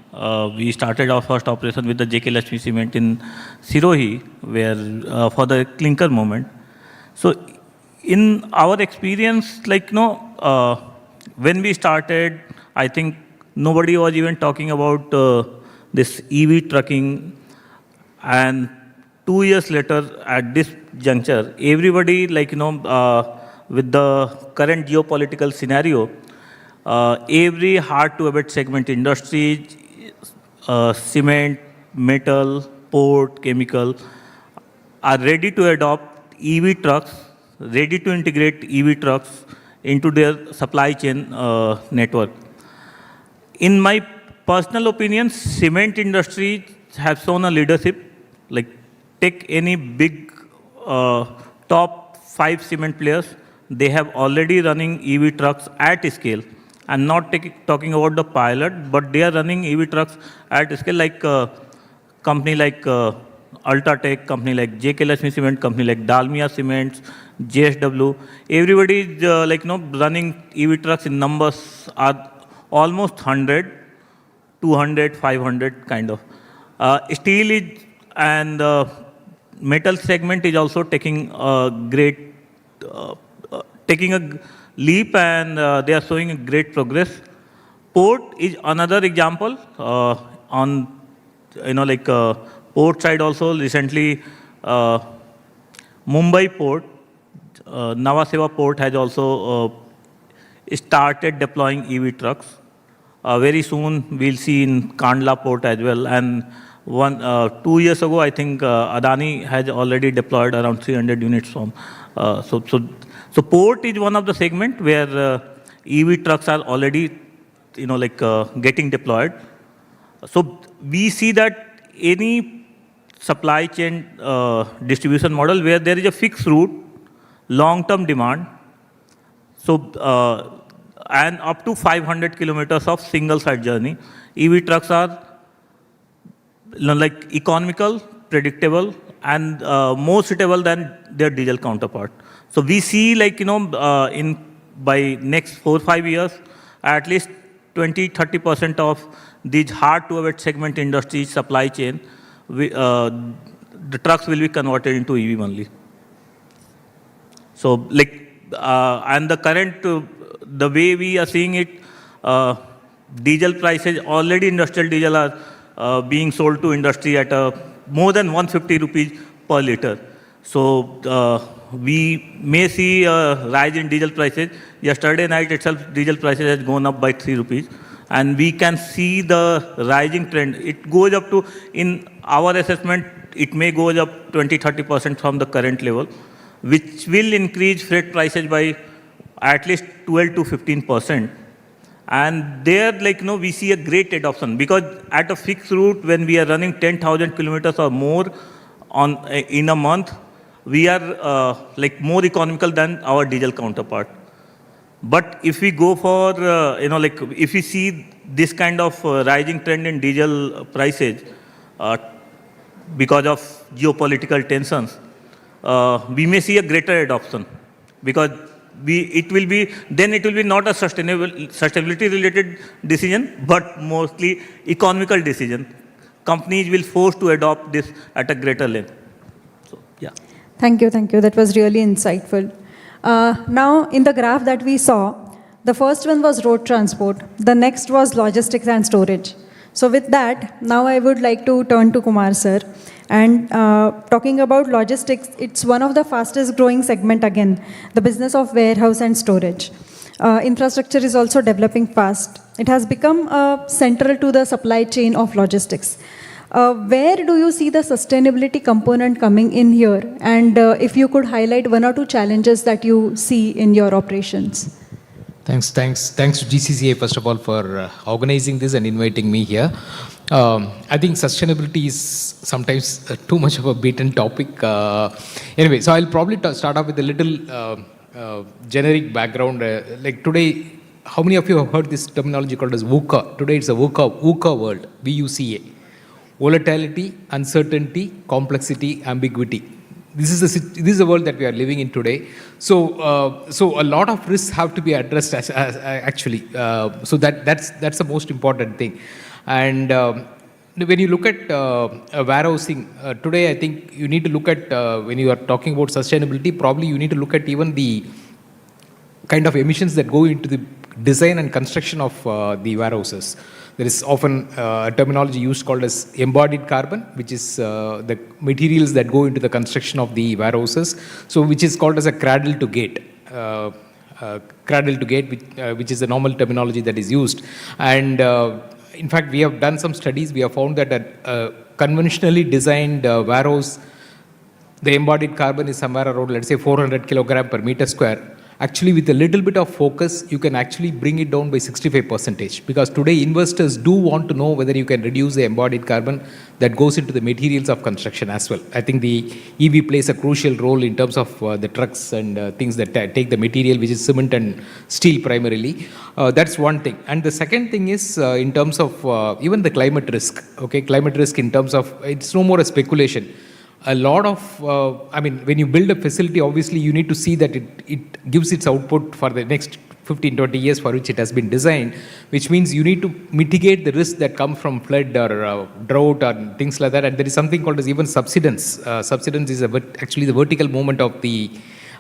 We started our first operation with the JK Lakshmi Cement in Sirohi, where for the clinker movement. So in our experience, when we started, I think nobody was even talking about this EV trucking. And 2 years later, at this juncture, everybody, with the current geopolitical scenario, every hard-to-abate segment, industry, cement, metal, port, chemical, are ready to adopt EV trucks, ready to integrate EV trucks into their supply chain network. In my personal opinion, cement industry have shown a leadership. Take any big top 5 cement players, they have already running EV trucks at scale. I'm not talking about the pilot, but they are running EV trucks at scale, like company like Ultratech, company like JK Lakshmi Cement, company like Dalmia Cements, JSW, everybody is running EV trucks in numbers are almost 100, 200, 500 kind of. Steel is and metal segment is also taking a great, taking a leap, and they are showing a great progress. Port is another example. On port side also recently, Mumbai port, Navaseva port has also started deploying EV trucks. Very soon we'll see in Kandla port as well. And 2 years ago, I think Adani has already deployed around 300 units from. So port is one of the segment where EV trucks are already, getting deployed. So we see that any supply chain distribution model where there is a fixed route, long-term demand, so and up to 500 kilometers of single-side journey, EV trucks are economical, predictable, and more suitable than their diesel counterpart. So we see by next 4-5 years, at least 20-30% of these hard-to-abate segment industry supply chain, the trucks will be converted into EV only. So and the current, the way we are seeing it, diesel prices, already industrial diesel are being sold to industry at more than 150 rupees per liter. So we may see a rise in diesel prices. Yesterday night itself, diesel prices has gone up by 3 rupees. And we can see the rising trend. It goes up to, in our assessment, it may go up 20-30% from the current level, which will increase freight prices by at least 12-15%. And there, we see a great adoption, because at a fixed route, when we are running 10,000 kilometers or more in a month, we are more economical than our diesel counterpart. But if we go for, if we see this kind of rising trend in diesel prices because of geopolitical tensions, we may see a greater adoption, because it will be not a sustainability related decision, but mostly economical decision. Companies will force to adopt this at a greater length. So, yeah. Thank you. That was really insightful. Now, in the graph that we saw, the first one was road transport. The next was logistics and storage. So with that, now I would like to turn to Kumar sir. And talking about logistics, it's one of the fastest growing segment again, the business of warehouse and storage. Infrastructure is also developing fast. It has become central to the supply chain of logistics. Where do you see the sustainability component coming in here? And if you could highlight 1 or 2 challenges that you see in your operations. Thanks to GCCI, first of all, for organizing this and inviting me here. I think sustainability is sometimes too much of a beaten topic. Anyway, so I'll probably start off with a little generic background. Like today, how many of you have heard this terminology called as VUCA? Today it's a VUCA world, VUCA. Volatility, uncertainty, complexity, ambiguity. This is the world that we are living in today. So a lot of risks have to be addressed actually. So that's the most important thing. And when you look at warehousing today, I think you need to look at when you are talking about sustainability. Probably you need to look at even the kind of emissions that go into the design and construction of the warehouses. There is often a terminology used called as embodied carbon, which is the materials that go into the construction of the warehouses. So which is called as a cradle to gate. Which is the normal terminology that is used. And in fact, we have done some studies. We have found that a conventionally designed warehouse, the embodied carbon is somewhere around, let's say, 400 kilogram per meter square. actually with a little bit of focus, you can actually bring it down by 65%. Because today investors do want to know whether you can reduce the embodied carbon that goes into the materials of construction as well. I think the EV plays a crucial role in terms of the trucks and things that take the material, which is cement and steel primarily. That's one thing. And the second thing is in terms of even the climate risk. Okay, climate risk in terms of, it's no more a speculation. A lot of, I mean, when you build a facility, obviously you need to see that it gives its output for the next 15, 20 years for which it has been designed, which means you need to mitigate the risks that come from flood or drought or things like that. And there is something called as even subsidence. Subsidence is actually the vertical movement of the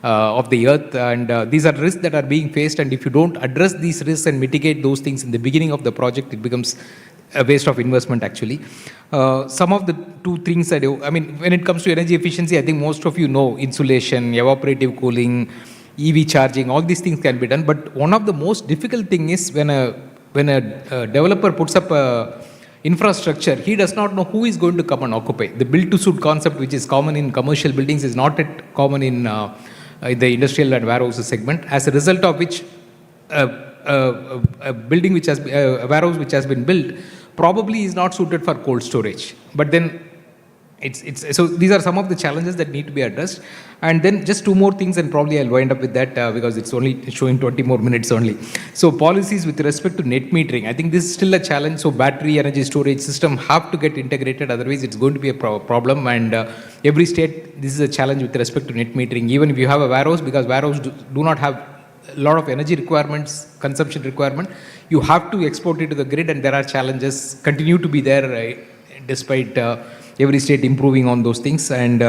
earth, and these are risks that are being faced, and if you don't address these risks and mitigate those things in the beginning of the project, it becomes a waste of investment actually. Some of the two things I mean, when it comes to energy efficiency, I think most of you know insulation, evaporative cooling, EV charging, all these things can be done. But one of the most difficult thing is when a developer puts up a infrastructure, he does not know who is going to come and occupy. The build-to-suit concept, which is common in commercial buildings, is not yet common in the industrial and warehouses segment. As a result of which, a building which has a warehouse which has been built probably is not suited for cold storage. But then so these are some of the challenges that need to be addressed. And then just two more things, and probably I'll wind up with that because it's only showing 20 more minutes only. So policies with respect to net metering, I think this is still a challenge. So battery energy storage system have to get integrated, otherwise it's going to be a problem. And every state, this is a challenge with respect to net metering, even if you have a warehouse, because warehouses do not have a lot of energy requirements, consumption requirement. You have to export it to the grid, and there are challenges continue to be there despite every state improving on those things. And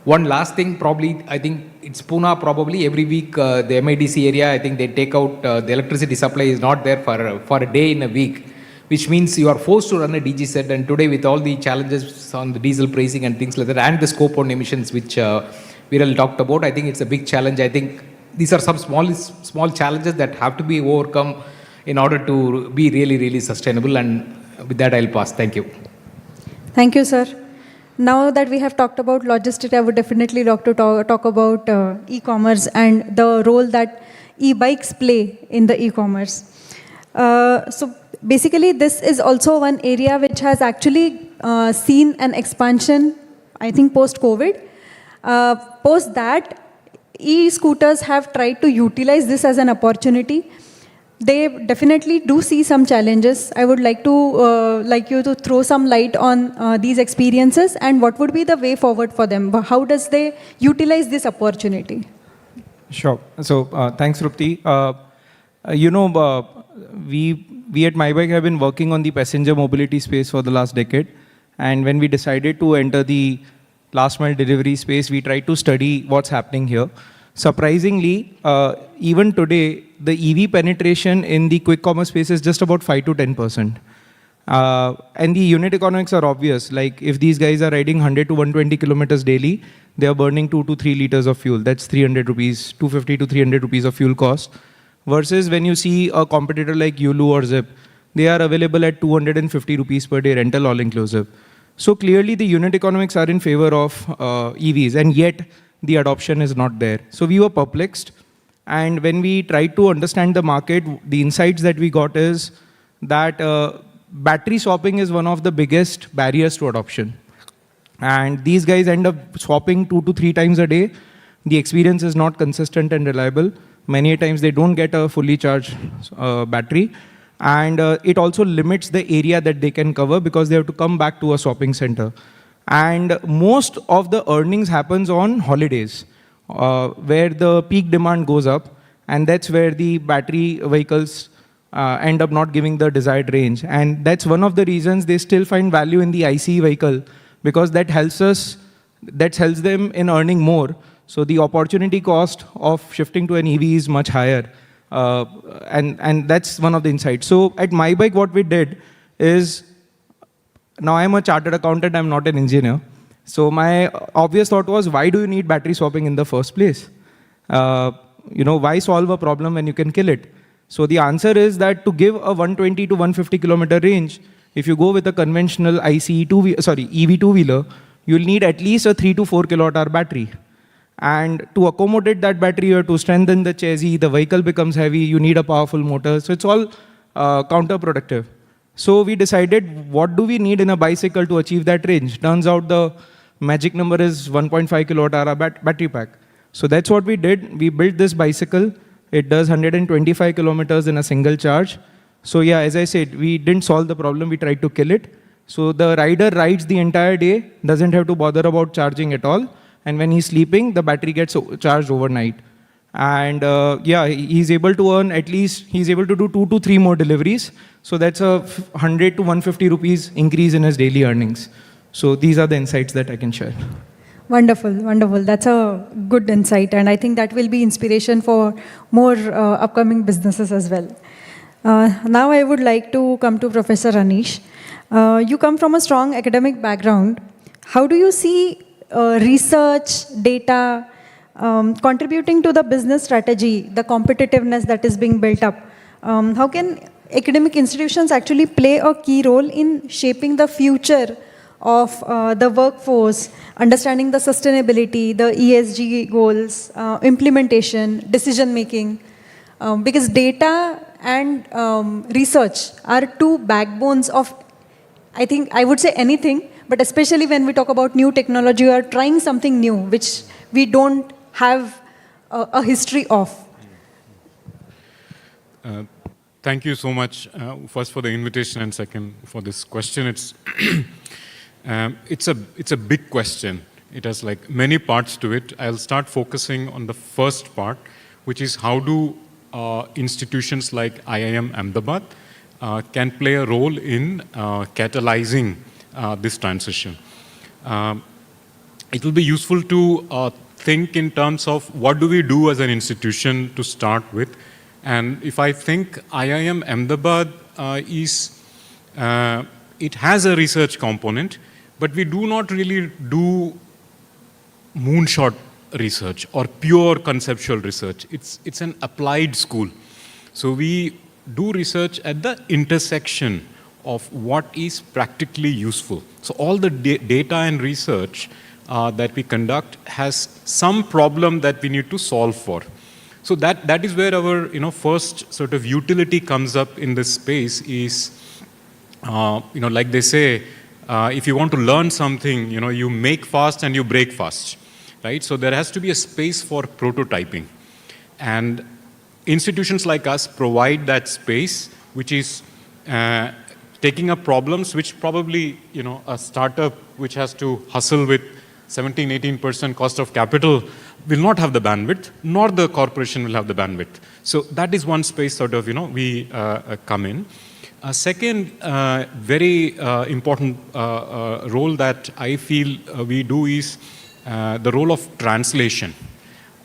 one last thing, probably, I think it's Pune, probably every week the MIDC area, I think they take out the electricity supply is not there for a day in a week, which means you are forced to run a DG set. And today with all the challenges on the diesel pricing and things like that, and the scope on emissions, which Viral talked about, I think it's a big challenge. I think these are some small challenges that have to be overcome in order to be really, really sustainable. And with that, I'll pass. Thank you. Thank you, sir. Now that we have talked about logistics, I would definitely like to talk about e-commerce and the role that e-bikes play in the e-commerce. So basically, this is also one area which has actually seen an expansion, I think, post-COVID. Post that, e-scooters have tried to utilize this as an opportunity. They definitely do see some challenges. I would like you to throw some light on these experiences and what would be the way forward for them. How does they utilize this opportunity? Sure. So thanks, Rupti. We at MyBike have been working on the passenger mobility space for the last decade. And when we decided to enter the last mile delivery space, we tried to study what's happening here. Surprisingly, even today, the EV penetration in the quick commerce space is just about 5 to 10%. And the unit economics are obvious. Like if these guys are riding 100 to 120 kilometers daily, they are burning 2 to 3 liters of fuel. That's 300 rupees, 250 to 300 rupees of fuel cost. Versus when you see a competitor like Yulu or Zip, they are available at 250 rupees per day rental all inclusive. So clearly the unit economics are in favor of EVs, and yet the adoption is not there. So we were perplexed. And when we tried to understand the market, the insights that we got is that battery swapping is one of the biggest barriers to adoption. And these guys end up swapping 2 to 3 times a day. The experience is not consistent and reliable. Many times they don't get a fully charged battery. And it also limits the area that they can cover because they have to come back to a swapping center. And most of the earnings happens on holidays, where the peak demand goes up, and that's where the battery vehicles end up not giving the desired range. And that's one of the reasons they still find value in the ICE vehicle, because that helps them in earning more. So the opportunity cost of shifting to an EV is much higher. And that's one of the insights. So at MyBike, what we did is, now I'm a chartered accountant, I'm not an engineer. So my obvious thought was, why do you need battery swapping in the first place? Why solve a problem when you can kill it? So the answer is that to give a 120 to 150 kilometer range, if you go with a conventional EV two-wheeler, you'll need at least a 3 to 4 kilowatt hour battery. And to accommodate that battery, you have to strengthen the chassis, the vehicle becomes heavy, you need a powerful motor. So it's all counterproductive. So we decided, what do we need in a bicycle to achieve that range? Turns out the magic number is 1.5 kilowatt hour battery pack. So that's what we did. We built this bicycle. It does 125 kilometers in a single charge. So yeah, as I said, we didn't solve the problem, we tried to kill it. So the rider rides the entire day, doesn't have to bother about charging at all. And when he's sleeping, the battery gets charged overnight. And yeah, he's able to earn at least, he's able to do 2 to 3 more deliveries. So that's a 100 to 150 rupees increase in his daily earnings. So these are the insights that I can share. Wonderful, wonderful. That's a good insight. And I think that will be inspiration for more upcoming businesses as well. Now I would like to come to Professor Anish. You come from a strong academic background. How do you see research, data, contributing to the business strategy, the competitiveness that is being built up? How can academic institutions actually play a key role in shaping the future of the workforce, understanding the sustainability, the ESG goals, implementation, decision making? Because data and research are two backbones of, I think, I would say anything, but especially when we talk about new technology or trying something new, which we don't have a history of. Thank you so much, first for the invitation and second for this question. It's a big question. It has like many parts to it. I'll start focusing on the first part, which is how do institutions like IIM Ahmedabad can play a role in catalyzing this transition. It will be useful to think in terms of what do we do as an institution to start with. And if I think IIM Ahmedabad it has a research component, but we do not really do moonshot research or pure conceptual research. It's an applied school. So we do research at the intersection of what is practically useful. So all the data and research that we conduct has some problem that we need to solve for. So that is where our first sort of utility comes up in this space is, like they say, if you want to learn something, you make fast and you break fast, right? So there has to be a space for prototyping. And institutions like us provide that space, which is taking up problems which probably, a startup which has to hustle with 17-18% cost of capital will not have the bandwidth, nor the corporation will have the bandwidth. So that is one space sort of, we come in. Second, very important role that I feel we do is the role of translation.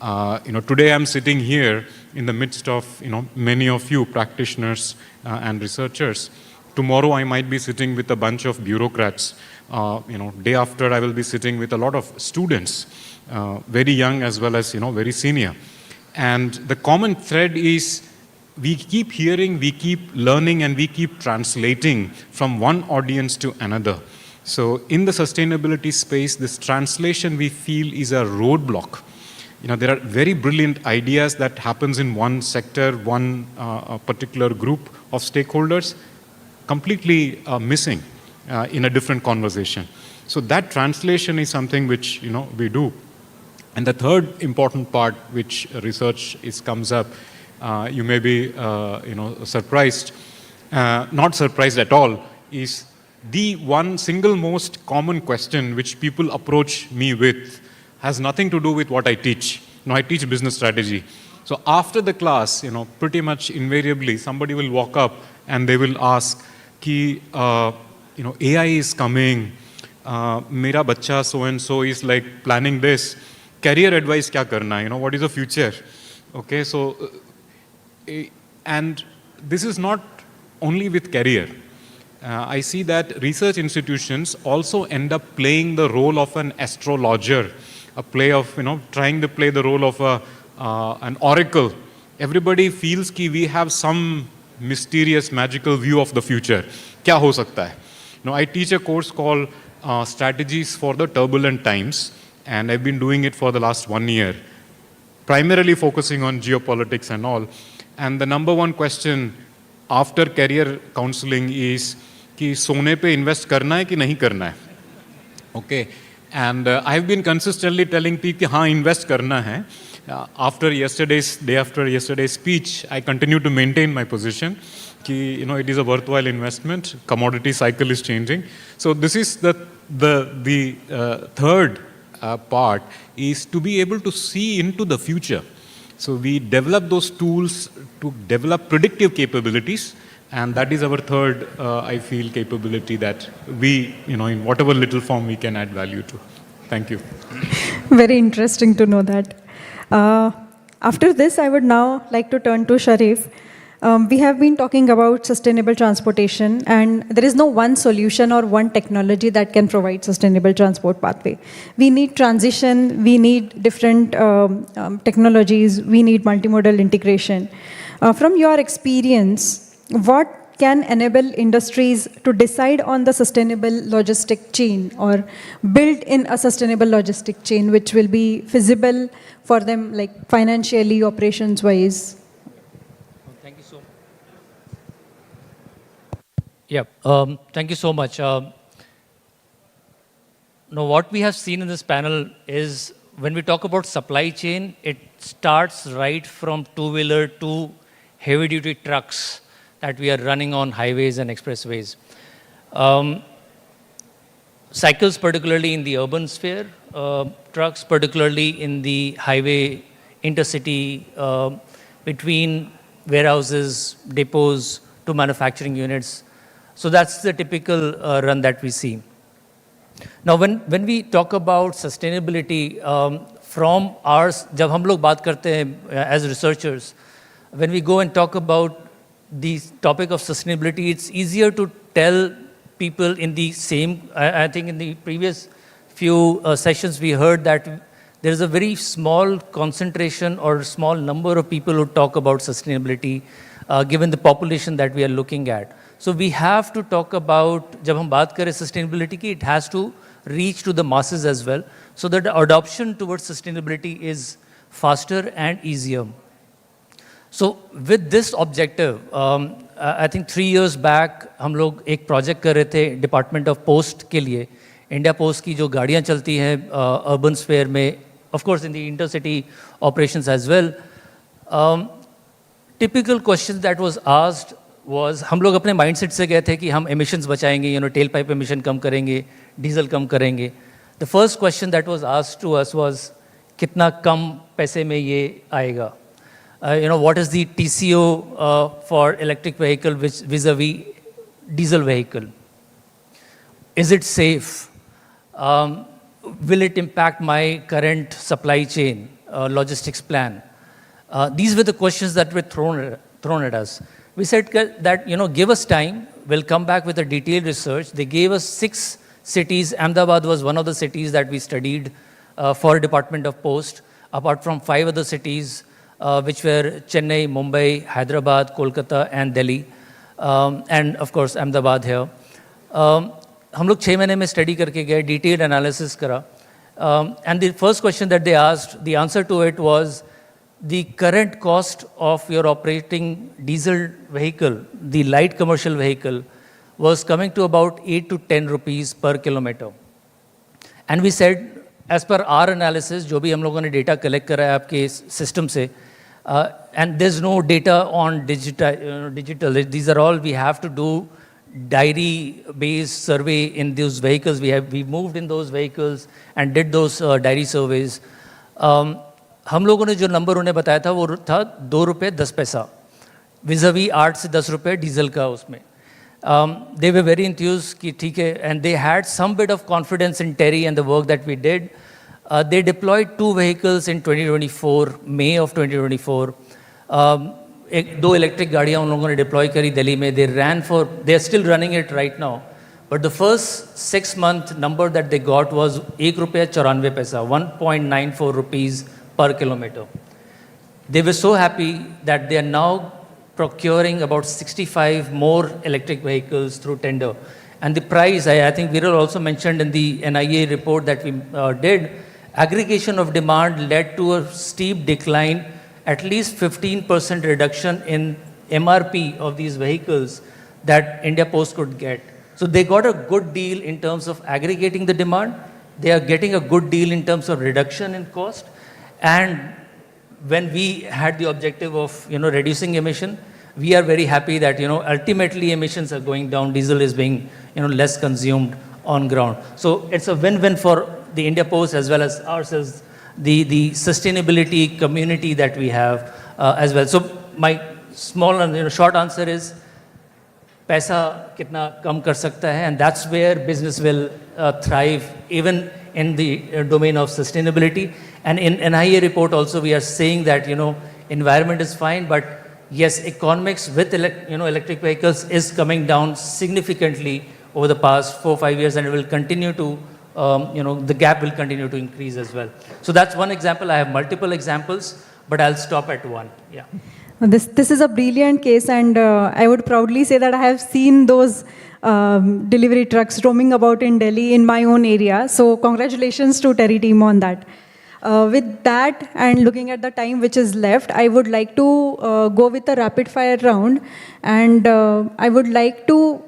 Today I'm sitting here in the midst of, many of you practitioners and researchers. Tomorrow I might be sitting with a bunch of bureaucrats. Day after I will be sitting with a lot of students, very young as well as, very senior. And the common thread is we keep hearing, we keep learning, and we keep translating from one audience to another. So in the sustainability space, this translation we feel is a roadblock. There are very brilliant ideas that happens in one sector, one particular group of stakeholders, completely missing in a different conversation. So that translation is something which, we do. And the third important part which research comes up, you may be, surprised, not surprised at all, is the one single most common question which people approach me with has nothing to do with what I teach. I teach business strategy. So after the class, pretty much invariably somebody will walk up and they will ask, ki, AI is coming, mera bacha so-and-so is like planning this, career advice kya karna, what is the future? Okay, so, and this is not only with career. I see that research institutions also end up playing the role of an astrologer, a play of, trying to play the role of an oracle. Everybody feels ki we have some mysterious, magical view of the future. Kya ho sakta hai? I teach a course called Strategies for the Turbulent Times. and I've been doing it for the last 1 year, primarily focusing on geopolitics and all. And the number one question after career counseling is कि सोने पे invest करना है कि नहीं करना है? Okay, and I've been consistently telling people कि हाँ invest करना है. After day after yesterday's speech, I continue to maintain my position. It is a worthwhile investment. Commodity cycle is changing. So this is the third part is to be able to see into the future. So we develop those tools to develop predictive capabilities, and that is our third, I feel, capability that we, in whatever little form we can add value to. Thank you. Very interesting to know that. After this, I would now like to turn to Sharif. We have been talking about sustainable transportation, and there is no one solution or one technology that can provide sustainable transport pathway. We need transition, we need different technologies, we need multimodal integration. From your experience, what can enable industries to decide on the sustainable logistic chain or build in a sustainable logistic chain which will be feasible for them, like financially, operations-wise? Thank you so much. Yeah, thank you so much. Now, what we have seen in this panel is when we talk about supply chain, it starts right from two-wheeler to heavy-duty trucks that we are running on highways and expressways. Cycles, particularly in the urban sphere, trucks, particularly in the highway, intercity, between warehouses, depots to manufacturing units. So that's the typical run that we see. Now, when we talk about sustainability, from ours, जब हम लोग बात करते हैं as researchers, when we go and talk about the topic of sustainability, it's easier to tell people in the same, I think in the previous few sessions we heard that there is a very small concentration or small number of people who talk about sustainability given the population that we are looking at. So we have to talk about, जब हम बात करें sustainability की, it has to reach to the masses as well, so that the adoption towards sustainability is faster and easier. So with this objective, I think 3 years back, हम लोग एक project कर रहे थे Department of Post के लिए, India Post की जो गाड़ियाँ चलती हैं urban sphere में, of course in the intercity operations as well. Typical question that was asked was, हम लोग अपने mindset से गए थे कि हम emissions बचाएंगे, tailpipe emission कम करेंगे, diesel कम करेंगे. The first question that was asked to us was, कितना कम पैसे में ये आएगा? What is the TCO for electric vehicle vis-a-vis diesel vehicle? Is it safe? Will it impact my current supply chain, logistics plan? These were the questions that were thrown at us. We said that, give us time, we'll come back with a detailed research. They gave us 6 cities. Ahmedabad was one of the cities that we studied for Department of Post, apart from 5 other cities, which were Chennai, Mumbai, Hyderabad, Kolkata, and Delhi, and of course Ahmedabad here. हम लोग 6 महीने में study करके गए, detailed analysis करा, and the first question that they asked, the answer to it was, the current cost of your operating diesel vehicle, the light commercial vehicle, was coming to about 8 to 10 rupees per kilometer. And we said, as per our analysis, जो भी हम लोगों ने data collect करा है आपके system से, and there's no data on digital. These are all we have to do diary-based survey in those vehicles. We moved in those vehicles and did those diary surveys. हम लोगों ने जो number उन्हें बताया था वो था 2 रुपये 10 पैसा vis-a-vis 8 से 10 रुपये डीजल का उसमें. They were very enthused कि ठीक है, and they had some bit of confidence in Terry and the work that we did. They deployed 2 vehicles in 2024, May of 2024. 2 electric गाड़ियाँ उन लोगों ने deploy करी दिल्ली में. They are still running it right now. But the first 6-month number that they got was 1 रुपया 94 पैसा, 1.94 rupees per kilometer. They were so happy that they are now procuring about 65 more electric vehicles through tender. And the price, I think Viral also mentioned in the NIA report that we did, aggregation of demand led to a steep decline, at least 15% reduction in MRP of these vehicles that India Post could get. So they got a good deal in terms of aggregating the demand. They are getting a good deal in terms of reduction in cost. And when we had the objective of, reducing emission, we are very happy that, ultimately emissions are going down, diesel is being, less consumed on ground. So it's a win-win for the India Post as well as ourselves, the sustainability community that we have as well. So my small and short answer is, paisa kitna kam kar sakta hai, and that's where business will thrive, even in the domain of sustainability. And in NIA report also, we are saying that, environment is fine, but yes, economics with electric vehicles is coming down significantly over the past 4-5 years, and it will continue to, the gap will continue to increase as well. So that's one example. I have multiple examples, but I'll stop at one. Yeah. This is a brilliant case, and I would proudly say that I have seen those delivery trucks roaming about in Delhi in my own area. So congratulations to Terry team on that. With that, and looking at the time which is left, I would like to go with a rapid fire round, and I would like to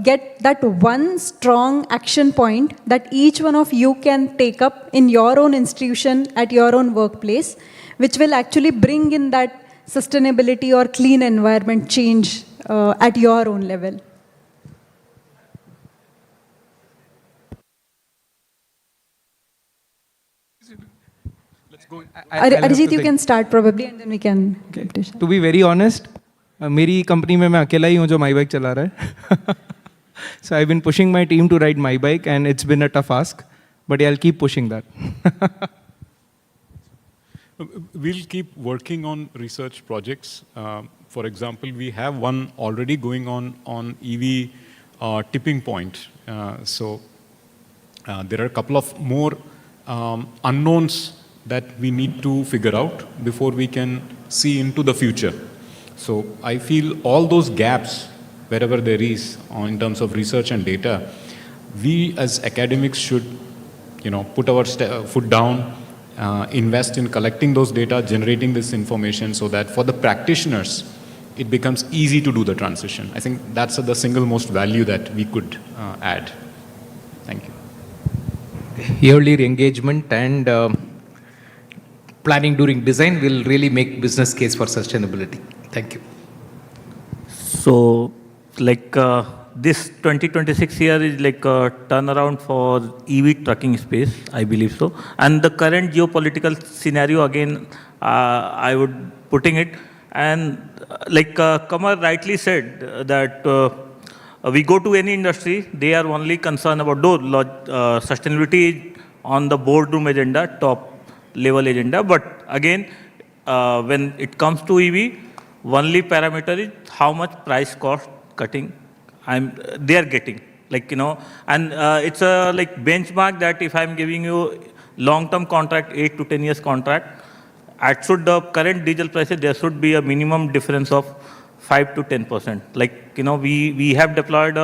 get that one strong action point that each one of you can take up in your own institution, at your own workplace, which will actually bring in that sustainability or clean environment change at your own level. Arijit, you can start probably, and then we can. To be very honest, मेरी company में मैं अकेला ही हूँ जो my bike चला रहा है. So I've been pushing my team to ride my bike, and it's been a tough ask, but I'll keep pushing that. We'll keep working on research projects. For example, we have one already going on EV tipping point. So there are a couple of more unknowns that we need to figure out before we can see into the future. So I feel all those gaps, wherever there is, in terms of research and data, we as academics should, put our foot down, invest in collecting those data, generating this information, so that for the practitioners, it becomes easy to do the transition. I think that's the single most value that we could add. Thank you. Earlier engagement and planning during design will really make business case for sustainability. Thank you. So, this 2026 year is like a turnaround for EV trucking space, I believe so. And the current geopolitical scenario, again, I would putting it, and Kamar rightly said that we go to any industry, they are only concerned about sustainability on the boardroom agenda, top level agenda. But again, when it comes to EV, only parameter is how much price cost cutting they are getting. And it's a benchmark that if I'm giving you long-term contract, 8 to 10 years contract, at the current diesel prices, there should be a minimum difference of 5 to 10%. We have deployed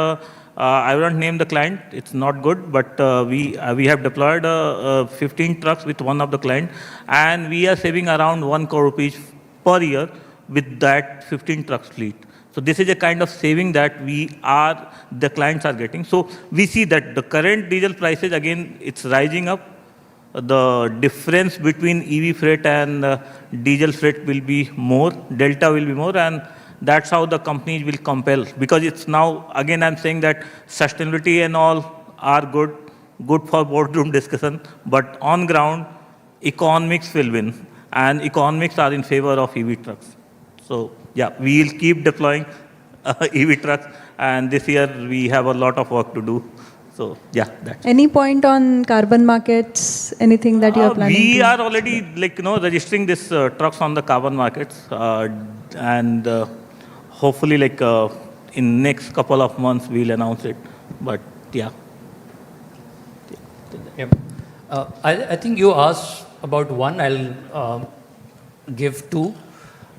I won't name the client, it's not good, but we have deployed 15 trucks with one of the client, and we are saving around 1 crore rupees per year with that 15 trucks fleet. So this is a kind of saving that the clients are getting. So we see that the current diesel prices, again, it's rising up. The difference between EV freight and diesel freight will be more, delta will be more, and that's how the companies will compel. Because it's now, again, I'm saying that sustainability and all are good for boardroom discussion, but on ground, economics will win, and economics are in favor of EV trucks. So yeah, we'll keep deploying EV trucks, and this year we have a lot of work to do. So yeah, that's Any point on carbon markets? Anything that you are planning? We are already registering these trucks on the carbon markets, and hopefully in next couple of months we'll announce it. But yeah. I think you asked about one. I'll give two.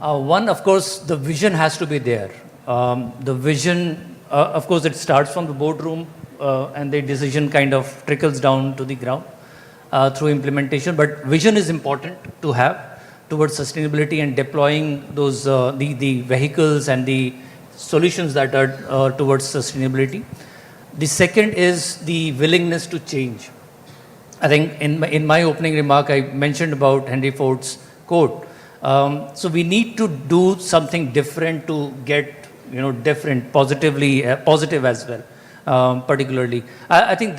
One, of course, the vision has to be there. The vision, of course, it starts from the boardroom, and the decision kind of trickles down to the ground. through implementation, but vision is important to have towards sustainability and deploying those the vehicles and the solutions that are towards sustainability. The second is the willingness to change. I think in my opening remark, I mentioned about Henry Ford's quote. So we need to do something different to get, different, positive as well, particularly. I think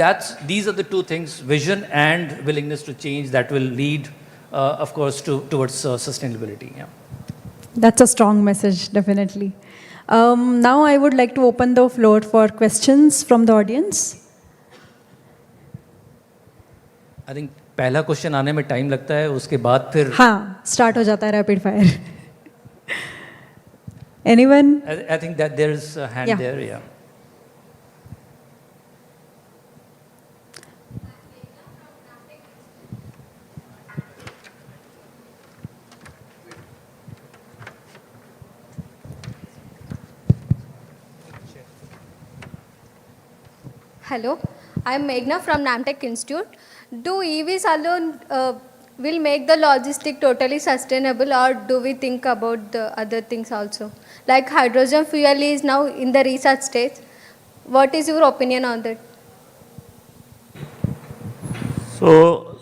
these are the two things, vision and willingness to change, that will lead, of course, towards sustainability. Yeah. That's a strong message, definitely. Now I would like to open the floor for questions from the audience. I think पहला question आने में time लगता है, उसके बाद फिर हाँ, start हो जाता है rapid fire. Anyone? I think that there's a hand there, yeah. Hello, I am Meghna from Namtech Institute. Do EVs alone will make the logistic totally sustainable, or do we think about the other things also? Like hydrogen fuel is now in the research stage. What is your opinion on that? So,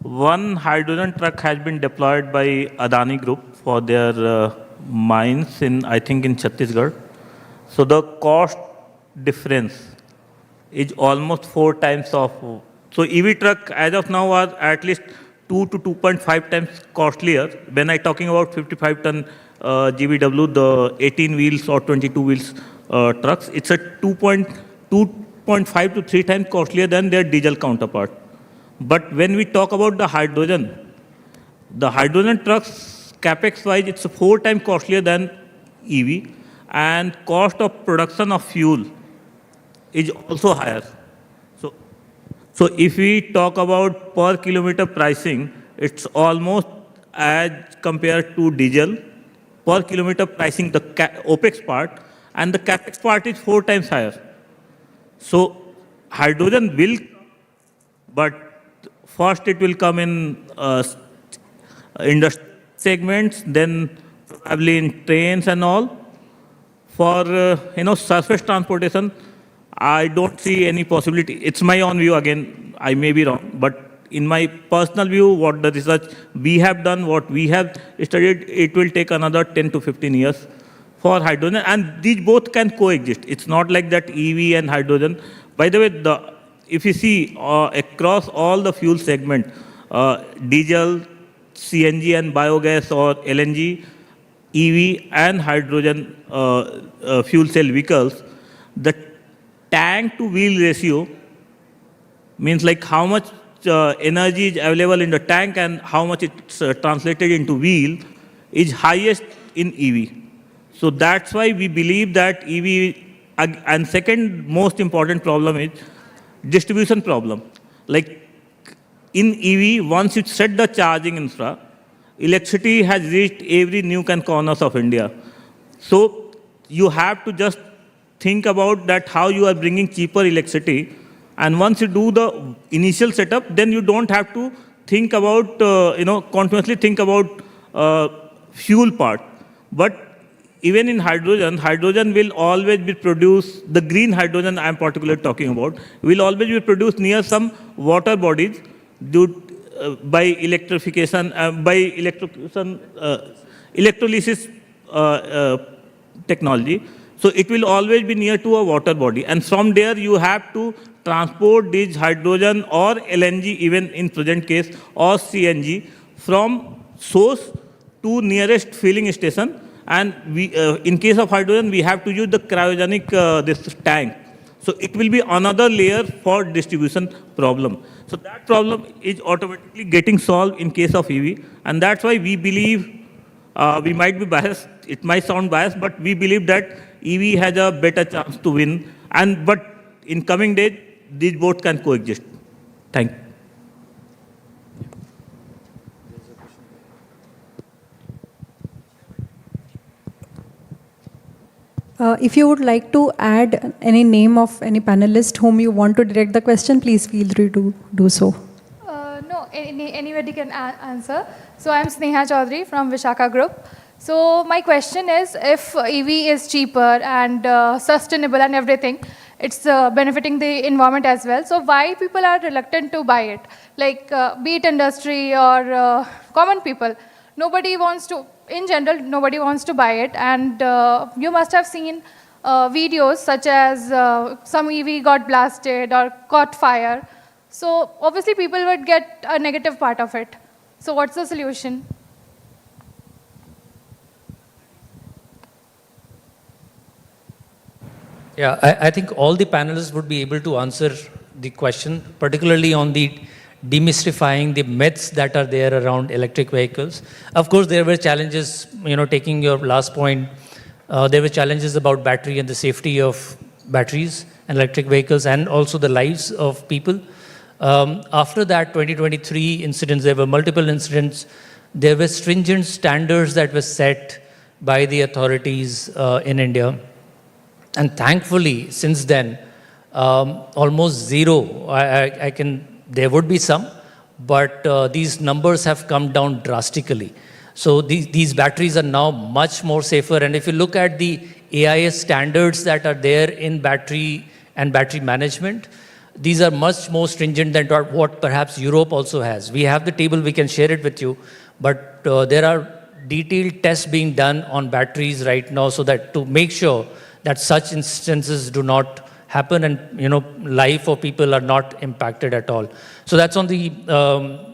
one hydrogen truck has been deployed by Adani Group for their mines in Chhattisgarh. So the cost difference is almost 4 times of. So EV truck as of now are at least 2 to 2.5 times costlier. When I talking about 55 ton GVW, the 18 wheels or 22 wheels trucks, it's a 2.5 to 3 times costlier than their diesel counterpart. But when we talk about the hydrogen trucks, capex wise, it's 4 times costlier than EV, and cost of production of fuel is also higher. So if we talk about per kilometer pricing, it's almost as compared to diesel. Per kilometer pricing, the OPEX part, and the CAPEX part is 4 times higher. So hydrogen will, but first it will come in industry segments, then probably in trains and all. For surface transportation, I don't see any possibility. It's my own view, again, I may be wrong, but in my personal view, what the research we have done, what we have studied, it will take another 10 to 15 years for hydrogen, and these both can coexist. It's not like that EV and hydrogen. By the way, if you see across all the fuel segment, diesel, CNG and biogas or LNG, EV and hydrogen fuel cell vehicles, the tank to wheel ratio means like how much energy is available in the tank and how much it's translated into wheel is highest in EV. So that's why we believe that EV, and second most important problem is distribution problem. Like in EV, once you set the charging infra, electricity has reached every nook and corners of India. So you have to just think about that how you are bringing cheaper electricity, and once you do the initial setup, then you don't have to think about, continuously think about fuel part. But even in hydrogen will always be produced, the green hydrogen I am particularly talking about, will always be produced near some water bodies by electrification, electrolysis technology. So it will always be near to a water body, and from there you have to transport this hydrogen or LNG, even in present case, or CNG from source to nearest filling station. And we, in case of hydrogen, we have to use the cryogenic this tank. So it will be another layer for distribution problem. So that problem is automatically getting solved in case of EV, and that's why we believe, we might be biased, it might sound biased, but we believe that EV has a better chance to win, but in coming days, these both can coexist. Thank you. If you would like to add any name of any panelist whom you want to direct the question, please feel free to do so. anybody can answer. So I'm Sneha Chaudhary from Vishaka Group. So my question is, if EV is cheaper and sustainable and everything, it's benefiting the environment as well. So why people are reluctant to buy it? Like be it industry or common people, nobody wants to. In general, nobody wants to buy it, and you must have seen videos such as some EV got blasted or caught fire. So obviously people would get a negative part of it. So what's the solution? Yeah, I think all the panelists would be able to answer the question, particularly on the demystifying the myths that are there around electric vehicles. Of course, there were challenges, taking your last point, there were challenges about battery and the safety of batteries and electric vehicles and also the lives of people. After that 2023 incidents, there were multiple incidents. There were stringent standards that were set by the authorities in India. And thankfully, since then, almost zero. There would be some, but these numbers have come down drastically. So these batteries are now much more safer. And if you look at the AIS standards that are there in battery and battery management, these are much more stringent than what perhaps Europe also has. We have the table, we can share it with you, but there are detailed tests being done on batteries right now so that to make sure that such instances do not happen and life of people are not impacted at all. So that's on the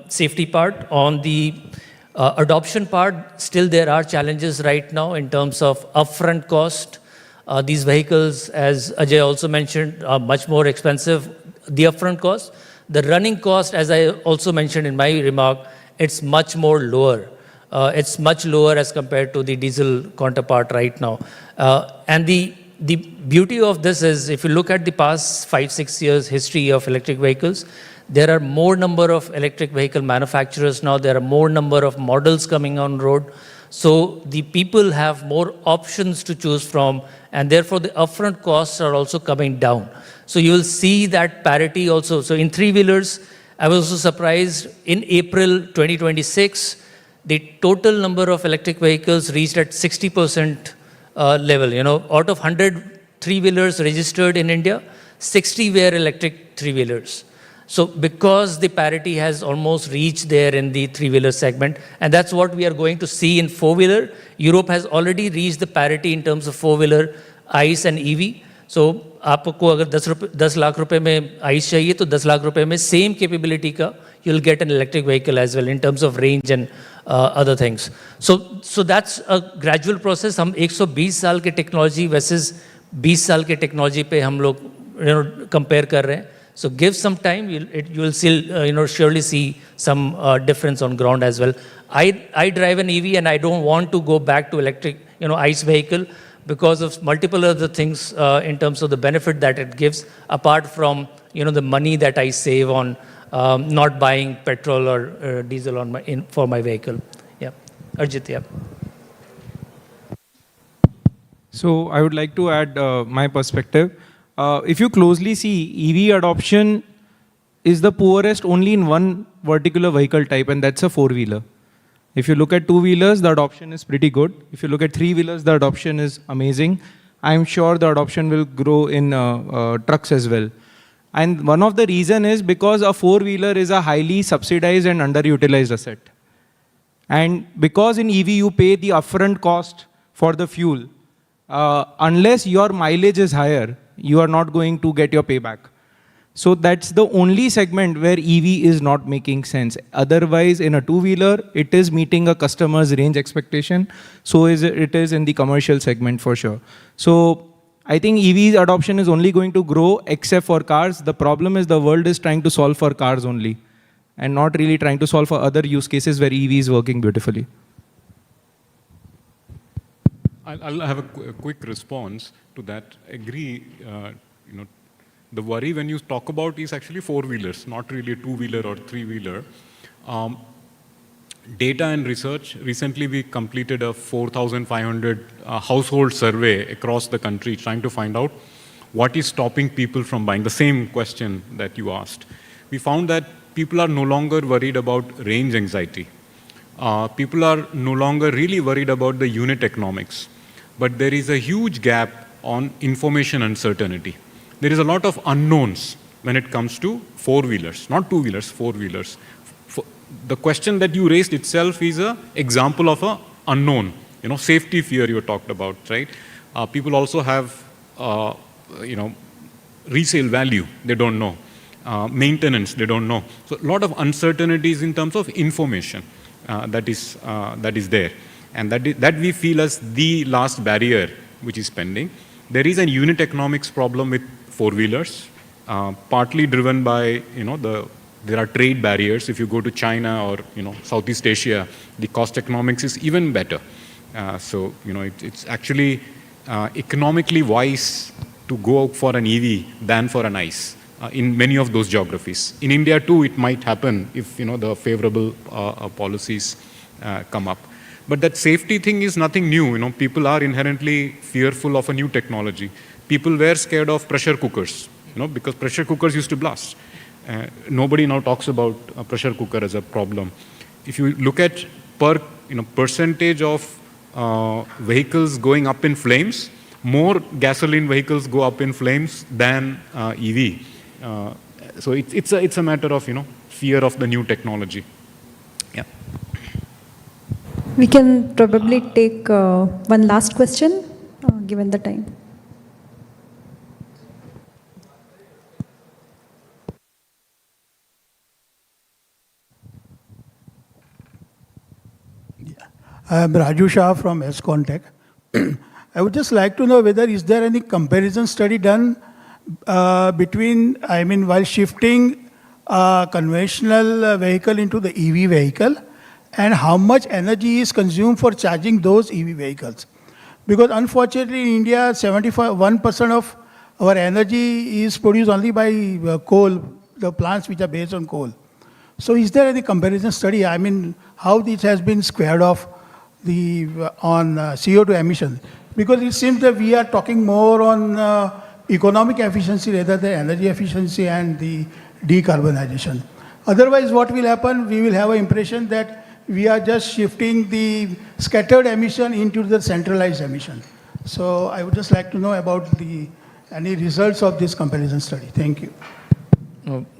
safety part. On the adoption part, still there are challenges right now in terms of upfront cost. These vehicles, as Ajay also mentioned, are much more expensive, the upfront cost. The running cost, as I also mentioned in my remark, it's much more lower. It's much lower as compared to the diesel counterpart right now. And the beauty of this is, if you look at the past 5-6 years history of electric vehicles, there are more number of electric vehicle manufacturers now. There are more number of models coming on road. So the people have more options to choose from, and therefore the upfront costs are also coming down. So you will see that parity also. So in three-wheelers, I was also surprised, in April 2026, the total number of electric vehicles reached at 60% level. Out of 100 three-wheelers registered in India, 60 were electric three-wheelers. So because the parity has almost reached there in the three-wheeler segment, and that's what we are going to see in four-wheeler. Europe has already reached the parity in terms of four-wheeler, ICE and EV. So आपको अगर 10 lakh रुपए में ICE चाहिए तो 10 lakh रुपए में same capability का you'll get an electric vehicle as well in terms of range and other things. So that's a gradual process. हम 120 साल के technology versus 20 साल के technology पे हम लोग compare कर रहे हैं. So give some time, you will still surely see some difference on ground as well. I drive an EV and I don't want to go back to electric ICE vehicle because of multiple other things in terms of the benefit that it gives, apart from the money that I save on not buying petrol or diesel for my vehicle. Yeah, Arjit, yeah. So I would like to add my perspective. If you closely see, EV adoption is the poorest only in one particular vehicle type, and that's a four-wheeler. If you look at two-wheelers, the adoption is pretty good. If you look at three-wheelers, the adoption is amazing. I'm sure the adoption will grow in trucks as well. And one of the reason is because a four-wheeler is a highly subsidized and underutilized asset. And because in EV you pay the upfront cost for the fuel, unless your mileage is higher, you are not going to get your payback. So that's the only segment where EV is not making sense. Otherwise, in a two-wheeler, it is meeting a customer's range expectation. So it is in the commercial segment for sure. So I think EV adoption is only going to grow except for cars. The problem is the world is trying to solve for cars only and not really trying to solve for other use cases where EV is working beautifully. I'll have a quick response to that. Agree, the worry when you talk about is actually four-wheelers, not really a two-wheeler or three-wheeler. Data and research, recently we completed a 4,500 household survey across the country trying to find out what is stopping people from buying, the same question that you asked. We found that people are no longer worried about range anxiety. People are no longer really worried about the unit economics. But there is a huge gap on information uncertainty. There is a lot of unknowns when it comes to four-wheelers, not two-wheelers, four-wheelers. The question that you raised itself is an example of an unknown. Safety fear you talked about, right? People also have, resale value, they don't know. Maintenance, they don't know. So a lot of uncertainties in terms of information that is there. And that we feel as the last barrier which is pending. There is a unit economics problem with four-wheelers, partly driven by, there are trade barriers. If you go to China or, Southeast Asia, the cost economics is even better. So, it's actually economically wise to go for an EV than for an ICE in many of those geographies. In India too, it might happen if, the favorable policies come up. But that safety thing is nothing new. People are inherently fearful of a new technology. People were scared of pressure cookers, because pressure cookers used to blast. Nobody now talks about a pressure cooker as a problem. If you look at percentage of vehicles going up in flames, more gasoline vehicles go up in flames than EV. So it's a matter of fear of the new technology. Yeah. We can probably take one last question, given the time. I am Raju Shah from S-Contact. I would just like to know whether is there any comparison study done between, while shifting conventional vehicle into the EV vehicle, and how much energy is consumed for charging those EV vehicles. Because unfortunately in India, 1% of our energy is produced only by coal, the plants which are based on coal. So is there any comparison study, how this has been squared off on CO2 emission? Because it seems that we are talking more on economic efficiency rather than energy efficiency and the decarbonization. Otherwise, what will happen? We will have an impression that we are just shifting the scattered emission into the centralized emission. So I would just like to know about any results of this comparison study. Thank you.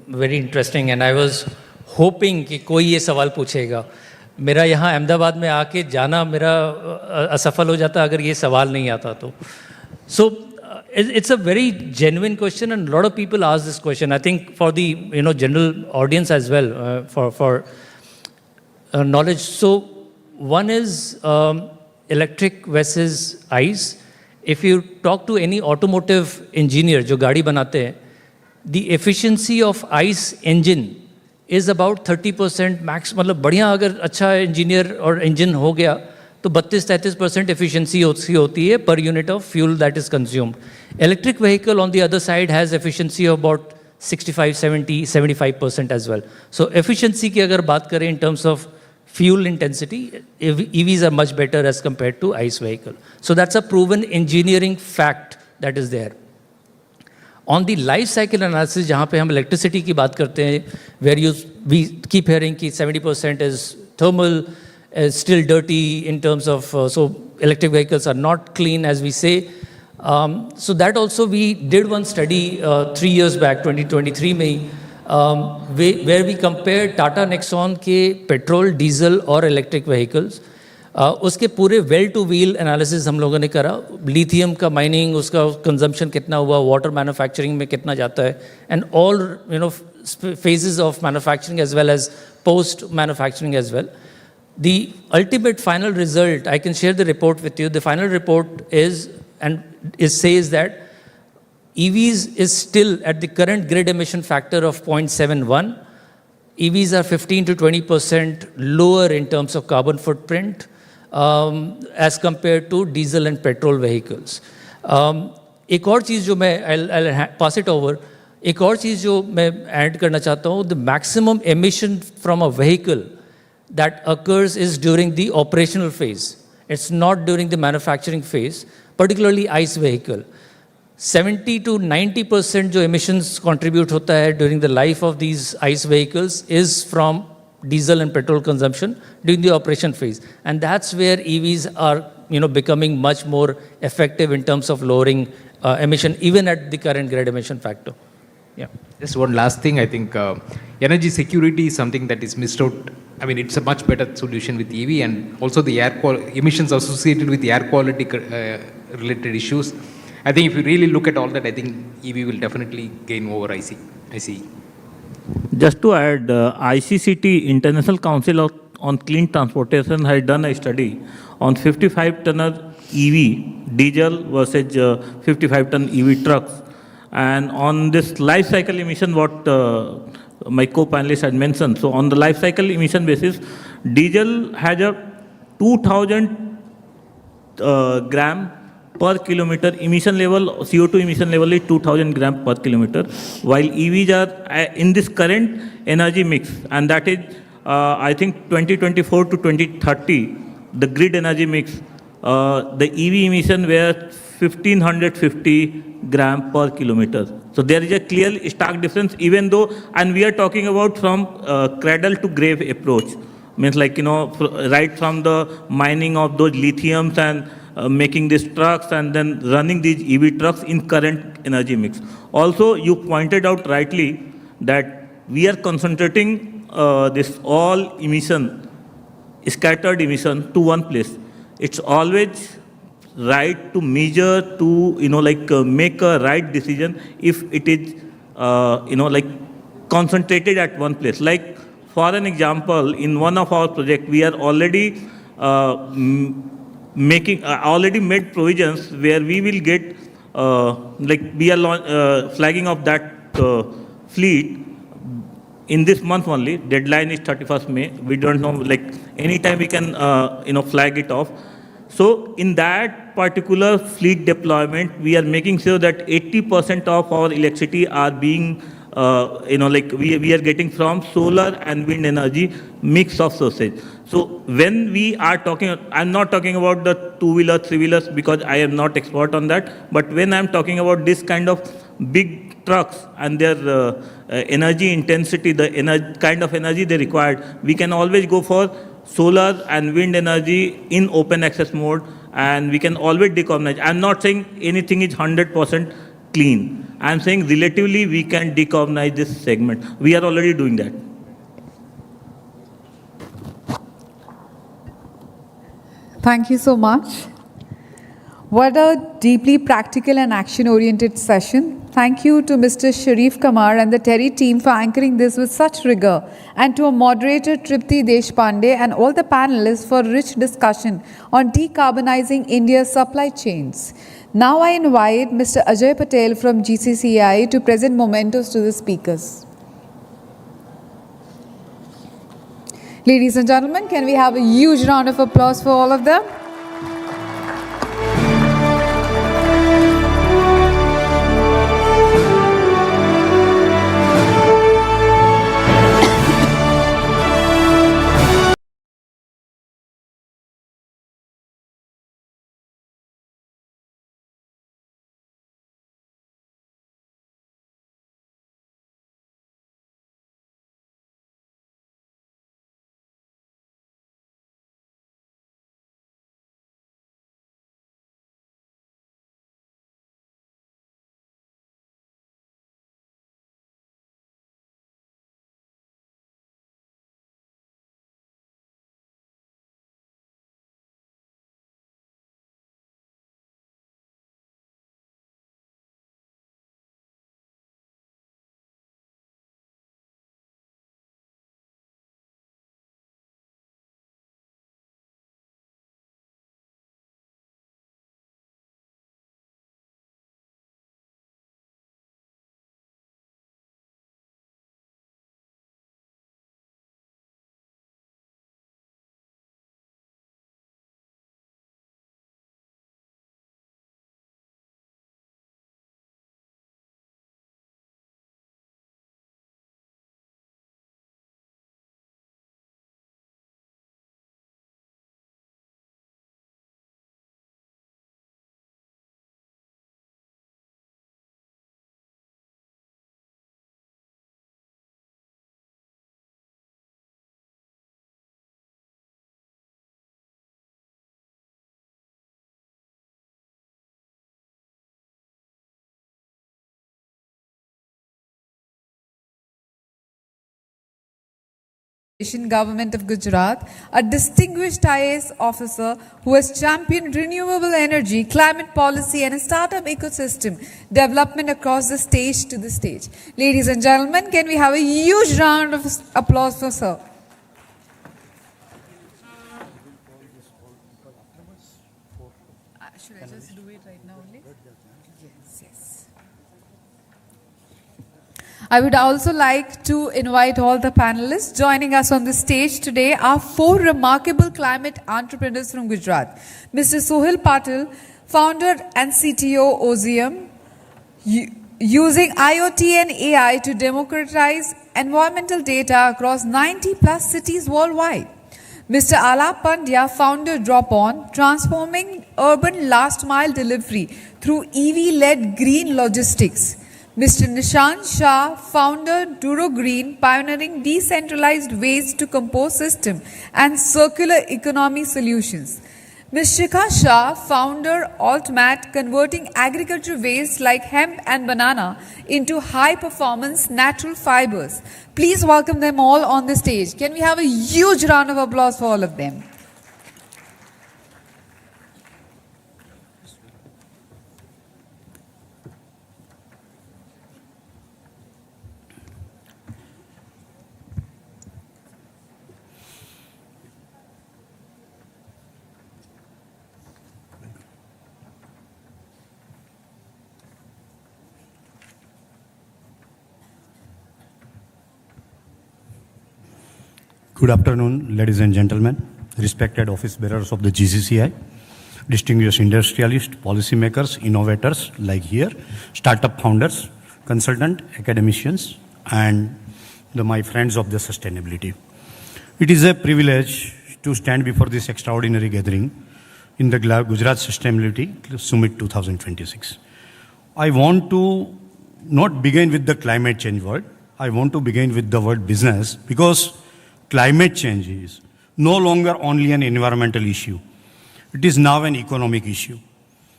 Very interesting, and I was hoping कि कोई ये सवाल पूछेगा. मेरा यहाँ अहमदाबाद में आके जाना मेरा असफल हो जाता अगर ये सवाल नहीं आता तो. So it's a very genuine question, and a lot of people ask this question. I think for the general audience as well, for knowledge. So one is electric versus ICE. If you talk to any automotive engineer जो गाड़ी बनाते हैं, the efficiency of ICE engine is about 30% max. मतलब बढ़िया अगर अच्छा engineer और engine हो गया तो 32-33% efficiency होती है per unit of fuel that is consumed. Electric vehicle on the other side has efficiency of about 65-75% as well. So efficiency की अगर बात करें in terms of fuel intensity, EVs are much better as compared to ICE vehicle. So that's a proven engineering fact that is there. On the life cycle analysis, जहाँ पे हम electricity की बात करते हैं, where we keep hearing कि 70% is thermal, is still dirty in terms of, so electric vehicles are not clean as we say. So that also we did one study 3 years back, 2023 में, where we compared Tata Nexon के petrol, diesel और electric vehicles. उसके पूरे well two wheel analysis हम लोगों ने करा. Lithium का माइनिंग, उसका कंजम्पशन कितना हुआ, वाटर मैन्युफैक्चरिंग में कितना जाता है, and all phases of manufacturing as well as post manufacturing as well. The ultimate final result, I can share the report with you. The final report is says that EVs is still at the current grid emission factor of 0.71. EVs are 15 to 20% lower in terms of carbon footprint as compared to diesel and petrol vehicles. एक और चीज़ जो मैं I'll pass it over. एक और चीज़ जो मैं add करना चाहता हूँ, the maximum emission from a vehicle that occurs is during the operational phase. It's not during the manufacturing phase, particularly ICE vehicle. 70 to 90% जो emissions contribute होता है during the life of these ICE vehicles is from diesel and petrol consumption during the operation phase. And that's where EVs are becoming much more effective in terms of lowering emission, even at the current grade emission factor. Yeah. Just one last thing, I think energy security is something that is missed out. I mean, it's a much better solution with EV, and also the emissions associated with the air quality related issues. I think if you really look at all that, I think EV will definitely gain over ICE. Just to add, ICCT, International Council on Clean Transportation, has done a study on 55-tonner EV, diesel versus 55-ton EV trucks. And on this life cycle emission, what my co-panelist had mentioned, so on the life cycle emission basis, diesel has a 2000 gram per kilometer emission level, CO2 emission level is 2000 gram per kilometer, while EVs are in this current energy mix, and that is, I think 2024 to 2030, the grid energy mix, the EV emission were 1550 gram per kilometer. So there is a clear stark difference, even though, and we are talking about from cradle to grave approach, means like, right from the mining of those lithiums and making these trucks and then running these EV trucks in current energy mix. Also, you pointed out rightly that we are concentrating this all emission, scattered emission to one place. It's always right to measure, to, make a right decision if it is, concentrated at one place. Like, for an example, in one of our projects, we are already already made provisions where we will get, we are flagging of that fleet in this month only. Deadline is 31st May. We don't know, anytime we can, flag it off. So in that particular fleet deployment, we are making sure that 80% of our electricity are being, we are getting from solar and wind energy mix of sources. So when we are talking, I'm not talking about the two-wheeler, three-wheelers, because I am not expert on that. But when I'm talking about this kind of big trucks and their energy intensity, the kind of energy they required, we can always go for solar and wind energy in open access mode, and we can always decarbonize. I'm not saying anything is 100% clean. I'm saying relatively we can decarbonize this segment. We are already doing that. Thank you so much. What a deeply practical and action-oriented session. Thank you to Mr. Sharif Kamar and the TERI team for anchoring this with such rigor, and to our moderator Tripti Deshpande and all the panelists for rich discussion on decarbonizing India's supply chains. Now I invite Mr. Ajay Patel from GCCI to present mementos to the speakers. Ladies and gentlemen, can we have a huge round of applause for all of them? Government of Gujarat, a distinguished IAS officer who has championed renewable energy, climate policy and a startup ecosystem development across the stage to the stage. Ladies and gentlemen, can we have a huge round of applause for sir? Should I just do it right now only? Yes. I would also like to invite all the panelists joining us on the stage today are 4 remarkable climate entrepreneurs from Gujarat. Mr. Sohil Patil, founder and CTO OZM, using IoT and AI to democratize environmental data across 90 plus cities worldwide. Mr. Alap Pandya, founder Drop-On, transforming urban last mile delivery through EV-led green logistics. Mr. Nishant Shah, founder Duro Green, pioneering decentralized waste to compost system and circular economy solutions. Ms. Shikha Shah, founder Altmat, converting agriculture waste like hemp and banana into high-performance natural fibers. Please welcome them all on the stage. Can we have a huge round of applause for all of them? Good afternoon, ladies and gentlemen, respected office bearers of the GCCI, distinguished industrialists, policymakers, innovators like here, startup founders, consultant, academicians, and my friends of the sustainability. It is a privilege to stand before this extraordinary gathering in the Gujarat Sustainability Summit 2026. I want to not begin with the climate change word. I want to begin with the word business, because climate change is no longer only an environmental issue. It is now an economic issue.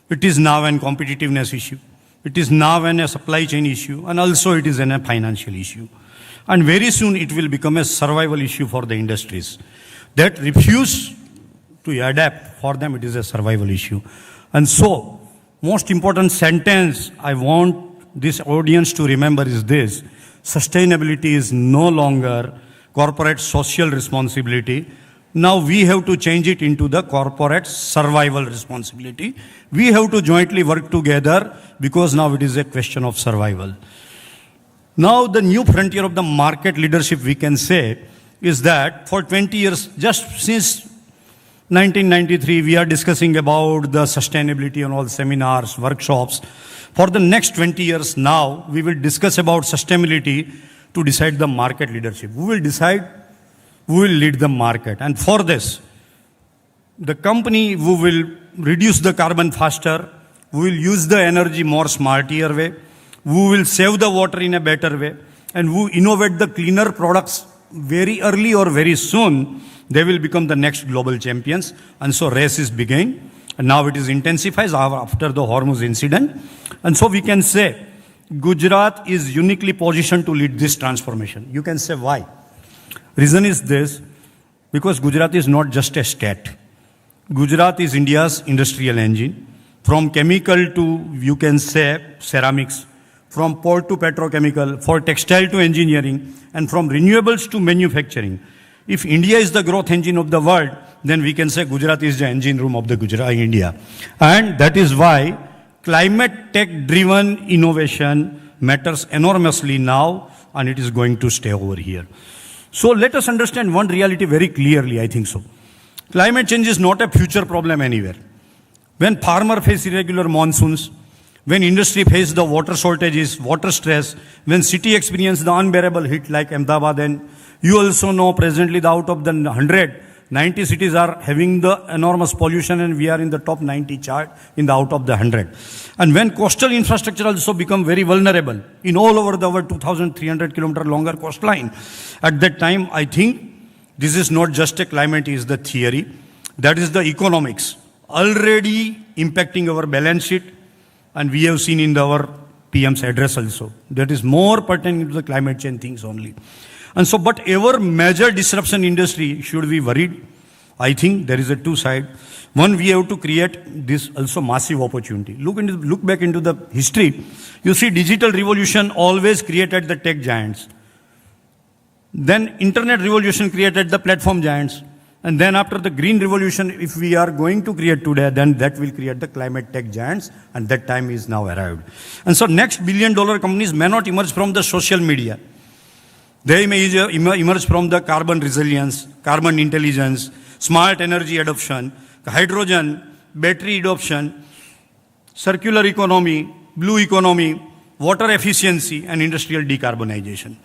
It is now an competitiveness issue. It is now a supply chain issue, and also it is a financial issue. And very soon it will become a survival issue for the industries that refuse to adapt. For them it is a survival issue. And so, most important sentence I want this audience to remember is this: sustainability is no longer corporate social responsibility. Now we have to change it into the corporate survival responsibility. We have to jointly work together, because now it is a question of survival. Now the new frontier of the market leadership, we can say, is that for 20 years, just since 1993, we are discussing about the sustainability and all seminars, workshops. For the next 20 years now, we will discuss about sustainability to decide the market leadership. We will decide who will lead the market. And for this, the company who will reduce the carbon faster, who will use the energy more smarter way, who will save the water in a better way, and who innovate the cleaner products very early or very soon, they will become the next global champions. And so race is beginning. And now it is intensifies after the Hormuz incident. And so we can say, Gujarat is uniquely positioned to lead this transformation. You can say why. Reason is this: because Gujarat is not just a state. Gujarat is India's industrial engine. From chemical to, you can say, ceramics, from port to petrochemical, for textile to engineering, and from renewables to manufacturing. If India is the growth engine of the world, then we can say Gujarat is the engine room of the Gujarat India. And that is why climate tech-driven innovation matters enormously now, and it is going to stay over here. So let us understand one reality very clearly, I think so. Climate change is not a future problem anywhere. When farmers face irregular monsoons, when industry faces the water shortages, water stress, when city experience the unbearable heat like Ahmedabad, and you also know presently out of the 100, 90 cities are having the enormous pollution, and we are in the top 90 chart in the out of the 100. And when coastal infrastructure also become very vulnerable in all over the world, 2,300 kilometer longer coastline, at that time, I think this is not just a climate, is the theory. That is the economics already impacting our balance sheet, and we have seen in our PM's address also. That is more pertaining to the climate change things only. And so, but ever major disruption industry, should we worried? I think there is a two side. One, we have to create this also massive opportunity. Look back into the history. You see, digital revolution always created the tech giants. Then internet revolution created the platform giants. And then after the green revolution, if we are going to create today, then that will create the climate tech giants, and that time is now arrived. And so next billion-dollar companies may not emerge from the social media. They may emerge from the carbon resilience, carbon intelligence, smart energy adoption, hydrogen, battery adoption, circular economy, blue economy, water efficiency, and industrial decarbonization.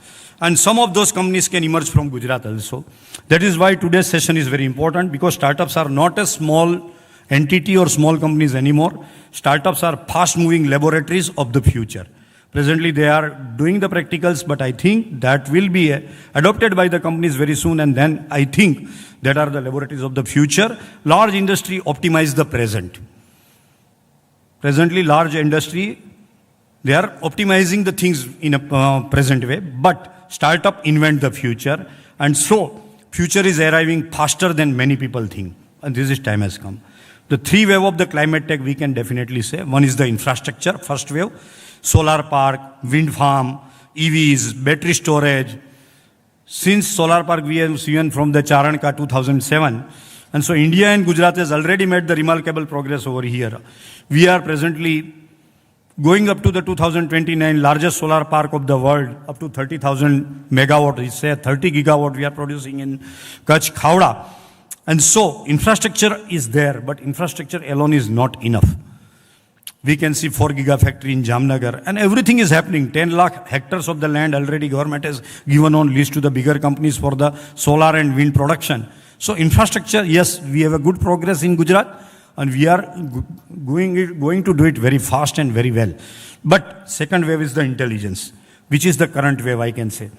And some of those companies can emerge from Gujarat also. That is why today's session is very important, because startups are not a small entity or small companies anymore. Startups are fast-moving laboratories of the future. Presently, they are doing the practicals, but I think that will be adopted by the companies very soon, and then I think that are the laboratories of the future. Large industry optimize the present. Presently, large industry, they are optimizing the things in a present way, but startup invent the future, and so future is arriving faster than many people think, and this is time has come. The three wave of the climate tech we can definitely say. One is the infrastructure, first wave, solar park, wind farm, EVs, battery storage. Since solar park we have seen from the Charanka 2007, and so India and Gujarat has already made the remarkable progress over here. We are presently going up to the 2029 largest solar park of the world, up to 30,000 megawatt, we say 30 gigawatt we are producing in Kutch, Khavda. And so infrastructure is there, but infrastructure alone is not enough. We can see 4 gigafactory in Jamnagar, and everything is happening. 10 lakh hectares of the land already government has given on lease to the bigger companies for the solar and wind production. So infrastructure, yes, we have a good progress in Gujarat, and we are going to do it very fast and very well. But second wave is the intelligence, which is the current wave, I can say.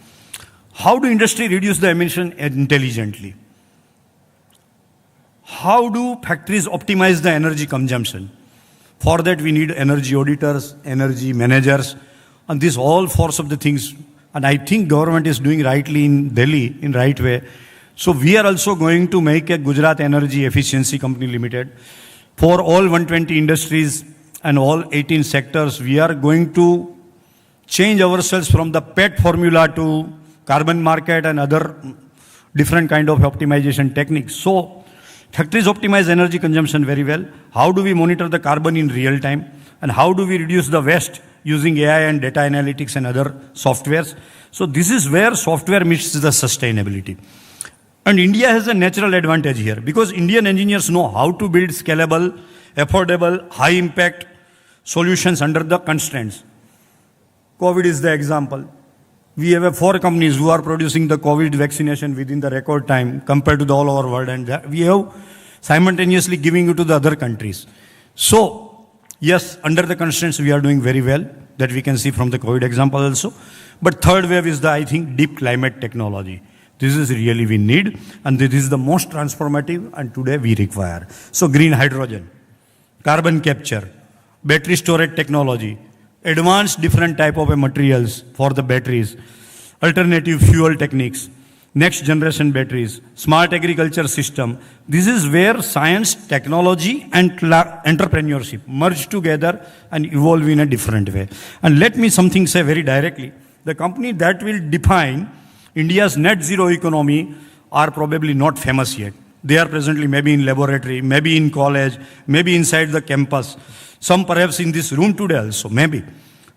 How do industry reduce the emission intelligently? How do factories optimize the energy consumption? For that, we need energy auditors, energy managers, and this all force of the things. And I think government is doing rightly in Delhi in right way. So we are also going to make a Gujarat Energy Efficiency Company Limited. For all 120 industries and all 18 sectors, we are going to change ourselves from the PET formula to carbon market and other different kind of optimization techniques. So factories optimize energy consumption very well. How do we monitor the carbon in real time? And how do we reduce the waste using AI and data analytics and other softwares? So this is where software meets the sustainability. And India has a natural advantage here, because Indian engineers know how to build scalable, affordable, high impact solutions under the constraints. COVID is the example. We have 4 companies who are producing the COVID vaccination within the record time compared to the all over world, and we have simultaneously giving it to the other countries. So, yes, under the constraints we are doing very well, that we can see from the COVID example also. But third wave is the, I think, deep climate technology. This is really we need, and this is the most transformative, and today we require. So green hydrogen, carbon capture, battery storage technology, advanced different type of materials for the batteries, alternative fuel techniques, next generation batteries, smart agriculture system. This is where science, technology, and entrepreneurship merge together and evolve in a different way. And let me something say very directly. The company that will define India's net zero economy are probably not famous yet. They are presently maybe in laboratory, maybe in college, maybe inside the campus. Some perhaps in this room today also, maybe.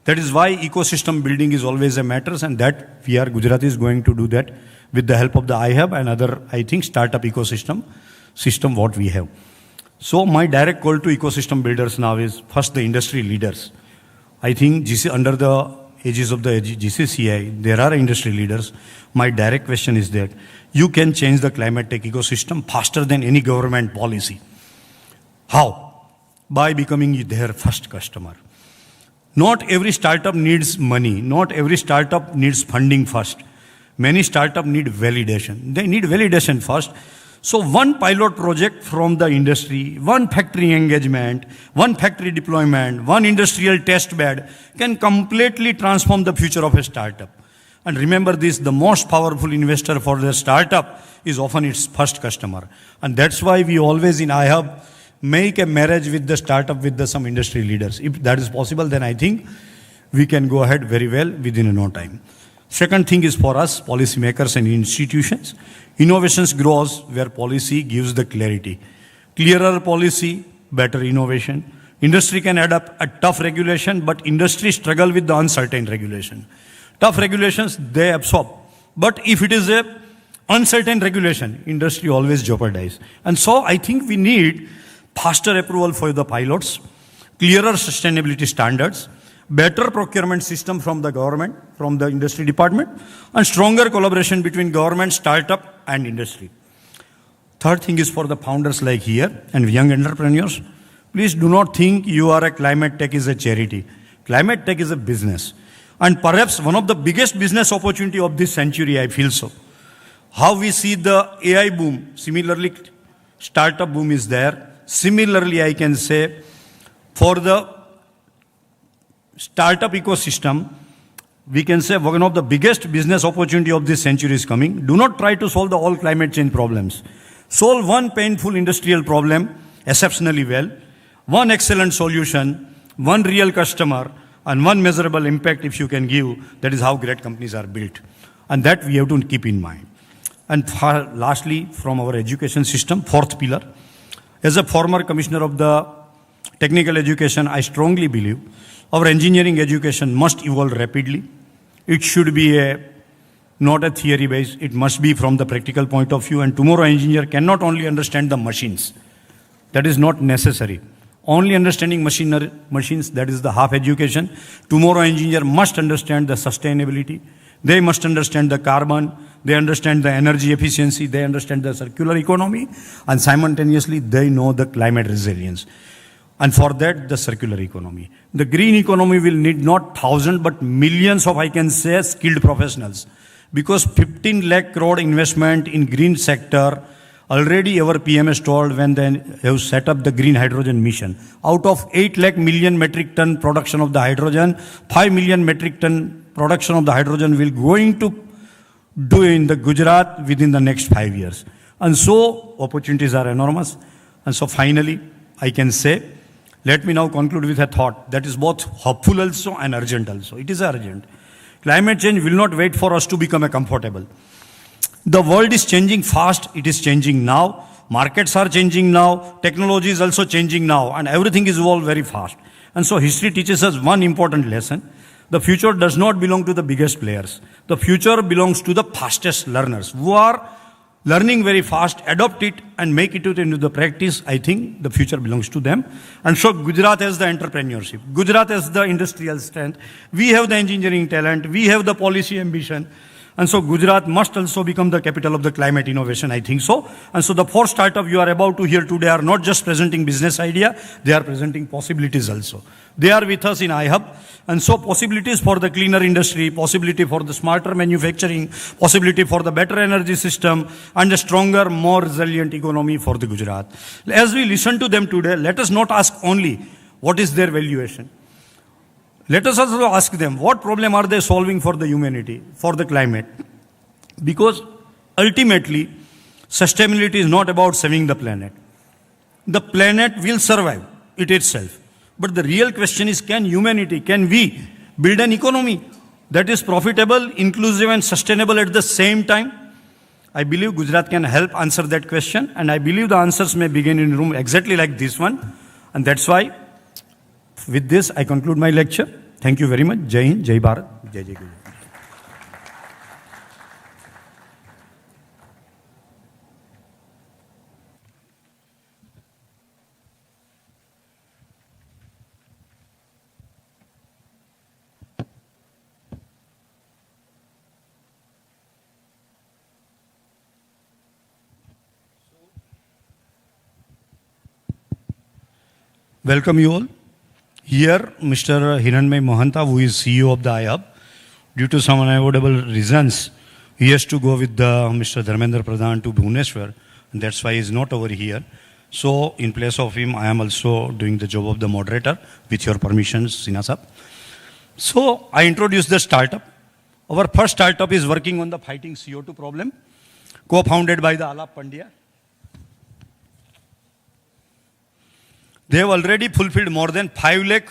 That is why ecosystem building is always a matter, and that we are, Gujarat is going to do that with the help of the iHub and other, I think, startup ecosystem what we have. So my direct call to ecosystem builders now is first the industry leaders. I think under the aegis of the GCCI, there are industry leaders. My direct question is that you can change the climate tech ecosystem faster than any government policy. How? By becoming their first customer. Not every startup needs money. Not every startup needs funding first. Many startups need validation. They need validation first. So one pilot project from the industry, one factory engagement, one factory deployment, one industrial test bed can completely transform the future of a startup. And remember this, the most powerful investor for their startup is often its first customer. And that's why we always in iHub make a marriage with the startup with some industry leaders. If that is possible, then I think we can go ahead very well within no time. Second thing is for us, policymakers and institutions. Innovations grows where policy gives the clarity. Clearer policy, better innovation. Industry can adapt a tough regulation, but industry struggle with the uncertain regulation. Tough regulations, they absorb. But if it is a uncertain regulation, industry always jeopardize. And so I think we need faster approval for the pilots, clearer sustainability standards, better procurement system from the government, from the industry department, and stronger collaboration between government, startup, and industry. Third thing is for the founders like here and young entrepreneurs. Please do not think you are a climate tech is a charity. Climate tech is a business. And perhaps one of the biggest business opportunity of this century, I feel so. How we see the AI boom, similarly startup boom is there. Similarly, I can say for the startup ecosystem, we can say one of the biggest business opportunity of this century is coming. Do not try to solve the all climate change problems. Solve one painful industrial problem exceptionally well, one excellent solution, one real customer, and one measurable impact if you can give. That is how great companies are built. And that we have to keep in mind. And lastly, from our education system, fourth pillar. As a former commissioner of the technical education, I strongly believe our engineering education must evolve rapidly. It should be not a theory based, it must be from the practical point of view. And tomorrow engineer cannot only understand the machines. That is not necessary. Only understanding machines, that is the half education. Tomorrow engineer must understand the sustainability. They must understand the carbon. They understand the energy efficiency. They understand the circular economy. And simultaneously, they know the climate resilience. And for that, the circular economy. The green economy will need not thousands, but millions of, I can say, skilled professionals. Because 15 lakh crore investment in green sector, already our PM has told when they have set up the green hydrogen mission. Out of 8 lakh million metric ton production of the hydrogen, 5 million metric ton production of the hydrogen will going to do in the Gujarat within the next 5 years. And so opportunities are enormous. And so finally, I can say, let me now conclude with a thought that is both hopeful also and urgent also. It is urgent. Climate change will not wait for us to become a comfortable. The world is changing fast. It is changing now. Markets are changing now. Technology is also changing now. And everything is evolved very fast. And so history teaches us one important lesson. The future does not belong to the biggest players. The future belongs to the fastest learners who are learning very fast, adopt it and make it into the practice. I think the future belongs to them. And so Gujarat has the entrepreneurship. Gujarat has the industrial strength. We have the engineering talent. We have the policy ambition. And so Gujarat must also become the capital of the climate innovation, I think so. And so the 4 startups you are about to hear today are not just presenting business idea, they are presenting possibilities also. They are with us in iHub. And so possibilities for the cleaner industry, possibility for the smarter manufacturing, possibility for the better energy system, and a stronger, more resilient economy for the Gujarat. As we listen to them today, let us not ask only what is their valuation. Let us also ask them, what problem are they solving for the humanity, for the climate? Because ultimately, sustainability is not about saving the planet. The planet will survive it itself. But the real question is, can humanity, can we build an economy that is profitable, inclusive and sustainable at the same time? I believe Gujarat can help answer that question. And I believe the answers may begin in a room exactly like this one. And that's why with this, I conclude my lecture. Thank you very much. Jai Hind, Jai Bharat, Jai Jai Gujarat. Welcome you all. Here, Mr. Hiranmay Mohanta, who is CEO of the iHub, due to some unavoidable reasons, he has to go with Mr. Dharmendra Pradhan to Bhubaneswar, and that's why he is not over here. So, in place of him, I am also doing the job of the moderator, with your permission, Sinha Sahab. So, I introduce the startup. Our first startup is working on the fighting CO2 problem, co-founded by the Alap Pandya. They have already fulfilled more than 5 lakh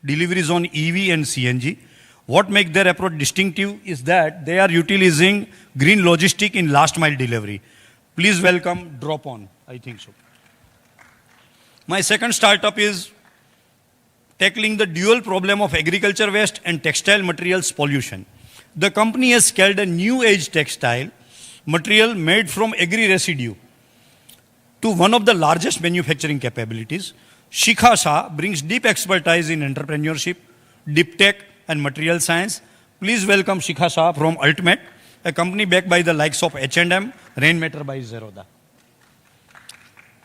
deliveries on EV and CNG. What makes their approach distinctive is that they are utilizing green logistic in last mile delivery. Please welcome Drop On, I think so. My second startup is tackling the dual problem of agriculture waste and textile materials pollution. The company has scaled a new age textile material made from agri residue to one of the largest manufacturing capabilities. Shikha Shah brings deep expertise in entrepreneurship, deep tech, and material science. Please welcome Shikha Shah from Ultimate, a company backed by the likes of H&M, Rainmaker by Zerodha.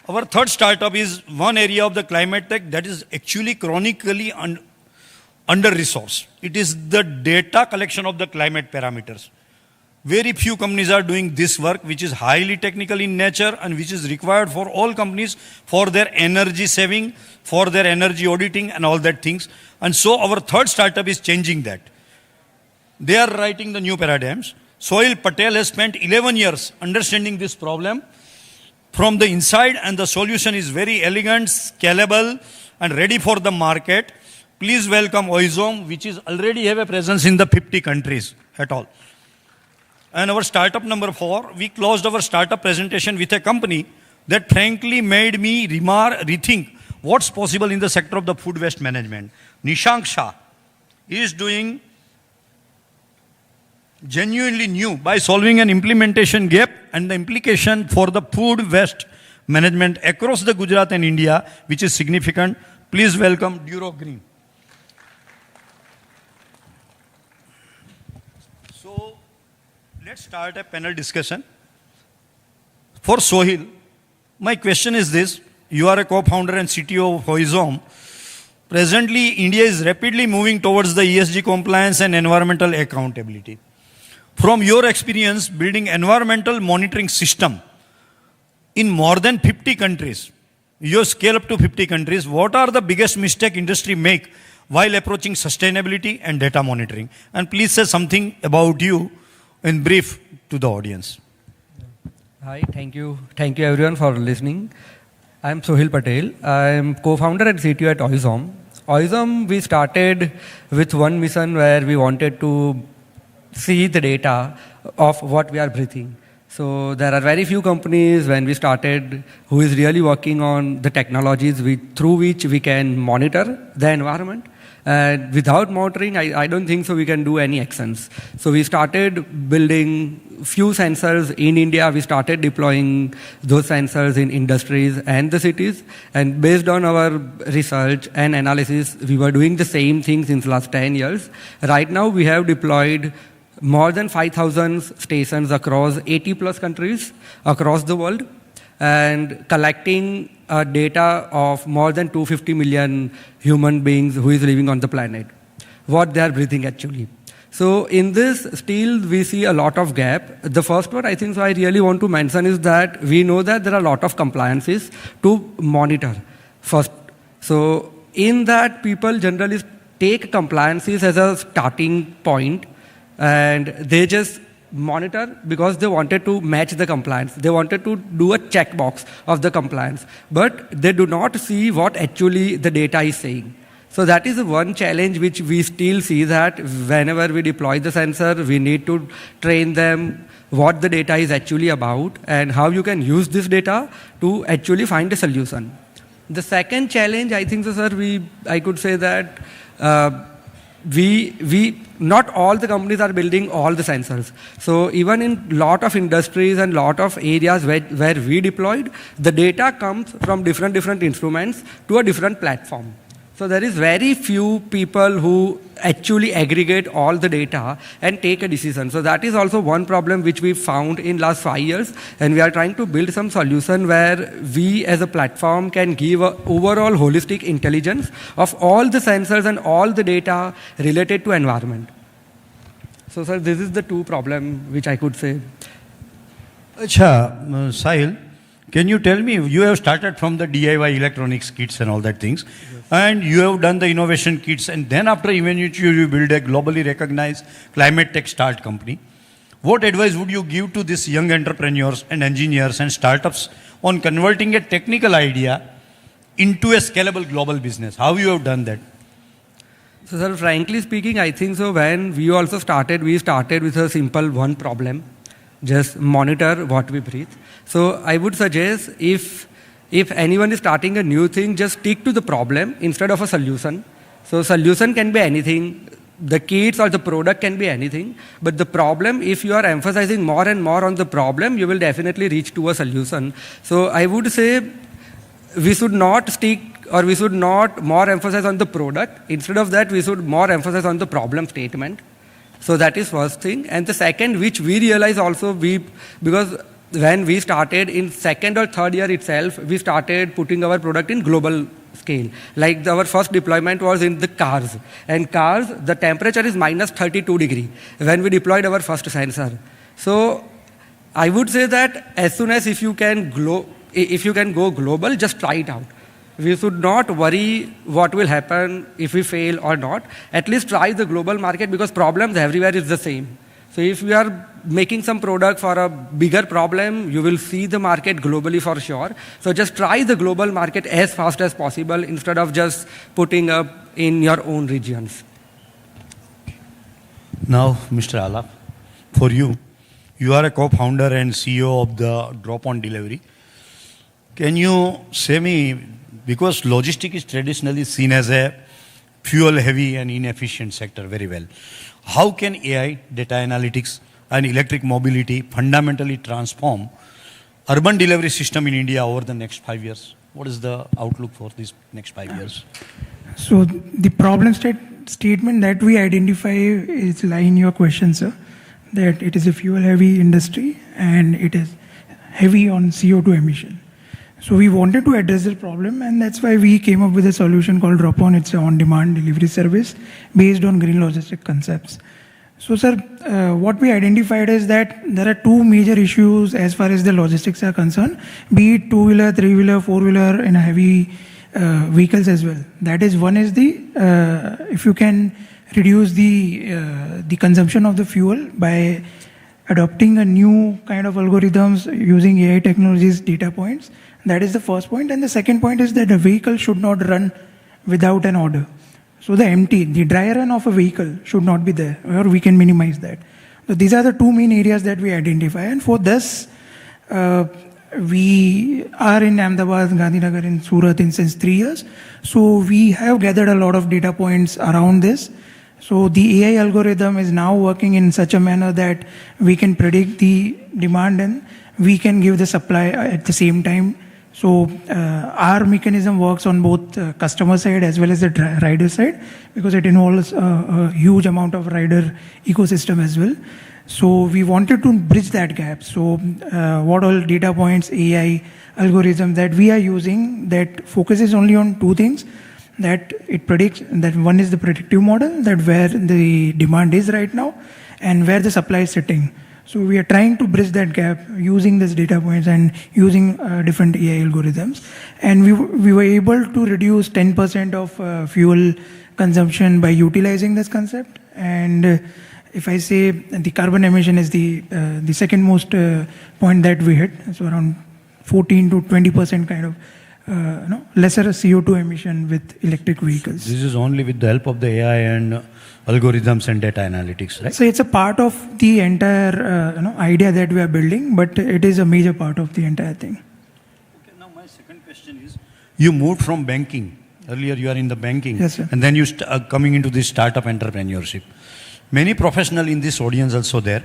Our third startup is one area of the climate tech that is actually chronically under-resourced. It is the data collection of the climate parameters. Very few companies are doing this work, which is highly technical in nature and which is required for all companies for their energy saving, for their energy auditing and all that things. And so our third startup is changing that. They are writing the new paradigms. Sohail Patel has spent 11 years understanding this problem from the inside, and the solution is very elegant, scalable, and ready for the market. Please welcome Oizom, which is already have a presence in the 50 countries at all. And our startup number 4, we closed our startup presentation with a company that frankly made me rethink what's possible in the sector of the food waste management. Nishank Shah is doing genuinely new by solving an implementation gap and the implication for the food waste management across the Gujarat and India, which is significant. Please welcome Duro Green. So let's start a panel discussion. For Sohail, my question is this. You are a co-founder and CTO of Oizom. Presently, India is rapidly moving towards the ESG compliance and environmental accountability. From your experience building environmental monitoring system in more than 50 countries, you scale up to 50 countries, what are the biggest mistake industry make while approaching sustainability and data monitoring? And please say something about you in brief to the audience. Hi, thank you. Thank you everyone for listening. I'm Sohail Patel. I'm co-founder and CTO at Oizom. Oizom, we started with one mission where we wanted to see the data of what we are breathing. So there are very few companies when we started who is really working on the technologies through which we can monitor the environment. And without monitoring, I don't think so we can do any actions. So we started building few sensors in India. We started deploying those sensors in industries and the cities. And based on our research and analysis, we were doing the same thing since last 10 years. Right now, we have deployed more than 5,000 stations across 80 plus countries across the world and collecting data of more than 250 million human beings who is living on the planet, what they are breathing actually. So in this still we see a lot of gap. The first one I think so I really want to mention is that we know that there are a lot of compliances to monitor first. So in that people generally take compliances as a starting point and they just monitor because they wanted to match the compliance. They wanted to do a checkbox of the compliance, but they do not see what actually the data is saying. So that is one challenge which we still see, that whenever we deploy the sensor, we need to train them what the data is actually about and how you can use this data to actually find a solution. The second challenge, I think so, sir, I could say that not all the companies are building all the sensors. So even in lot of industries and lot of areas where we deployed, the data comes from different instruments to a different platform. So there is very few people who actually aggregate all the data and take a decision. So that is also one problem which we found in last 5 years, and we are trying to build some solution where we as a platform can give a overall holistic intelligence of all the sensors and all the data related to environment. So sir, this is the two problem which I could say. Sahil, can you tell me, you have started from the DIY electronics kits and all that things. Yes. and you have done the innovation kits, and then after eventually you build a globally recognized climate tech start company. What advice would you give to these young entrepreneurs and engineers and startups on converting a technical idea into a scalable global business? How you have done that? So, sir, frankly speaking, I think so. When we also started, we started with a simple one problem: just monitor what we breathe. So, I would suggest if anyone is starting a new thing, just stick to the problem instead of a solution. So, solution can be anything. The kits or the product can be anything, but the problem, if you are emphasizing more and more on the problem, you will definitely reach to a solution. So I would say we should not stick, or we should not more emphasize on the product. Instead of that, we should more emphasize on the problem statement. So that is first thing. And the second, which we realize also, because when we started in second or third year itself, we started putting our product in global scale. Like our first deployment was in the cars. And cars, the temperature is minus 32 degree when we deployed our first sensor. So I would say that as soon as if you can go global, just try it out. We should not worry what will happen if we fail or not. At least try the global market, because problems everywhere is the same. So if we are making some product for a bigger problem, you will see the market globally for sure. So just try the global market as fast as possible instead of just putting up in your own regions. Now, Mr. Alap, for you, you are a co-founder and CEO of the Drop-on Delivery. Can you say me, because logistics is traditionally seen as a fuel-heavy and inefficient sector very well, how can AI, data analytics, and electric mobility fundamentally transform urban delivery system in India over the next 5 years? What is the outlook for these next 5 years? So the problem statement that we identify is lie in your question, sir, that it is a fuel-heavy industry and it is heavy on CO2 emission. So we wanted to address this problem, and that's why we came up with a solution called Drop-on. It's an on-demand delivery service based on green logistic concepts. So, sir, what we identified is that there are two major issues as far as the logistics are concerned, be it two-wheeler, three-wheeler, four-wheeler, and heavy vehicles as well. That is, one is the if you can reduce the consumption of the fuel by adopting a new kind of algorithms using AI technologies, data points. That is the first point. And the second point is that a vehicle should not run without an order. So the dry run of a vehicle should not be there, or we can minimize that. So these are the two main areas that we identify. And for this, we are in Ahmedabad, Gandhinagar, in Surat since 3 years. So we have gathered a lot of data points around this. So the AI algorithm is now working in such a manner that we can predict the demand and we can give the supply at the same time. So our mechanism works on both customer side as well as the rider side, because it involves a huge amount of rider ecosystem as well. So we wanted to bridge that gap. So what all data points, AI algorithm that we are using that focuses only on two things, that it predicts, that one is the predictive model, that where the demand is right now and where the supply is sitting. So we are trying to bridge that gap using these data points and using different AI algorithms. And we were able to reduce 10% of fuel consumption by utilizing this concept. And if I say the carbon emission is the second most point that we hit, so around 14 to 20% kind of lesser CO2 emission with electric vehicles. This is only with the help of the AI and algorithms and data analytics, right? So it's a part of the entire idea that we are building, but it is a major part of the entire thing. Okay, now my second question is, you moved from banking. Earlier you are in the banking. Yes, sir. And then you coming into this startup entrepreneurship. Many professionals in this audience also there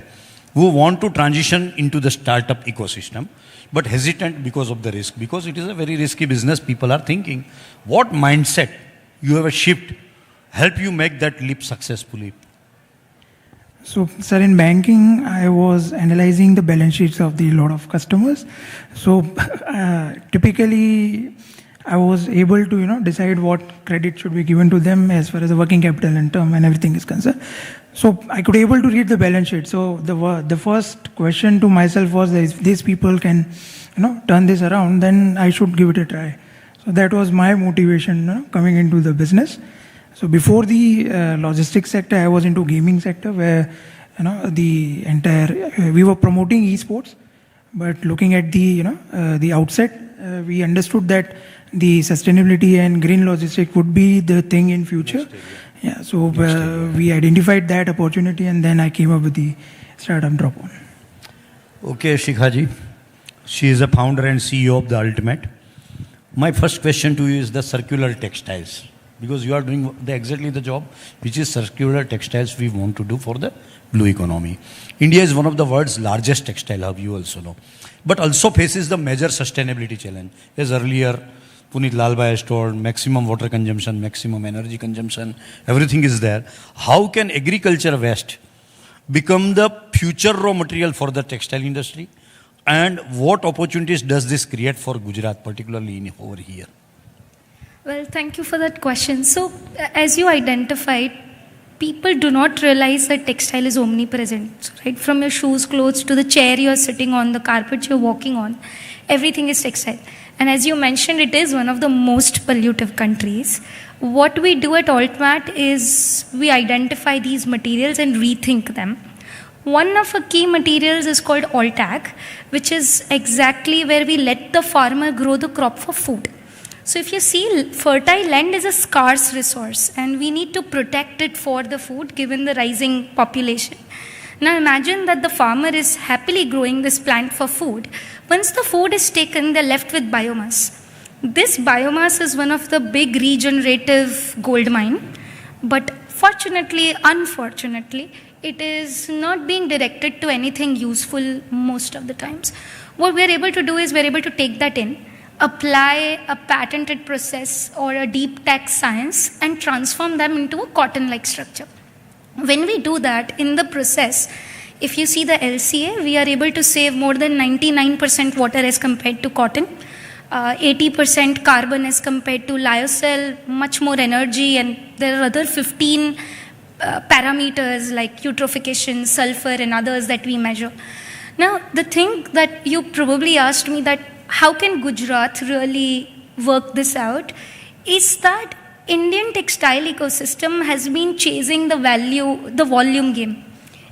who want to transition into the startup ecosystem, but hesitant because of the risk, because it is a very risky business. People are thinking, what mindset you have a shift help you make that leap successfully? So, sir, in banking, I was analyzing the balance sheets of the lot of customers. So, typically, I was able to, decide what credit should be given to them as far as the working capital and term and everything is concerned. So, I could able to read the balance sheet. So, the first question to myself was that if these people can, turn this around, then I should give it a try. So that was my motivation, coming into the business. So before the logistics sector, I was into gaming sector where the entire we were promoting esports, but looking at the outset, we understood that the sustainability and green logistics would be the thing in future. Yeah, so we identified that opportunity, and then I came up with the startup Drop-On. Okay, Shikhaji. She is a founder and CEO of The Ultimate. My first question to you is the circular textiles, because you are doing exactly the job which is circular textiles we want to do for the blue economy. India is one of the world's largest textile hub, you also know, but also faces the major sustainability challenge. As earlier Puneet Lalbhai has told, maximum water consumption, maximum energy consumption, everything is there. How can agriculture waste become the future raw material for the textile industry? And what opportunities does this create for Gujarat, particularly over here? Well, thank you for that question. So, as you identified, people do not realize that textile is omnipresent, right? From your shoes, clothes, to the chair you're sitting on, the carpet you're walking on, everything is textile. And as you mentioned, it is one of the most pollutive countries. What we do at Altmat is we identify these materials and rethink them. One of the key materials is called Altag, which is exactly where we let the farmer grow the crop for food. So if you see, fertile land is a scarce resource and we need to protect it for the food given the rising population. Now imagine that the farmer is happily growing this plant for food. Once the food is taken, they're left with biomass. This biomass is one of the big regenerative gold mine, but unfortunately, it is not being directed to anything useful most of the times. What we're able to do is we're able to take that in, apply a patented process or a deep tech science and transform them into a cotton-like structure. When we do that in the process, if you see the LCA, we are able to save more than 99% water as compared to cotton, 80% carbon as compared to lyocell, much more energy, and there are other 15 parameters like eutrophication, sulfur, and others that we measure. Now, the thing that you probably asked me that how can Gujarat really work this out is that Indian textile ecosystem has been chasing the volume game.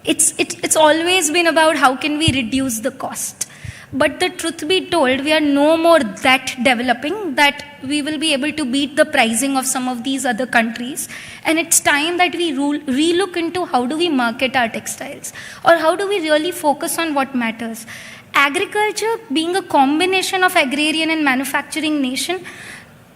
It's always been about how can we reduce the cost. But the truth be told, we are no more that developing that we will be able to beat the pricing of some of these other countries. And it's time that we relook into how do we market our textiles, or how do we really focus on what matters. Agriculture, being a combination of agrarian and manufacturing nation,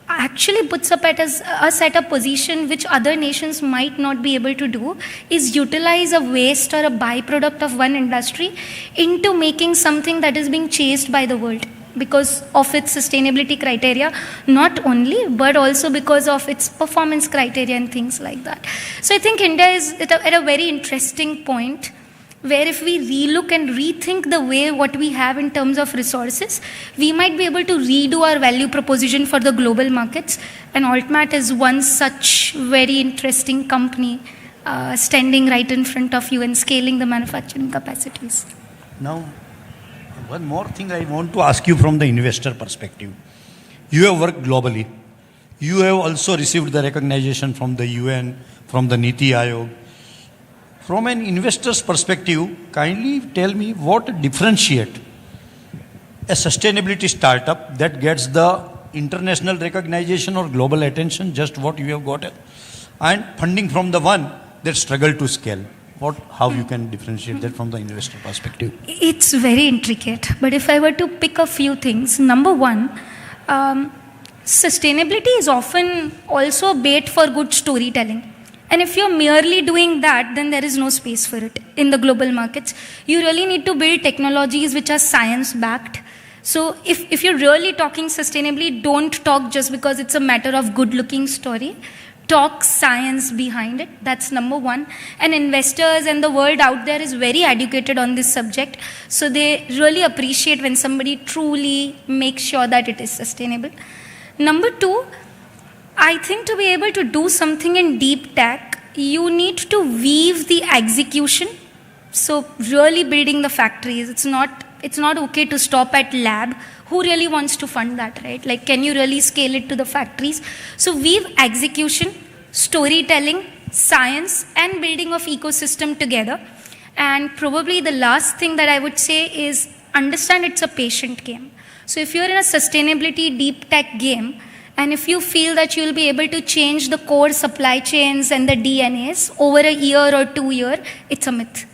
actually puts us at a position which other nations might not be able to do, is utilize a waste or a byproduct of one industry into making something that is being chased by the world because of its sustainability criteria, not only, but also because of its performance criteria and things like that. So I think India is at a very interesting point where if we relook and rethink the way what we have in terms of resources, we might be able to redo our value proposition for the global markets. And Altmat is one such very interesting company standing right in front of you and scaling the manufacturing capacities. Now, one more thing I want to ask you from the investor perspective. You have worked globally. You have also received the recognition from the UN, from the Niti Aayog. From an investor's perspective, kindly tell me what differentiates a sustainability startup that gets the international recognition or global attention, just what you have got, and funding from the one that struggle to scale. How you can differentiate that from the investor perspective? It's very intricate, but if I were to pick a few things, number one, sustainability is often also a bait for good storytelling. And if you're merely doing that, then there is no space for it in the global markets. You really need to build technologies which are science-backed. So if you're really talking sustainably, don't talk just because it's a matter of good-looking story. Talk science behind it. That's number one. And investors and the world out there is very educated on this subject. So they really appreciate when somebody truly makes sure that it is sustainable. Number two, I think to be able to do something in deep tech, you need to weave the execution. So really building the factories. It's not okay to stop at lab. Who really wants to fund that, right? Like, can you really scale it to the factories? So weave execution, storytelling, science, and building of ecosystem together. And probably the last thing that I would say is understand it's a patient game. So if you're in a sustainability deep tech game, and if you feel that you'll be able to change the core supply chains and the DNAs over a year or 2 years, it's a myth.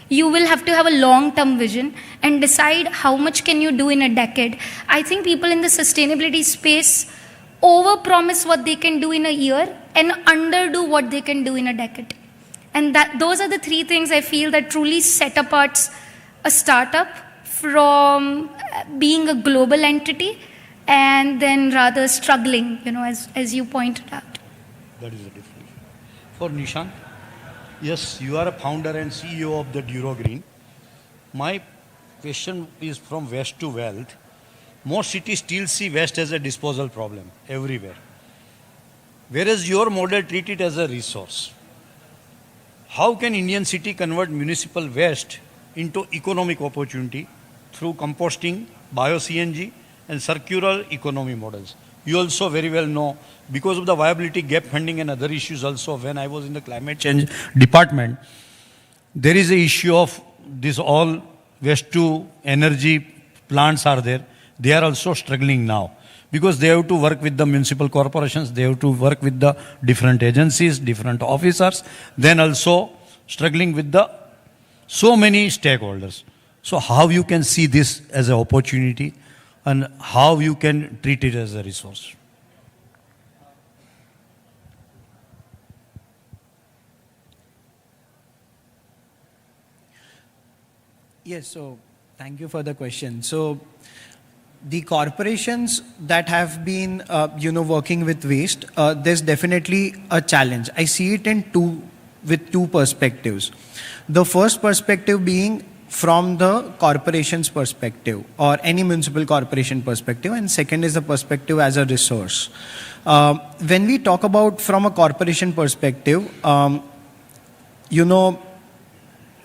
You will have to have a long-term vision and decide how much can you do in a decade. I think people in the sustainability space over-promise what they can do in a year and underdo what they can do in a decade. And those are the three things I feel that truly set apart a startup from being a global entity and then rather struggling, as you pointed out. That is the difference. For Nishan, yes, you are a founder and CEO of the Durogreen. My question is from waste to wealth. Most cities still see waste as a disposal problem everywhere, whereas your model treat it as a resource. How can Indian city convert municipal waste into economic opportunity through composting, bio-CNG, and circular economy models? You also very well know, because of the viability gap funding and other issues also, when I was in the climate change department, there is a issue of this all waste to energy plants are there. They are also struggling now because they have to work with the municipal corporations, they have to work with the different agencies, different officers, then also struggling with the so many stakeholders. So how you can see this as an opportunity and how you can treat it as a resource? Yes, so thank you for the question. So the corporations that have been, working with waste, there's definitely a challenge. I see it with two perspectives. The first perspective being from the corporation's perspective or any municipal corporation perspective, and second is the perspective as a resource. When we talk about from a corporation perspective,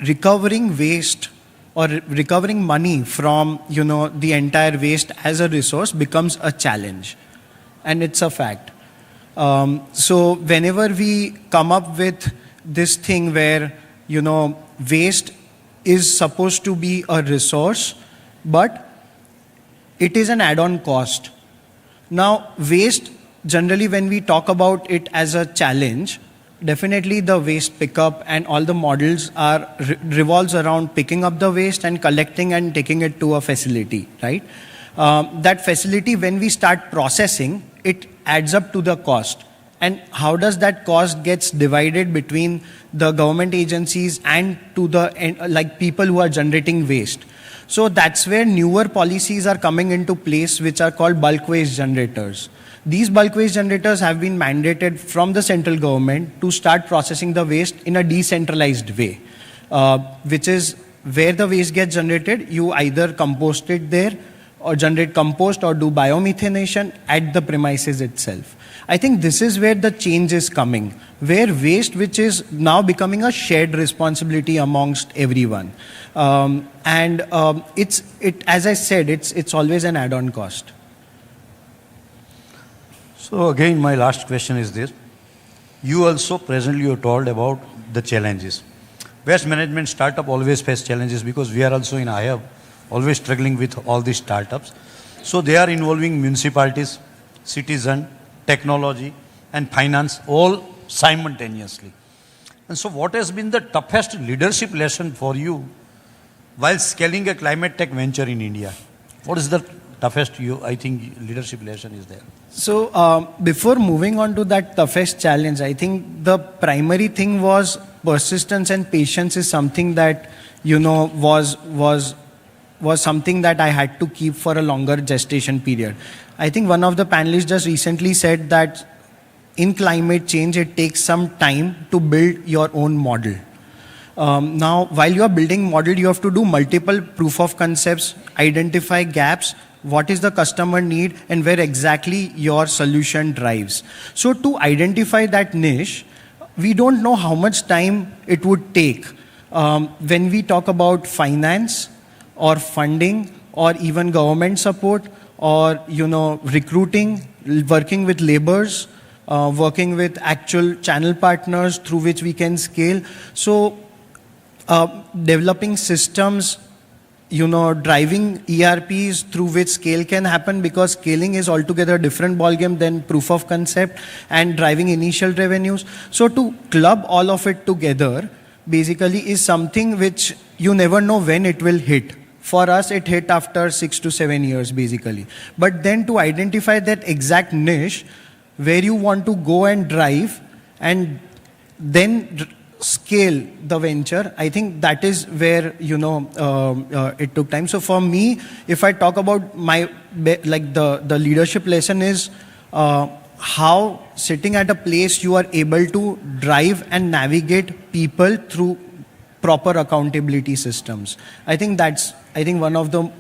recovering waste or recovering money from the entire waste as a resource becomes a challenge, and it's a fact. So whenever we come up with this thing where waste is supposed to be a resource, but it is an add-on cost. Now, waste, generally when we talk about it as a challenge, definitely the waste pickup and all the models revolves around picking up the waste and collecting and taking it to a facility, right? That facility, when we start processing, it adds up to the cost. And how does that cost gets divided between the government agencies and to the people who are generating waste? So that's where newer policies are coming into place, which are called bulk waste generators. These bulk waste generators have been mandated from the central government to start processing the waste in a decentralized way, which is where the waste gets generated, you either compost it there or generate compost or do biomethanation at the premises itself. I think this is where the change is coming, where waste, which is now becoming a shared responsibility amongst everyone. As I said, it's always an add-on cost. So again, my last question is this. You also presently you told about the challenges. Waste management startup always face challenges because we are also in IHUB, always struggling with all these startups. So they are involving municipalities, citizen, technology, and finance all simultaneously. And so what has been the toughest leadership lesson for you while scaling a climate tech venture in India? What is the toughest leadership lesson is there? So before moving on to that toughest challenge, I think the primary thing was persistence and patience is something that, was something that I had to keep for a longer gestation period. I think one of the panelists just recently said that in climate change, it takes some time to build your own model. Now, while you are building model, you have to do multiple proof of concepts, identify gaps, what is the customer need, and where exactly your solution drives. So to identify that niche, we don't know how much time it would take. When we talk about finance or funding or even government support or, recruiting, working with laborers, working with actual channel partners through which we can scale. So developing systems, driving ERPs through which scale can happen, because scaling is altogether a different ballgame than proof of concept, and driving initial revenues. So to club all of it together basically is something which you never know when it will hit. For us, it hit after 6 to 7 years basically. But then to identify that exact niche where you want to go and drive and then scale the venture, I think that is where, it took time. So for me, if I talk about the leadership lesson is how sitting at a place you are able to drive and navigate people through proper accountability systems. I think that's one of the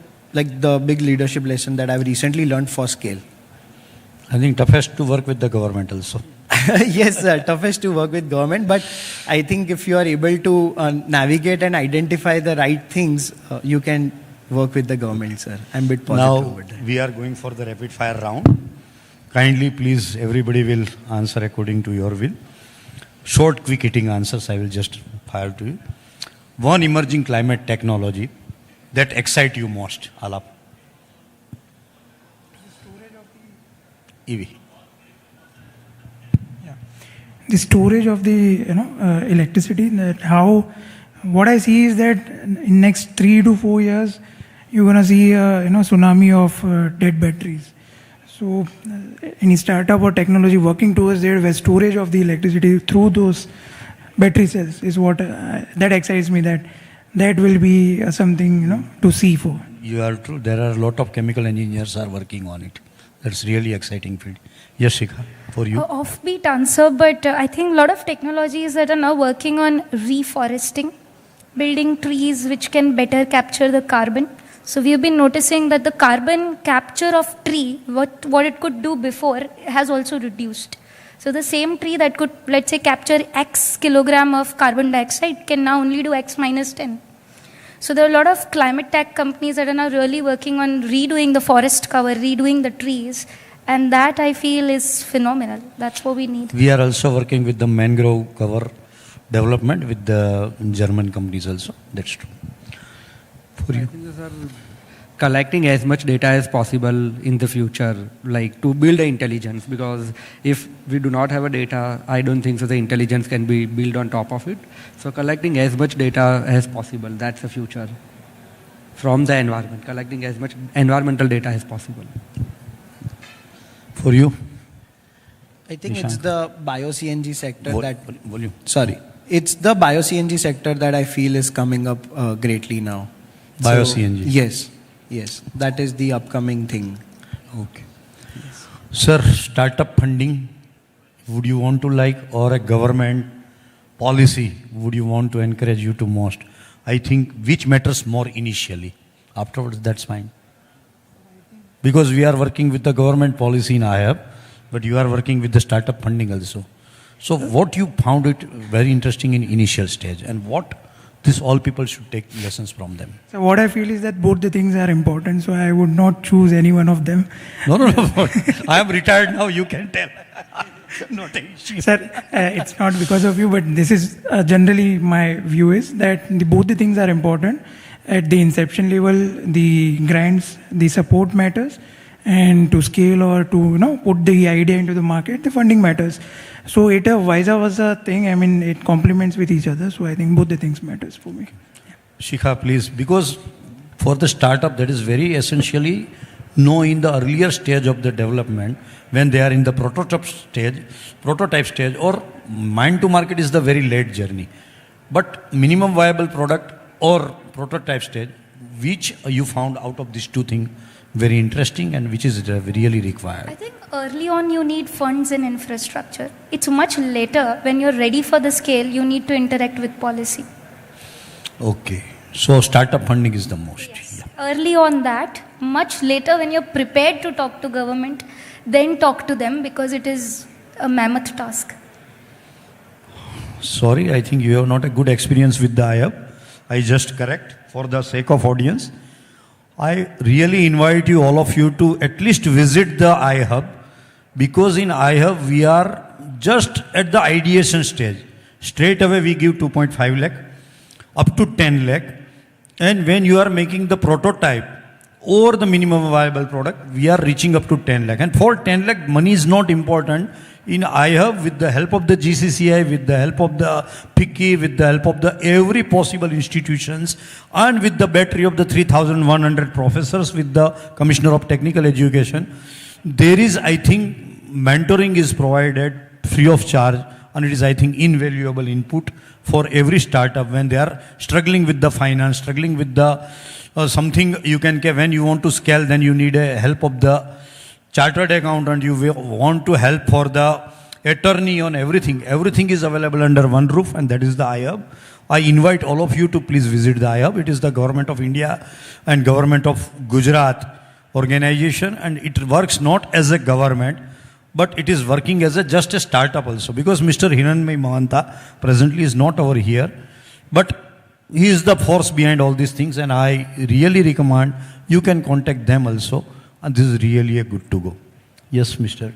big leadership lesson that I've recently learned for scale. I think toughest to work with the government also. Yes, sir, toughest to work with government, but I think if you are able to navigate and identify the right things, you can work with the government, sir. I'm a bit positive Now over that. we are going for the rapid fire round. Kindly, please, everybody will answer according to your will. Short, quick hitting answers I will just fire to you. One emerging climate technology that excites you most, Alap. EV. The storage of the electricity, what I see is that in next 3 to 4 years you're gonna see a tsunami of dead batteries. So any startup or technology working towards there where storage of the electricity through those battery cells is what that excites me, that will be something to see for. You are true. There are a lot of chemical engineers are working on it. That's really exciting field. Yes, Shikha, for you. Offbeat answer, but I think a lot of technologies that are now working on reforesting, building trees which can better capture the carbon. So we have been noticing that the carbon capture of tree, what it could do before, has also reduced. So the same tree that could, let's say, capture X kilogram of carbon dioxide can now only do X minus 10. So there are a lot of climate tech companies that are now really working on redoing the forest cover, redoing the trees. And that I feel is phenomenal. That's what we need. We are also working with the mangrove cover development with the German companies also. That's true. For you. Collecting as much data as possible in the future, like to build the intelligence, because if we do not have a data, I don't think so the intelligence can be built on top of it. So collecting as much data as possible, that's the future. From the environment, collecting as much environmental data as possible. For you? I think it's the bio-CNG sector volume. Sorry. It's the bio-CNG sector that I feel is coming up greatly now. Bio-CNG? Yes. Yes. That is the upcoming thing. Okay. Yes. Sir, startup funding, would you want to or a government policy, would you want to encourage you to most? I think which matters more initially. Afterwards, that's fine. Because we are working with the government policy in IAB, but you are working with the startup funding also. So what you found it very interesting in initial stage, and what all people should take lessons from them? So what I feel is that both the things are important, so I would not choose any one of them. No. I am retired now, you can tell. Not an issue. Sir, it's not because of you, but this is generally my view is that both the things are important. At the inception level, the grants, the support matters, and to scale or to put the idea into the market, the funding matters. So it a vice versa thing. I mean, it complements with each other. So I think both the things matters for me. Shikha, please, because for the startup, that is very essentially know in the earlier stage of the development, when they are in the prototype stage, or mind to market is the very late journey. But minimum viable product or prototype stage, which you found out of these two things very interesting and which is really required? I think early on you need funds and infrastructure. It's much later when you're ready for the scale, you need to interact with policy. Okay. So startup funding is the most. Yes. Yeah. Early on that, much later when you're prepared to talk to government, then talk to them, because it is a mammoth task. Sorry, I think you have not a good experience with the IAB. I just correct for the sake of audience. I really invite you, all of you, to at least visit the iHub, because in iHub we are just at the ideation stage. Straight away we give 2.5 lakh, up to 10 lakh. And when you are making the prototype or the minimum viable product, we are reaching up to 10 lakh. And for 10 lakh, money is not important. In iHub, with the help of the GCCI, with the help of the PICI, with the help of the every possible institutions, and with the battery of the 3,100 professors, with the Commissioner of Technical Education, there is, I think, mentoring is provided free of charge, and it is, I think, invaluable input for every startup when they are struggling with the finance, struggling with the something you can, when you want to scale, then you need a help of the chartered accountant, you want to help for the attorney on everything. Everything is available under one roof, and that is the iHub. I invite all of you to please visit the iHub. It is the Government of India and Government of Gujarat organization, and it works not as a government, but it is working as just a startup also, because Mr. Hiranmay Mahanta presently is not over here, but he is the force behind all these things, and I really recommend you can contact them also, and this is really a good to go. Yes, Mr.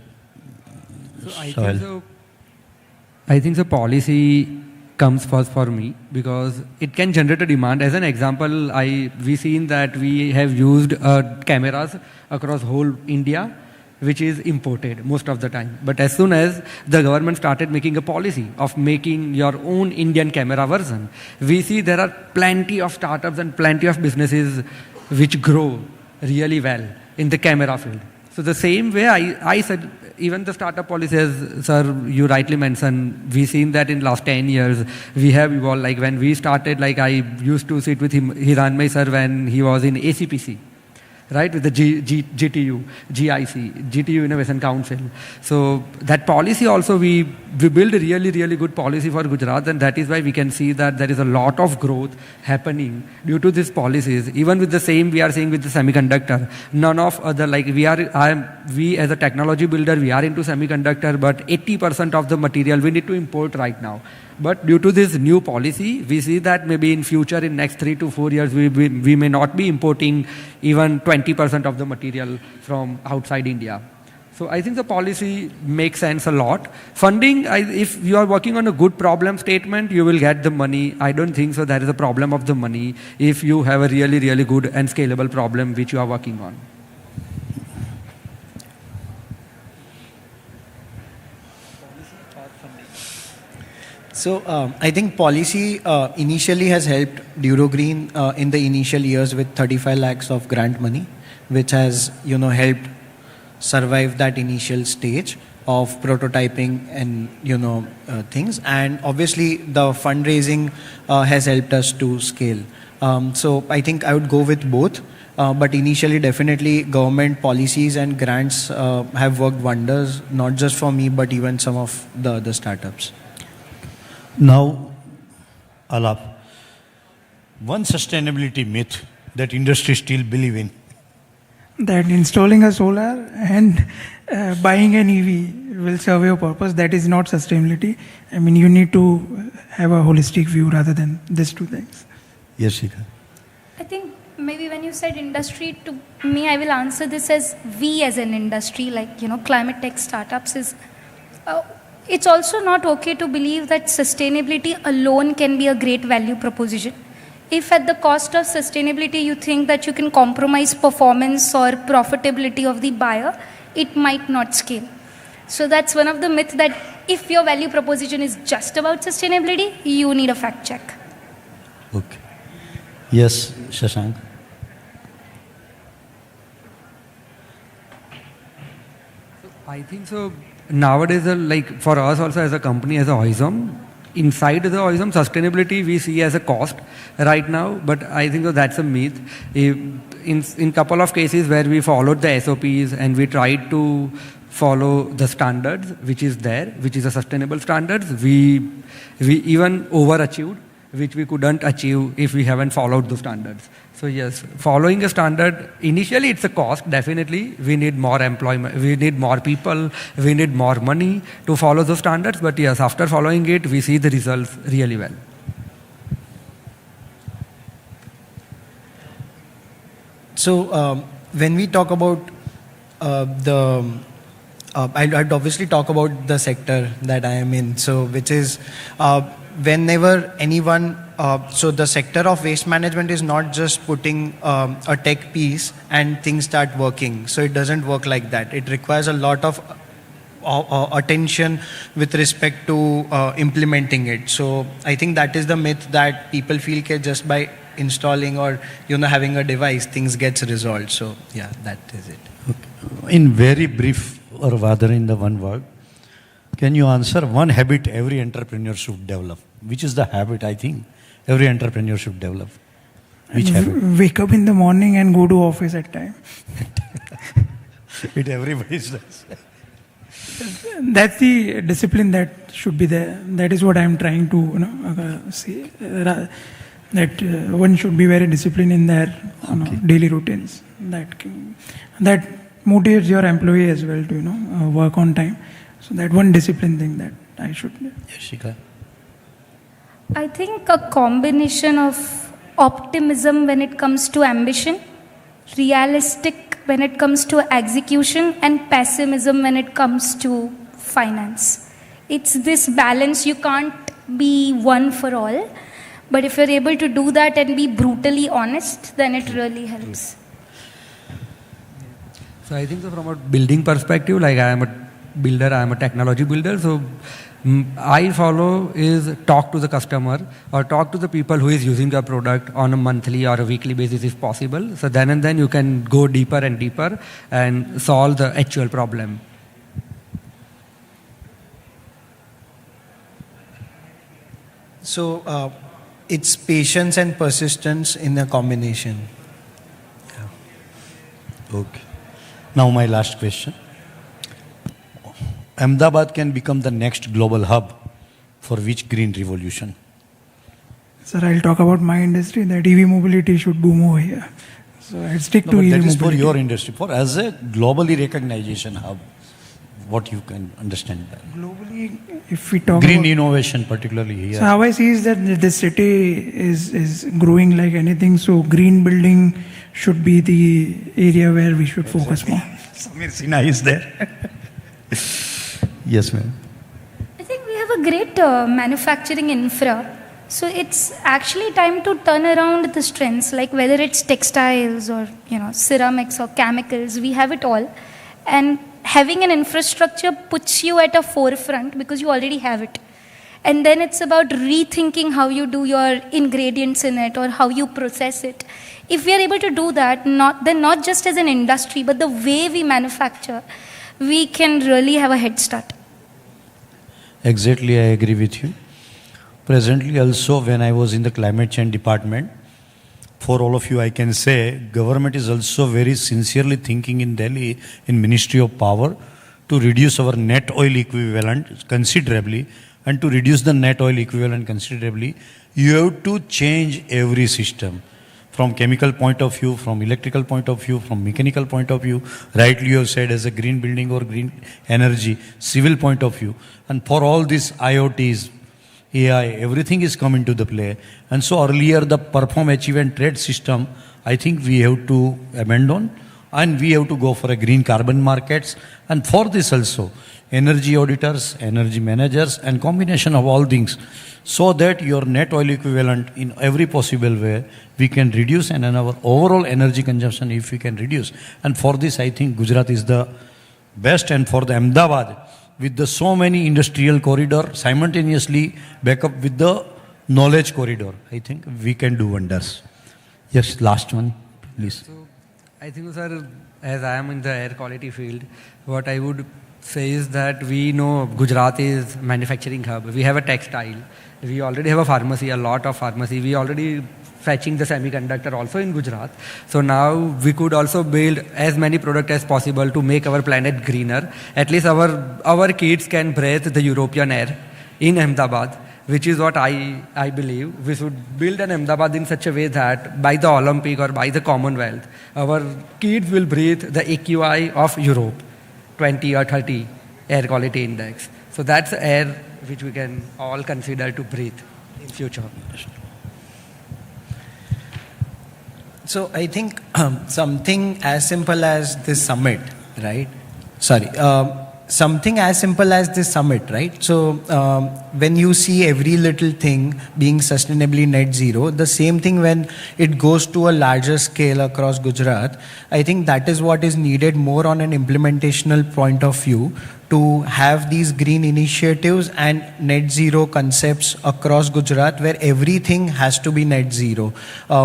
I think the policy comes first for me, because it can generate a demand. As an example, we seen that we have used cameras across whole India, which is imported most of the time. But as soon as the government started making a policy of making your own Indian camera version, we see there are plenty of startups and plenty of businesses which grow really well in the camera field. So the same way I said, even the startup policy, as sir, you rightly mentioned, we've seen that in last 10 years, we have evolved. Like when we started, like I used to sit with Hiranmay sir when he was in ACPC, right, with the GTU, GIC, GTU Innovation Council. So that policy also, we build a really, really good policy for Gujarat, and that is why we can see that there is a lot of growth happening due to these policies. Even with the same we are seeing with the semiconductor, none of other, like we as a technology builder, we are into semiconductor, but 80% of the material we need to import right now. But due to this new policy, we see that maybe in future, in next 3 to 4 years, we may not be importing even 20% of the material from outside India. So I think the policy makes sense a lot. Funding, if you are working on a good problem statement, you will get the money. I don't think so there is a problem of the money if you have a really, really good and scalable problem which you are working on. So I think policy initially has helped Durogreen in the initial years with 35 lakhs of grant money, which has helped survive that initial stage of prototyping and things. And obviously the fundraising has helped us to scale. So I think I would go with both. But initially, definitely, government policies and grants have worked wonders, not just for me, but even some of the other startups. Now, Alap, one sustainability myth that industry still believe in. That installing a solar and buying an EV will serve your purpose. That is not sustainability. I mean, you need to have a holistic view rather than these two things. Yes, Shikha. I think maybe when you said industry, to me, I will answer this as we as an industry, like, climate tech startups is... it's also not okay to believe that sustainability alone can be a great value proposition. If at the cost of sustainability you think that you can compromise performance or profitability of the buyer, it might not scale. So that's one of the myths, that if your value proposition is just about sustainability, you need a fact check. Okay. Yes, Shashank. I think so. Nowadays, like for us also as a company, as a OISM, inside the OISM, sustainability we see as a cost right now, but I think that's a myth. In couple of cases where we followed the SOPs and we tried to follow the standards, which is there, which is a sustainable standards, we even overachieved, which we couldn't achieve if we haven't followed the standards. So yes, following a standard, initially it's a cost, definitely. We need more employment, we need more people, we need more money to follow the standards. But yes, after following it, we see the results really well. So when we talk about I'd obviously talk about the sector that I am in. So which is whenever anyone, so the sector of waste management is not just putting a tech piece and things start working. So it doesn't work like that. It requires a lot of attention with respect to implementing it. So I think that is the myth that people feel that just by installing or having a device, things gets resolved. So yeah, that is it. Okay. In very brief, or rather in the one word, can you answer one habit every entrepreneur should develop? Which is the habit I think every entrepreneur should develop? Which habit? Wake up in the morning and go to office at time. It everybody does. That's the discipline that should be there. That is what I am trying to say. That one should be very disciplined in their daily routines. That motivates your employee as well to work on time. So that one discipline thing that I should. Yashika. I think a combination of optimism when it comes to ambition, realistic when it comes to execution, and pessimism when it comes to finance. It's this balance. You can't be one for all. But if you're able to do that and be brutally honest, then it really helps. So I think so from a building perspective, like I am a builder, I am a technology builder. So I follow is talk to the customer or talk to the people who is using your product on a monthly or a weekly basis if possible. So then and then you can go deeper and deeper and solve the actual problem. So it's patience and persistence in a combination. Yeah. Okay. Now my last question. Ahmedabad can become the next global hub for which green revolution? Sir, I'll talk about my industry that EV mobility should boom over here. So I'll stick to EV that mobility. is for your industry. For as a globally recognization hub, what you can understand that? Globally, if we talk green about innovation, particularly here. So how I see is that the city is growing like anything. So green building should be the area where we should focus more. Samir Sinha is there. Yes, ma'am. I think we have a great manufacturing infra. So it's actually time to turn around the strengths, like whether it's textiles or ceramics or chemicals, we have it all. And having an infrastructure puts you at a forefront because you already have it. And then it's about rethinking how you do your ingredients in it or how you process it. If we are able to do that, not just as an industry, but the way we manufacture, we can really have a head start. Exactly, I agree with you. Presently also, when I was in the climate change department, for all of you I can say, government is also very sincerely thinking in Delhi, in Ministry of Power, to reduce our net oil equivalent considerably. And to reduce the net oil equivalent considerably, you have to change every system. From chemical point of view, from electrical point of view, from mechanical point of view, rightly you have said as a green building or green energy, civil point of view. And for all these IoTs, AI, everything is come into the play. And so earlier the perform, achieve and trade system, I think we have to amend on and we have to go for a green carbon markets. And for this also, energy auditors, energy managers and combination of all things so that your net oil equivalent in every possible way we can reduce and our overall energy consumption if we can reduce. And for this I think Gujarat is the best and for the Ahmedabad with the so many industrial corridor simultaneously back up with the knowledge corridor, I think we can do wonders. Yes, last one, please. So, I think, sir, as I am in the air quality field, what I would say is that we know Gujarat is manufacturing hub. We have a textile. We already have a pharmacy, a lot of pharmacy. We already fetching the semiconductor also in Gujarat. So now we could also build as many products as possible to make our planet greener. At least our kids can breathe the European air in Ahmedabad, which is what I believe. We should build an Ahmedabad in such a way that by the Olympic or by the Commonwealth, our kids will breathe the AQI of Europe, 20 or 30 air quality index. So that's air which we can all consider to breathe in future. So I think something as simple as this summit, right? Sorry. Something as simple as this summit, right? So when you see every little thing being sustainably net zero, the same thing when it goes to a larger scale across Gujarat, I think that is what is needed more on an implementational point of view, to have these green initiatives and net zero concepts across Gujarat, where everything has to be net zero,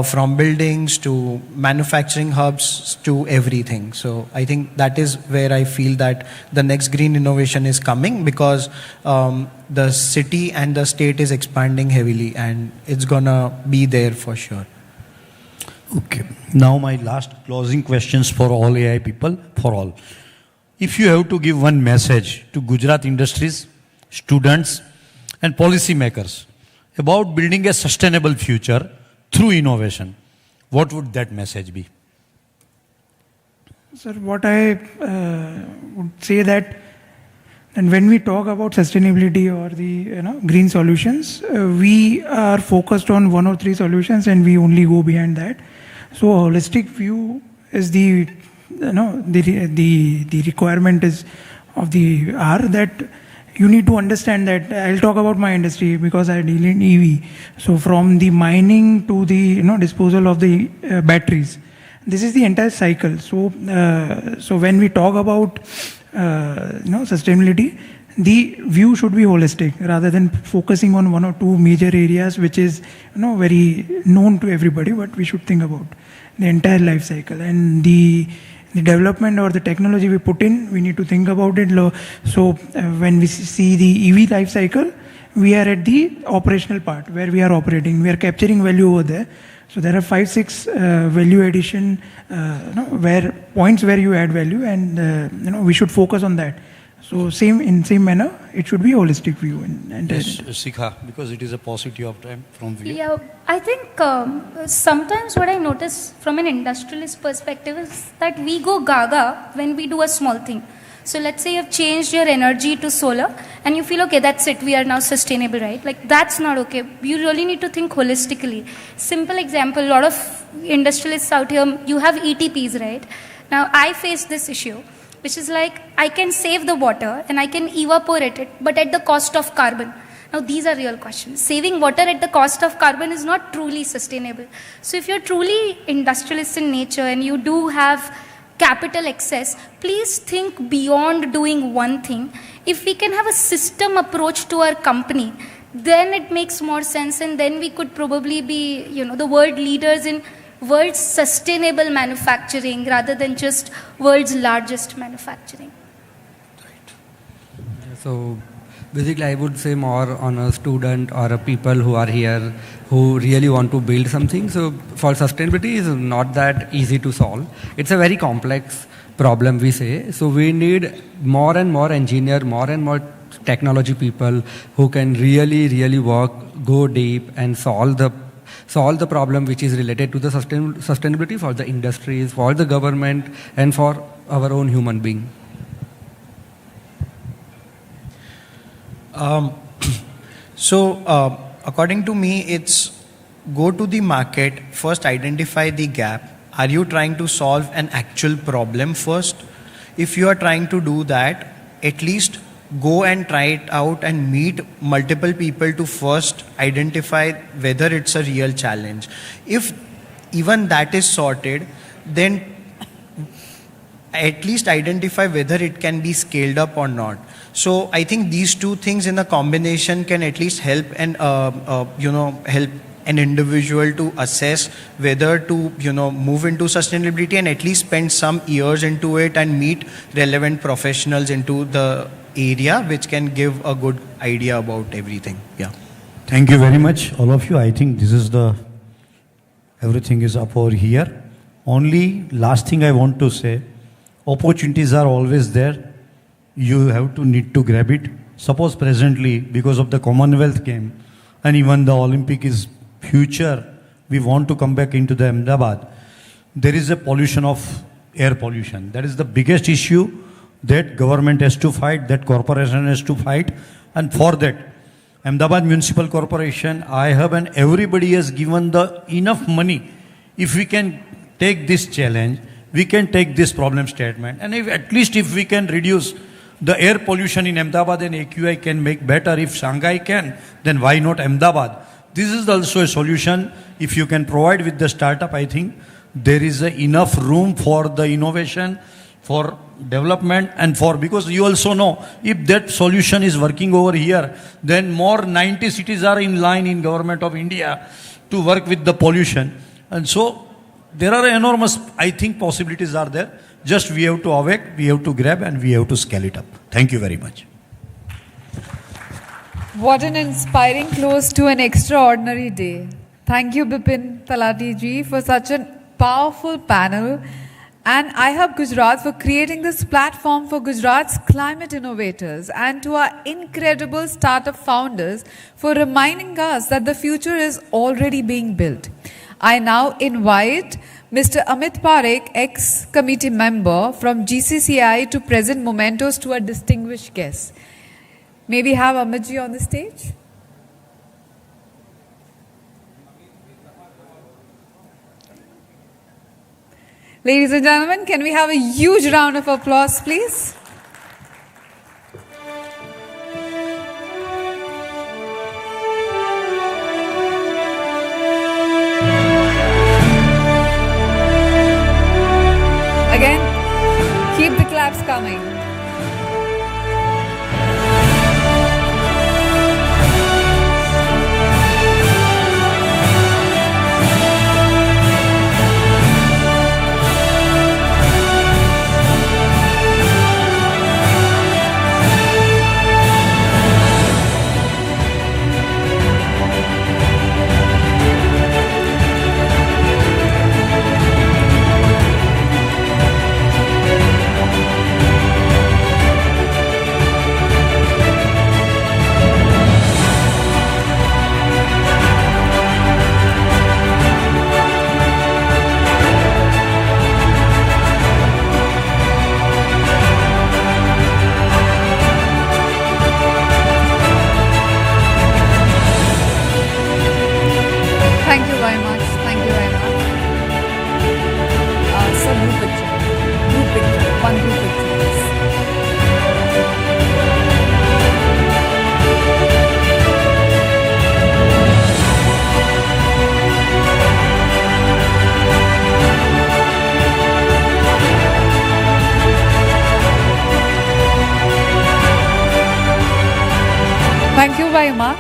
from buildings to manufacturing hubs to everything. So I think that is where I feel that the next green innovation is coming, because the city and the state is expanding heavily, and it's gonna be there for sure. Okay. Now my last closing questions for all AI people, for all. If you have to give one message to Gujarat industries, students and policymakers about building a sustainable future through innovation, what would that message be? Sir, what I would say that, and when we talk about sustainability or the green solutions, we are focused on one or three solutions and we only go behind that. So a holistic view is the requirement is of the hour, that you need to understand that. I'll talk about my industry because I deal in EV. So from the mining to the disposal of the batteries, this is the entire cycle. So so when we talk about sustainability, the view should be holistic rather than focusing on one or two major areas, which is very known to everybody. But we should think about the entire life cycle, and the development or the technology we put in, we need to think about it. So when we see the EV life cycle, we are at the operational part where we are operating, we are capturing value over there. So there are 5-6 value addition where points where you add value, and we should focus on that. So same manner, it should be a holistic view. Yes, Sikha, because it is a paucity of time from view. Yeah, I think sometimes what I notice from an industrialist perspective is that we go gaga when we do a small thing. So let's say you've changed your energy to solar and you feel, okay, that's it, we are now sustainable, right? Like, that's not okay. You really need to think holistically. Simple example, a lot of industrialists out here, you have ETPs, right? Now, I face this issue, which is like, I can save the water and I can evaporate it, but at the cost of carbon. Now, these are real questions. Saving water at the cost of carbon is not truly sustainable. So if you're truly industrialist in nature and you do have capital excess, please think beyond doing one thing. If we can have a system approach to our company, then it makes more sense, and then we could probably be, the world leaders in world's sustainable manufacturing rather than just world's largest manufacturing. So basically I would say more on a student or a people who are here who really want to build something. So for sustainability is not that easy to solve. It's a very complex problem, we say. So we need more and more engineer, more and more technology people who can really work, go deep and solve the problem which is related to the sustainability for the industries, for the government, and for our own human being. According to me, it's go to the market, first identify the gap. Are you trying to solve an actual problem first? If you are trying to do that, at least go and try it out and meet multiple people to first identify whether it's a real challenge. If even that is sorted, then at least identify whether it can be scaled up or not. So I think these two things in a combination can at least help and help an individual to assess whether to move into sustainability, and at least spend some years into it and meet relevant professionals into the area, which can give a good idea about everything. Yeah. Thank you very much, all of you. I think this is everything is up over here. Only last thing I want to say, opportunities are always there. You have to need to grab it. Suppose presently, because of the Commonwealth game and even the Olympic is future, we want to come back into the Ahmedabad. There is a pollution of air pollution. That is the biggest issue that government has to fight, that corporation has to fight. And for that, Ahmedabad Municipal Corporation, I have, and everybody has given the enough money if we can take this challenge, we can take this problem statement, and at least if we can reduce the air pollution in Ahmedabad and AQI can make better. If Shanghai can, then why not Ahmedabad? This is also a solution. If you can provide with the startup, I think there is enough room for the innovation, for development, and because you also know, if that solution is working over here, then more 90 cities are in line in government of India to work with the pollution. And so there are enormous, I think, possibilities are there. Just we have to awake, we have to grab, and we have to scale it up. Thank you very much. What an inspiring close to an extraordinary day. Thank you, Bipin Talati ji, for such a powerful panel. And I Hub Gujarat for creating this platform for Gujarat's climate innovators, and to our incredible startup founders for reminding us that the future is already being built. I now invite Mr. Amit Parekh, ex-committee member from GCCI, to present mementos to our distinguished guests. May we have Amitji on the stage? Ladies and gentlemen, can we have a huge round of applause, please? Again, keep the claps coming. Thank you very much. Thank you very much. So group picture. Group picture. One group picture, please. Thank you very much.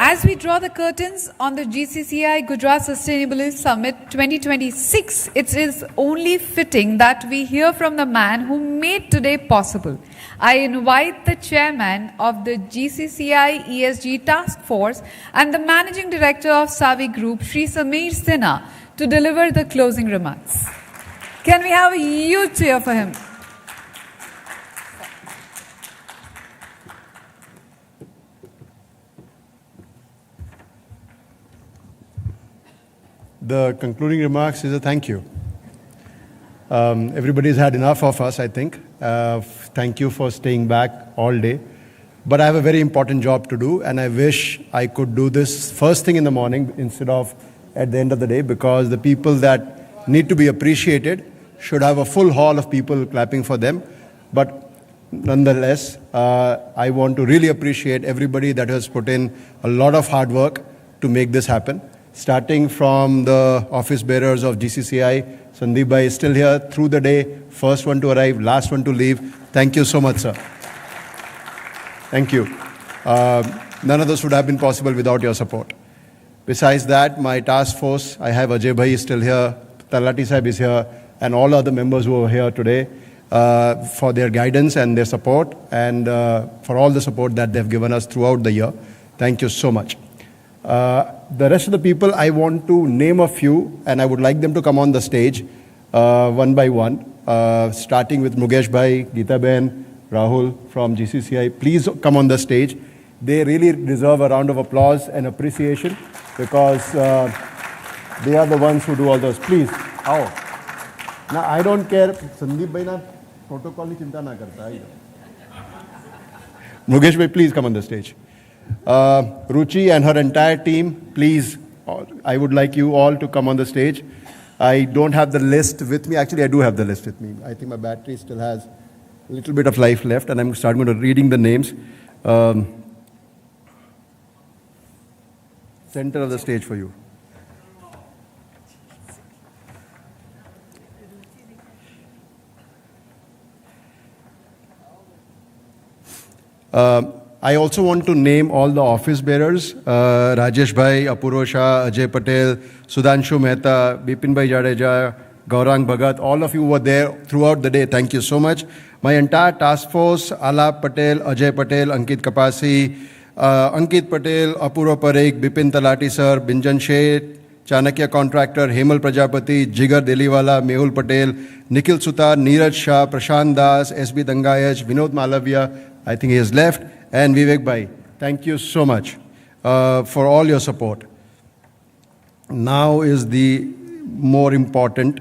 As we draw the curtains on the GCCI Gujarat Sustainability Summit 2026, it is only fitting that we hear from the man who made today possible. I invite the chairman of the GCCI ESG Task Force and the managing director of Savi Group, Shri Sameer Sinha, to deliver the closing remarks. Can we have a huge cheer for him? The concluding remarks is a thank you. Everybody's had enough of us, I think. Thank you for staying back all day. But I have a very important job to do, and I wish I could do this first thing in the morning instead of at the end of the day, because the people that need to be appreciated should have a full hall of people clapping for them. But nonetheless, I want to really appreciate everybody that has put in a lot of hard work to make this happen. Starting from the office bearers of GCCI, Sandeep Bhai is still here through the day, first one to arrive, last one to leave. Thank you so much, sir. Thank you. None of this would have been possible without your support. Besides that, my task force, I have Ajay Bhai is still here, Talati Sahib is here, and all other members who are here today for their guidance and their support, and for all the support that they've given us throughout the year. Thank you so much. The rest of the people, I want to name a few, and I would like them to come on the stage one by one, starting with Mukesh Bhai, Geeta Ben, Rahul from GCCI. Please come on the stage. They really deserve a round of applause and appreciation, because they are the ones who do all those. Please, आओ. Now, I don't care. Sandeep Bhai na protocol ni chinta na karta hai. Mukesh Bhai, please come on the stage. Ruchi and her entire team, please, I would like you all to come on the stage. I don't have the list with me. Actually, I do have the list with me. I think my battery still has a little bit of life left, and I'm starting to reading the names. Center of the stage for you. I also want to name all the office bearers, Rajesh Bhai, Apurva Shah, Ajay Patel, Sudhanshu Mehta, Bipin Bhai Jadeja, Gaurang Bhagat, all of you were there throughout the day. Thank you so much. My entire task force, Alap Patel, Ajay Patel, Ankit Kapasi, Ankit Patel, Apurva Parekh, Bipin Talati Sir, Binjan Sheth, Chanakya Contractor, Hemal Prajapati, Jigar Deliwala, Mehul Patel, Nikhil Sutar, Neeraj Shah, Prashant Das, SB Dangayaj, Vinod Malavia, I think he has left, and Vivek Bhai. Thank you so much for all your support. Now is the more important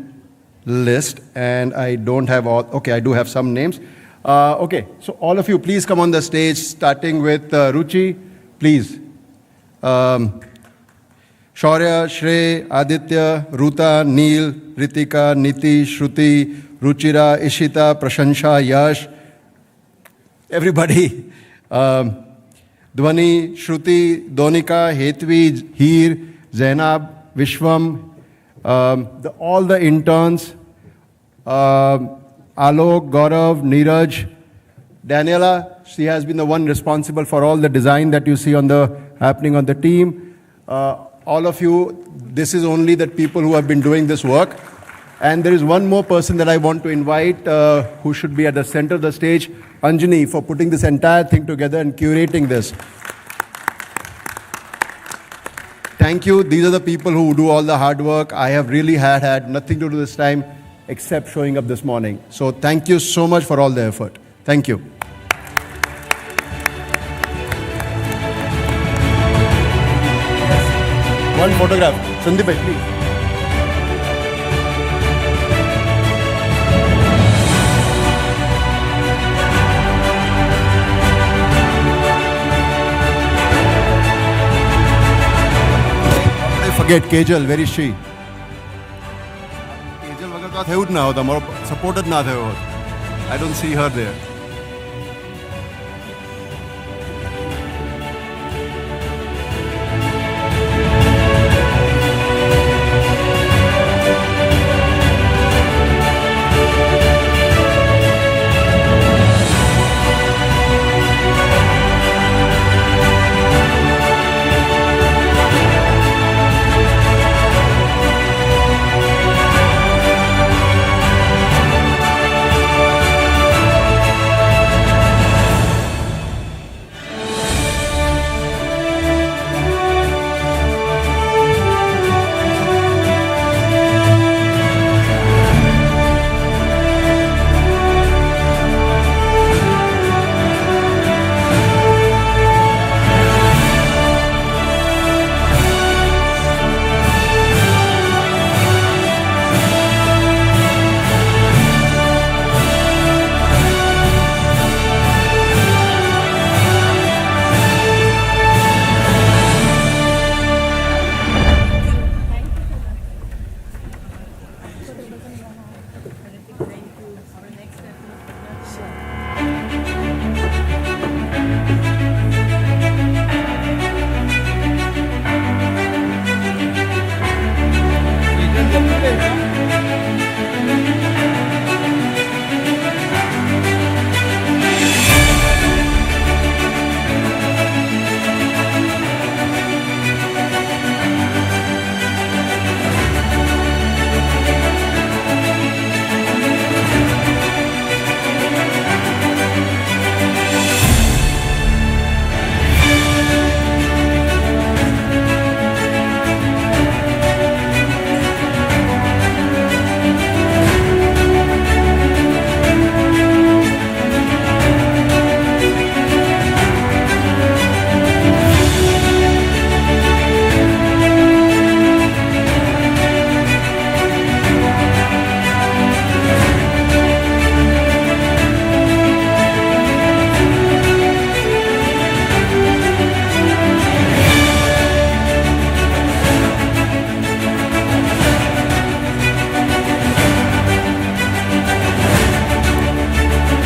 list, and I don't have all, okay, I do have some names. Okay, so all of you, please come on the stage, starting with Ruchi, please. Shaurya, Shrey, Aditya, Ruta, Neil, Ritika, Niti, Shruti, Ruchira, Ishita, Prashansha, Yash, everybody. Dhwani, Shruti, Donika, Hetvi, Heer, Zainab, Vishwam, all the interns, Alok, Gaurav, Neeraj, Daniela, she has been the one responsible for all the design that you see on the happening on the team. All of you, this is only the people who have been doing this work. And there is one more person that I want to invite who should be at the center of the stage, Anjani, for putting this entire thing together and curating this. Thank you. These are the people who do all the hard work. I have really had nothing to do this time except showing up this morning. So thank you so much for all the effort. Thank you. One photograph. Sandeep bhai, please. Forget Kejal, where is she? Kejal વગર તો થયું જ ના હોત, અમારો support જ ના થયો હોત. I don't see her there.